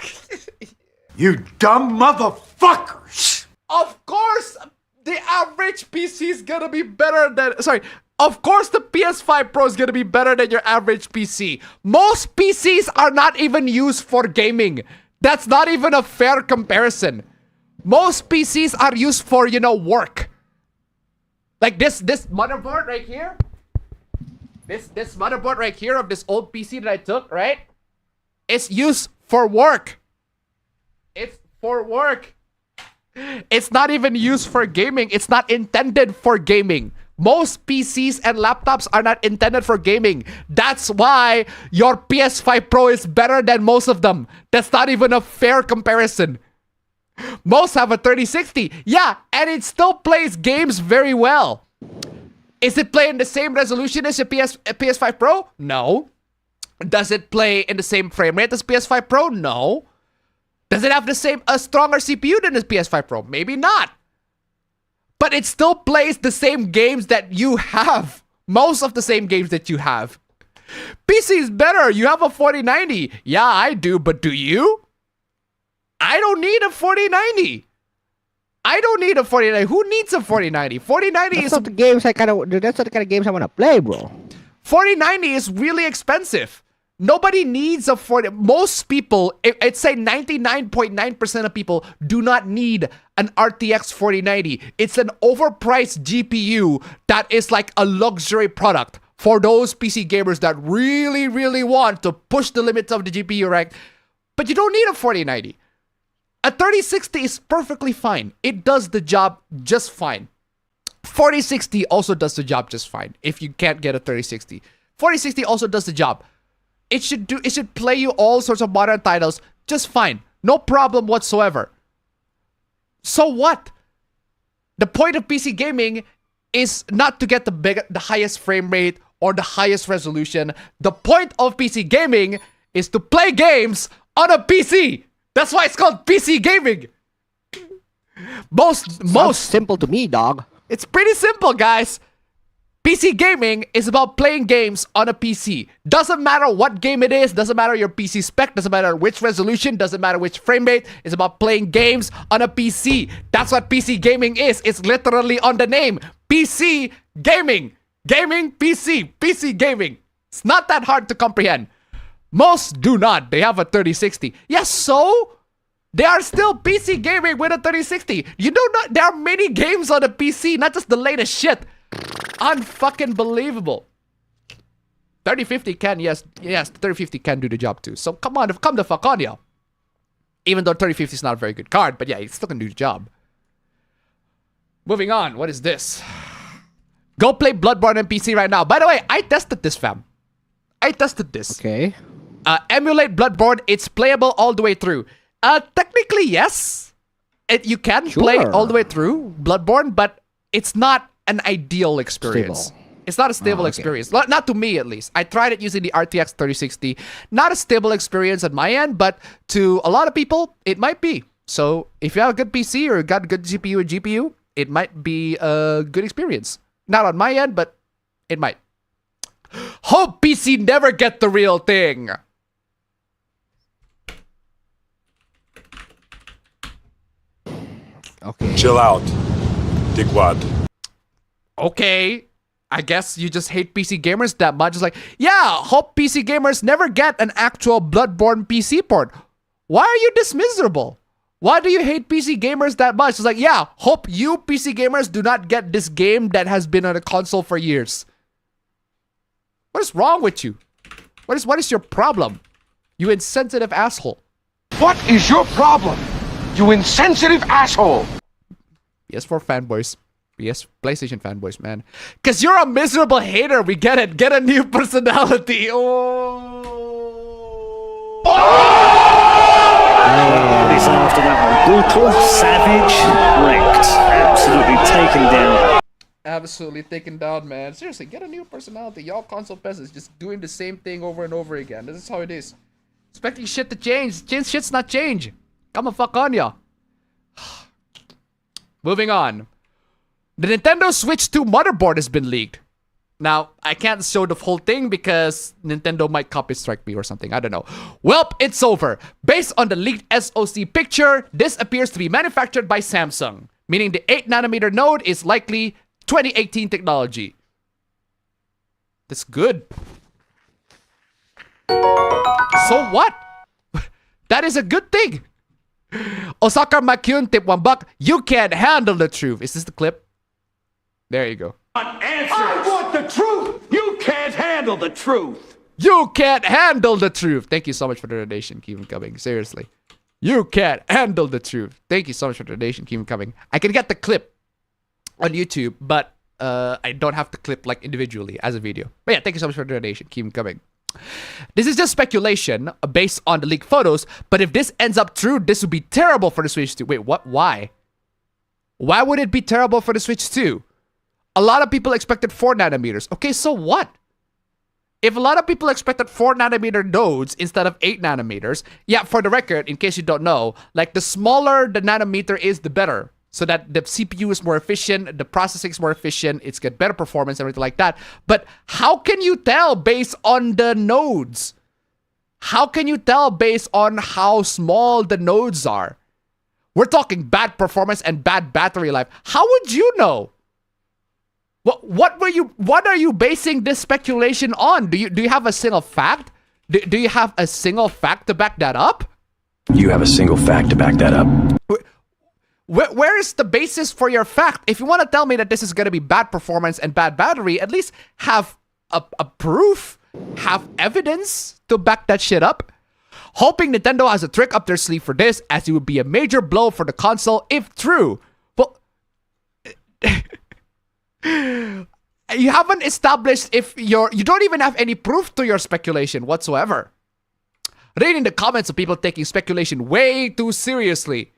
motherfuckers. Of course, the average PC is gonna be better than... Sorry. Of course the PS5 Pro is gonna be better than your average PC. Most PCs are not even used for gaming. That's not even a fair comparison. Most PCs are used for, you know, work. Like this motherboard right here. This motherboard right here of this old PC that I took, right? It's used for work. It's for work. It's not even used for gaming. It's not intended for gaming. Most PCs and laptops are not intended for gaming. That's why your PS5 Pro is better than most of them. That's not even a fair comparison. Most have a 3060. Yeah, and it still plays games very well. Is it playing the same resolution as a PS5 Pro? No. Does it play in the same frame rate as PS5 Pro? No. Does it have a stronger CPU than the PS5 Pro? Maybe not. But it still plays the same games that you have. Most of the same games that you have. PC is better. You have a 4090. Yeah, I do, but do you? I don't need a 4090. I don't need a 4090. Who needs a 4090? 4090 that's is not the games I kind of. That's not the kind of games I want to play, bro. 4090 is really expensive. Nobody needs a 40. Most people, I'd say 99.9% of people do not need an RTX 4090. It's an overpriced GPU that is like a luxury product for those PC gamers that really, really want to push the limits of the GPU, right? But you don't need a 4090. A 3060 is perfectly fine. It does the job just fine. 4060 also does the job just fine if you can't get a 3060. 4060 also does the job. It should play you all sorts of modern titles just fine. No problem whatsoever. So what? The point of PC gaming is not to get the highest frame rate or the highest resolution. The point of PC gaming is to play games on a PC. That's why it's called PC gaming. Most simple to me, dog. It's pretty simple, guys. PC gaming is about playing games on a PC. Doesn't matter what game it is, doesn't matter your PC spec, doesn't matter which resolution, doesn't matter which frame rate. It's about playing games on a PC. That's what PC gaming is. It's literally on the name. PC gaming. Gaming, PC. PC gaming. It's not that hard to comprehend. Most do not. They have a 3060. Yes, so? They are still PC gaming with a 3060. You know, there are many games on a PC, not just the latest shit. Unfucking believable. 3050 can, yes, 3050 can do the job too. So come on, come the fuck on, yo. Even though 3050 is not a very good card, but yeah, it still can do the job. Moving on, what is this? Go play Bloodborne on PC right now. By the way, I tested this, fam. I tested this. Okay. Emulate Bloodborne. It's playable all the way through. Technically, yes. You can play all the way through Bloodborne, but it's not an ideal experience. Stable. It's not a stable experience. Not to me, at least. I tried it using the RTX 3060. Not a stable experience at my end, but to a lot of people, it might be. So if you have a good PC or got good CPU and GPU, it might be a good experience. Not on my end, but it might. Hope PC never get the real thing. Okay. Chill out, dickwad. Okay. I guess you just hate PC gamers that much. It's like, yeah, hope PC gamers never get an actual Bloodborne PC port. Why are you this miserable? Why do you hate PC gamers that much? It's like, yeah, hope you PC gamers do not get this game that has been on a console for years. What is wrong with you? What is your problem? You insensitive asshole. What is your problem? You insensitive asshole. PS4 fanboys. Yes, PlayStation fanboys, man. Because you're a miserable hater. We get it. Get a new personality. Oh. What is after that one? Brutal, savage, wrecked. Absolutely taken down. Absolutely taken down, man. Seriously, get a new personality. Y'all console peasants just doing the same thing over and over again. This is how it is. Expecting shit to change. Shit's not change. Come on, fuck on ya. Moving on. The Nintendo Switch 2 motherboard has been leaked. Now, I can't show the whole thing because Nintendo might copy strike me or something. I don't know. Welp, it's over. Based on the leaked SoC picture, this appears to be manufactured by Samsung, meaning the 8nm node is likely 2018 technology. That's good. So what? That is a good thing. Osaka Makyun tip $1. You can't handle the truth. Is this the clip? There you go. I want the truth. You can't handle the truth. You can't handle the truth. Thank you so much for the donation. Keep them coming. Seriously. You can't handle the truth. Thank you so much for the donation. Keep them coming. I can get the clip on YouTube, but I don't have the clip like individually as a video. But yeah, thank you so much for the donation. Keep them coming. This is just speculation based on the leaked photos, but if this ends up true, this would be terrible for the Switch 2. Wait, what? Why? Why would it be terrible for the Switch 2? A lot of people expected 4nm. Okay, so what? If a lot of people expected 4nm nodes instead of 8nm, yeah, for the record, in case you don't know, like the smaller the nanometer is, the better. So that the CPU is more efficient, the processing is more efficient, it's got better performance, everything like that. But how can you tell based on the nodes? How can you tell based on how small the nodes are? We're talking bad performance and bad battery life. How would you know? What are you basing this speculation on? Do you have a single fact? Do you have a single fact to back that up? You have a single fact to back that up. Where is the basis for your fact? If you want to tell me that this is going to be bad performance and bad battery, at least have a proof, have evidence to back that shit up. Hoping Nintendo has a trick up their sleeve for this, as it would be a major blow for the console if true. Well, you haven't established if you don't even have any proof to your speculation whatsoever. Reading the comments of people taking speculation way too seriously.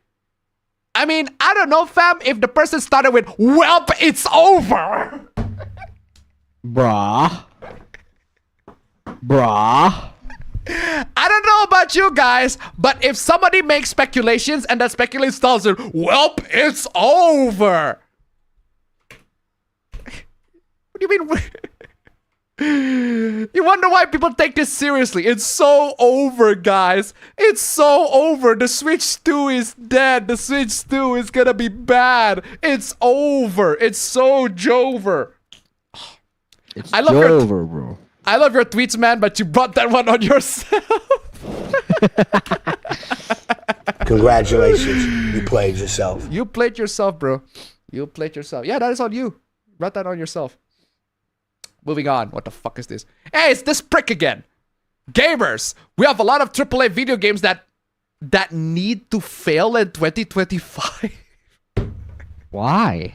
I mean, I don't know, fam, if the person started with, "Welp, it's over." Bruh. I don't know about you guys, but if somebody makes speculations and that speculation starts with, "Welp, it's over." What do you mean? You wonder why people take this seriously. It's so over, guys. It's so over. The Switch 2 is dead. The Switch 2 is gonna be bad. It's over. It's so jover. It's jover, bro. I love your tweets, man, but you brought that one on yourself. Congratulations. You played yourself. You played yourself, bro. You played yourself. Yeah, that is on you. You brought that on yourself. Moving on. What the fuck is this? Hey, it's this prick again. Gamers, we have a lot of AAA video games that need to fail in 2025. Why?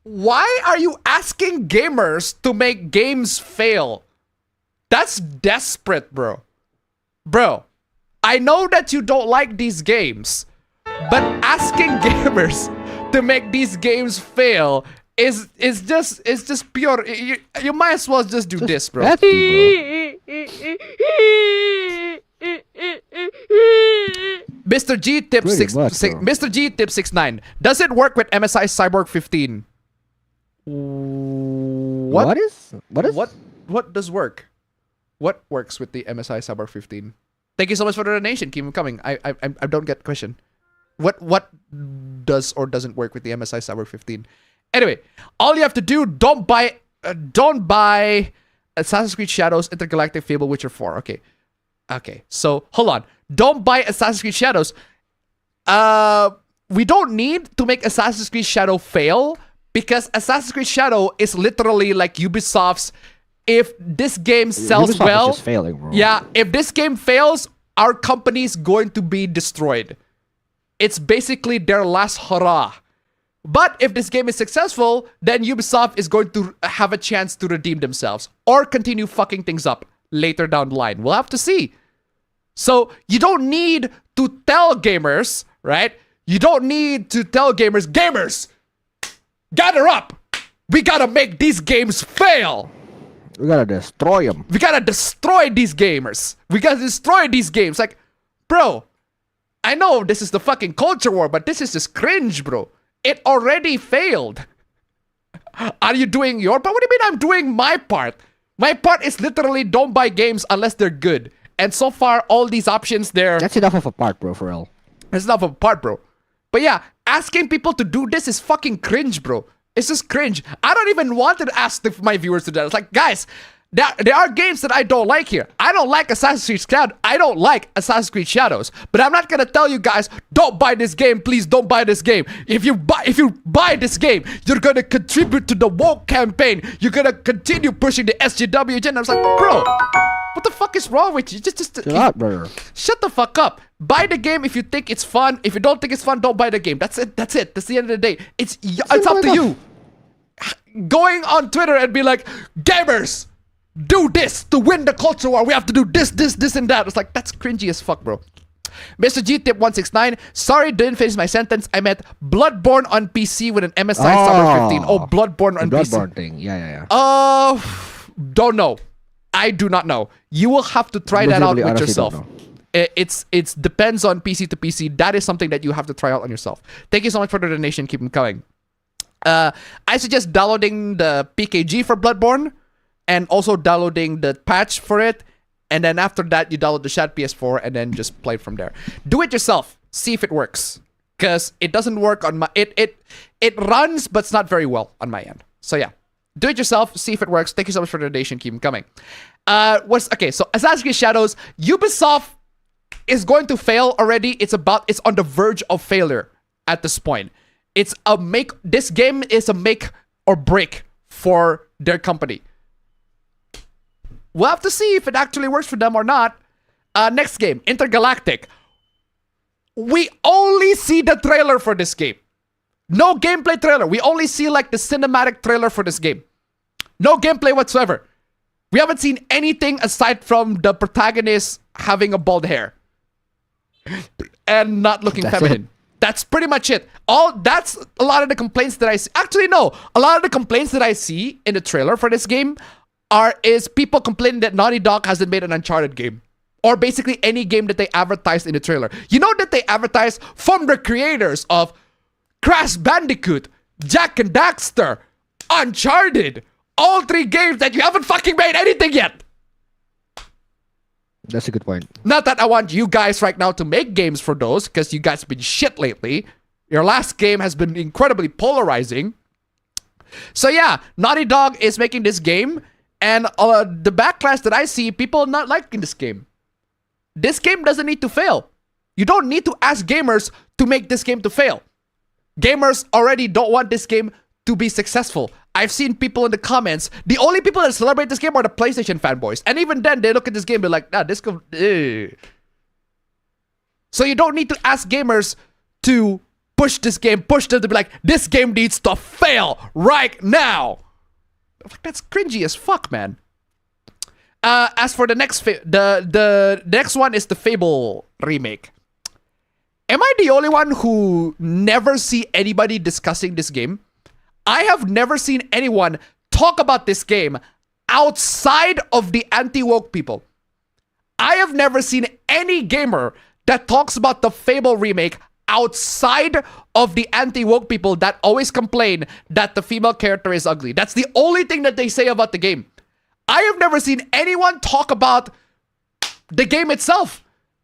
Why are you asking gamers to make games fail? That's desperate, bro. Bro, I know that you don't like these games, but asking gamers to make these games fail is just pure. You might as well just do this, bro. Mr. G tip Mr. G tip 69. Does it work with MSI Cyborg 15? What does work? What works with the MSI Cyborg 15? Thank you so much for the donation. Keep them coming. I don't get the question. What does or doesn't work with the MSI Cyborg 15? Anyway, all you have to do, don't buy Assassin's Creed Shadows, Intergalactic Fable, Witcher 4. Okay. So hold on. Don't buy Assassin's Creed Shadows. We don't need to make Assassin's Creed Shadow fail, because Assassin's Creed Shadow is literally like Ubisoft's. If this game sells Ubisoft well, is just failing, bro. Yeah, if this game fails, our company's going to be destroyed. It's basically their last hurrah. But if this game is successful, then Ubisoft is going to have a chance to redeem themselves or continue fucking things up later down the line. We'll have to see. So you don't need to tell gamers, right? You don't need to tell gamers, gather up. We gotta make these games fail. We gotta destroy them. We gotta destroy these gamers. We gotta destroy these games. Like, bro, I know this is the fucking culture war, but this is just cringe, bro. It already failed. Are you doing your part? What do you mean I'm doing my part? My part is literally don't buy games unless they're good. And so far, all these options there... That's enough of a part, bro, for real. That's enough of a part, bro. But yeah, asking people to do this is fucking cringe, bro. It's just cringe. I don't even want to ask my viewers to do that. It's like, guys, there are games that I don't like here. I don't like Assassin's Creed Shadows. I don't like Assassin's Creed Shadows. But I'm not gonna tell you guys, don't buy this game. Please don't buy this game. If you buy this game, you're gonna contribute to the woke campaign. You're gonna continue pushing the SJW agenda. I was like, bro, what the fuck is wrong with you? Just Shut up, bro. Shut the fuck up. Buy the game if you think it's fun. If you don't think it's fun, don't buy the game. That's it. That's the end of the day. It's up to you. Going on Twitter and be like, gamers, do this to win the culture war. We have to do this, and that. It's like, that's cringy as fuck, bro. Mr. G tip 169. Sorry, didn't finish my sentence. I meant Bloodborne on PC with an MSI Summer 15. Oh, Bloodborne on PC. Bloodborne thing. Yeah. Don't know. I do not know. You will have to try that out with yourself. It's depends on PC to PC. That is something that you have to try out on yourself. Thank you so much for the donation. Keep them coming. I suggest downloading the PKG for Bloodborne and also downloading the patch for it. And then after that, you download the Shad PS4 and then just play it from there. Do it yourself. See if it works. Because it doesn't work on my... It runs, but it's not very well on my end. So yeah. Do it yourself. See if it works. Thank you so much for the donation. Keep them coming. Okay, so Assassin's Creed Shadows. Ubisoft is going to fail already. It's on the verge of failure at this point. This game is a make or break for their company. We'll have to see if it actually works for them or not. Next game, Intergalactic. We only see the trailer for this game. No gameplay trailer. We only see like the cinematic trailer for this game. No gameplay whatsoever. We haven't seen anything aside from the protagonist having a bald hair. And not looking feminine. That's pretty much it. That's a lot of the complaints that I see. Actually, no. A lot of the complaints that I see in the trailer for this game is people complaining that Naughty Dog hasn't made an Uncharted game. Or basically any game that they advertised in the trailer. You know that they advertised from the creators of Crash Bandicoot, Jak and Daxter, Uncharted. All 3 games that you haven't fucking made anything yet. That's a good point. Not that I want you guys right now to make games for those, because you guys have been shit lately. Your last game has been incredibly polarizing. So yeah, Naughty Dog is making this game, and the backlash that I see, people not liking this game. This game doesn't need to fail. You don't need to ask gamers to make this game to fail. Gamers already don't want this game to be successful. I've seen people in the comments, the only people that celebrate this game are the PlayStation fanboys. And even then, they look at this game and be like, nah, this go... So you don't need to ask gamers to push this game, push them to be like, this game needs to fail right now. That's cringy as fuck, man. As for the next the next one is the Fable remake. Am I the only one who never see anybody discussing this game? I have never seen anyone talk about this game outside of the anti-woke people. I have never seen any gamer that talks about the Fable remake outside of the anti-woke people that always complain that the female character is ugly. That's the only thing that they say about the game. I have never seen anyone talk about the game itself.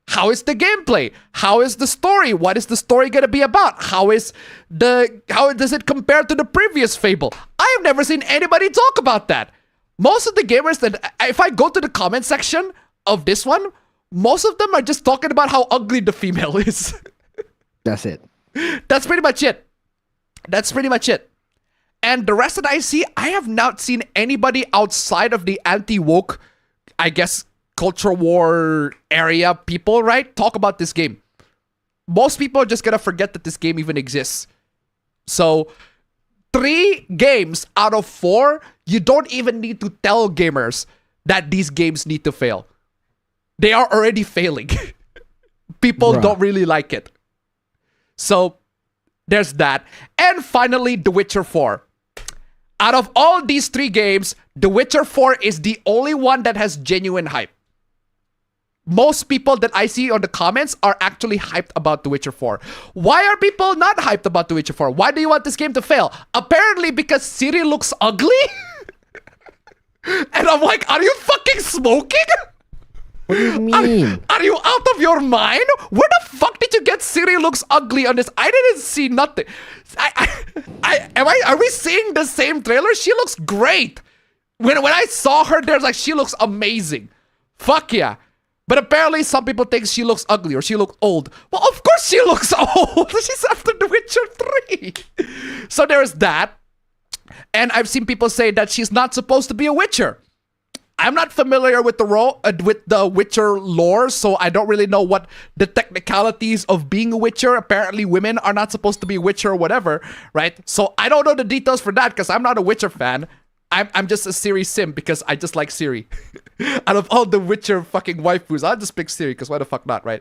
How is the gameplay? How is the story? What is the story going to be about? How does it compare to the previous Fable? I have never seen anybody talk about that. Most of the gamers that, if I go to the comment section of this one, most of them are just talking about how ugly the female is. That's it. That's pretty much it. That's pretty much it. And the rest that I see, I have not seen anybody outside of the anti-woke, I guess, culture war area people, right, talk about this game. Most people are just gonna forget that this game even exists. So 3 games out of 4, you don't even need to tell gamers that these games need to fail. They are already failing. People don't really like it. So there's that. And finally, The Witcher 4. Out of all these 3 games, The Witcher 4 is the only one that has genuine hype. Most people that I see on the comments are actually hyped about The Witcher 4. Why are people not hyped about The Witcher 4? Why do you want this game to fail? Apparently because Ciri looks ugly? And I'm like, are you fucking smoking? What do you mean? Are you out of your mind? Where the fuck did you get Ciri looks ugly on this? I didn't see nothing. Are we seeing the same trailer? She looks great. When I saw her, there's like, she looks amazing. Fuck yeah. But apparently some people think she looks ugly or she looks old. Well, of course she looks old. She's after The Witcher 3. So there's that. And I've seen people say that she's not supposed to be a Witcher. I'm not familiar with the Witcher lore, so I don't really know what the technicalities of being a Witcher. Apparently women are not supposed to be a Witcher or whatever, right? So I don't know the details for that because I'm not a Witcher fan. I'm just a Ciri sim because I just like Ciri. Out of all the Witcher fucking waifus, I'll just pick Ciri because why the fuck not, right?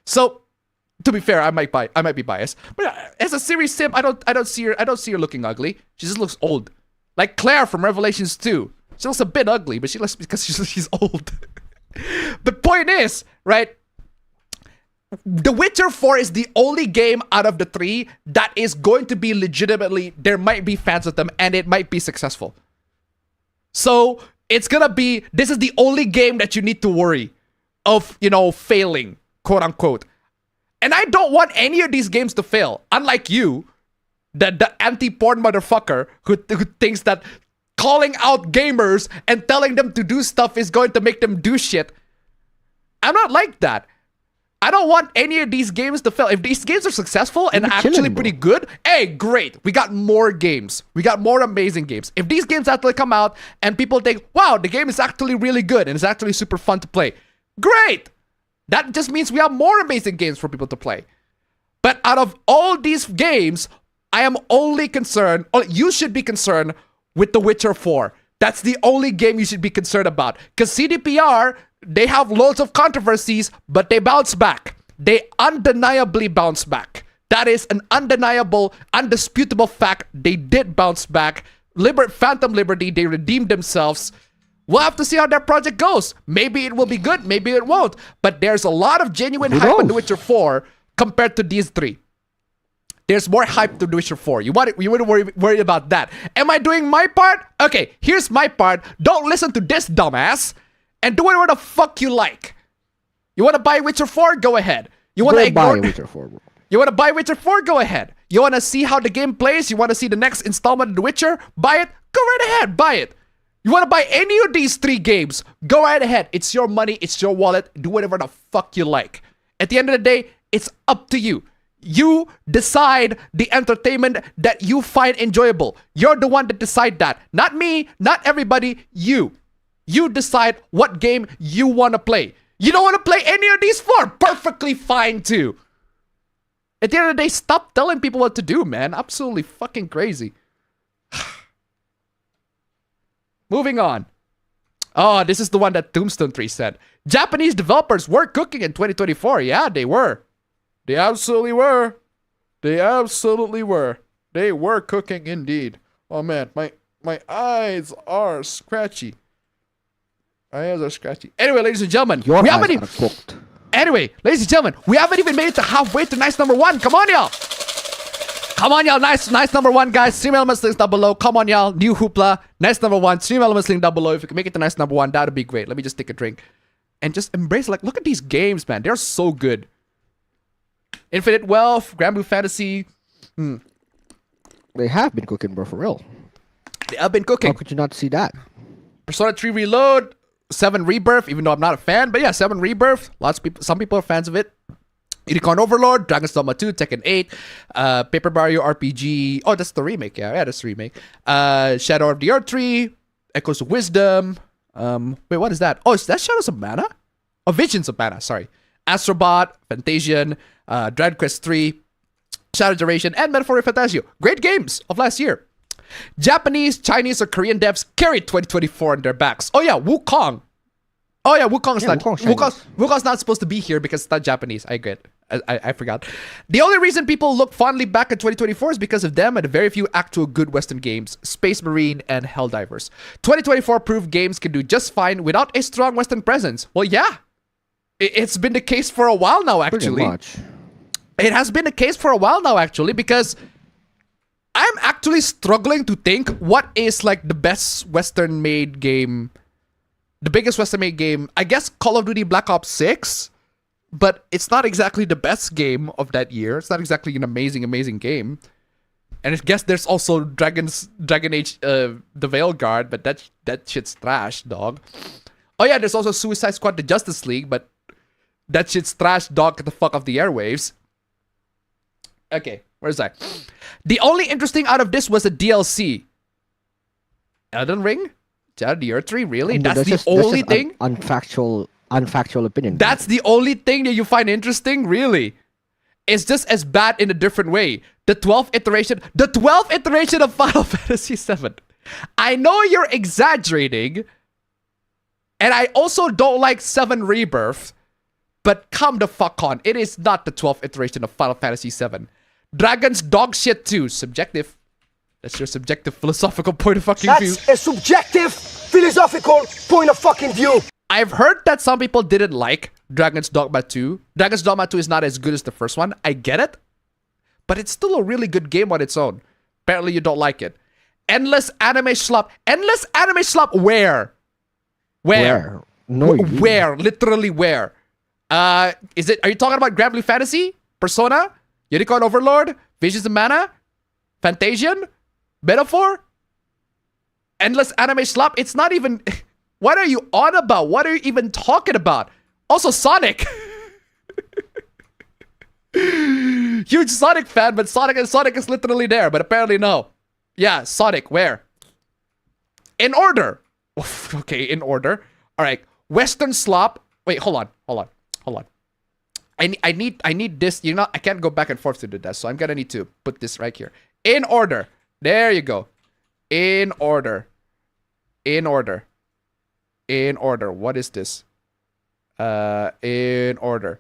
So to be fair, I might be biased, but as a Ciri sim, I don't see her looking ugly. She just looks old, like Claire from Revelations 2. She looks a bit ugly, but she looks because she's old. The point is, right? The Witcher 4 is the only game out of the 3 that is going to be legitimately, there might be fans of them and it might be successful. So it's gonna be, this is the only game that you need to worry of, you know, failing, quote unquote. And I don't want any of these games to fail. Unlike you, the anti-porn motherfucker who thinks that calling out gamers and telling them to do stuff is going to make them do shit. I'm not like that. I don't want any of these games to fail. If these games are successful and actually pretty good, hey, great. We got more games. We got more amazing games. If these games actually come out and people think, wow, the game is actually really good and it's actually super fun to play, great. That just means we have more amazing games for people to play. But out of all these games, I am only concerned, or you should be concerned with The Witcher 4. That's the only game you should be concerned about. Because CDPR, they have loads of controversies, but they bounce back. They undeniably bounce back. That is an undeniable, undisputable fact. They did bounce back. Phantom Liberty, they redeemed themselves. We'll have to see how that project goes. Maybe it will be good, maybe it won't. But there's a lot of genuine hype on The Witcher 4 compared to these 3. There's more hype to The Witcher 4. You wouldn't worry about that. Am I doing my part? Okay, here's my part. Don't listen to this dumbass and do whatever the fuck you like. You want to buy Witcher 4? Go ahead. You want to ignore Witcher 4, bro. You want to buy Witcher 4? Go ahead. You want to see how the game plays? You want to see the next installment of The Witcher? Buy it? Go right ahead. Buy it. You want to buy any of these 3 games? Go right ahead. It's your money. It's your wallet. Do whatever the fuck you like. At the end of the day, it's up to you. You decide the entertainment that you find enjoyable. You're the one that decide that. Not me, not everybody, you. You decide what game you want to play. You don't want to play any of these 4? Perfectly fine too. At the end of the day, stop telling people what to do, man. Absolutely fucking crazy. Moving on. Oh, this is the one that Tombstone 3 said. Japanese developers were cooking in 2024. Yeah, they were. They absolutely were. They absolutely were. They were cooking indeed. Oh man, my eyes are scratchy. My eyes are scratchy. Anyway, ladies and gentlemen, we haven't even cooked. Anyway, ladies and gentlemen, we haven't even made it to halfway to nice number 1. Come on, y'all. Come on, y'all. Nice number 1, guys. Stream Elements links down below. Come on, y'all. New hoopla. Nice number 1. Stream Elements link down below. If you can make it to nice number 1, that would be great. Let me just take a drink and just embrace. Like, look at these games, man. They're so good. Infinite Wealth, Grand Blue Fantasy. They have been cooking, bro, for real. They have been cooking. How could you not see that? Persona 3 Reload, 7 Rebirth, even though I'm not a fan, but yeah, 7 Rebirth. Lots of people, some people are fans of it. Unicorn Overlord, Dragon's Dogma 2, Tekken 8, Paper Mario RPG. Oh, that's the remake. Yeah, that's the remake. Shadow of the Earth 3, Echoes of Wisdom. Wait, what is that? Oh, is that Shadows of Mana? Oh, Visions of Mana, sorry. Astrobot, Fantasian, Dragon Quest 3, Shadow Generation, and Metaphor Fantasio. Great games of last year. Japanese, Chinese, or Korean devs carried 2024 on their backs. Oh yeah, Wukong. Oh yeah, Wukong's not Wukong's not supposed to be here because it's not Japanese. I get. I forgot. The only reason people look fondly back at 2024 is because of them and the very few actual good Western games, Space Marine and Helldivers. 2024 proved games can do just fine without a strong Western presence. Well, yeah. It's been the case for a while now, actually. Pretty much. It has been the case for a while now, actually, because I'm actually struggling to think what is like the best Western-made game, the biggest Western-made game. I guess Call of Duty Black Ops 6, but it's not exactly the best game of that year. It's not exactly an amazing game. And I guess there's also Dragon Age, the Veilguard, but that shit's trash, dog. Oh yeah, there's also Suicide Squad, the Justice League, but that shit's trash, dog. Get the fuck off the airwaves. Okay, where's that? The only interesting out of this was a DLC. Elden Ring? Shadow of the Earth 3? Really? That's the only thing? Unfactual opinion. That's the only thing that you find interesting? Really? It's just as bad in a different way. The 12th iteration of Final Fantasy VII. I know you're exaggerating, and I also don't like 7 Rebirth, but come the fuck on. It is not the 12th iteration of Final Fantasy VII. Dragon's dog shit too. Subjective. That's your subjective philosophical point of fucking view. That's a subjective philosophical point of fucking view. I've heard that some people didn't like Dragon's Dogma 2. Dragon's Dogma 2 is not as good as the first one. I get it. But it's still a really good game on its own. Apparently you don't like it. Endless anime slop. Endless anime slop where? Where? No. Where? Literally where? Are you talking about Grand Blue Fantasy? Persona? Unicorn Overlord? Visions of Mana? Fantasian? Metaphor? Endless anime slop? It's not even... What are you on about? What are you even talking about? Also, Sonic. Huge Sonic fan, but Sonic is literally there, but apparently no. Yeah, Sonic, where? In order. Okay, in order. All right, Western slop. Wait, hold on. I need this. You know, I can't go back and forth to do that, so I'm gonna need to put this right here. In order. There you go. In order. What is this? In order.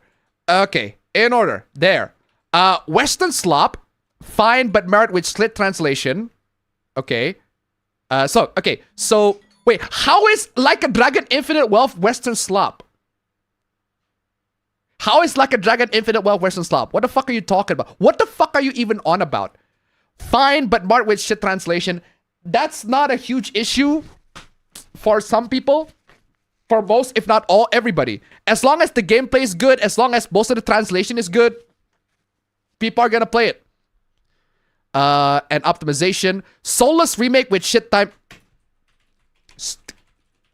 Okay, in order. There. Western slop. Fine, but merit with slit translation. Okay. So wait, how is Like a Dragon Infinite Wealth Western slop? How is Like a Dragon Infinite Wealth Western slop? What the fuck are you talking about? What the fuck are you even on about? Fine, but marked with shit translation. That's not a huge issue for some people. For most, if not all, everybody. As long as the gameplay is good, as long as most of the translation is good, people are gonna play it. And optimization. Soulless remake with shit time.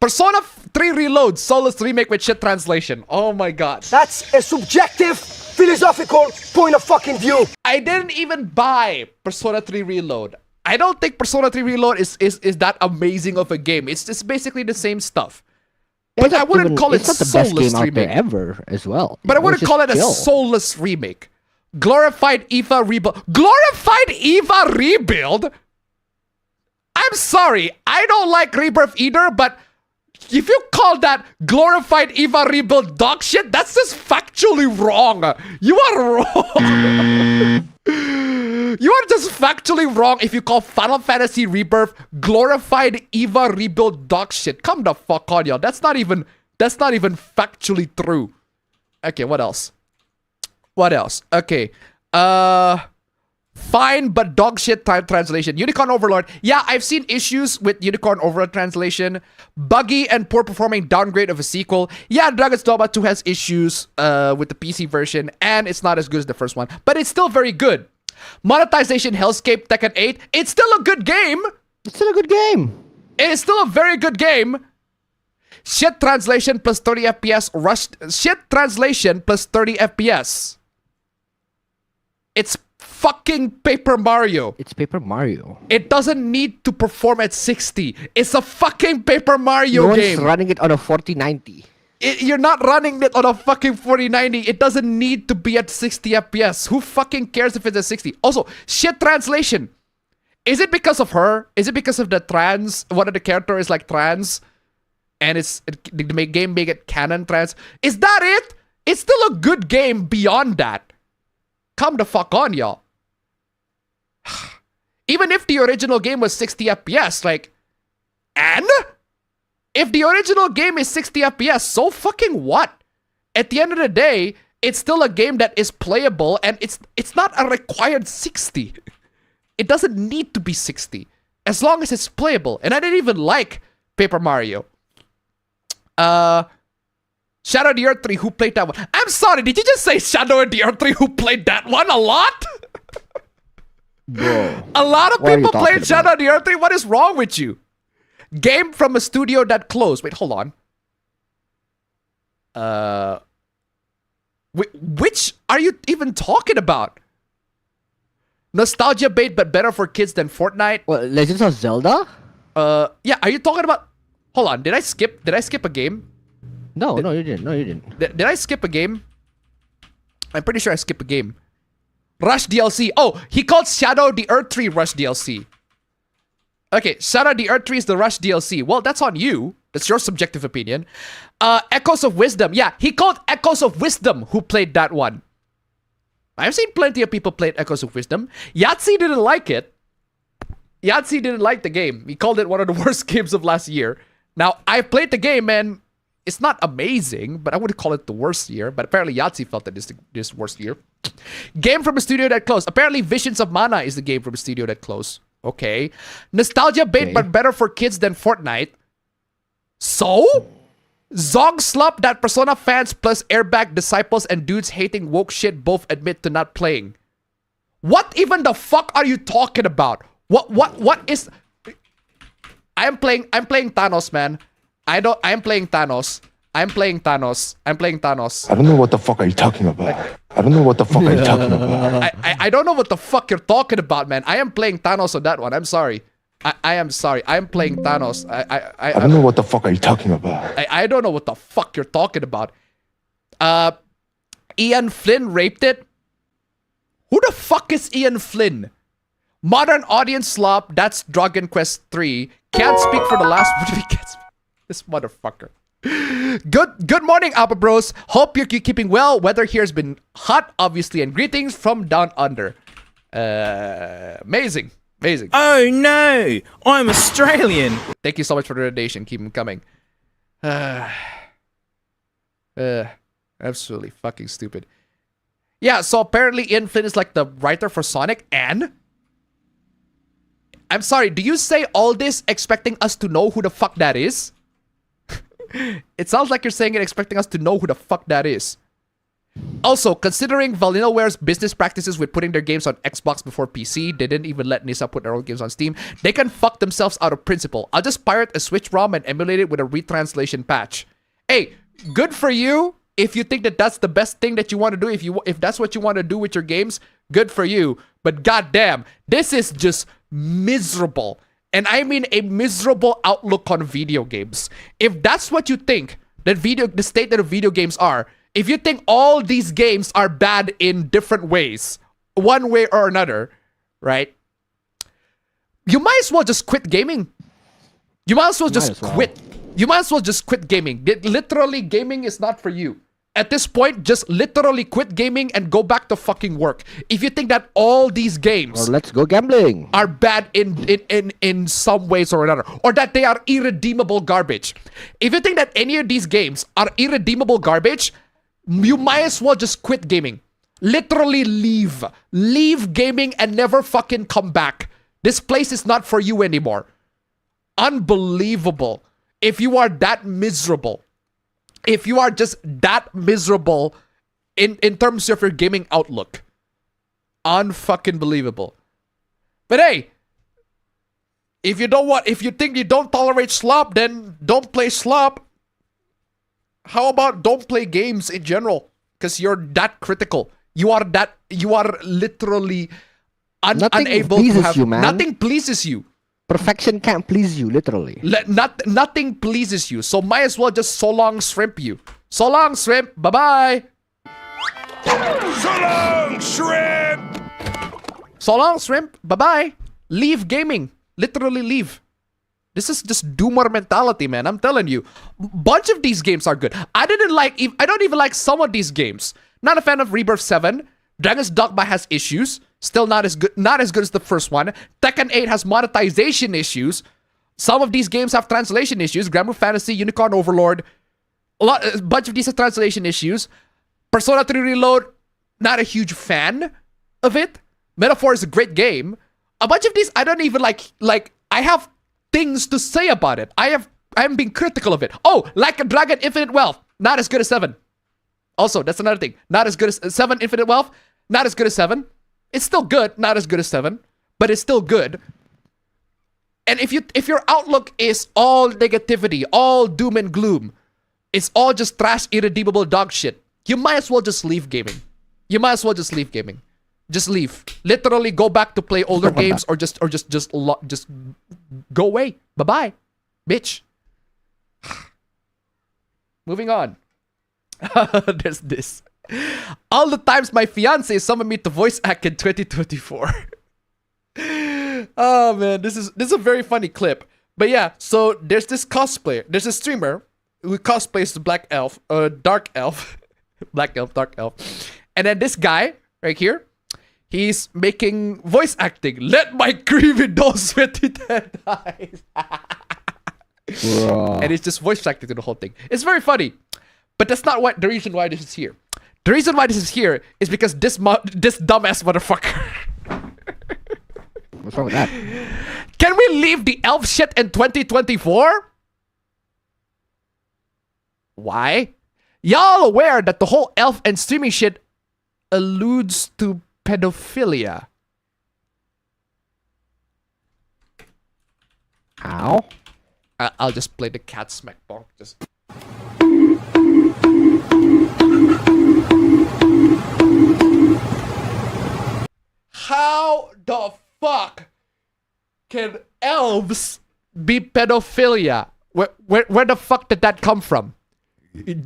Persona 3 Reload. Soulless remake with shit translation. Oh my god. That's a subjective philosophical point of fucking view. I didn't even buy Persona 3 Reload. I don't think Persona 3 Reload is that amazing of a game. It's just basically the same stuff. But I wouldn't call it it's not the best soulless game remake. out there ever as well. But I wouldn't call it a soulless remake. Glorified Eva Rebuild. Glorified Eva Rebuild? I'm sorry. I don't like Rebirth either, but If you call that glorified Eva rebuild dog shit, that's just factually wrong. You are wrong. You are just factually wrong if you call Final Fantasy Rebirth glorified Eva rebuild dog shit. Come the fuck on, y'all. That's not even factually true. Okay, what else? What else? Okay. Fine, but dog shit time translation. Unicorn Overlord. Yeah, I've seen issues with Unicorn Overlord translation. Buggy and poor performing downgrade of a sequel. Yeah, Dragon's Dogma 2 has issues with the PC version, and it's not as good as the first one, but it's still very good. Monetization Hellscape Tekken 8. It's still a good game. It's still a good game. It is still a very good game. Shit translation plus 30 FPS. Shit translation plus 30 FPS. It's fucking Paper Mario. It's Paper Mario. It doesn't need to perform at 60. It's a fucking Paper Mario game. No one's running it on a 4090. You're not running it on a fucking 4090. It doesn't need to be at 60 FPS. Who fucking cares if it's at 60? Also, shit translation. Is it because of her? Is it because of the trans? One of the characters is like trans, and the game make it canon trans. Is that it? It's still a good game beyond that. Come the fuck on, y'all. Even if the original game was 60 FPS, like, and if the original game is 60 FPS, so fucking what? At the end of the day, it's still a game that is playable, and it's not a required 60. It doesn't need to be 60, as long as it's playable. And I didn't even like Paper Mario. Shadow of the Earth 3, who played that one? I'm sorry, did you just say Shadow of the Earth 3, who played that one a lot? Bro. A lot of people played Shadow of the Earth 3. What is wrong with you? Game from a studio that closed. Wait, hold on. Which are you even talking about? Nostalgia bait, but better for kids than Fortnite. What, Legends of Zelda? Yeah. Are you talking about? Hold on. Did I skip a game? No, you didn't. No, you didn't. Did I skip a game? I'm pretty sure I skipped a game. Rush DLC. Oh, he called Shadow of the Earth 3 Rush DLC. Okay, Shadow of the Earth 3 is the Rush DLC. Well, that's on you. That's your subjective opinion. Echoes of Wisdom. Yeah, he called Echoes of Wisdom who played that one. I've seen plenty of people play Echoes of Wisdom. Yahtzee didn't like it. Yahtzee didn't like the game. He called it one of the worst games of last year. Now, I played the game and it's not amazing, but I wouldn't call it the worst year. But apparently Yahtzee felt that this worst year. Game from a studio that closed. Apparently Visions of Mana is the game from a studio that closed. Okay. Nostalgia bait, but better for kids than Fortnite. So? Zog Slop that Persona fans plus Airbag disciples and dudes hating woke shit both admit to not playing. What even the fuck are you talking about? What is... I'm playing Thanos, man. I'm playing Thanos. I'm playing Thanos. I don't know what the fuck are you talking about. I don't know what the fuck are you talking about. I don't know what the fuck you're talking about, man. I am playing Thanos on that one. I'm sorry. I am sorry. I'm playing Thanos. I don't know what the fuck are you talking about. I don't know what the fuck you're talking about. Ian Flynn raped it. Who the fuck is Ian Flynn? Modern audience slop. That's Dragon Quest 3. Can't speak for the last. This motherfucker. Good morning, Alpha Bros. Hope you're keeping well. Weather here has been hot, obviously, and greetings from down under. Amazing. Oh no, I'm Australian. Thank you so much for the donation. Keep them coming. Absolutely fucking stupid. Yeah, so apparently Ian Flynn is like the writer for Sonic, and I'm sorry, do you say all this expecting us to know who the fuck that is? It sounds like you're saying it expecting us to know who the fuck that is. Also, considering Vanilleware's business practices with putting their games on Xbox before PC, they didn't even let Nisa put their own games on Steam, they can fuck themselves out of principle. I'll just pirate a Switch ROM and emulate it with a retranslation patch. Hey, good for you. If you think that that's the best thing that you want to do, if that's what you want to do with your games, good for you. But goddamn, this is just miserable. And I mean a miserable outlook on video games. If that's what you think that the state that of video games are, if you think all these games are bad in different ways, one way or another, right? You might as well just quit gaming. You might as well just quit. you might as well just quit gaming. Literally, gaming is not for you. At this point, just literally quit gaming and go back to fucking work. If you think that all these games let's go gambling are bad in some ways or another, or that they are irredeemable garbage. If you think that any of these games are irredeemable garbage, you might as well just quit gaming. Literally leave. Leave gaming and never fucking come back. This place is not for you anymore. Unbelievable. If you are that miserable, if you are just that miserable in terms of your gaming outlook, unfucking believable. But hey, if you think you don't tolerate slop, then don't play slop. How about don't play games in general? Because you're that critical. You are literally unable to have. Nothing pleases you. Perfection can't please you, literally. Nothing pleases you. So might as well just so long shrimp you. So long shrimp. Bye-bye. So long, shrimp. So long shrimp. Bye-bye. Leave gaming. Literally leave. This is just doomer mentality, man. I'm telling you. Bunch of these games are good. I don't even like some of these games. Not a fan of Rebirth 7. Dragon's Dogma has issues. Still not as good as the first one. Tekken 8 has monetization issues. Some of these games have translation issues. Grand Fantasy, Unicorn Overlord. A bunch of these have translation issues. Persona 3 Reload, not a huge fan of it. Metaphor is a great game. A bunch of these I don't even like I have things to say about it. I'm being critical of it. Oh, Like a Dragon Infinite Wealth, not as good as 7. Also, that's another thing. Not as good as 7 Infinite Wealth, not as good as 7. It's still good, not as good as 7, but it's still good. And if your outlook is all negativity, all doom and gloom, it's all just trash, irredeemable dog shit, you might as well just leave gaming. You might as well just leave gaming. Just leave. Literally go back to play older games or just go away. Bye-bye, bitch. Moving on. There's this. All the times my fiance summoned me to voice act in 2024. Oh man, this is a very funny clip. But yeah, so there's this cosplayer, there's a streamer who cosplays the Black Elf, Dark Elf, Black Elf, Dark Elf, and then this guy right here, he's making voice acting. Let my creepy doll sweaty dead eyes. And he's just voice acting to the whole thing. It's very funny, but that's not the reason why this is here. The reason why this is here is because this dumbass motherfucker. What's wrong with that? Can we leave the elf shit in 2024? Why? Y'all aware that the whole elf and streaming shit alludes to pedophilia? How? I'll just play the cat smack bonk. Just. How the fuck can elves be pedophilia? Where the fuck did that come from?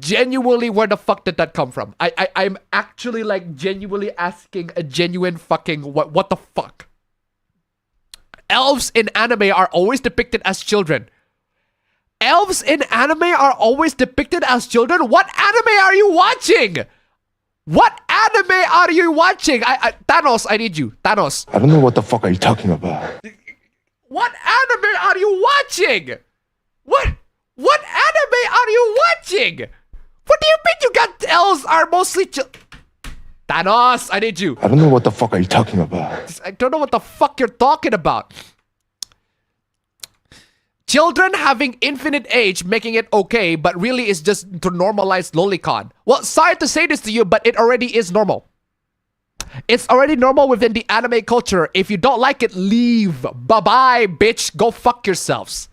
Genuinely, where the fuck did that come from? I'm actually like genuinely asking a genuine fucking what the fuck? Elves in anime are always depicted as children. Elves in anime are always depicted as children? What anime are you watching? What anime are you watching? Thanos, I need you. Thanos. I don't know what the fuck are you talking about. What anime are you watching? What anime are you watching? What do you mean you got elves are mostly Thanos, I need you. I don't know what the fuck are you talking about. I don't know what the fuck you're talking about. Children having infinite age making it okay, but really is just to normalize lolicon. Well, sorry to say this to you, but it already is normal. It's already normal within the anime culture. If you don't like it, leave. Bye-bye, bitch. Go fuck yourselves.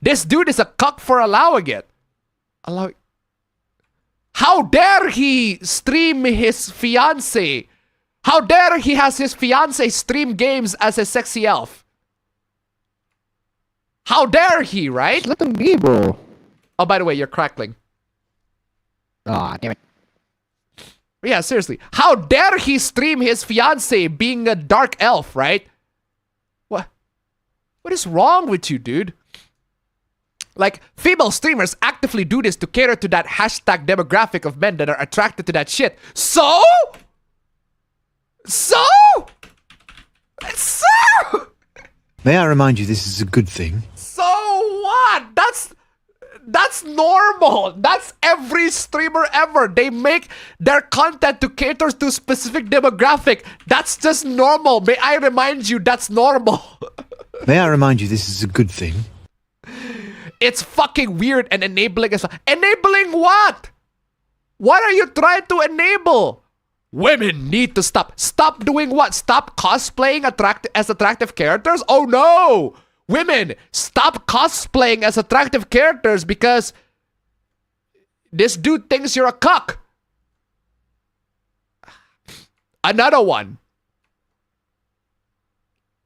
This dude is a cuck for allowing it. How dare he stream his fiancé? How dare he has his fiancé stream games as a sexy elf? How dare he, right? Let him be, bro. Oh, by the way, you're crackling. Ah, damn it. Yeah, seriously. How dare he stream his fiancé being a dark elf, right? What is wrong with you, dude? Like, female streamers actively do this to cater to that hashtag demographic of men that are attracted to that shit. So? May I remind you, this is a good thing. So what? That's normal. That's every streamer ever. They make their content to cater to a specific demographic. That's just normal. May I remind you, that's normal. May I remind you, this is a good thing. It's fucking weird and enabling as well. Enabling what? What are you trying to enable? Women need to stop. Stop doing what? Stop cosplaying as attractive characters? Oh no! Women, stop cosplaying as attractive characters because this dude thinks you're a cuck. Another one.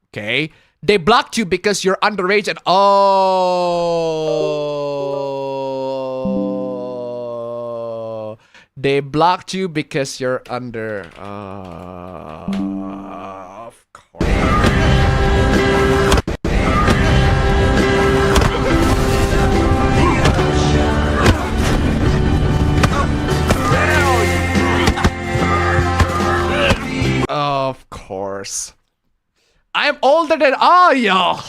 Okay. They blocked you because you're underage and oh. They blocked you because you're under of course. Of course. I'm older than all y'all.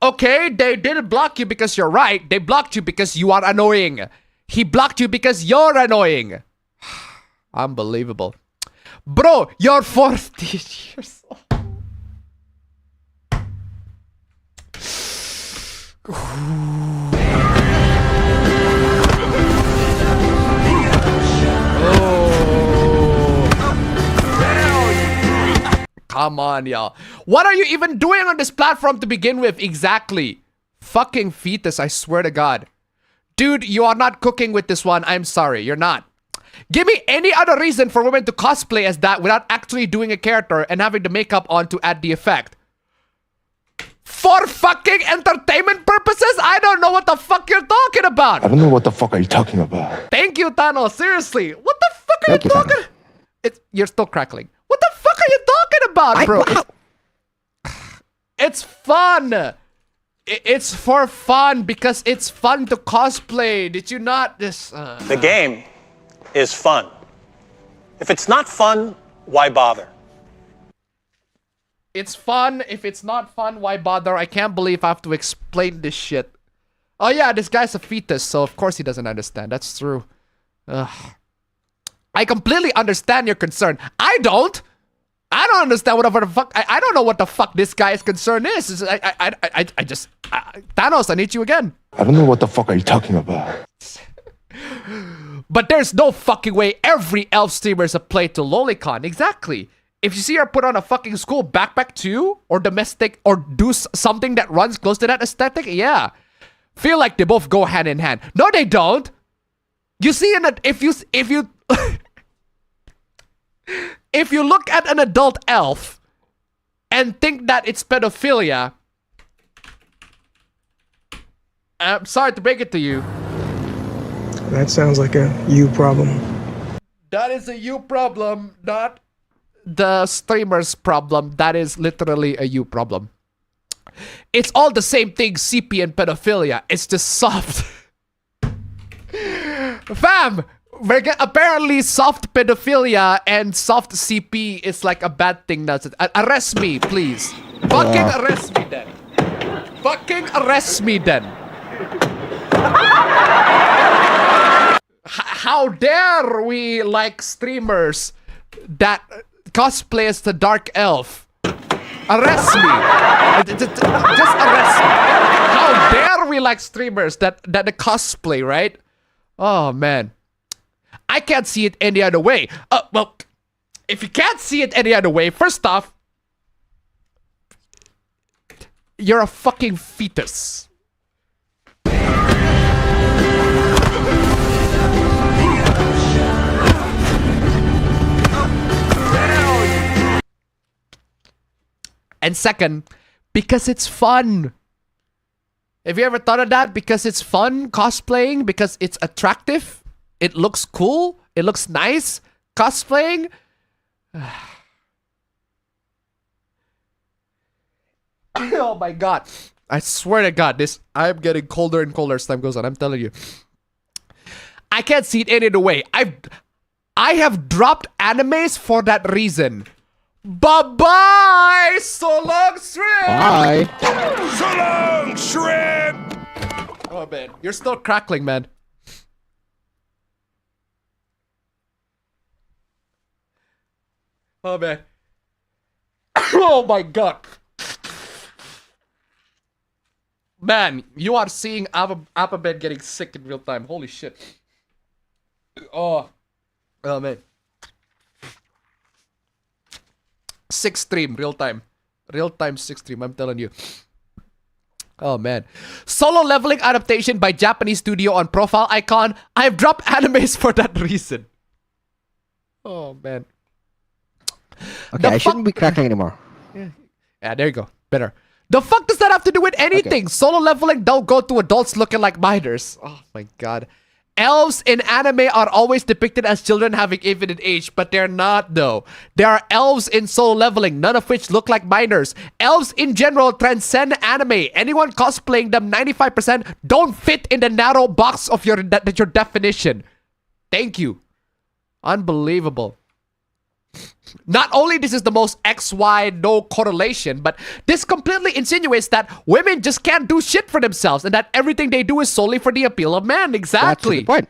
Okay, they didn't block you because you're right. They blocked you because you are annoying. He blocked you because you're annoying. Unbelievable. Bro, you're 40 years old. Come on, y'all. What are you even doing on this platform to begin with? Exactly. Fucking fetus, I swear to God. Dude, you are not cooking with this one. I'm sorry, you're not. Give me any other reason for women to cosplay as that without actually doing a character and having the makeup on to add the effect. For fucking entertainment purposes? I don't know what the fuck you're talking about. I don't know what the fuck are you talking about. Thank you, Thanos. Seriously. What the fuck are you talking? You're still crackling. What the fuck are you talking about, bro? It's fun. It's for fun because it's fun to cosplay. Did you not? The game is fun. If it's not fun, why bother? It's fun. If it's not fun, why bother? I can't believe I have to explain this shit. Oh yeah, this guy's a fetus, so of course he doesn't understand. That's true. Ugh. I completely understand your concern. I don't understand whatever the fuck. I don't know what the fuck this guy's concern is. I just Thanos, I need you again. I don't know what the fuck are you talking about. But there's no fucking way every elf streamer is a play to Lolicon. Exactly. If you see her put on a fucking school backpack too, or domestic, or do something that runs close to that aesthetic, yeah. Feel like they both go hand in hand. No, they don't. You see, if you if you look at an adult elf and think that it's pedophilia, I'm sorry to break it to you. That sounds like a you problem. That is a you problem, not the streamer's problem. That is literally a you problem. It's all the same thing, CP and pedophilia. It's just soft. Fam! Apparently soft pedophilia and soft CP is like a bad thing. That's it. Arrest me, please. Fucking arrest me then. Fucking arrest me then. How dare we like streamers that cosplay as the dark elf? Arrest me. Just arrest me. How dare we like streamers that the cosplay, right? Oh man. I can't see it any other way. Well, if you can't see it any other way, first off, you're a fucking fetus. And second, because it's fun. Have you ever thought of that? Because it's fun cosplaying? Because it's attractive? It looks cool. It looks nice. Cosplaying. Oh my god. I swear to god, I'm getting colder and colder as time goes on. I'm telling you. I can't see it any other way. I have dropped animes for that reason. Bye-bye! So long, shrimp! Bye. So long, shrimp! Oh, man. You're still crackling, man. Oh, man. Oh, my God. Man, you are seeing Appabendyt getting sick in real time. Holy shit. Oh. Oh, man. Sick stream, real time. Real time sick stream, I'm telling you. Oh, man. Solo leveling adaptation by Japanese studio on profile icon. I've dropped animes for that reason. Oh, man. Okay, I shouldn't be cracking anymore. Yeah, there you go. Better. The fuck does that have to do with anything? Okay. Solo leveling don't go to adults looking like minors. Oh, my God. Elves in anime are always depicted as children having infinite age, but they're not though. There are elves in solo leveling, none of which look like minors. Elves in general transcend anime. Anyone cosplaying them 95% don't fit in the narrow box of your definition. Thank you. Unbelievable. Not only this is the most XY no correlation, but this completely insinuates that women just can't do shit for themselves and that everything they do is solely for the appeal of men. Exactly. That's the point.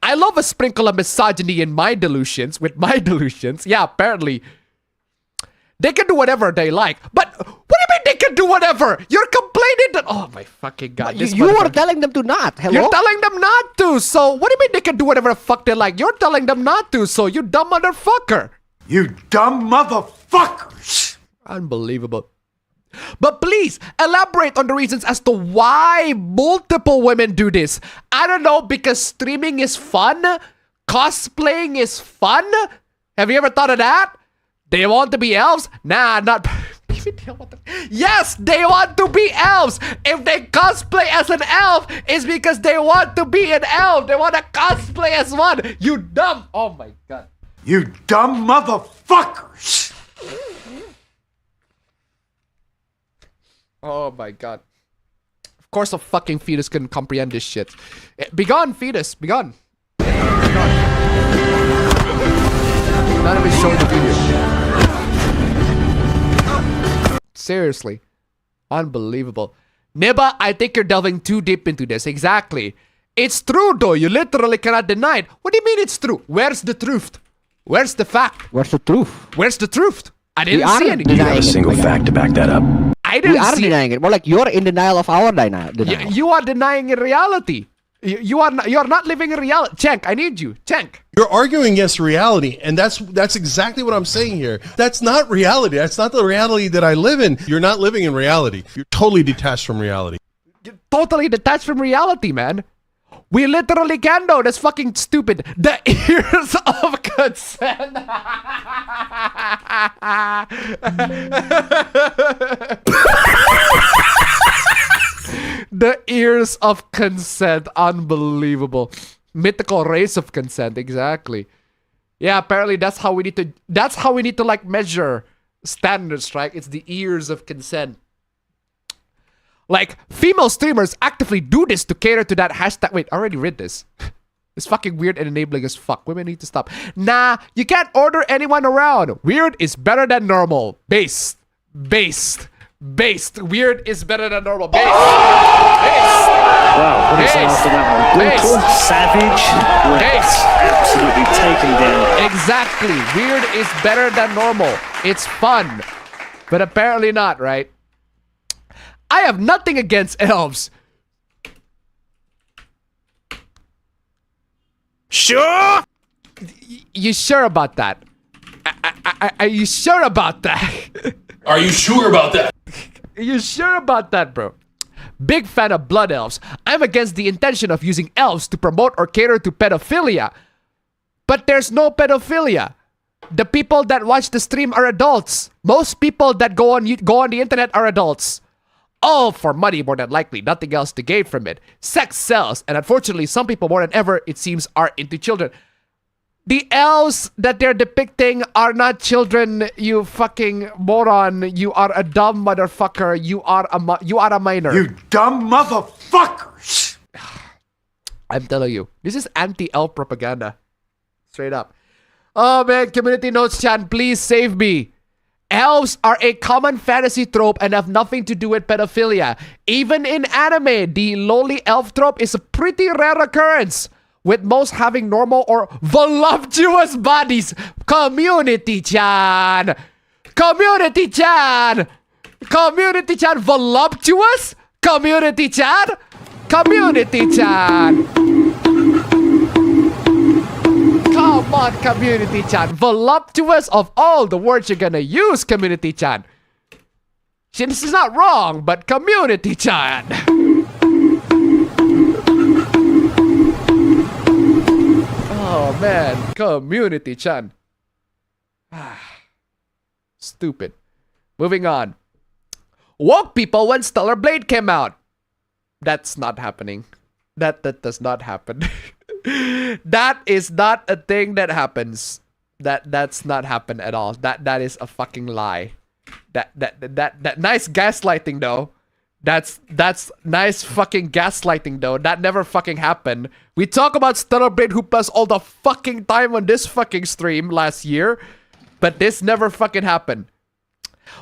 I love a sprinkle of misogyny in my delusions. With my delusions, yeah, apparently they can do whatever they like. But what do you mean they can do whatever? You're complaining that, oh my fucking god, you are telling them to not. Hello? You're telling them not to. So what do you mean they can do whatever the fuck they like? You're telling them not to. So you dumb motherfucker. You dumb motherfuckers! Unbelievable. But please, elaborate on the reasons as to why multiple women do this. I don't know, because streaming is fun? Cosplaying is fun? Have you ever thought of that? They want to be elves? Nah, not... Yes, they want to be elves. If they cosplay as an elf, it's because they want to be an elf. They want to cosplay as one. You dumb... Oh my god. You dumb motherfuckers! Oh my god. Of course a fucking fetus couldn't comprehend this shit. Begone, fetus. Begone. Begone. None of it showed the video. Seriously. Unbelievable. Niba, I think you're delving too deep into this. Exactly. It's true though. You literally cannot deny it. What do you mean it's true? Where's the truth? Where's the fact? Where's the truth? Where's the truth? I didn't see any. You have a single fact to back that up. I didn't we are see denying it. More like you're in denial of our denial. You are denying in reality. You are not living in reality. Cenk, I need you. Cenk. You're arguing against reality, and that's exactly what I'm saying here. That's not reality. That's not the reality that I live in. You're not living in reality. You're totally detached from reality. You're totally detached from reality, man. We literally can though. That's fucking stupid. The ears of consent. The ears of consent. Unbelievable. Mythical race of consent. Exactly. Yeah, apparently that's how we need to like measure standards, right? It's the ears of consent. Like, female streamers actively do this to cater to that hashtag. Wait, I already read this. It's fucking weird and enabling as fuck. Women need to stop. Nah, you can't order anyone around. Weird is better than normal. Based. Weird is better than normal. Based. Wow, what is after that one? Brutal, savage, absolutely taken down. Exactly. Weird is better than normal. It's fun. But apparently not, right? I have nothing against elves. Sure? You sure about that? Are you sure about that? Are you sure about that? Are you sure about that, bro? Big fan of blood elves. I'm against the intention of using elves to promote or cater to pedophilia. But there's no pedophilia. The people that watch the stream are adults. Most people that go on the internet are adults. All for money, more than likely. Nothing else to gain from it. Sex sells, and unfortunately, some people more than ever, it seems, are into children. The elves that they're depicting are not children, you fucking moron. You are a dumb motherfucker. You are a minor. You dumb motherfuckers! I'm telling you, this is anti-elf propaganda. Straight up. Oh man, community notes chan, please save me. Elves are a common fantasy trope and have nothing to do with pedophilia. Even in anime, the lowly elf trope is a pretty rare occurrence, with most having normal or voluptuous bodies. Community chan! Community chan! Community chan voluptuous? Community chan? Community chan! Come on, community chan. Voluptuous of all the words you're gonna use, community chan. See, this is not wrong, but community chan. Oh man, community chan. Stupid. Moving on. Woke people when Stellar Blade came out. That's not happening. That does not happen. That is not a thing that happens. That's not happen at all. That is a fucking lie. That nice gaslighting though. That's nice fucking gaslighting though. That never fucking happened. We talk about Stellar Blade Hooplas all the fucking time on this fucking stream last year, but this never fucking happened.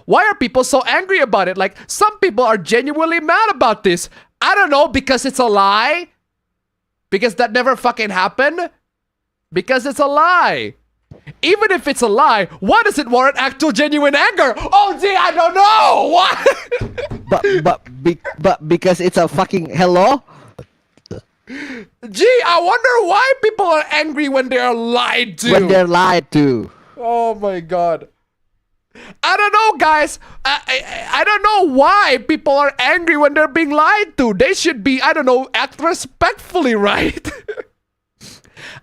Why are people so angry about it? Like, some people are genuinely mad about this. I don't know, because it's a lie? Because that never fucking happened? Because it's a lie. Even if it's a lie, why does it warrant actual genuine anger? Oh gee, I don't know! Why? but because it's a fucking hello? Gee, I wonder why people are angry when they are lied to. When they're lied to. Oh my god. I don't know, guys. I don't know why people are angry when they're being lied to. They should be, I don't know, act respectfully, right?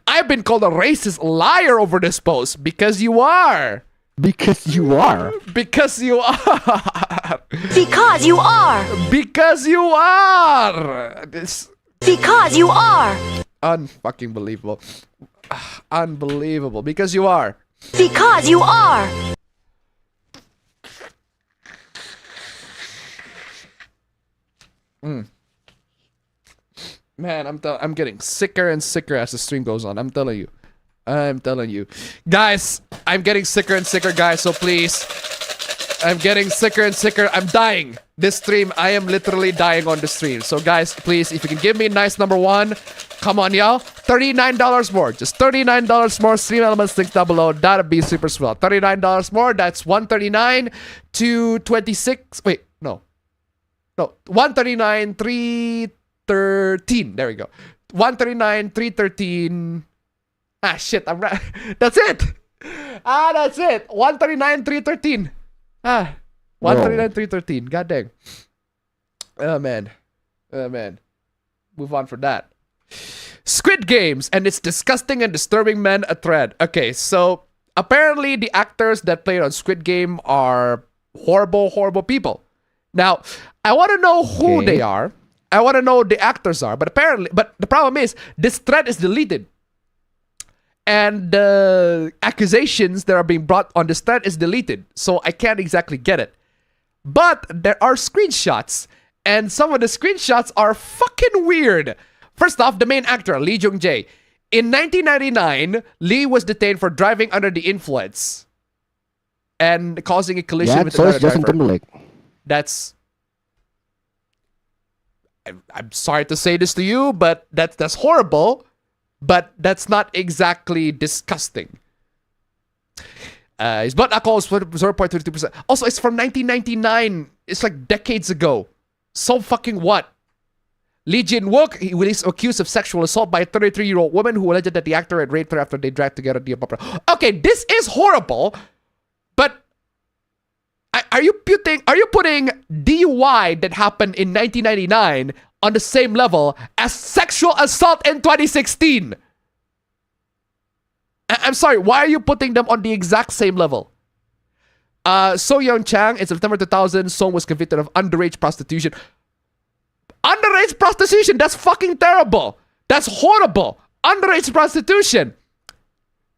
I've been called a racist liar over this post because you are. Because you are. Because you are. Because you are. Because you are. Because you are. Unfucking believable. Unbelievable. Because you are. Because you are. Man, I'm getting sicker and sicker as the stream goes on. I'm telling you. Guys, I'm getting sicker and sicker, guys, so please. I'm getting sicker and sicker. I'm dying. This stream, I am literally dying on the stream. So guys, please, if you can give me a nice number one, come on, y'all. $39 more. Just $39 more. Stream elements links down below. That'd be super swell. $39 more. That's $139 to $26. Wait, no. No, $139, $313. There we go. $139, $313. Ah, shit. That's it. That's it. $139, $313. $139, $313. God dang. Oh, man. Move on from that. Squid Games and its disgusting and disturbing men a thread. Okay, so apparently the actors that played on Squid Game are horrible, horrible people. Now, I want to know who they are. I want to know who the actors are. But the problem is, this thread is deleted. And the accusations that are being brought on this thread is deleted. So I can't exactly get it. But there are screenshots. And some of the screenshots are fucking weird. First off, the main actor, Lee Jung-jae. In 1999, Lee was detained for driving under the influence. And causing a collision with another driver. That's... I'm sorry to say this to you, but that's horrible. But that's not exactly disgusting. His blood alcohol is 0.32%. Also, it's from 1999. It's like decades ago. So fucking what? Lee Jin-wook, he was accused of sexual assault by a 33-year-old woman who alleged that the actor had raped her after they dragged together the apartment. Okay, this is horrible. But are you putting DUI that happened in 1999 on the same level as sexual assault in 2016? I'm sorry, why are you putting them on the exact same level? So Young Chang, in September 2000, Song was convicted of underage prostitution. Underage prostitution, that's fucking terrible. That's horrible. Underage prostitution.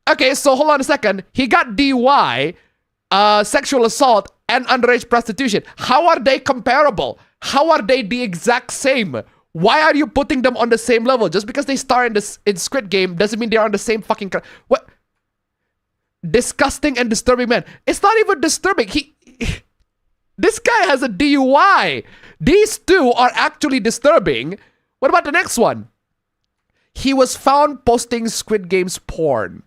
Okay, so hold on a second. He got DUI, sexual assault, and underage prostitution. How are they comparable? How are they the exact same? Why are you putting them on the same level? Just because they star in Squid Game doesn't mean they're on the same fucking... What? Disgusting and disturbing, man. It's not even disturbing. This guy has a DUI. These two are actually disturbing. What about the next one? He was found posting Squid Game's porn.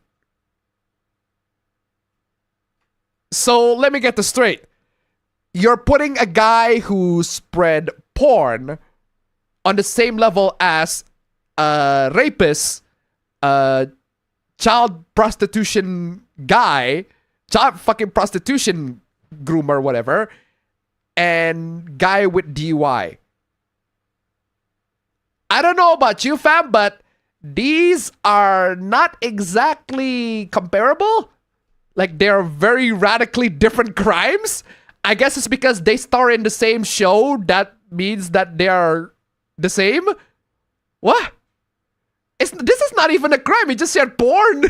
So let me get this straight. You're putting a guy who spread porn on the same level as a rapist, child prostitution guy, child fucking prostitution groomer, whatever, and guy with DUI. I don't know about you, fam, but these are not exactly comparable. Like, they're very radically different crimes. I guess it's because they star in the same show. That means that they are the same? What? This is not even a crime. He just shared porn.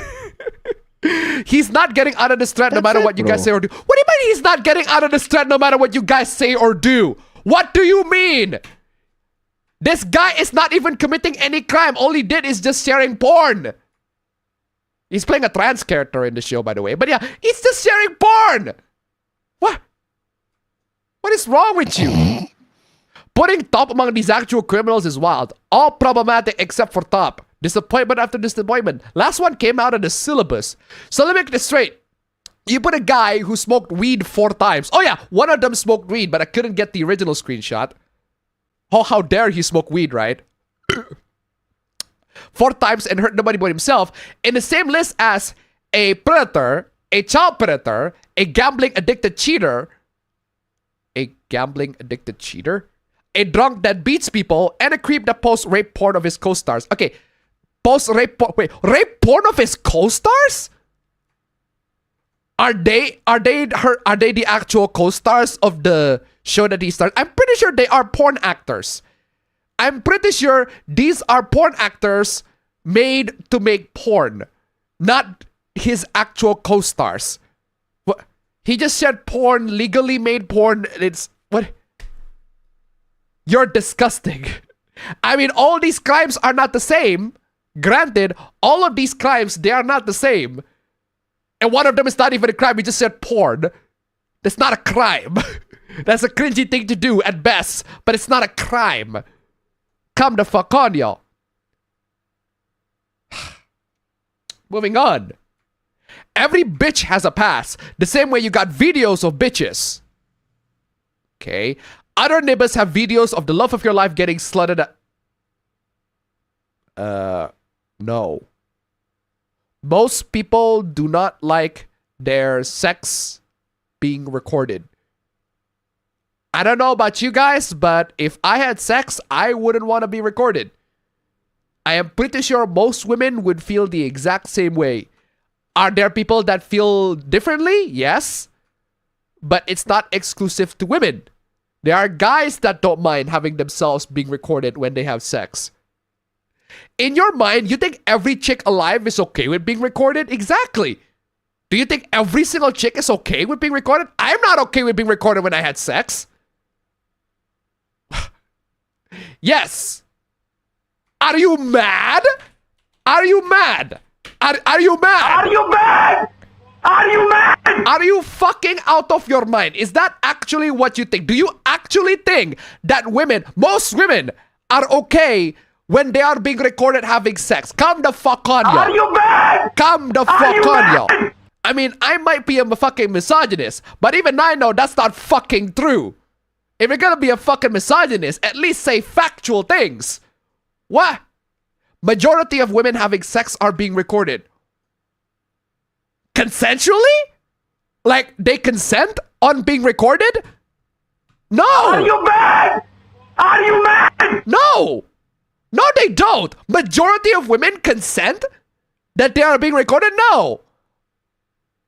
He's not getting out of this threat no matter what you guys say or do. What do you mean he's not getting out of this threat no matter what you guys say or do? What do you mean? This guy is not even committing any crime. All he did is just sharing porn. He's playing a trans character in the show, by the way. But yeah, he's just sharing porn. What? What is wrong with you? Putting Top among these actual criminals is wild. All problematic except for Top. Disappointment after disappointment. Last one came out of the syllabus. So let me make this straight. You put a guy who smoked weed 4 times. Oh yeah, one of them smoked weed, but I couldn't get the original screenshot. Oh, how dare he smoke weed, right? 4 times and hurt nobody but himself, in the same list as a predator, a child predator, a gambling addicted cheater, a drunk that beats people, and a creep that posts rape porn of his co-stars. Okay, posts rape porn. Wait, rape porn of his co-stars? Are they the actual co-stars of the show that he started? I'm pretty sure they are porn actors. I'm pretty sure these are porn actors made to make porn, not his actual co-stars. What? He just said porn, legally made porn. It's what? You're disgusting. I mean, all these crimes are not the same. Granted, all of these crimes, they are not the same. And one of them is not even a crime. He just said porn. That's not a crime. That's a cringy thing to do at best, but it's not a crime. Come the fuck on, y'all. Moving on. Every bitch has a past. The same way you got videos of bitches. Okay. Other neighbors have videos of the love of your life getting slutted. No. Most people do not like their sex being recorded. I don't know about you guys, but if I had sex, I wouldn't want to be recorded. I am pretty sure most women would feel the exact same way. Are there people that feel differently? Yes. But it's not exclusive to women. There are guys that don't mind having themselves being recorded when they have sex. In your mind, you think every chick alive is okay with being recorded? Exactly. Do you think every single chick is okay with being recorded? I'm not okay with being recorded when I had sex. Yes. Are you mad? Are you mad? Are you mad? Are you mad? Are you mad? Are you fucking out of your mind? Is that actually what you think? Do you actually think that women, most women, are okay when they are being recorded having sex? Come the fuck on, y'all. Are you mad? Come the fuck on, y'all. I mean, I might be a fucking misogynist, but even I know that's not fucking true. If you're gonna be a fucking misogynist, at least say factual things. What? Majority of women having sex are being recorded. Consensually? Like, they consent on being recorded? No! Are you mad? Are you mad? No! No, they don't! Majority of women consent that they are being recorded? No!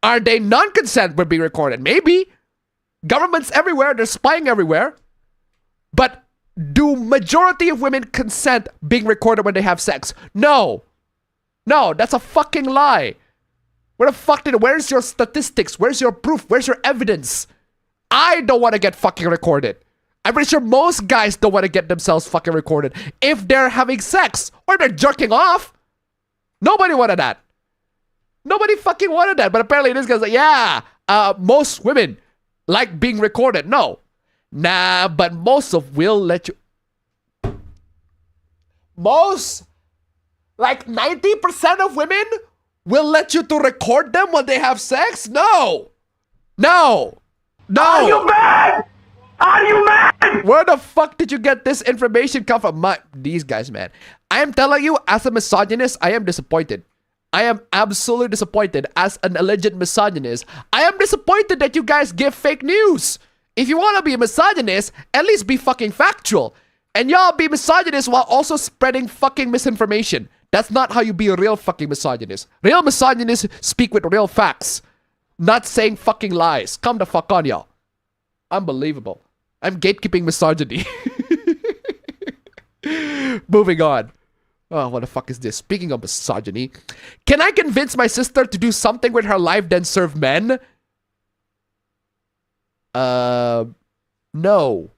Are they non-consent when being recorded? Maybe. Governments everywhere, they're spying everywhere. But do majority of women consent being recorded when they have sex? No. No, that's a fucking lie. Where the fuck where's your statistics? Where's your proof? Where's your evidence? I don't want to get fucking recorded. I'm pretty sure most guys don't want to get themselves fucking recorded if they're having sex or they're jerking off. Nobody wanted that. Nobody fucking wanted that. But apparently this guy's like, yeah, most women like being recorded. No. Nah, but most of will let you. Most, like 90% of women will let you to record them when they have sex? No. No. No. Are you mad? Are you mad? Where the fuck did you get this information come from? These guys, man. I am telling you, as a misogynist, I am disappointed. I am absolutely disappointed as an alleged misogynist. I am disappointed that you guys give fake news. If you want to be a misogynist, at least be fucking factual. And y'all be misogynist while also spreading fucking misinformation. That's not how you be a real fucking misogynist. Real misogynists speak with real facts. Not saying fucking lies. Come the fuck on, y'all. Unbelievable. I'm gatekeeping misogyny. Moving on. Oh, what the fuck is this? Speaking of misogyny, can I convince my sister to do something with her life then serve men? No.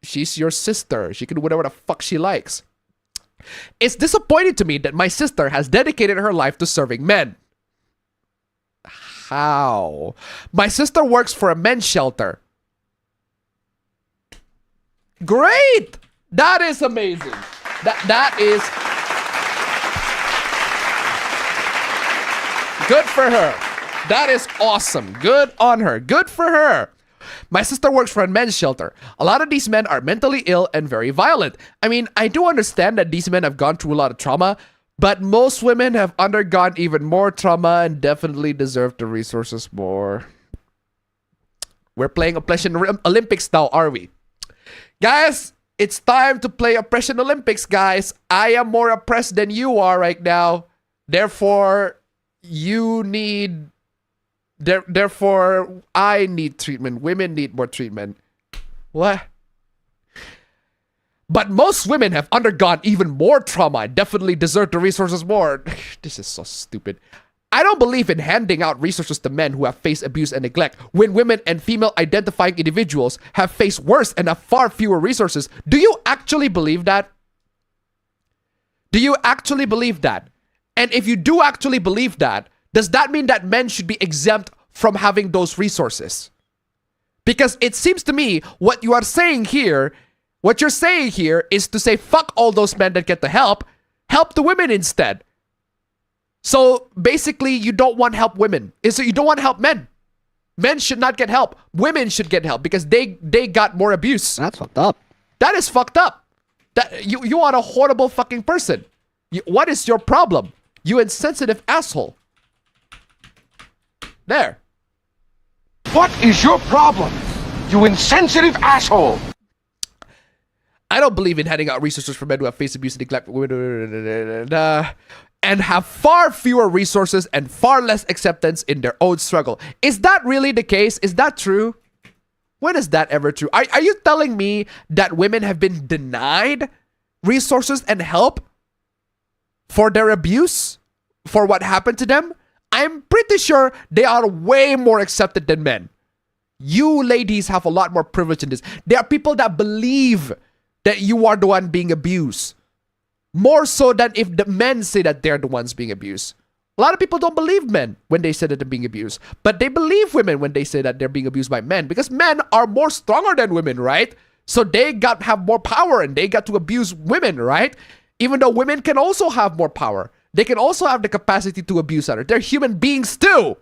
She's your sister. She can do whatever the fuck she likes. It's disappointing to me that my sister has dedicated her life to serving men. How? My sister works for a men's shelter. Great! That is amazing. That is good for her. That is awesome. Good on her. Good for her. My sister works for a men's shelter. A lot of these men are mentally ill and very violent. I mean, I do understand that these men have gone through a lot of trauma, but most women have undergone even more trauma and definitely deserve the resources more. We're playing Oppression Olympics now, are we? Guys, it's time to play Oppression Olympics, guys. I am more oppressed than you are right now. Therefore, you need... Therefore, I need treatment. Women need more treatment. What? But most women have undergone even more trauma and definitely deserve the resources more. This is so stupid. I don't believe in handing out resources to men who have faced abuse and neglect when women and female identifying individuals have faced worse and have far fewer resources. Do you actually believe that? Do you actually believe that? And if you do actually believe that, does that mean that men should be exempt from having those resources? Because it seems to me what you're saying here is to say fuck all those men that get the help the women instead. So basically you don't want help women. So you don't want help men. Men should not get help. Women should get help because they got more abuse. That's fucked up. That is fucked up. That you are a horrible fucking person. What is your problem? You insensitive asshole. There. What is your problem, you insensitive asshole? I don't believe in handing out resources for men who have faced abuse and neglect and have far fewer resources and far less acceptance in their own struggle. Is that really the case? Is that true? When is that ever true? Are you telling me that women have been denied resources and help for their abuse? For what happened to them? I'm pretty sure they are way more accepted than men. You ladies have a lot more privilege in this. There are people that believe that you are the one being abused. More so than if the men say that they're the ones being abused. A lot of people don't believe men when they say that they're being abused. But they believe women when they say that they're being abused by men. Because men are more stronger than women, right? So they have more power and they got to abuse women, right? Even though women can also have more power. They can also have the capacity to abuse others. They're human beings too.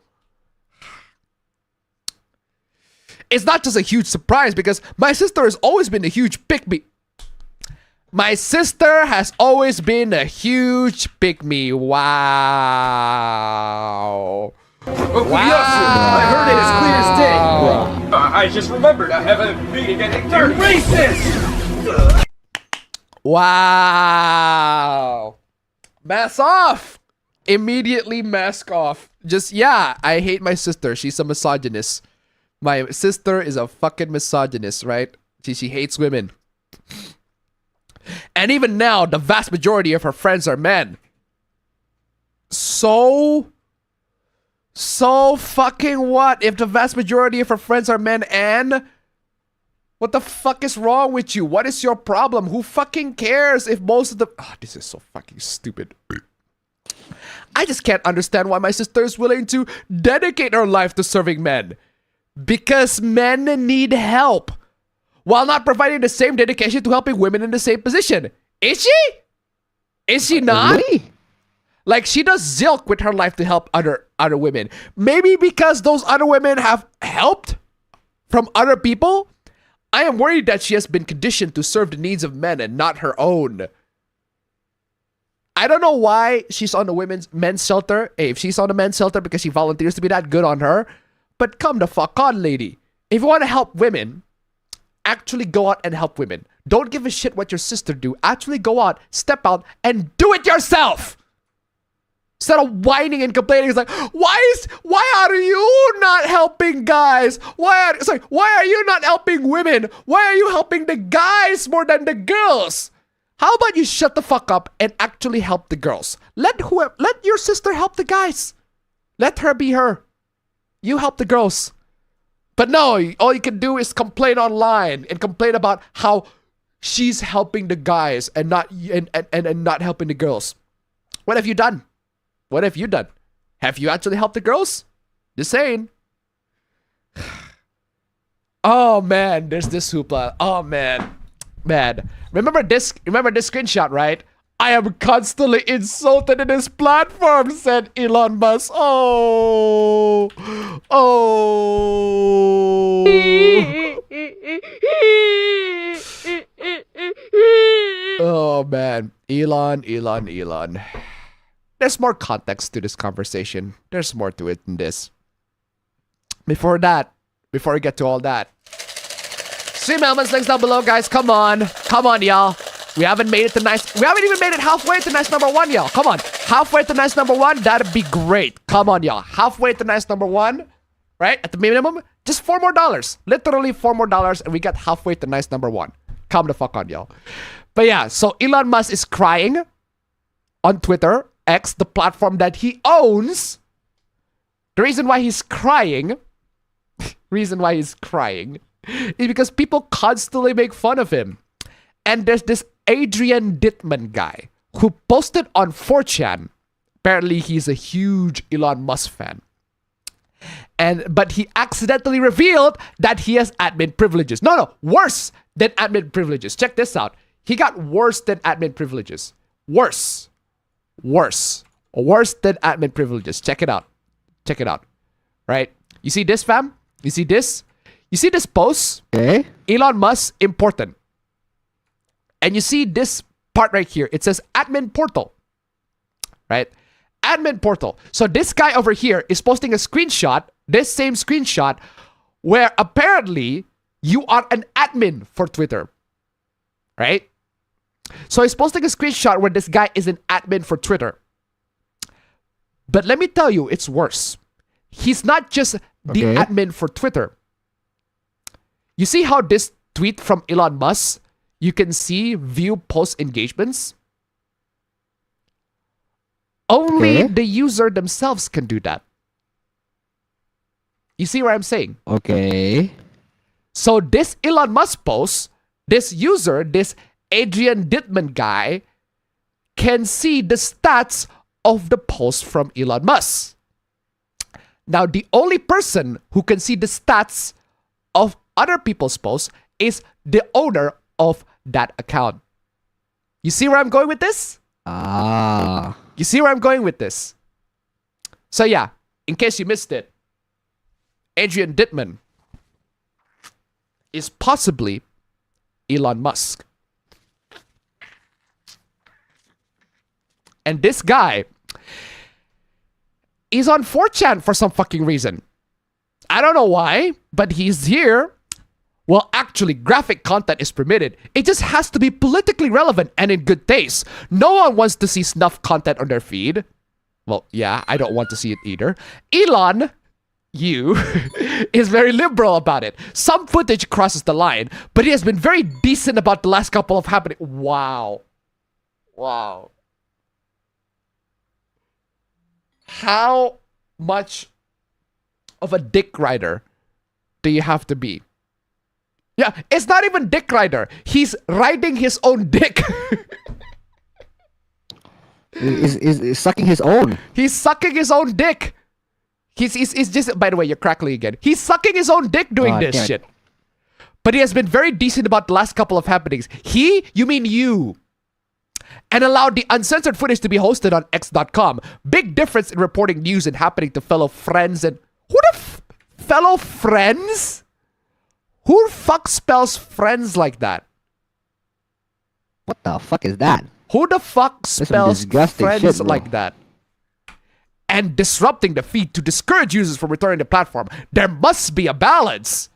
It's not just a huge surprise because my sister has always been a huge pick-me. My sister has always been a huge pick-me. Wow. Oh, wow. Yes, I heard it as clear as day. I just remembered I have a meeting at 8:30. Racist! Wow. Mass off. Immediately mask off. Just, yeah, I hate my sister. She's a misogynist. My sister is a fucking misogynist, right? She hates women. And even now, the vast majority of her friends are men. So fucking what? If the vast majority of her friends are men, and what the fuck is wrong with you? What is your problem? Who fucking cares if most of the... Oh, this is so fucking stupid. I just can't understand why my sister is willing to dedicate her life to serving men. Because men need help, while not providing the same dedication to helping women in the same position. Is she? Is she not? Really? Like, she does zilk with her life to help other women. Maybe because those other women have helped from other people. I am worried that she has been conditioned to serve the needs of men and not her own. I don't know why she's on the men's shelter. Hey, if she's on the men's shelter because she volunteers to be that good on her. But come the fuck on, lady. If you want to help women, actually go out and help women. Don't give a shit what your sister do. Actually go out, step out, and do it yourself. Instead of whining and complaining, it's like, why are you not helping guys? Why are you not helping women? Why are you helping the guys more than the girls? How about you shut the fuck up and actually help the girls? Let your sister help the guys. Let her be her. You help the girls. But no, all you can do is complain online and complain about how she's helping the guys and not helping the girls. What have you done? What have you done? Have you actually helped the girls? Just saying. Oh man, there's this hoopla. Oh man. Remember this screenshot, right? I am constantly insulted in this platform, said Elon Musk. Oh. Oh man. Elon. There's more context to this conversation. There's more to it than this. Before we get to all that, stream elements links down below, guys. Come on, y'all. We haven't even made it halfway to nice number 1, y'all. Come on, halfway to nice number 1. That'd be great. Come on, y'all. Halfway to nice number 1, right? At the minimum, just $4 more. Literally $4 more, and we got halfway to nice number 1. Come the fuck on, y'all. But yeah, so Elon Musk is crying on Twitter X, the platform that he owns. The reason why he's crying is because people constantly make fun of him. And there's this Adrian Dittman guy who posted on 4chan. Apparently, he's a huge Elon Musk fan. But he accidentally revealed that he has admin privileges. No, worse than admin privileges. Check this out. He got worse than admin privileges. Worse than admin privileges. Check it out. Right? You see this, fam? You see this? You see this post? Okay. Elon Musk, important. And you see this part right here. It says admin portal. Right? Admin portal. So this guy over here is posting a screenshot, this same screenshot, where apparently you are an admin for Twitter. Right? So he's posting a screenshot where this guy is an admin for Twitter. But let me tell you, it's worse. He's not just the admin for Twitter. You see how this tweet from Elon Musk, you can see view post engagements? Only the user themselves can do that. You see what I'm saying? Okay. So this Elon Musk post, this user, this Adrian Dittman guy, can see the stats of the post from Elon Musk. Now, the only person who can see the stats of other people's posts is the owner of that account. You see where I'm going with this? You see where I'm going with this? So yeah, in case you missed it, Adrian Dittman is possibly Elon Musk. And this guy is on 4chan for some fucking reason. I don't know why, but he's here. Well, actually, graphic content is permitted. It just has to be politically relevant and in good taste. No one wants to see snuff content on their feed. Well, yeah, I don't want to see it either. Elon, you, is very liberal about it. Some footage crosses the line, but he has been very decent about the last couple of happening. Wow. Wow. How much of a dick rider do you have to be? Yeah, it's not even dick rider. He's riding his own dick. He's sucking his own. He's sucking his own dick. He's just, by the way, you're crackling again. He's sucking his own dick doing this shit. But he has been very decent about the last couple of happenings. He, you mean you. And allowed the uncensored footage to be hosted on X.com. Big difference in reporting news and happening to fellow friends and... Who the fellow friends? Who the fuck spells friends like that? What the fuck is that? Who the fuck spells friends shit, like that? And disrupting the feed to discourage users from returning the platform. There must be a balance.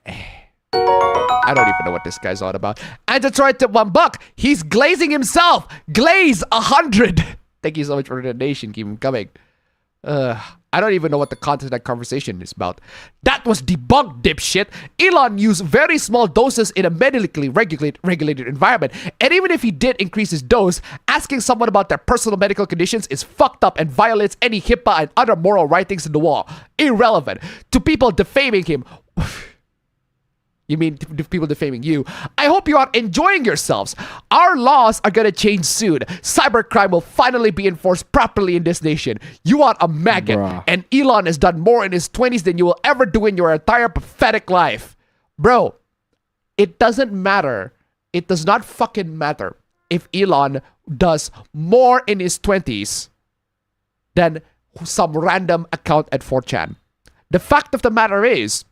I don't even know what this guy's on about. And to try to $1, he's glazing himself. Glaze 100. Thank you so much for the donation. Keep him coming. I don't even know what the content of that conversation is about. That was debunked, dipshit. Elon used very small doses in a medically regulated environment. And even if he did increase his dose, asking someone about their personal medical conditions is fucked up and violates any HIPAA and other moral writings in the wall. Irrelevant. To people defaming him... You mean people defaming you? I hope you are enjoying yourselves. Our laws are gonna change soon. Cybercrime will finally be enforced properly in this nation. You are a maggot, and Elon has done more in his 20s than you will ever do in your entire pathetic life. Bro, it doesn't matter. It does not fucking matter if Elon does more in his 20s than some random account at 4chan. The fact of the matter is,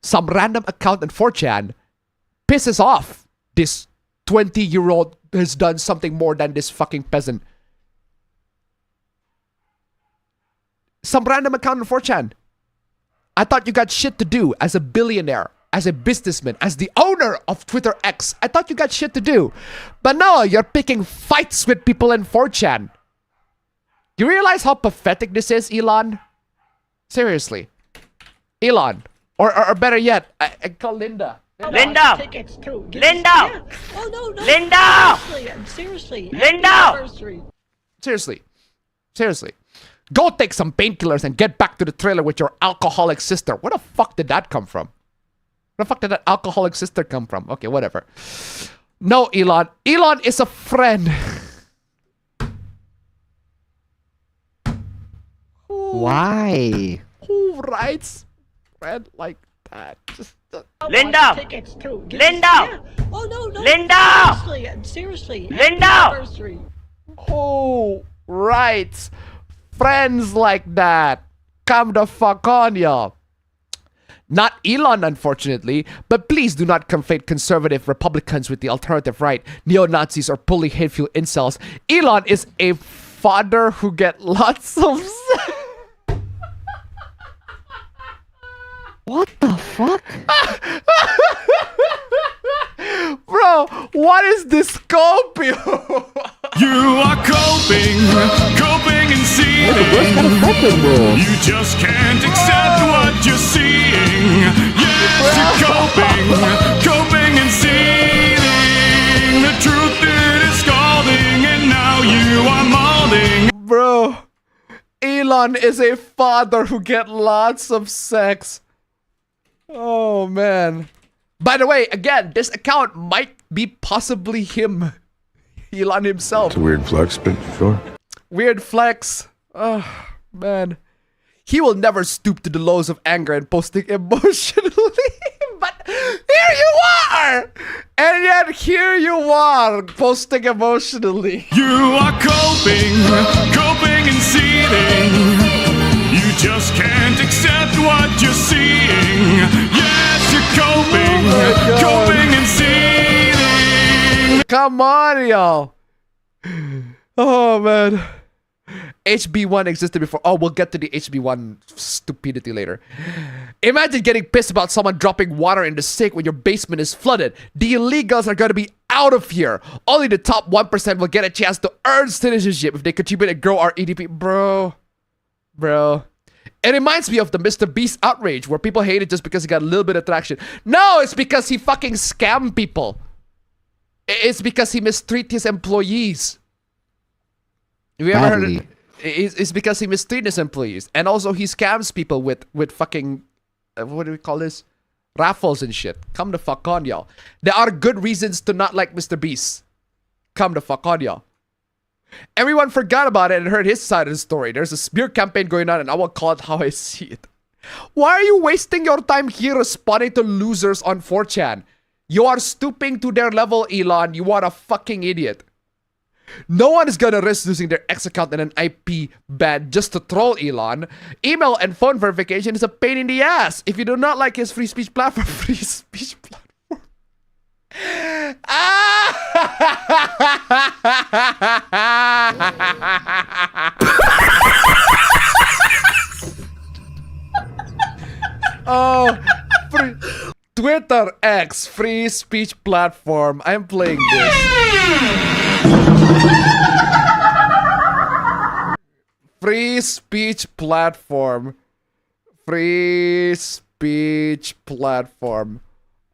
some random account on 4chan pisses off this 20-year-old has done something more than this fucking peasant. Some random account on 4chan. I thought you got shit to do as a billionaire, as a businessman, as the owner of Twitter X. I thought you got shit to do. But no, you're picking fights with people in 4chan. You realize how pathetic this is, Elon? Seriously. Elon. Or better yet, I call Linda. Linda! Linda! Oh, no. Linda! Seriously. Linda! Seriously. Go take some painkillers and get back to the trailer with your alcoholic sister. Where the fuck did that come from? Where the fuck did that alcoholic sister come from? Okay, whatever. No, Elon. Elon is a friend. Why? Who writes friend like that? Just Linda! Linda! Oh, no. Linda! Seriously. Linda! Oh, right. Friends like that. Come the fuck on, y'all. Not Elon, unfortunately, but please do not conflate conservative Republicans with the alternative right, neo-Nazis, or fully hateful incels. Elon is a father who get lots of... What the fuck? Bro, what is this Scorpio? You are coping and seething. You just can't accept what you're seeing. Yes, you're coping and seething. The truth is scalding, and now you are molding. Bro, Elon is a father who get lots of sex. Oh, man. By the way, again, this account might be possibly him. Elon himself. It's a weird flex, but sure. Weird flex. Oh, man. He will never stoop to the lows of anger and posting emotionally. But here you are! And yet here you are, posting emotionally. You are coping and seething. You just can't accept what you're seeing. Yes, you're coping and seething. Come on, y'all. Oh, man. HB1 existed before. Oh, we'll get to the HB1 stupidity later. Imagine getting pissed about someone dropping water in the sink when your basement is flooded. The illegals are going to be out of here. Only the top 1% will get a chance to earn citizenship if they contribute and grow our EDP. Bro. It reminds me of the Mr. Beast outrage where people hate it just because he got a little bit of traction. No, it's because he fucking scammed people. It's because he mistreated his employees. Have you ever heard it? It's because he mistreated his employees. And also he scams people with fucking, what do we call this? Raffles and shit. Come the fuck on, y'all. There are good reasons to not like Mr. Beast. Come the fuck on, y'all. Everyone forgot about it and heard his side of the story. There's a smear campaign going on and I will call it how I see it. Why are you wasting your time here responding to losers on 4chan? You are stooping to their level, Elon. You are a fucking idiot. No one is gonna risk losing their X account and an IP ban just to troll Elon. Email and phone verification is a pain in the ass. If you do not like his free speech platform, Oh, Twitter X free speech platform. I'm playing this. Free speech platform. Free speech platform.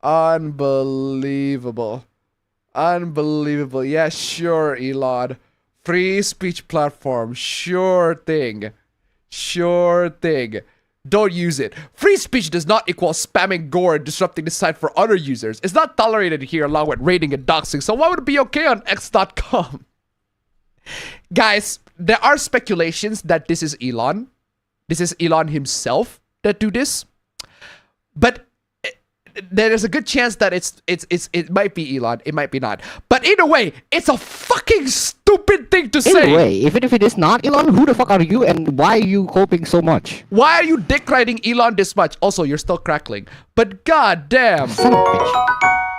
Unbelievable. Unbelievable. Yeah, sure, Elon. Free speech platform. Sure thing. Sure thing. Don't use it. Free speech does not equal spamming gore and disrupting the site for other users. It's not tolerated here along with raiding and doxing, so why would it be okay on X.com? Guys, there are speculations that this is Elon. This is Elon himself that do this. But there is a good chance that it might be Elon, it might be not. But either way, it's a fucking stupid thing to say. Either way, even if it is not Elon, who the fuck are you and why are you hoping so much? Why are you dick riding Elon this much? Also, you're still crackling. But goddamn. Son of a bitch.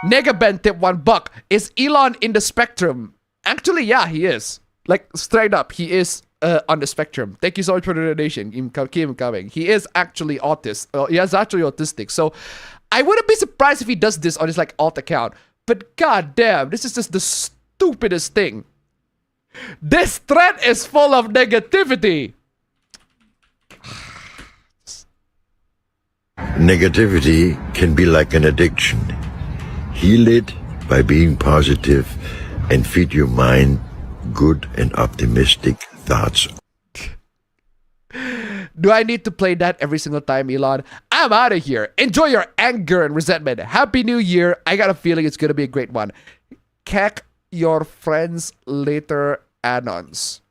Negaben tip $1. Is Elon in the spectrum? Actually, yeah, he is. Like, straight up, he is on the spectrum. Thank you so much for the donation. Keep him coming. He is actually autistic. He is actually autistic. So I wouldn't be surprised if he does this on his like alt account. But goddamn, this is just the stupidest thing. This thread is full of negativity. Negativity can be like an addiction. Heal it by being positive and feed your mind good and optimistic thoughts. Do I need to play that every single time, Elon? I'm out of here. Enjoy your anger and resentment. Happy New Year. I got a feeling it's going to be a great one. Cack your friends later, Anons.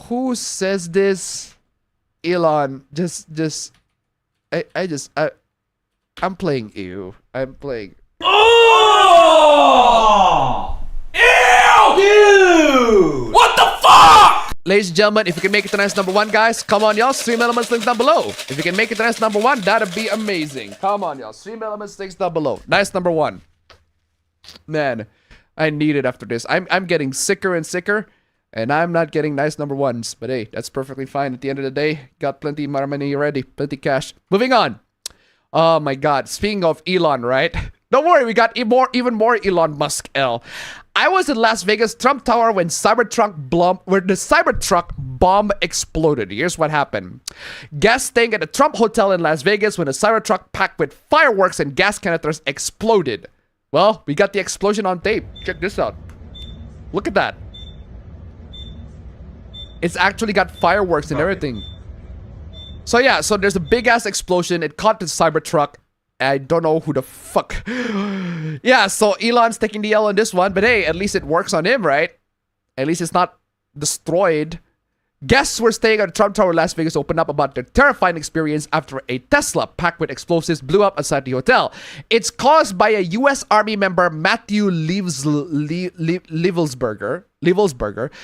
Who says this? Elon, I'm playing you. I'm playing. Oh! Ew! Dude! What the fuck? Ladies and gentlemen, if you can make it to nice number 1, guys, come on, y'all. Stream Elements links down below. If you can make it to nice number 1, that'd be amazing. Come on, y'all. Stream Elements links down below. Nice number 1. Man, I need it after this. I'm getting sicker and sicker, and I'm not getting nice number 1s. But hey, that's perfectly fine. At the end of the day, got plenty more money already. Plenty cash. Moving on. Oh my God. Speaking of Elon, right? Don't worry, we got even more Elon Musk L. I was in Las Vegas Trump Tower when the Cybertruck bomb exploded. Here's what happened. Guests staying at the Trump Hotel in Las Vegas when a Cybertruck packed with fireworks and gas canisters exploded. Well, we got the explosion on tape. Check this out. Look at that. It's actually got fireworks and everything. So yeah, so there's a big ass explosion. It caught the Cybertruck. I don't know who the fuck. Yeah, so Elon's taking the L on this one, but hey, at least it works on him, right? At least it's not destroyed. Guests were staying at the Trump Tower in Las Vegas opened up about their terrifying experience after a Tesla packed with explosives blew up outside the hotel. It's caused by a U.S. Army member, Matthew Levelsberger,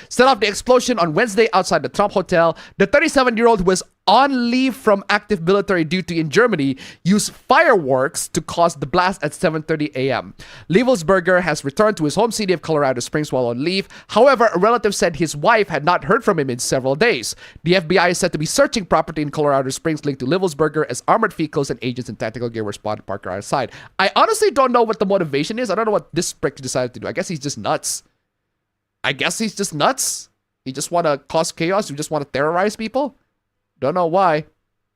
set off the explosion on Wednesday outside the Trump Hotel. The 37-year-old who was on leave from active military duty in Germany, used fireworks to cause the blast at 7:30 a.m. Levelsberger has returned to his home city of Colorado Springs while on leave. However, a relative said his wife had not heard from him in several days. The FBI is said to be searching property in Colorado Springs linked to Levelsberger as armored vehicles and agents in tactical gear were spotted parked outside. I honestly don't know what the motivation is. I don't know what this prick decided to do. I guess he's just nuts. He just want to cause chaos. You just want to terrorize people. Don't know why.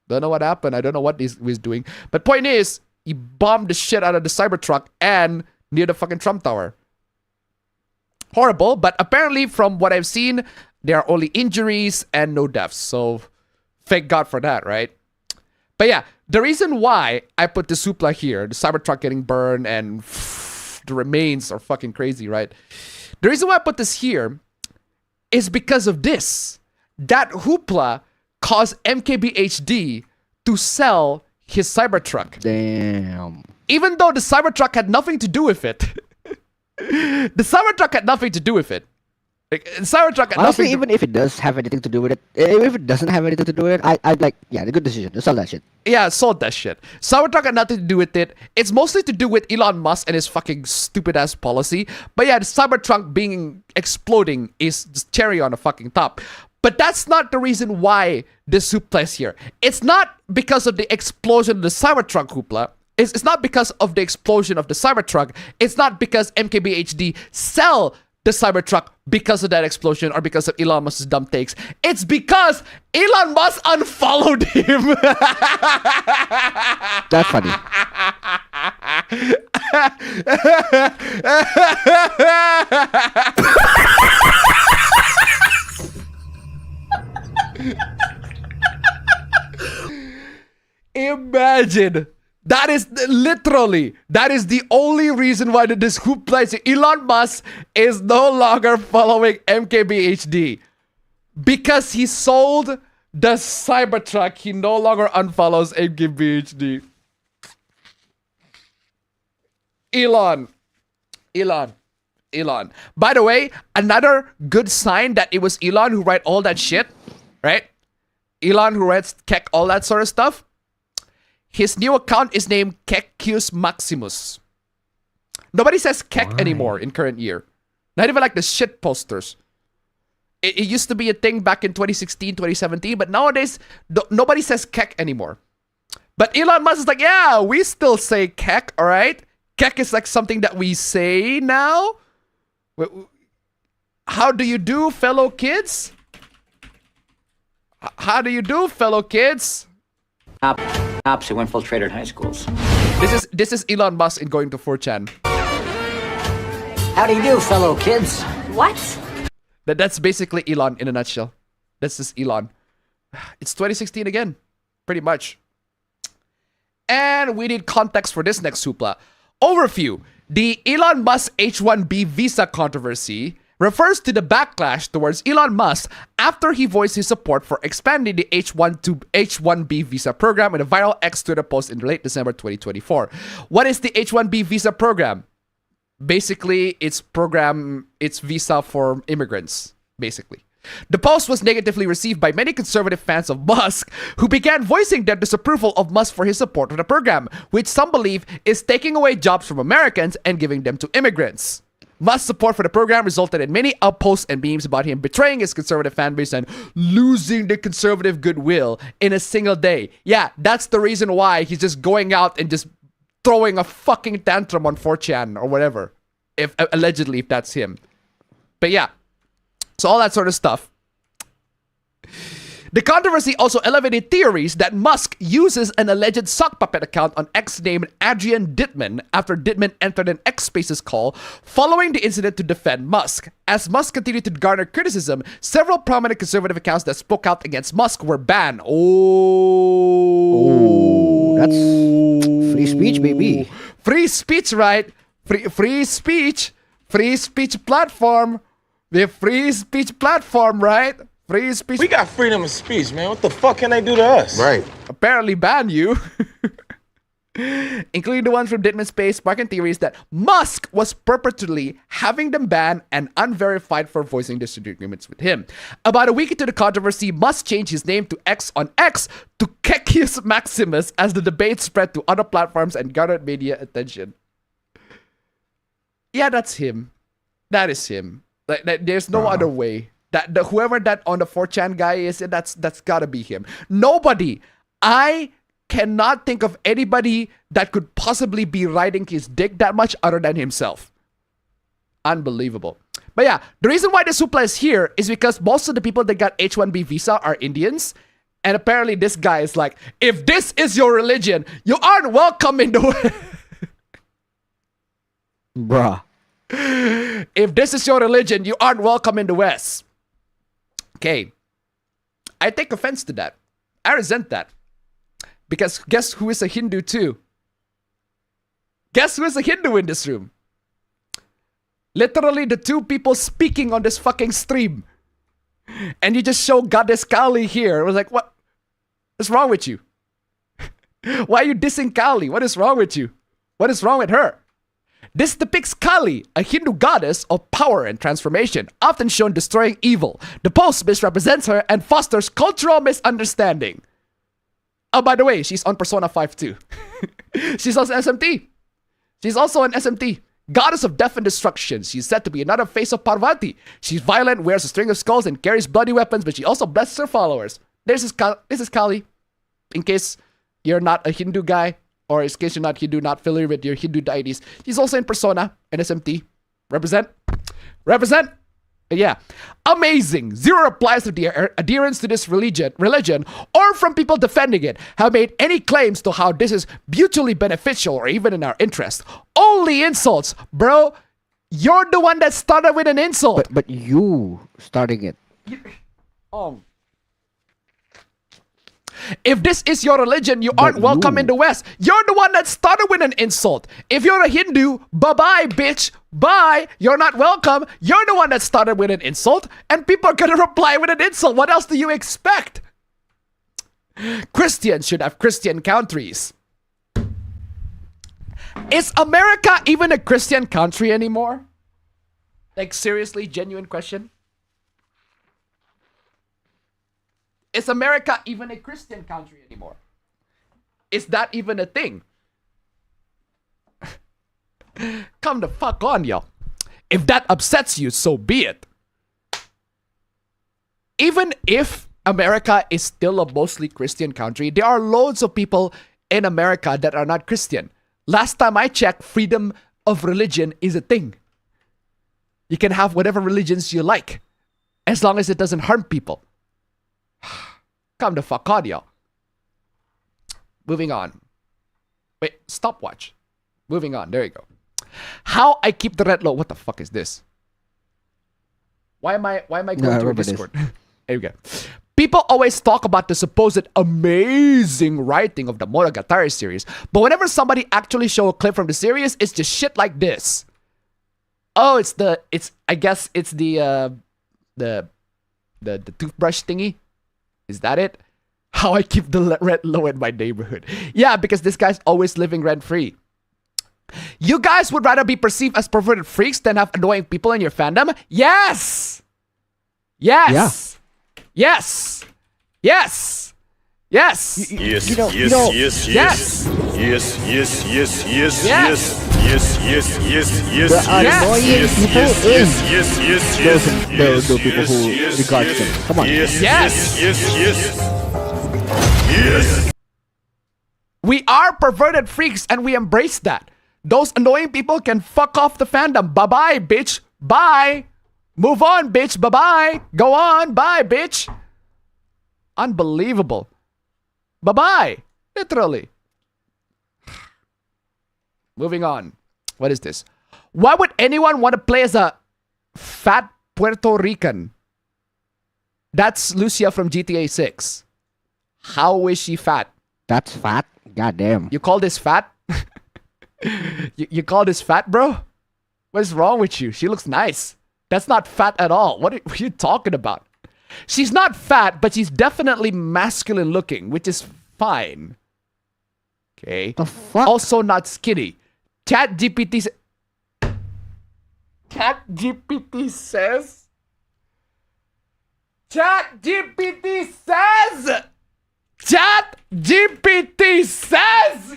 Don't know what happened. I don't know what he's doing. But point is, he bombed the shit out of the Cybertruck and near the fucking Trump Tower. Horrible, but apparently from what I've seen, there are only injuries and no deaths. So, thank God for that, right? But yeah, the reason why I put the Supla here, the Cybertruck getting burned and the remains are fucking crazy, right? The reason why I put this here is because of this. That hoopla caused MKBHD to sell his Cybertruck. Damn. Even though the Cybertruck had nothing to do with it. The Cybertruck had nothing to do with it. Cybertruck had Honestly, nothing even if it does have anything to do with it, if it doesn't have anything to do with it, I'd like, yeah, the good decision. Just sell that shit. Yeah, sold that shit. Cybertruck had nothing to do with it. It's mostly to do with Elon Musk and his fucking stupid ass policy. But yeah, the Cybertruck exploding is just cherry on the fucking top. But that's not the reason why this hoopla is here. It's not because of the explosion of the Cybertruck hoopla. It's not because of the explosion of the Cybertruck. It's not because MKBHD sell the Cybertruck because of that explosion or because of Elon Musk's dumb takes. It's because Elon Musk unfollowed him. That's funny. Imagine. That is the only reason why this hoopla is. Elon Musk is no longer following MKBHD. Because he sold the Cybertruck, he no longer unfollows MKBHD. Elon. By the way, another good sign that it was Elon who wrote all that shit, right? Elon who writes Keck, all that sort of stuff. His new account is named Kecus Maximus. Nobody says Keck anymore in current year. Not even like the shit posters. It used to be a thing back in 2016, 2017, but nowadays, nobody says Keck anymore. But Elon Musk is like, yeah, we still say Keck, alright? Keck is like something that we say now. How do you do, fellow kids? How do you do, fellow kids? Cops who infiltrated high schools. This is Elon Musk in going to 4chan. How do you do, fellow kids? What? That's basically Elon in a nutshell. That's just Elon. It's 2016 again, pretty much. And we need context for this next hoopla. Overview. The Elon Musk H-1B visa controversy refers to the backlash towards Elon Musk after he voiced his support for expanding the H-1B visa program in a viral X Twitter post in late December 2024. What is the H-1B visa program? Basically, it's visa for immigrants, basically. The post was negatively received by many conservative fans of Musk, who began voicing their disapproval of Musk for his support of the program, which some believe is taking away jobs from Americans and giving them to immigrants. Musk's support for the program resulted in many outposts and memes about him betraying his conservative fanbase and losing the conservative goodwill in a single day. Yeah, that's the reason why he's just going out and just throwing a fucking tantrum on 4chan or whatever. If allegedly, if that's him. But yeah. So all that sort of stuff. The controversy also elevated theories that Musk uses an alleged sock puppet account on X named Adrian Dittman after Dittman entered an X Spaces call following the incident to defend Musk. As Musk continued to garner criticism, several prominent conservative accounts that spoke out against Musk were banned. Oh, that's free speech, baby. Free speech, right? Free speech platform. The free speech platform, right? Free speech. We got freedom of speech, man. What the fuck can they do to us? Right. Apparently ban you. including the ones from Ditman Space, sparking theories that Musk was purposely having them banned and unverified for voicing disagreements with him. About a week into the controversy, Musk changed his name to X on X to Kecius Maximus as the debate spread to other platforms and garnered media attention. Yeah, that's him. That is him. Like there's no other way. Whoever that on the 4chan guy is, that's gotta be him. Nobody. I cannot think of anybody that could possibly be riding his dick that much other than himself. Unbelievable. But yeah, the reason why the Supla is here is because most of the people that got H-1B visa are Indians. And apparently this guy is like, if this is your religion, you aren't welcome in the Bruh. If this is your religion, you aren't welcome in the West. Okay. I take offense to that. I resent that. Because guess who is a Hindu too? Guess who is a Hindu in this room? Literally the two people speaking on this fucking stream. And you just show Goddess Kali here. It was like, what's wrong with you? Why are you dissing Kali? What is wrong with you? What is wrong with her? This depicts Kali, a Hindu goddess of power and transformation, often shown destroying evil. The post misrepresents her and fosters cultural misunderstanding. Oh, by the way, she's on Persona 5 too. She's also SMT. She's also an SMT. Goddess of death and destruction. She's said to be another face of Parvati. She's violent, wears a string of skulls, and carries bloody weapons, but she also blesses her followers. This is Kali. In case you're not a Hindu guy, or in case you're not Hindu, not familiar with your Hindu deities. She's also in Persona and SMT. Represent. Represent. Yeah. Amazing. Zero replies to the adherence to this religion or from people defending it have made any claims to how this is mutually beneficial or even in our interest. Only insults. Bro, you're the one that started with an insult. But you starting it. If this is your religion, you aren't welcome in the West. You're the one that started with an insult. If you're a Hindu, bye-bye, bitch. Bye. You're not welcome. You're the one that started with an insult. And people are going to reply with an insult. What else do you expect? Christians should have Christian countries. Is America even a Christian country anymore? Like, seriously, genuine question. Is America even a Christian country anymore? Is that even a thing? Come the fuck on, y'all. If that upsets you, so be it. Even if America is still a mostly Christian country, there are loads of people in America that are not Christian. Last time I checked, freedom of religion is a thing. You can have whatever religions you like, as long as it doesn't harm people. Come the fuck on, y'all. Moving on. Wait, stopwatch. Moving on. There you go. How I keep the red low. What the fuck is this? Why am I going to a Discord? There you go. People always talk about the supposed amazing writing of the Monogatari series, but whenever somebody actually show a clip from the series, it's just shit like this. Oh, I guess it's the toothbrush thingy. Is that it? How I keep the rent low in my neighborhood. Yeah, because this guy's always living rent-free. You guys would rather be perceived as perverted freaks than have annoying people in your fandom? Yes! Yes! Yeah. Yes! Yes! Yes! Yes, You know, yes, yes, yes. Yes, yes, yes, yes, yes. Yes, yes, yes, yes, There are annoying people in those people who regard them. Come on. Yes, Yes. yes, yes, yes. We are perverted freaks and we embrace that. Those annoying people can fuck off the fandom. Bye-bye, bitch. Bye. Move on, bitch. Bye-bye. Go on. Bye, bitch. Unbelievable. Bye-bye. Literally. Moving on. What is this? Why would anyone want to play as a fat Puerto Rican? That's Lucia from GTA 6. How is she fat? That's fat? Goddamn. You call this fat? you call this fat, bro? What is wrong with you? She looks nice. That's not fat at all. What are you talking about? She's not fat, but she's definitely masculine looking, which is fine. Okay. The fuck? Also not skinny. ChatGPT ChatGPT says. ChatGPT says. ChatGPT says.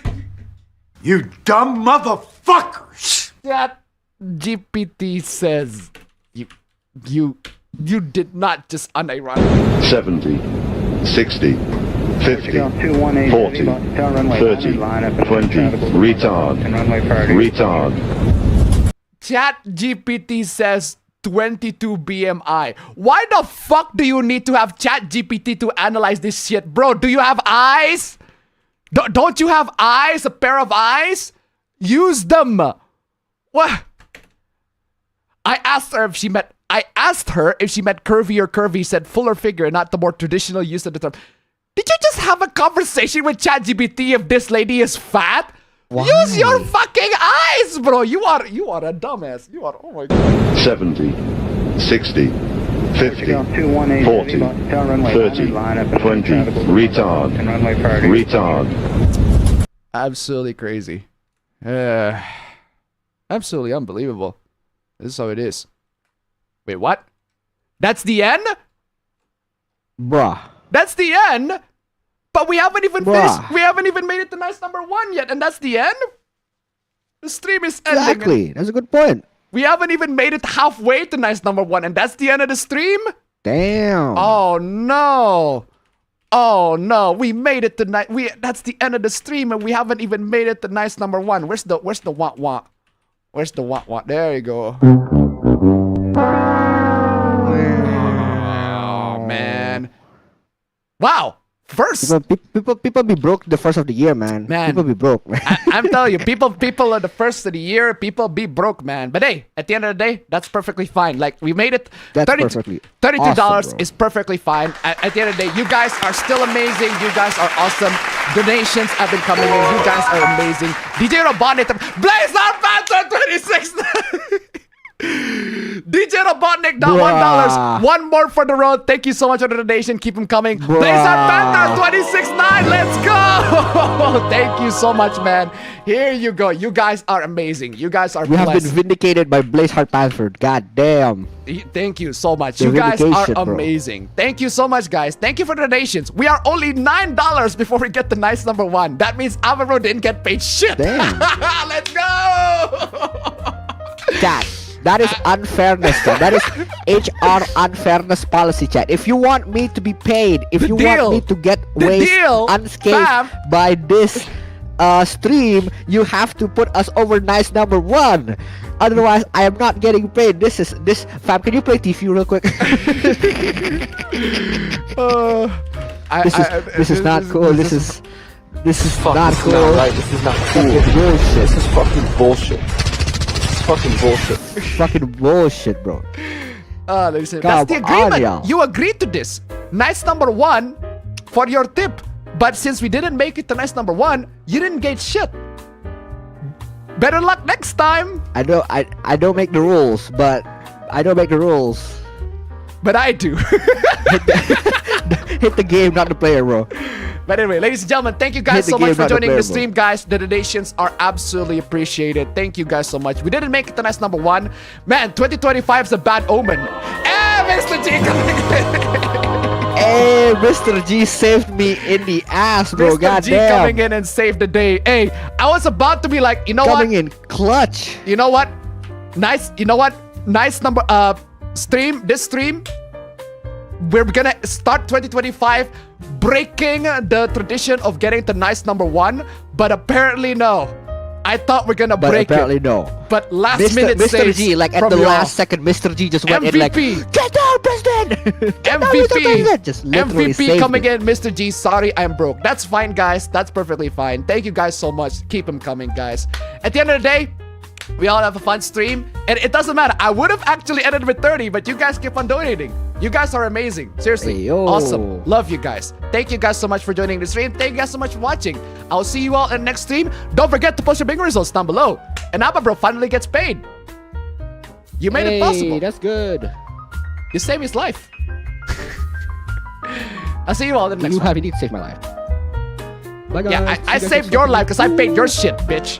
You dumb motherfuckers! ChatGPT says. You did not just unironically. 70, 60, 50, 40, 30, 20, retard, retard. ChatGPT says 22 BMI. Why the fuck do you need to have ChatGPT to analyze this shit, bro? Do you have eyes? Don't you have eyes? A pair of eyes? Use them. What? I asked her if she meant curvy or curvy, said fuller figure, not the more traditional use of the term. Did you just have a conversation with ChatGPT if this lady is fat? Why? Use your fucking eyes, bro. You are a dumbass. You are, oh my god. 70, 60, 50, 40, 30, 20, retard, retard. Absolutely crazy. Absolutely unbelievable. This is how it is. Wait, what? That's the end? Bruh. That's the end? But we haven't even finished. We haven't even made it to nice number 1 yet, and that's the end? The stream is ending. Exactly. That's a good point. We haven't even made it halfway to nice number 1, and that's the end of the stream? Damn. Oh no. Oh no. We made it to that's the end of the stream, and we haven't even made it to nice number 1. Where's the want? Where's the want? There you go. Oh man. Wow. First, people be broke the first of the year, man. People be broke, man. I'm telling you, people are the first of the year. People be broke, man. But hey, at the end of the day, that's perfectly fine. Like we made it. That's perfectly $32 awesome, is perfectly fine. At the end of the day, you guys are still amazing. You guys are awesome. Donations have been coming in. You guys are amazing. DJ Robotnik, Blaze our Panther 26. DJ Robotnik, $1. One more for the road. Thank you so much for the donation. Keep them coming. Blazer Panther 26.9. Let's go. Thank you so much, man. Here you go. You guys are amazing. You guys are blessed. We have been vindicated by Blaze Hart Panther. God damn. Thank you so much. You guys are amazing. Bro. Thank you so much, guys. Thank you for the donations. We are only $9 before we get the nice number 1. That means Avaro didn't get paid shit. Damn. Let's go. That is unfairness, chat. That is HR unfairness policy, chat. If you want me to be paid, if you want me to get waste unscathed by this stream, you have to put us over nice number 1. Otherwise, I am not getting paid. This fam. Can you play TV real quick? This is not cool. This is not cool. This is not cool. Bullshit. This is fucking bullshit. Fucking bullshit. Fucking bullshit, bro. That's the agreement. You agreed to this. Nice number 1 for your tip. But since we didn't make it to nice number 1, you didn't get shit. Better luck next time. I don't make the rules, but I don't make the rules. But I do. Hit the game, not the player, bro. But anyway, ladies and gentlemen, thank you guys so much for joining the stream, guys. The donations are absolutely appreciated. Thank you guys so much. We didn't make it to nice number 1. Man, 2025 is a bad omen. Hey, Mr. G coming in. Hey, Mr. G saved me in the ass, bro. Mr. G coming in and saved the day. Hey, I was about to be like, you know what? Coming in clutch. You know what? Nice. You know what? Nice number. This stream. We're gonna start 2025 breaking the tradition of getting to nice number 1, but apparently no. I thought we're gonna break it. Apparently no. But last minute Mr. G, like at the last second, Mr. G just went in like, get down, President! MVP! Just literally MVP coming in, Mr. G. Sorry, I'm broke. That's fine, guys. That's perfectly fine. Thank you guys so much. Keep them coming, guys. At the end of the day, we all have a fun stream, and it doesn't matter. I would have actually ended with 30, but you guys keep on donating. You guys are amazing. Seriously. Hey, awesome. Love you guys. Thank you guys so much for joining the stream. Thank you guys so much for watching. I'll see you all in the next stream. Don't forget to post your bingo results down below. And Abba Bro finally gets paid. You made it possible. That's good. You saved his life. I'll see you all in the next one. You need to save my life. Bye, guys. Yeah, See I you guys saved next your week. life because I paid your shit, bitch.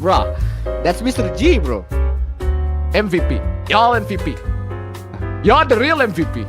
Bruh, that's Mr. G, bro. MVP. Y'all MVP. Y'all the real MVP.